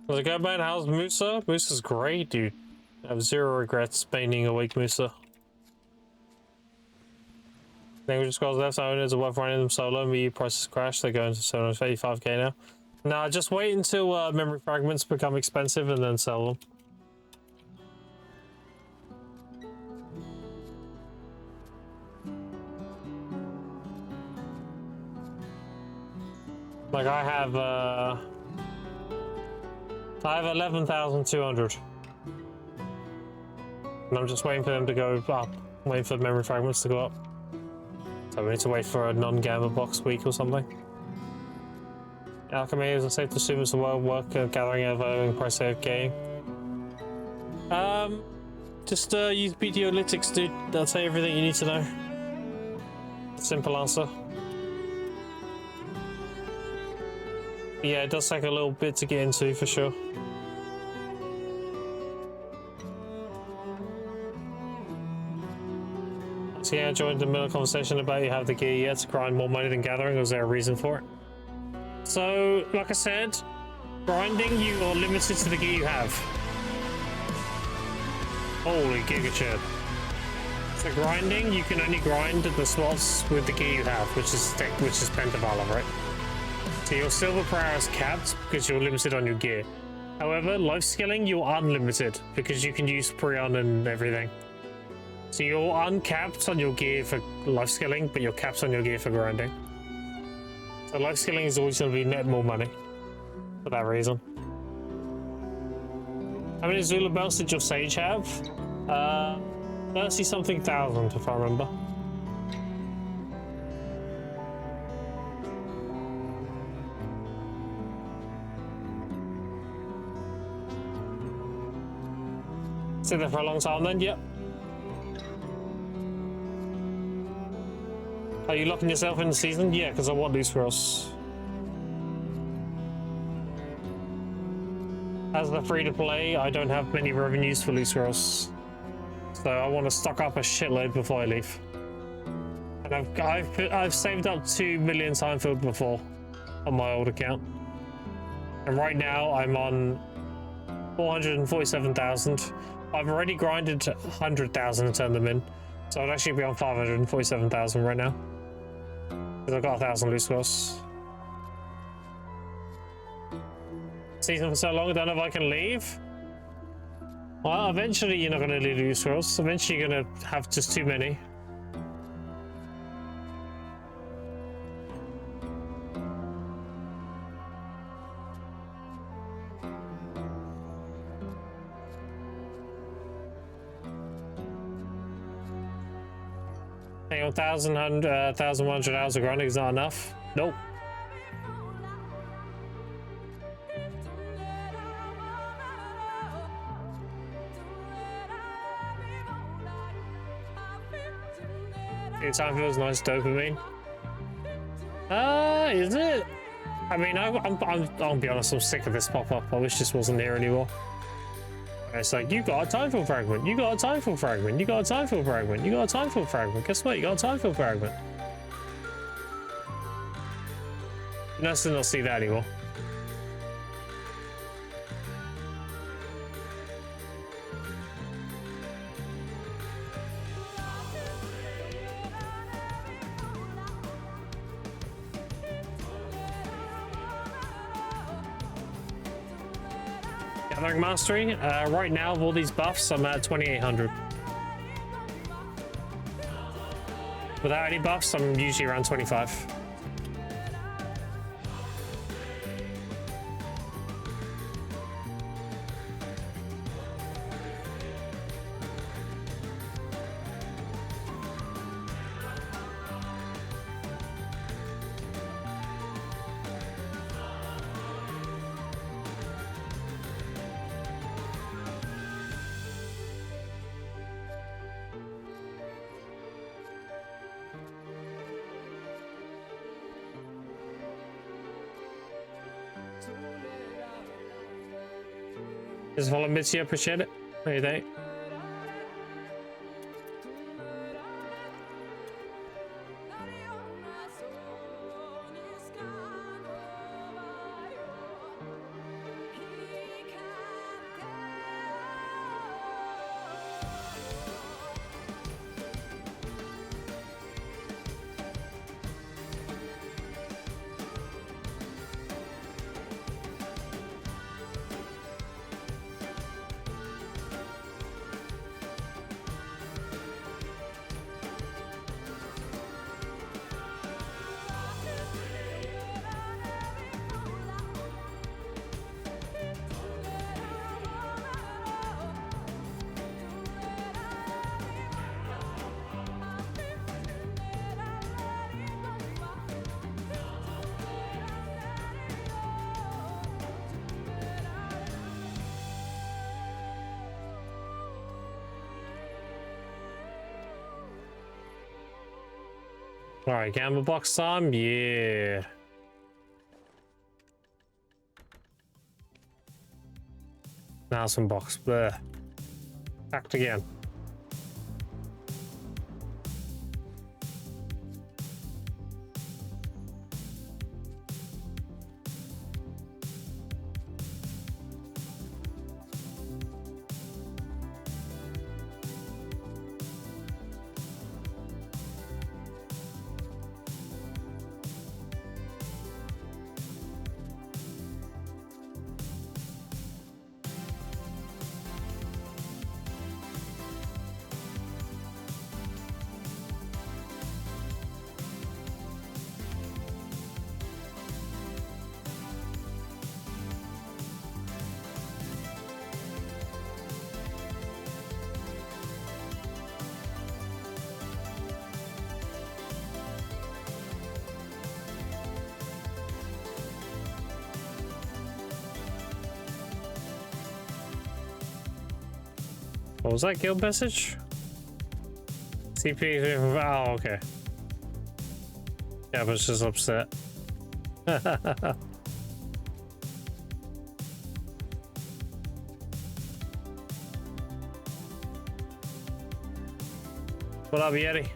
Was it good, man? How's Musa? Musa's great, dude. I have zero regrets painting awake Musa. Language scrolls left side owners are worth running them solo. Me prices crash. They go into 785k now. Nah, just wait until memory fragments become expensive and then sell them. Like I have 11,200. And I'm just waiting for them to go up. Waiting for memory fragments to go up. So we need to wait for a non-gamma box week or something. Alchemy is a safe to assume it's a well-work gathering of price save game. Just use BDolytics, dude. That'll tell you everything you need to know. Simple answer. Yeah, it does take a little bit to get into, for sure. So yeah, I joined the middle conversation about you have the gear yet to grind more money than gathering, or is there a reason for it? So, like I said, grinding, you are limited to the gear you have. Holy giga chip. So grinding, you can only grind the slots with the gear you have, which is Pentavala, right? So your silver per hour is capped because you're limited on your gear. However, life skilling, you're unlimited because you can use Prion and everything. So you're uncapped on your gear for life skilling, but you're capped on your gear for grinding. So life skilling is always going to be net more money for that reason. How many Zula belts did your Sage have? 30 something thousand, if I remember. Stayed there for a long time then, yep. Are you locking yourself in the season? Yeah, because I want loose rolls. As the free-to-play, I don't have many revenues for loose rolls. So I want to stock up a shitload before I leave. And I've saved up 2 million time filled before on my old account. And right now I'm on 447,000. I've already grinded 100,000 and turned them in. So I'd actually be on 547,000 right now. Because I've got 1,000 loose rolls. Season for so long, I don't know if I can leave. Well, eventually you're not going to leave loose rolls. Eventually you're going to have just too many. Hang on, 1,100 hours of grinding is not enough. Nope. Time feels nice dopamine. Is it? I mean, I'll be honest, I'm sick of this pop-up. I wish this wasn't here anymore. It's like, you got a time fill fragment, you got a time fill fragment, you got a time fill fragment, you got a time fill fragment. Guess what? You got a time fill fragment. Nice to not see that anymore. Gathering mastery. Right now, of all these buffs, I'm at 2,800. Without any buffs, I'm usually around 25. Just follow Mitzi, appreciate it. What do you think? All right, gamble box time. Yeah. Now some box. Bleh. Act again. What was that guild message? CP. Oh, okay. Yeah, I was just upset. What up, Yeti?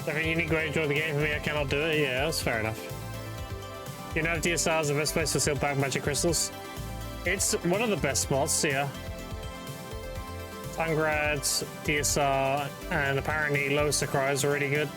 I mean, you need to enjoy the game. For me, I cannot do it. Yeah, that's fair enough. You know, if DSR is the best place to seal back magic crystals. It's one of the best spots, yeah. Tangrad, DSR, and apparently Low Sakura is really good.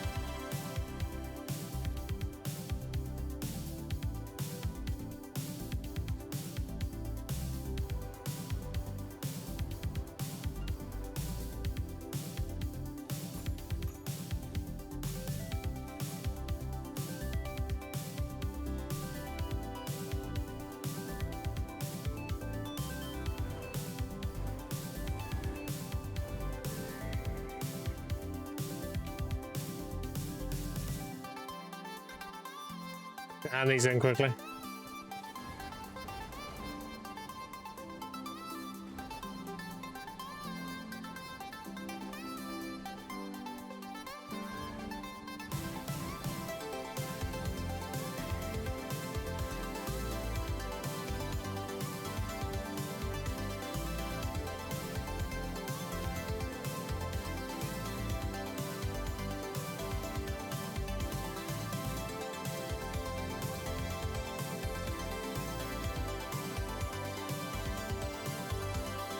Hand these in quickly.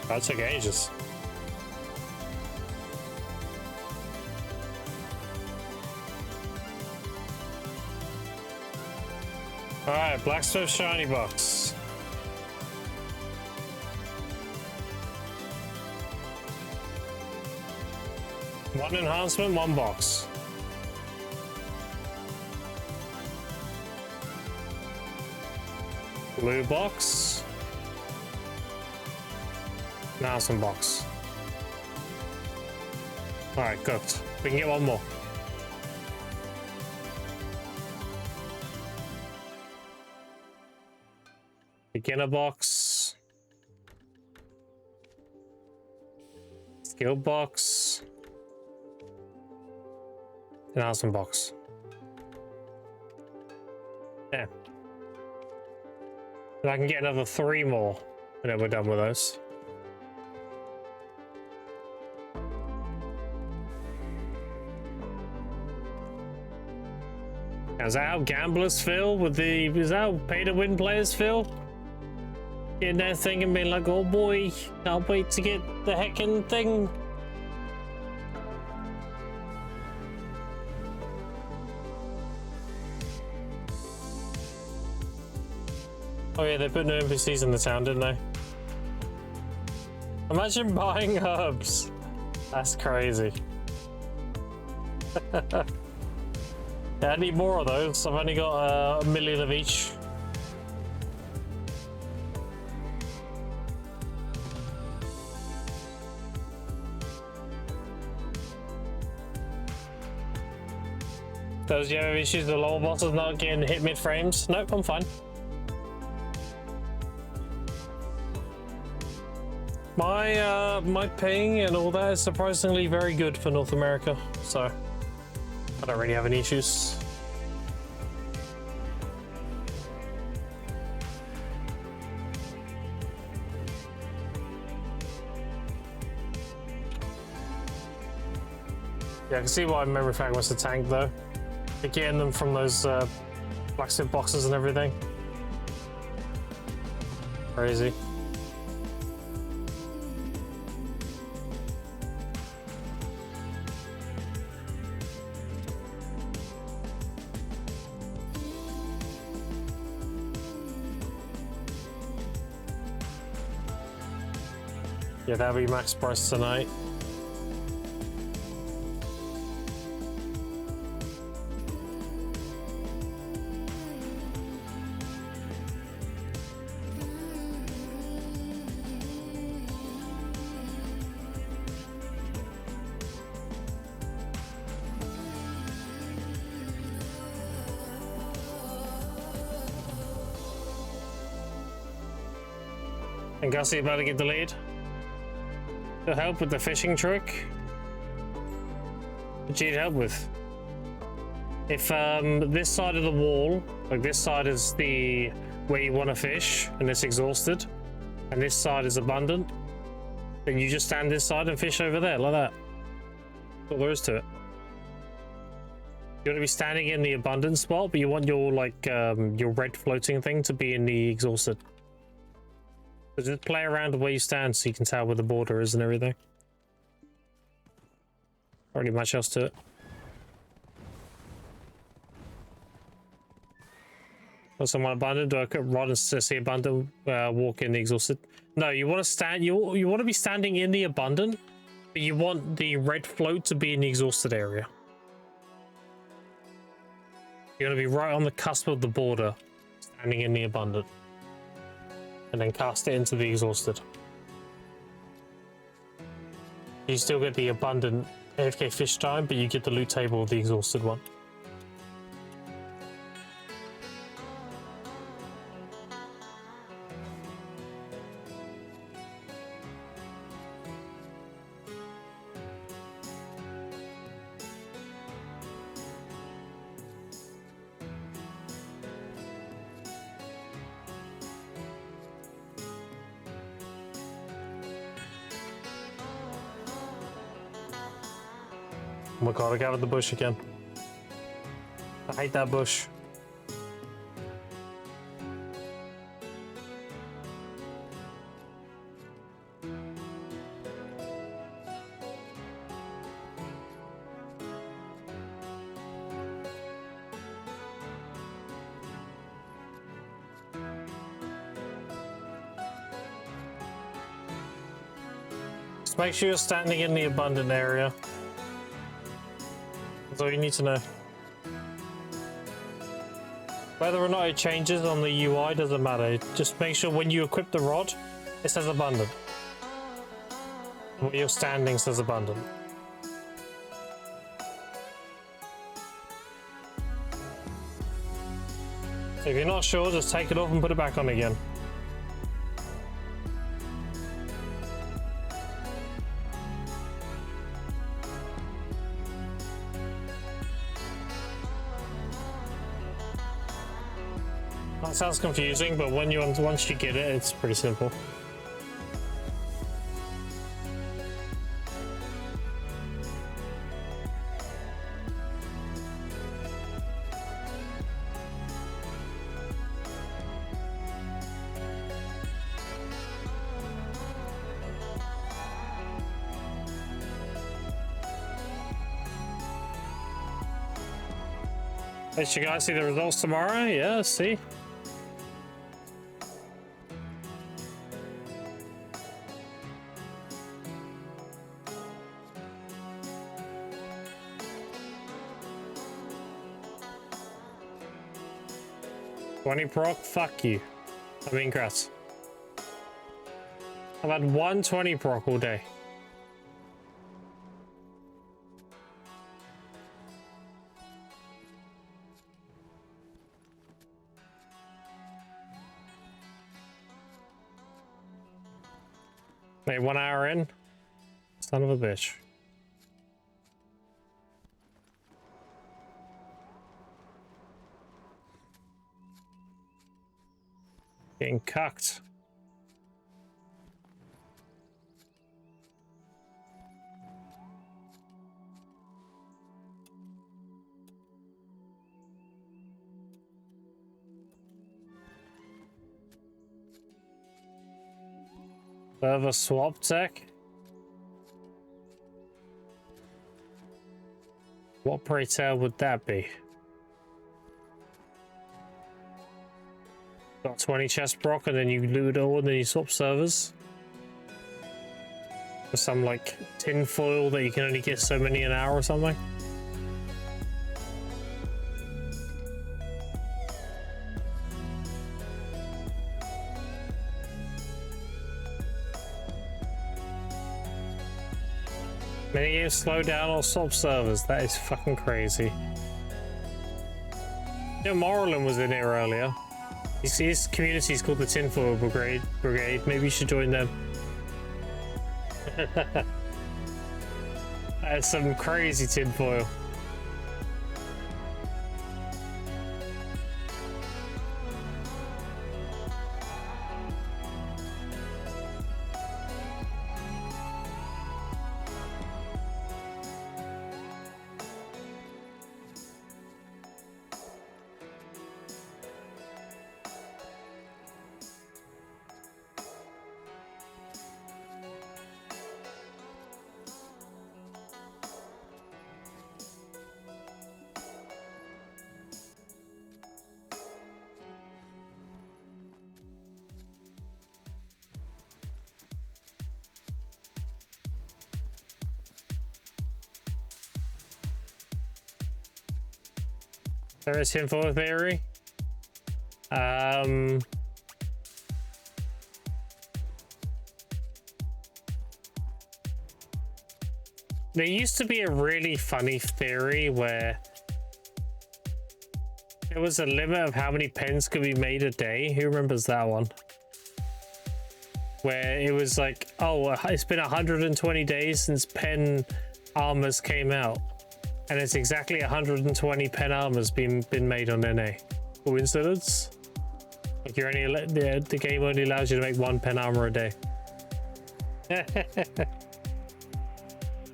That took ages. Alright, Blacksmith Shiny Box. One enhancement, one box. Blue box. Now some box. Alright, cooked. We can get one more. Beginner box. Skill box. Announcement box. Yeah. And I can get another 3 more, and then we're done with those. Is that how gamblers feel with the... Is that how pay-to-win players feel? Getting there thinking, being like, oh boy, can't wait to get the heckin' thing. Oh yeah, they put new NPCs in the town, didn't they? Imagine buying herbs. That's crazy. Yeah, I need more of those. I've only got 1 million of each. Does you have issues with the lower bosses not getting hit mid-frames? Nope, I'm fine. My ping and all that is surprisingly very good for North America, so I don't really have any issues. Yeah, I can see why memory fragments are tanked though. They're getting them from those blacksmith boxes and everything. Crazy. Yeah, that'll be max price tonight. And Gussie about to get delayed. To help with the fishing trick. What do you need help with? If this side of the wall, like this side is the where you want to fish and it's exhausted, and this side is abundant, then you just stand this side and fish over there like that. That's all there is to it. You want to be standing in the abundant spot, but you want your like your red floating thing to be in the exhausted. So just play around where you stand so you can tell where the border is and everything. Not really much else to it. Got someone abundant? Do I could rod and see abundant walk in the exhausted? No, you want to stand. You want to be standing in the abundant, but you want the red float to be in the exhausted area. You're going to be right on the cusp of the border, standing in the abundant. And then cast it into the exhausted. You still get the abundant AFK fish time, but you get the loot table of the exhausted one. Oh my god, I gathered the bush again. I hate that bush. Just make sure you're standing in the abundant area. That's all you need to know. Whether or not it changes on the UI doesn't matter. Just make sure when you equip the rod, it says abundant. Where you're standing says abundant. If you're not sure, just take it off and put it back on again. That sounds confusing, but when you once you get it, it's pretty simple. Let you guys see the results tomorrow? Yeah, see? Proc, fuck you. I mean, grass. I've had 120 proc all day. Wait, 1 hour in? Son of a bitch. Getting cucked. Server swap tech? What pray tell would that be? Got 20 chest brock and then you loot it all and then you swap servers? For some like tin foil that you can only get so many an hour or something? Minigames slow down or swap servers, that is fucking crazy. Yeah, Morroland was in here earlier. His community is called the Tinfoil Brigade. Maybe you should join them. That's some crazy tinfoil. There is tinfoil theory. There used to be a really funny theory where there was a limit of how many pens could be made a day. Who remembers that one? Where it was like, oh, it's been 120 days since pen armors came out. And it's exactly 120 pen armors been made on NA. Coincidence? Like you're only the game only allows you to make 1 pen armor a day.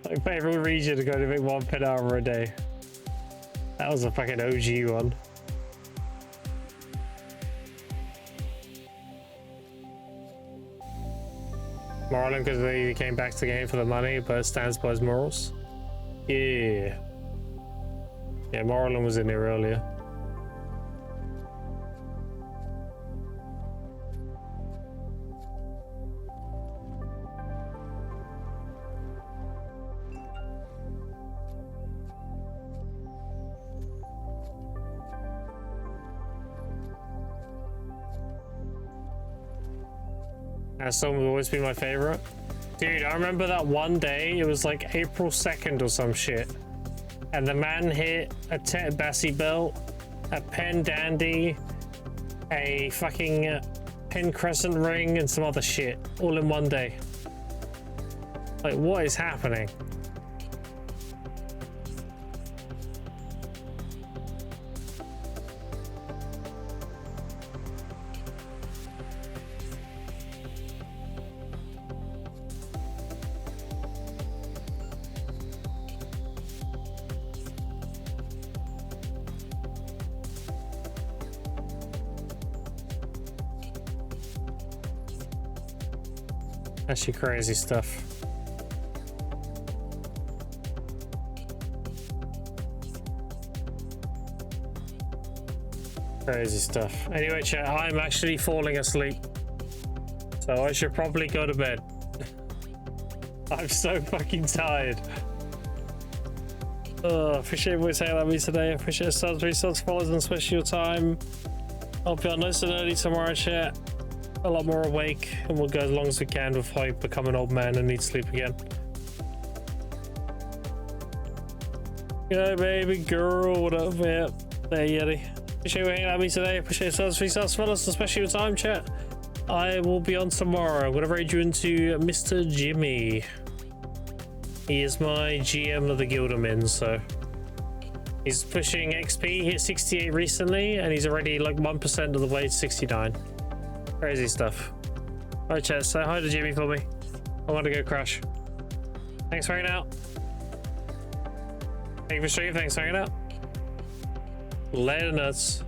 Like for every region to go to make 1 pen armor a day. That was a fucking OG one. Marlon because they came back to the game for the money, but stands by his morals. Yeah. Yeah, Marlon was in here earlier. That song will always be my favorite. Dude, I remember that one day, it was like April 2nd or some shit. And the man hit a Ted Bassy belt, a pen dandy, a fucking pin crescent ring, and some other shit all in one day. Like, what is happening? Actually, crazy stuff. Crazy stuff. Anyway, chat, I'm actually falling asleep. So I should probably go to bed. I'm so fucking tired. Appreciate everyone saying that to me today. Appreciate subs, resubs, follows, and especially your time. Hope you're nice and early tomorrow, chat. A lot more awake, and we'll go as long as we can before I become an old man and need sleep again. Yeah, baby girl, what up, man? There, Yeti. Appreciate you hanging out with me today. Appreciate subs, resubs, follows, especially your time, chat. I will be on tomorrow. I'm gonna raid you into Mr. Jimmy. He is my GM of the guild I'm in, so he's pushing XP. He hit 68 recently, and he's already like 1% of the way to 69. Crazy stuff. Alright, chat, say hi to Jimmy for me. I want to go crash. Thanks for hanging out. Thank you for streaming. Thanks for hanging out. Later, nuts.